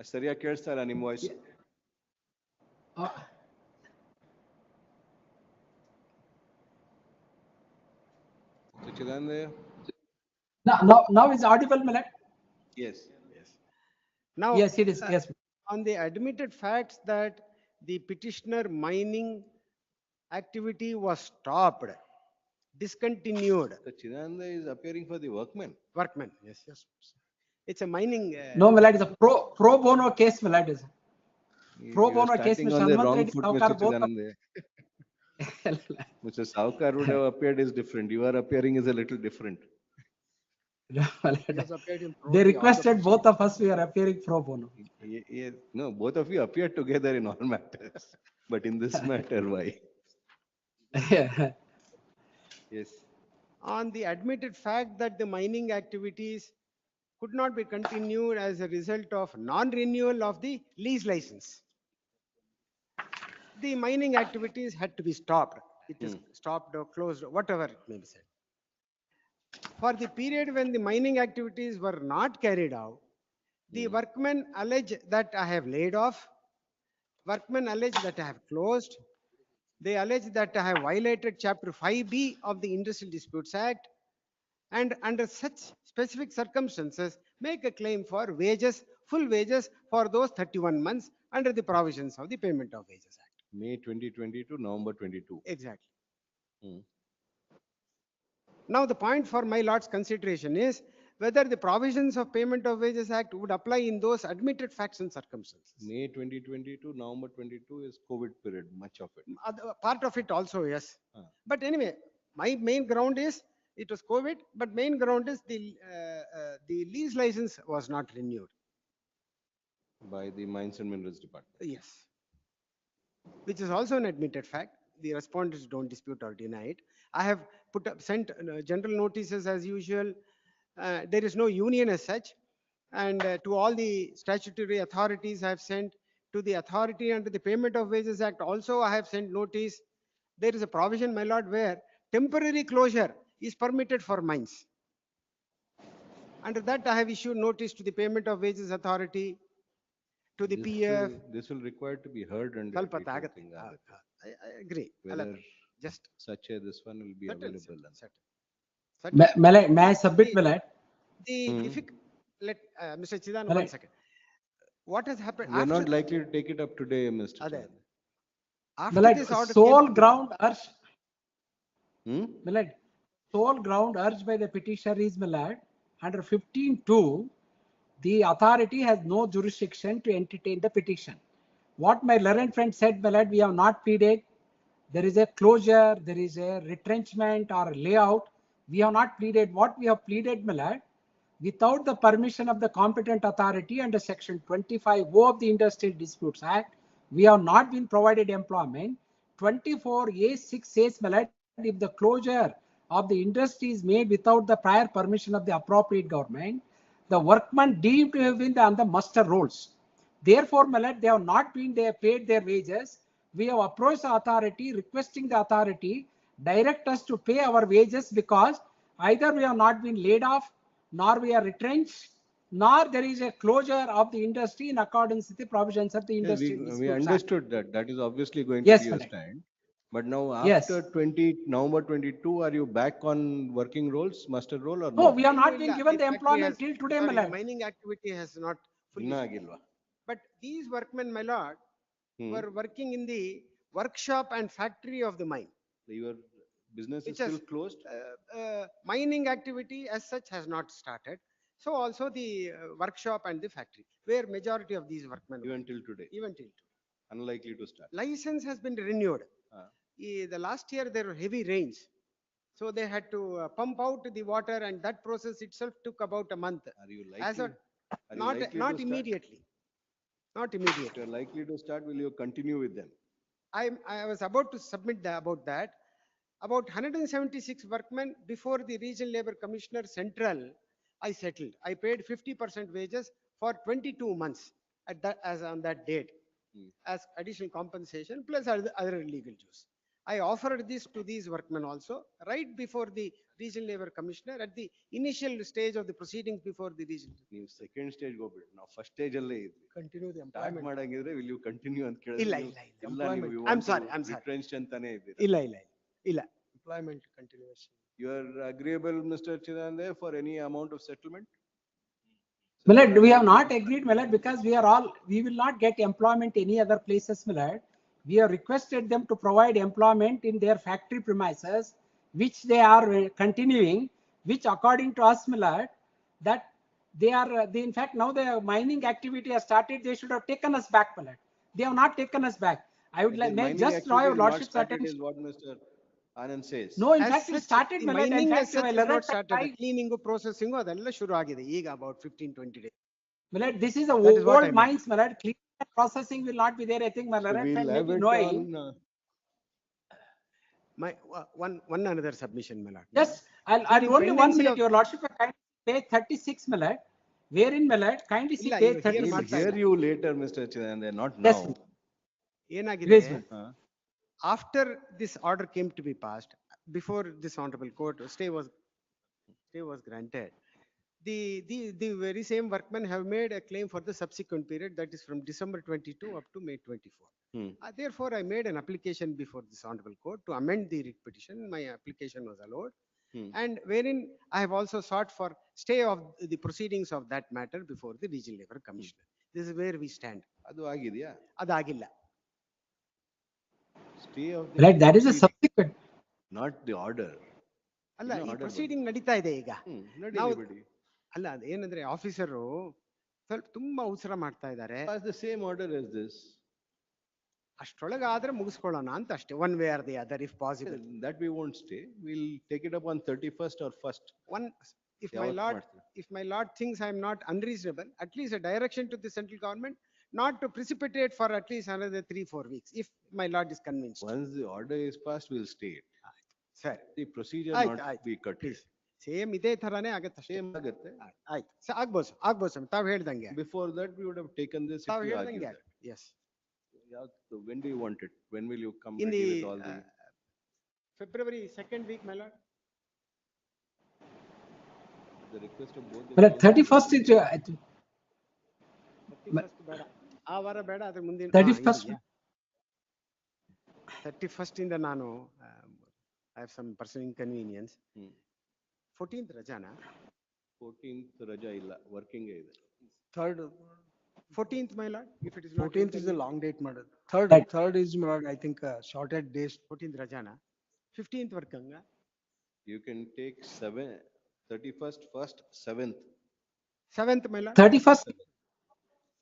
Speaker 3: ಅಷ್ಟು ಸರಿಯಾಗಿ ಕೇಳಿಸ್ತಾ ಇಲ್ಲ ನಿಮ್ಮ voice. Chidananda?
Speaker 21: Now it's audible, Malad?
Speaker 3: Yes.
Speaker 6: Now,
Speaker 21: yes, it is. Yes.
Speaker 6: On the admitted facts that the petitioner mining activity was stopped, discontinued.
Speaker 3: So Chidananda is appearing for the workmen.
Speaker 6: Workmen, yes. It's a mining.
Speaker 21: No, Malad, it's a pro bono case, Malad. Pro bono case,
Speaker 3: Mr. On the wrong foot, Mr. Chidananda. Mr. Saukar would have appeared is different. You are appearing is a little different.
Speaker 21: They requested both of us. We are appearing pro bono.
Speaker 3: Yes. No, both of you appear together in all matters, but in this matter, why? Yes.
Speaker 6: On the admitted fact that the mining activities could not be continued as a result of non-renewal of the lease license, the mining activities had to be stopped. It is stopped or closed, whatever it may be said. For the period when the mining activities were not carried out, the workmen allege that I have laid off, workmen allege that I have closed, they allege that I have violated Chapter 5B of the Industrial Disputes Act, and under such specific circumstances, make a claim for wages, full wages for those 31 months under the provisions of the Payment of Wages Act.
Speaker 3: May 2020 to November 22.
Speaker 6: Exactly. Now, the point for my lord's consideration is whether the provisions of Payment of Wages Act would apply in those admitted facts and circumstances.
Speaker 3: May 2020 to November 22 is COVID period, much of it.
Speaker 6: Part of it also, yes. But anyway, my main ground is it was COVID, but main ground is the lease license was not renewed.
Speaker 3: By the Mines and Minerals Department.
Speaker 6: Yes. Which is also an admitted fact. The respondents don't dispute or deny it. I have sent general notices as usual. There is no union as such. And to all the statutory authorities I have sent, to the authority under the Payment of Wages Act also I have sent notice. There is a provision, my lord, where temporary closure is permitted for mines. Under that I have issued notice to the Payment of Wages Authority, to the PF.
Speaker 3: This will require to be heard and
Speaker 6: I agree.
Speaker 3: Whether
Speaker 6: just
Speaker 3: such a this one will be available.
Speaker 21: May I submit, Malad?
Speaker 6: Let Mr. Chidan, 1 second. What has happened?
Speaker 3: We are not likely to take it up today, Mr. Chidan.
Speaker 21: Malad, sole ground urged. Malad, sole ground urged by the petitioner is, Malad, under 15(2), the authority has no jurisdiction to entertain the petition. What my learned friend said, Malad, we have not pleaded. There is a closure, there is a retrenchment or a layout. We have not pleaded. What we have pleaded, Malad, without the permission of the competent authority under Section 25(o) of the Industrial Disputes Act, we have not been provided employment. 24(a)(6) says, Malad, if the closure of the industry is made without the prior permission of the appropriate government, the workmen deemed to have been on the muster rolls. Therefore, Malad, they have not been paid their wages. We have approached the authority, requesting the authority direct us to pay our wages, because either we have not been laid off, nor we are retrenched, nor there is a closure of the industry in accordance with the provisions of the Industrial Disputes
Speaker 3: We
Speaker 21: Act.
Speaker 3: understood that. That is obviously going
Speaker 21: Yes,
Speaker 3: to be a
Speaker 21: Malad.
Speaker 3: stand. But now after November 22, are you back on working roles, muster role or
Speaker 21: No, we have not been given the employment till today, Malad.
Speaker 6: Mining activity has not fully. But these workmen, my lord, were working in the workshop and factory of the mine.
Speaker 3: Your business is still closed?
Speaker 6: Mining activity as such has not started. So also the workshop and the factory, where majority of these workmen
Speaker 3: Even till today?
Speaker 6: Even till today.
Speaker 3: Unlikely to start?
Speaker 6: License has been renewed. The last year there were heavy rains. So they had to pump out the water, and that process itself took about a month.
Speaker 3: Are you
Speaker 6: As
Speaker 3: likely?
Speaker 6: a,
Speaker 3: Are you likely
Speaker 6: not
Speaker 3: to start?
Speaker 6: immediately. Not
Speaker 3: If
Speaker 6: immediately.
Speaker 3: you're likely to start, will you continue with them?
Speaker 6: I was about to submit about that. About 176 workmen before the Regional Labour Commissioner Central, I settled. I paid 50% wages for 22 months at that, as on that date, as additional compensation plus other legal dues. I offered this to these workmen also right before the Regional Labour Commissioner at the initial stage of the proceedings before the regional.
Speaker 3: ನೀವು second stage ಹೋಗ್ಬಿಡಿ, ನಾವು first stage ಅಲ್ಲೇ ಇದ್ವಿ.
Speaker 6: Continue the
Speaker 3: start
Speaker 6: employment.
Speaker 3: ಮಾಡಂಗಿದ್ರೆ will you continue ಅಂತ
Speaker 6: ಇಲ್ಲ,
Speaker 3: ಕೇಳಿದ್ರೆ
Speaker 6: ಇಲ್ಲ, ಇಲ್ಲ.
Speaker 3: ಇಲ್ಲ
Speaker 6: Employment.
Speaker 3: ನೀವು
Speaker 6: I'm sorry.
Speaker 3: ರಿಟ್ರೆಂಚ್ ಅಂತಾನೆ ಇದ್ದೀರಾ.
Speaker 6: ಇಲ್ಲ. Employment continuation.
Speaker 3: You are agreeable, Mr. Chidande, for any amount of settlement?
Speaker 21: My lord, we have not agreed, my lord, because we will not get employment any other places, my lord. We have requested them to provide employment in their factory premises, which they are continuing, which according to us, my lord, that in fact, now the mining activity has started, they should have taken us back, my lord. They have not taken us back. I would like, just draw your lordship's attention.
Speaker 3: Is what Mr. Anand says.
Speaker 21: No, in fact, it started, my lord.
Speaker 6: Mining
Speaker 21: In
Speaker 6: as
Speaker 21: fact,
Speaker 6: such is not started.
Speaker 21: I-
Speaker 6: Cleaning, processing, ಅದೆಲ್ಲ ಶುರು ಆಗಿದೆ ಈಗ about 15-20 days.
Speaker 21: My lord, this is a
Speaker 6: That is what I
Speaker 21: old
Speaker 6: meant.
Speaker 21: mines, my lord. Cleaning and processing will not be there, I think, my lord.
Speaker 3: We'll
Speaker 21: And
Speaker 3: have
Speaker 21: maybe
Speaker 3: it
Speaker 21: knowing.
Speaker 6: My one another submission, my lord.
Speaker 21: Yes, I'll only 1 minute, your lordship, kindly page 36, my lord. Wherein, my lord, kindly see
Speaker 6: ಇಲ್ಲ,
Speaker 21: page
Speaker 6: ಇವ್ರು hear
Speaker 21: 36.
Speaker 6: ಮಾಡ್ತಾ
Speaker 3: Hear
Speaker 6: ಇಲ್ಲ.
Speaker 3: you later, Mr. Chidande, not
Speaker 21: Yes,
Speaker 3: now.
Speaker 6: ಏನಾಗಿದೆ?
Speaker 21: Yes, ma'am.
Speaker 6: After this order came to be passed, before this honorable court stay was granted, the very same workmen have made a claim for the subsequent period, that is from December 22 up to May 24. Therefore, I made an application before this honorable court to amend the writ petition. My application was allowed, and wherein I have also sought for stay of the proceedings of that matter before the Regional Labour Commissioner. This is where we stand.
Speaker 3: ಅದು ಆಗಿದೆಯಾ?
Speaker 6: ಅದಾಗಿಲ್ಲ.
Speaker 3: Stay of the
Speaker 21: Like that is a
Speaker 3: proceeding,
Speaker 21: subsequent.
Speaker 3: not the order.
Speaker 6: ಅಲ್ಲ,
Speaker 3: ಇನ್ನು
Speaker 6: ಈ
Speaker 3: order
Speaker 6: proceeding ನಡೀತಾ ಇದೆ ಈಗ.
Speaker 3: ನಡೀಲಿ
Speaker 6: ನಾವು
Speaker 3: ಬಿಡಿ.
Speaker 6: ಅಲ್ಲ, ಅದು ಏನಂದ್ರೆ ಆಫೀಸರು ಸ್ವಲ್ಪ ತುಂಬಾ ಅವಸರ ಮಾಡ್ತಾ ಇದ್ದಾರೆ.
Speaker 3: As the same order as this.
Speaker 6: ಅಷ್ಟೊಳಗೆ ಆದ್ರೆ ಮುಗಿಸ್ಕೊಳ್ಳೋಣ ಅಂತ ಅಷ್ಟೇ. One way or the other, if possible.
Speaker 3: That we won't stay. We'll take it up on 31st or 1st.
Speaker 6: If my lord thinks I am not unreasonable, at least a direction to the central government not to precipitate for at least another 3-4 weeks, if my lord is convinced.
Speaker 3: Once the order is passed, we'll stay it.
Speaker 6: Sir,
Speaker 3: The procedure not be cut.
Speaker 6: Same ಇದೇ ತರಾನೇ ಆಗತ್ತೆ ಅಷ್ಟೇ.
Speaker 3: Same ಆಗುತ್ತೆ.
Speaker 6: ಆಯ್ತು, ಆಗ್ಬೋದು ಸ್ವಾಮಿ, ತಾವು ಹೇಳ್ದಂಗೆ.
Speaker 3: Before that, we would have taken this.
Speaker 6: ತಾವು ಹೇಳ್ದಂಗೆ. Yes.
Speaker 3: When do you want it? When will you come
Speaker 6: In
Speaker 3: ready
Speaker 6: the
Speaker 3: with all the?
Speaker 6: February 2nd week, my lord.
Speaker 3: The request of both.
Speaker 21: Well, 31st is.
Speaker 6: 31st ಬೇಡ, ಆ ವಾರ ಬೇಡ, ಅದ್ರ ಮುಂದಿನ 31st ಇಂದ ನಾನು I have some personal inconvenience. 14th ರಜಾನಾ?
Speaker 3: 14th ರಜಾ ಇಲ್ಲ, working ಇದೆ.
Speaker 6: 14th, my lord, if it is not.
Speaker 18: 14th is a long date, madam. Third is, my lord, I think, shorted days.
Speaker 6: 14th ರಜಾನಾ? 15th ವರ್ಕಂಗ?
Speaker 3: You can take 31st, 1st, 7th.
Speaker 6: 7th, my lord.
Speaker 21: 31st.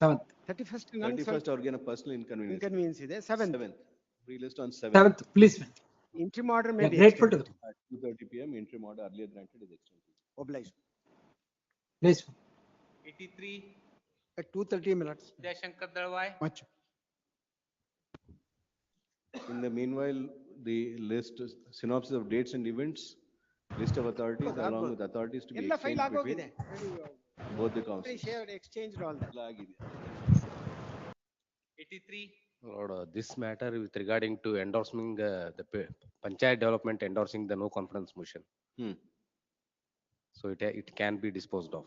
Speaker 21: 7th.
Speaker 6: 31st
Speaker 3: ಅವ್ರಿಗೇನೋ personal
Speaker 6: inconvenience ಇದೆ. 7th.
Speaker 3: Free list on 7th.
Speaker 21: 7th, please.
Speaker 6: Interim order may be
Speaker 21: grateful to
Speaker 6: extended.
Speaker 3: At 2:30 p.m. interim order earlier granted is extended.
Speaker 6: Obliged.
Speaker 21: Please.
Speaker 7: 83.
Speaker 18: At 2:30 minutes.
Speaker 7: Jayashankar Dharwad.
Speaker 18: Much.
Speaker 3: In the meanwhile, the list, synopsis of dates and events, list of authorities along with authorities to be
Speaker 6: ಎಲ್ಲ file
Speaker 3: exchanged
Speaker 6: ಆಗೋಗಿದೆ.
Speaker 3: between both the councils.
Speaker 6: Shared, exchanged all that.
Speaker 7: 83.
Speaker 8: Lord, this matter with regarding to endorsing the Panchayat development endorsing the no confidence motion. So it can be disposed of.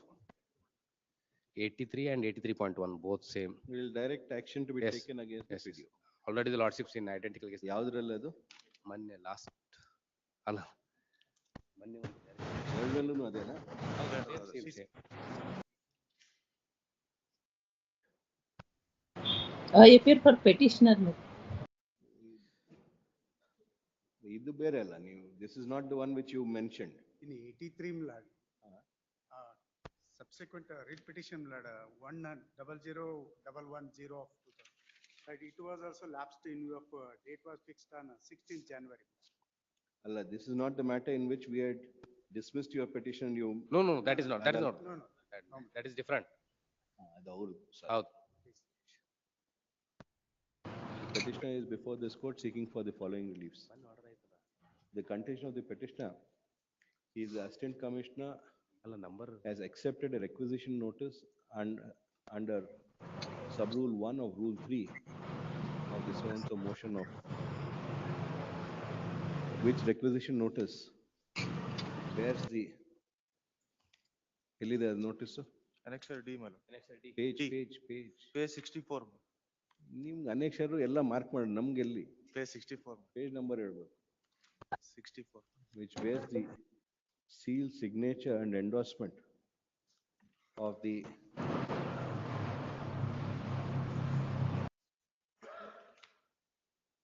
Speaker 8: 83 and 83.1 both same.
Speaker 3: Will direct action to be
Speaker 8: Yes.
Speaker 3: taken against the PDO.
Speaker 8: Already the lordships in identical case.
Speaker 3: ಯಾವ್ದ್ರಲ್ಲಿ ಅದು?
Speaker 8: ಮೊನ್ನೆ last ಅಲ್ಲ ಮೊನ್ನೆ
Speaker 3: ಎರಡರಲ್ಲೂ ಅದೇನಾ?
Speaker 8: same.
Speaker 9: appear for petitioner.
Speaker 3: ಇದು ಬೇರೆ ಅಲ್ಲ ನೀವು. This is not the one which you mentioned.
Speaker 14: In 83, lad. Subsequent writ petition, lad, 1001110 of 2000. Right, it was also lapsed in view of, date was fixed on 16th January.
Speaker 3: Allah, this is not the matter in which we had dismissed your petition. You
Speaker 8: No, that is not.
Speaker 14: No, no.
Speaker 8: That is different.
Speaker 3: The petitioner is before this court seeking for the following reliefs. The contention of the petitioner is the assistant commissioner has accepted a requisition notice and under sub rule 1 of rule 3 of the so-and-so motion of which requisition notice bears the Eli, the notice
Speaker 22: Annexure D, my lord.
Speaker 3: page
Speaker 22: Page 64.
Speaker 3: ನಿಮ್ಗೆ ಅನೇಕ್ಷರು ಎಲ್ಲ mark ಮಾಡಿ ನಮ್ಗೆ ಎಲ್ಲಿ
Speaker 22: Page 64.
Speaker 3: Page number ಹೇಳ್ಬೇಕು
Speaker 22: 64.
Speaker 3: which bears the seal, signature and endorsement of the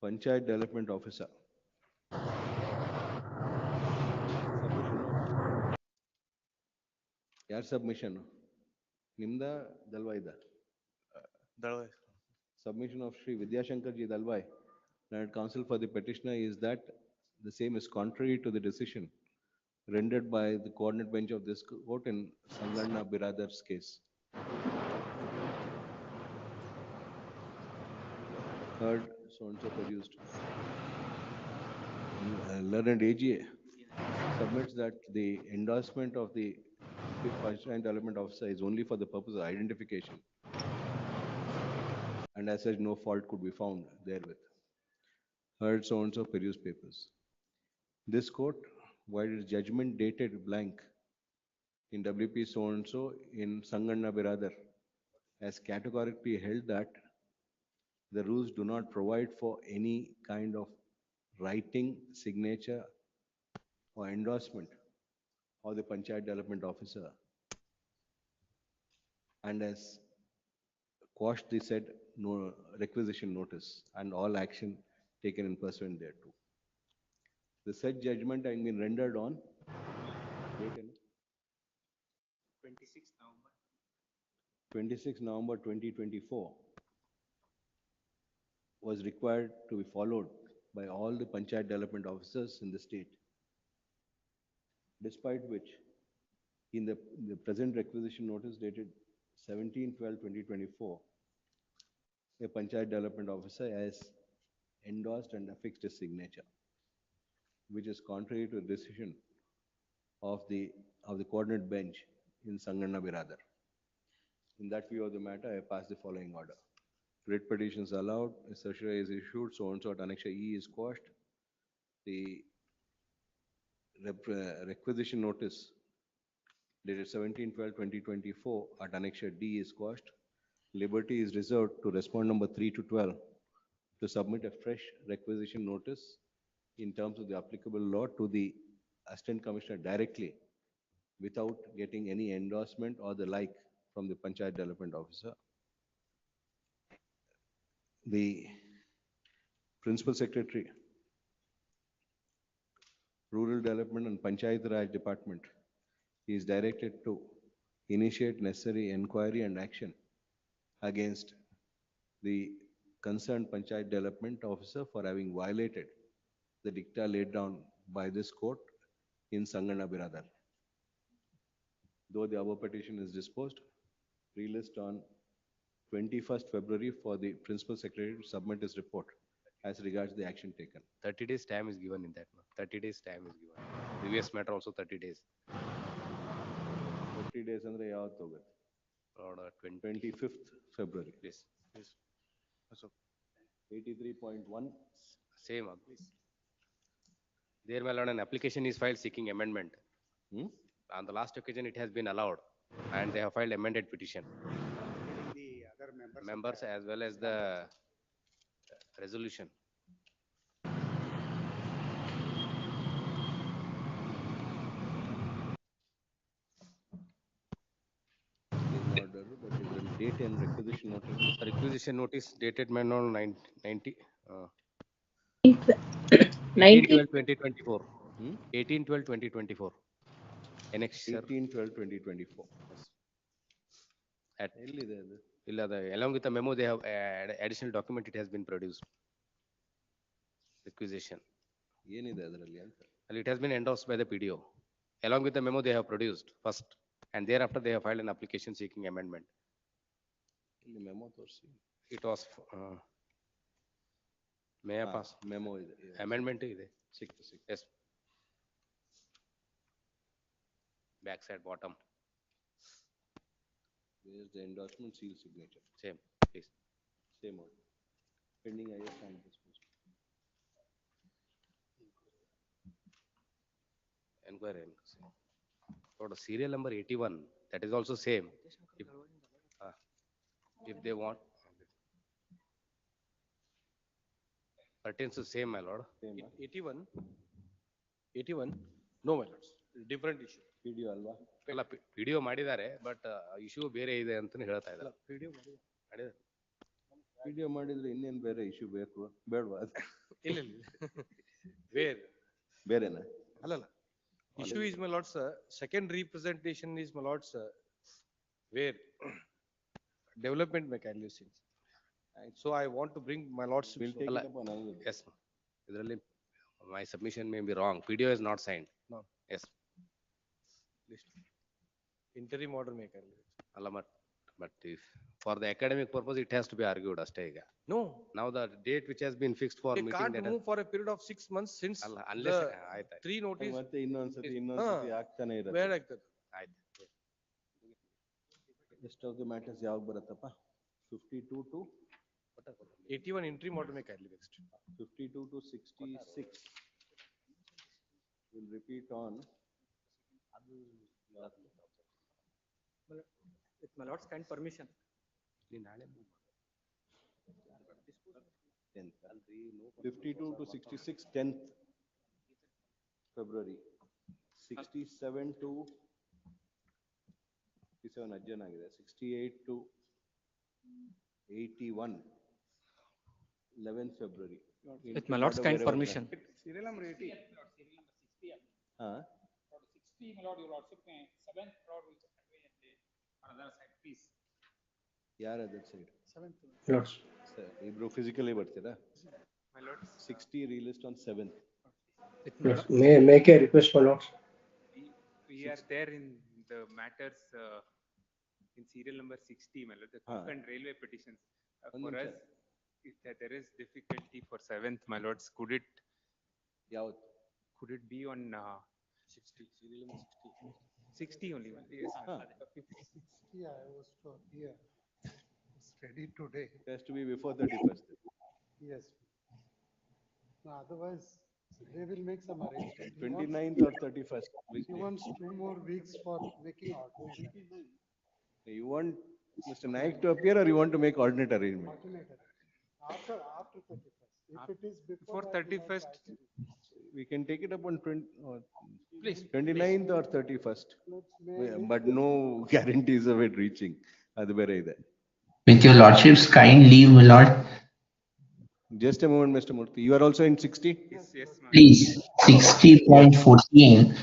Speaker 3: Panchayat Development Officer. ಯಾರ್ submission ನಿಮ್ದ ದಲ್ವಾಯ್ದ
Speaker 22: Dharwad.
Speaker 3: submission of Shri Vidyashankar Ji Dalwai, Learned Counsel for the petitioner, is that the same is contrary to the decision rendered by the coordinate bench of this court in Sanganna Biradar's case. Heard, so and so produced. Learned AGA submits that the endorsement of the Panchayat Development Officer is only for the purpose of identification, and as such no fault could be found therewith. Heard, so and so produced papers. This court, while its judgment dated blank in WP so and so in Sanganna Biradar, has categorically held that the rules do not provide for any kind of writing, signature or endorsement of the Panchayat Development Officer, and has quashed the said requisition notice and all action taken in pursuant thereto. The said judgment has been rendered on 26 November 2024 was required to be followed by all the Panchayat Development Officers in the state, despite which in the present requisition notice dated 17/12/2024, a Panchayat Development Officer has endorsed and affixed his signature, which is contrary to the decision of the coordinate bench in Sanganna Biradar. In that view of the matter, I pass the following order. Writ petitions allowed, a circular is issued, so and so at Annexure E is quashed. The requisition notice dated 17/12/2024 at Annexure D is quashed. Liberty is reserved to respond number 3 to 12 to submit a fresh requisition notice in terms of the applicable law to the Assistant Commissioner directly without getting any endorsement or the like from the Panchayat Development Officer. The Principal Secretary, Rural Development and Panchayat Raj Department is directed to initiate necessary inquiry and action against the concerned Panchayat Development Officer for having violated the dicta laid down by this court in Sanganna Biradar. Though the above petition is disposed, relist on 21st February for the Principal Secretary to submit his report as regards the action taken.
Speaker 8: 30 days time is given in that. 30 days time is given. Previous matter also 30 days.
Speaker 3: 30 days andre yavattu hoಗುತ್ತೆ? 25th February.
Speaker 8: Yes. Yes.
Speaker 22: So
Speaker 3: 83.1.
Speaker 8: Same. There, my lord, an application is filed seeking amendment. On the last occasion, it has been allowed, and they have filed amended petition.
Speaker 14: The other
Speaker 8: Members as well as the resolution.
Speaker 3: Order, but is the date and requisition notice?
Speaker 8: Requisition notice dated manual 90.
Speaker 9: 18/12/2024.
Speaker 8: 18/12/2024. Annexure
Speaker 3: 18/12/2024.
Speaker 8: at
Speaker 3: ಎಲ್ಲಿದೆ ಅದು?
Speaker 9: Along with the memo, they have additional document, it has been produced. Requisition.
Speaker 3: ಏನಿದೆ ಅದರಲ್ಲಿ ಅಂತ?
Speaker 9: It has been endorsed by the PDO. Along with the memo, they have produced first, and thereafter they have filed an application seeking amendment.
Speaker 3: ಇಲ್ಲಿ memo ತೋರಿಸಿ.
Speaker 9: It was, may I pass?
Speaker 3: Memo ಇದೆ.
Speaker 9: Amendment ಇದೆ.
Speaker 3: ಸಿಕ್ತು.
Speaker 9: Yes. Back side, bottom.
Speaker 3: Where is the endorsement seal signature?
Speaker 9: Same, please.
Speaker 3: Same one. Pending IS and disposal.
Speaker 9: Inquiry. For the serial number 81, that is also same. If they want. Pertains to same, my lord.
Speaker 4: 81, no, my lords, different issue.
Speaker 3: PDO ಅಲ್ವಾ?
Speaker 9: ಅಲ್ಲ PDO ಮಾಡಿದ್ದಾರೆ, but issue ಬೇರೆ ಇದೆ ಅಂತ ಹೇಳ್ತಾ ಇದ್ದಾರೆ.
Speaker 3: PDO ಮಾಡಿದ್ರೆ ಇನ್ನೇನ್ ಬೇರೆ ಇಶ್ಯೂ ಬೇಕು ಬೇಡವಾ?
Speaker 4: ಇಲ್ಲ
Speaker 3: ಬೇರೆನಾ?
Speaker 4: ಅಲ್ಲಲ್ಲ. Issue is, my lords, second representation is, my lords, where development mechanism. So I want to bring my lords.
Speaker 9: Yes, ಇದರಲ್ಲಿ my submission may be wrong. PDO is not signed.
Speaker 4: No.
Speaker 9: Yes.
Speaker 4: Interim order make.
Speaker 9: ಅಲ್ಲ but if for the academic purpose it has to be argued ಅಷ್ಟೇ ಈಗ.
Speaker 4: No.
Speaker 9: Now the date which has been fixed for
Speaker 4: They
Speaker 9: meeting
Speaker 4: can't
Speaker 9: that
Speaker 4: move for a period of 6 months since
Speaker 9: unless
Speaker 4: the 3 notice.
Speaker 3: ಮತ್ತೆ ಇನ್ನೊಂದ್ಸತಿ ಆಗ್ತಾನೆ ಇರುತ್ತೆ.
Speaker 4: ಬೇಡ ಆಗ್ತದೆ.
Speaker 9: ಆಯ್ತು.
Speaker 3: Rest of the matters ಯಾವಾಗ ಬರುತ್ತಪ್ಪ? 52 to
Speaker 4: 81 interim order make kindly next.
Speaker 3: 52 to 66. We'll repeat on.
Speaker 10: With my lord's kind permission.
Speaker 3: 52 to 66, 10th February. 67 to 67 adjourn ಆಗಿದೆ. 68 to 81, 11th February.
Speaker 10: With my lord's kind permission.
Speaker 2: Serial number 80.
Speaker 3: हाँ.
Speaker 11: 60, my lord, your lordship, 7th lord will convey on other side, please.
Speaker 3: ಯಾರು other side?
Speaker 11: 7th.
Speaker 3: Lords. ಇಬ್ರು physically ಬರ್ತೀರಾ?
Speaker 2: My lord.
Speaker 3: 60 released on 7th.
Speaker 9: May make a request for lords.
Speaker 2: We are there in the matters in serial number 60, my lord, the cook and railway petitions. For us, if there is difficulty for 7th, my lords, could it be on 60, serial number 60 only? Yes.
Speaker 1: 60, I was told here. It's ready today.
Speaker 3: It has to be before 31st.
Speaker 1: Yes. No, otherwise, they will make some arrangement.
Speaker 3: 29th or 31st.
Speaker 1: He wants 2 more weeks for making alternate.
Speaker 3: You want Mr. Naik to appear or you want to make alternate arrangement?
Speaker 1: Alternate. After 31st. If it is
Speaker 2: Before 31st,
Speaker 3: we can take it up on
Speaker 2: please,
Speaker 3: 29th or 31st. But no guarantees of it reaching. Adu bere ide.
Speaker 17: With your lordship's kind leave, my lord.
Speaker 3: Just a moment, Mr. Murthy. You are also in 60?
Speaker 2: Yes,
Speaker 17: Please, 60.14.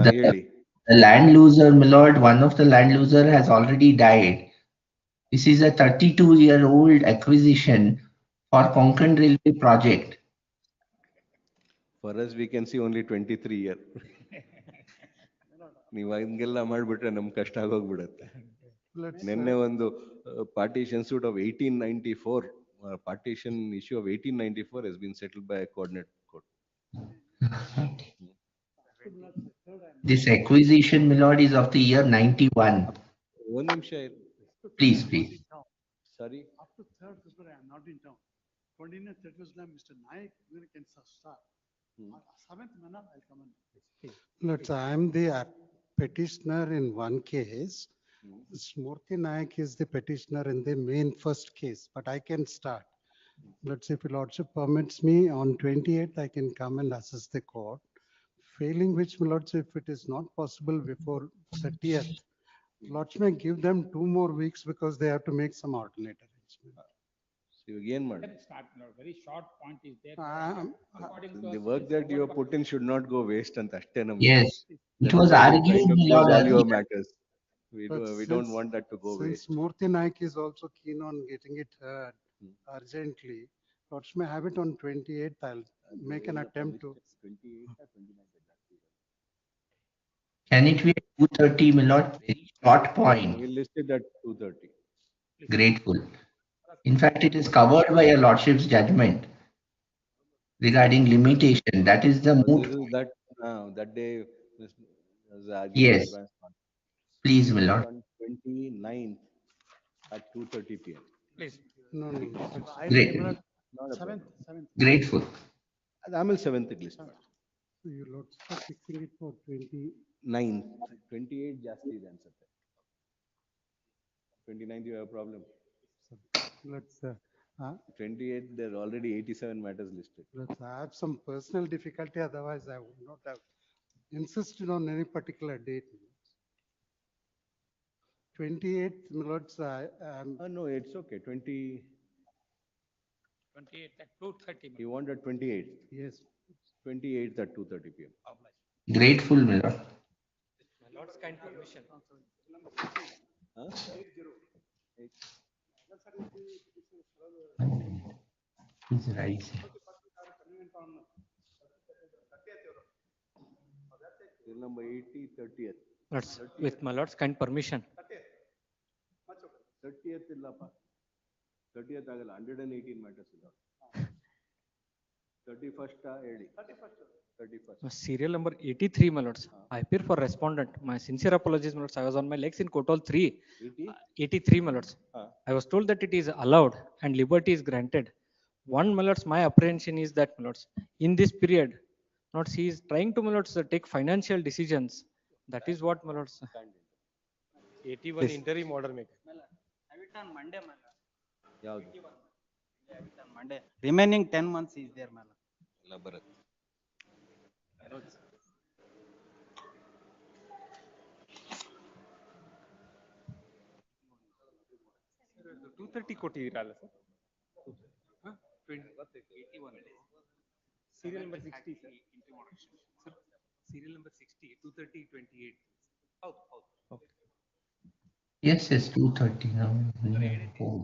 Speaker 17: The land loser, my lord, one of the land loser has already died. This is a 32-year-old acquisition for Konkan Railway project.
Speaker 3: For us, we can see only 23 year. ನೀವು ಹಂಗೆಲ್ಲ ಮಾಡ್ಬಿಟ್ರೆ ನಮ್ಗೆ ಕಷ್ಟ ಆಗೋಗ್ಬಿಡುತ್ತೆ. ನಿನ್ನೆ ಒಂದು partition suit of 1894, partition issue of 1894 has been settled by a coordinate court.
Speaker 17: This acquisition, my lord, is of the year 91.
Speaker 3: One ನಿಮಿಷ.
Speaker 17: Please.
Speaker 3: Sorry.
Speaker 11: Up to 3rd February, I am not in town. 29th, 31st, Mr. Naik, we can start. 7th, I'll come in.
Speaker 1: I am the petitioner in one case. Smurti Naik is the petitioner in the main first case, but I can start. Let's say if your lordship permits me, on 28th, I can come and assist the court. Failing which, my lordship, if it is not possible before 30th, lordship may give them 2 more weeks because they have to make some alternate arrangement.
Speaker 3: So again, madam.
Speaker 11: Very short point is there.
Speaker 3: The work that you have put in should not go waste and
Speaker 17: Yes, it was argued, my lord.
Speaker 3: All your matters. We
Speaker 1: But
Speaker 3: don't
Speaker 1: since-
Speaker 3: want that to go
Speaker 1: Since
Speaker 3: waste.
Speaker 1: Murthy Naik is also keen on getting it heard urgently, Lords may have it on 28th. I'll make an attempt to.
Speaker 3: 28 or 29 exactly.
Speaker 13: Can it be at 2:30, my lord? Very short point.
Speaker 3: We listed at 2:30.
Speaker 13: Grateful. In fact, it is covered by your lordship's judgment regarding limitation. That is the
Speaker 3: This
Speaker 13: moot.
Speaker 3: is that day, Mr.
Speaker 13: Yes.
Speaker 3: advance fund.
Speaker 13: Please, my lord.
Speaker 3: On 29th at 2:30 p.m.
Speaker 10: Please.
Speaker 1: No.
Speaker 13: Great.
Speaker 3: Not a problem.
Speaker 11: Seventh.
Speaker 13: Grateful.
Speaker 3: Amil 7th list.
Speaker 1: So you Lords are fixing it for 29th.
Speaker 3: 9th, 28 ಜಾಸ್ತಿ ಇದೆ ಅನ್ಸುತ್ತೆ. 29th you have a problem.
Speaker 1: Let's
Speaker 3: 28 there are already 87 matters listed.
Speaker 1: let's have some personal difficulty. Otherwise, I would not have insisted on any particular date. 28th, my Lords.
Speaker 3: No, it's okay.
Speaker 10: 28 at 2:30.
Speaker 3: You wanted 28.
Speaker 1: Yes.
Speaker 3: 28th at 2:30 p.m.
Speaker 13: Grateful, my lord.
Speaker 10: My lord's kind permission.
Speaker 3: Huh?
Speaker 13: He's rising.
Speaker 3: Till number 80, 30th.
Speaker 10: Lords, with my lord's kind permission.
Speaker 3: 30th illappa. 30th ಆಗಲ್ಲ 118 matters ಇಲ್ಲ. 31st ಹೇಳಿ. 31st.
Speaker 10: Serial number 83, my lords. I appear for respondent. My sincere apologies, my lords. I was on my legs in Kotol 3. 83, my lords. I was told that it is allowed and liberty is granted. One, my lords, my apprehension is that, my lords, in this period, my lords, he is trying to, my lords, take financial decisions. That is what, my lords.
Speaker 4: 81 interim order make.
Speaker 7: Have it on Monday, my lord.
Speaker 3: ಯಾವುದು?
Speaker 7: Have it on Monday. Remaining 10 months is there, my lord.
Speaker 3: ಎಲ್ಲ ಬರುತ್ತೆ.
Speaker 2: 230 ಕೊಟ್ಟಿದ್ದೀರಲ್ಲ sir? Serial number 60, sir. Sir, serial number 60, 230, 28. Okay.
Speaker 13: Yes, 2:30 now. Oh.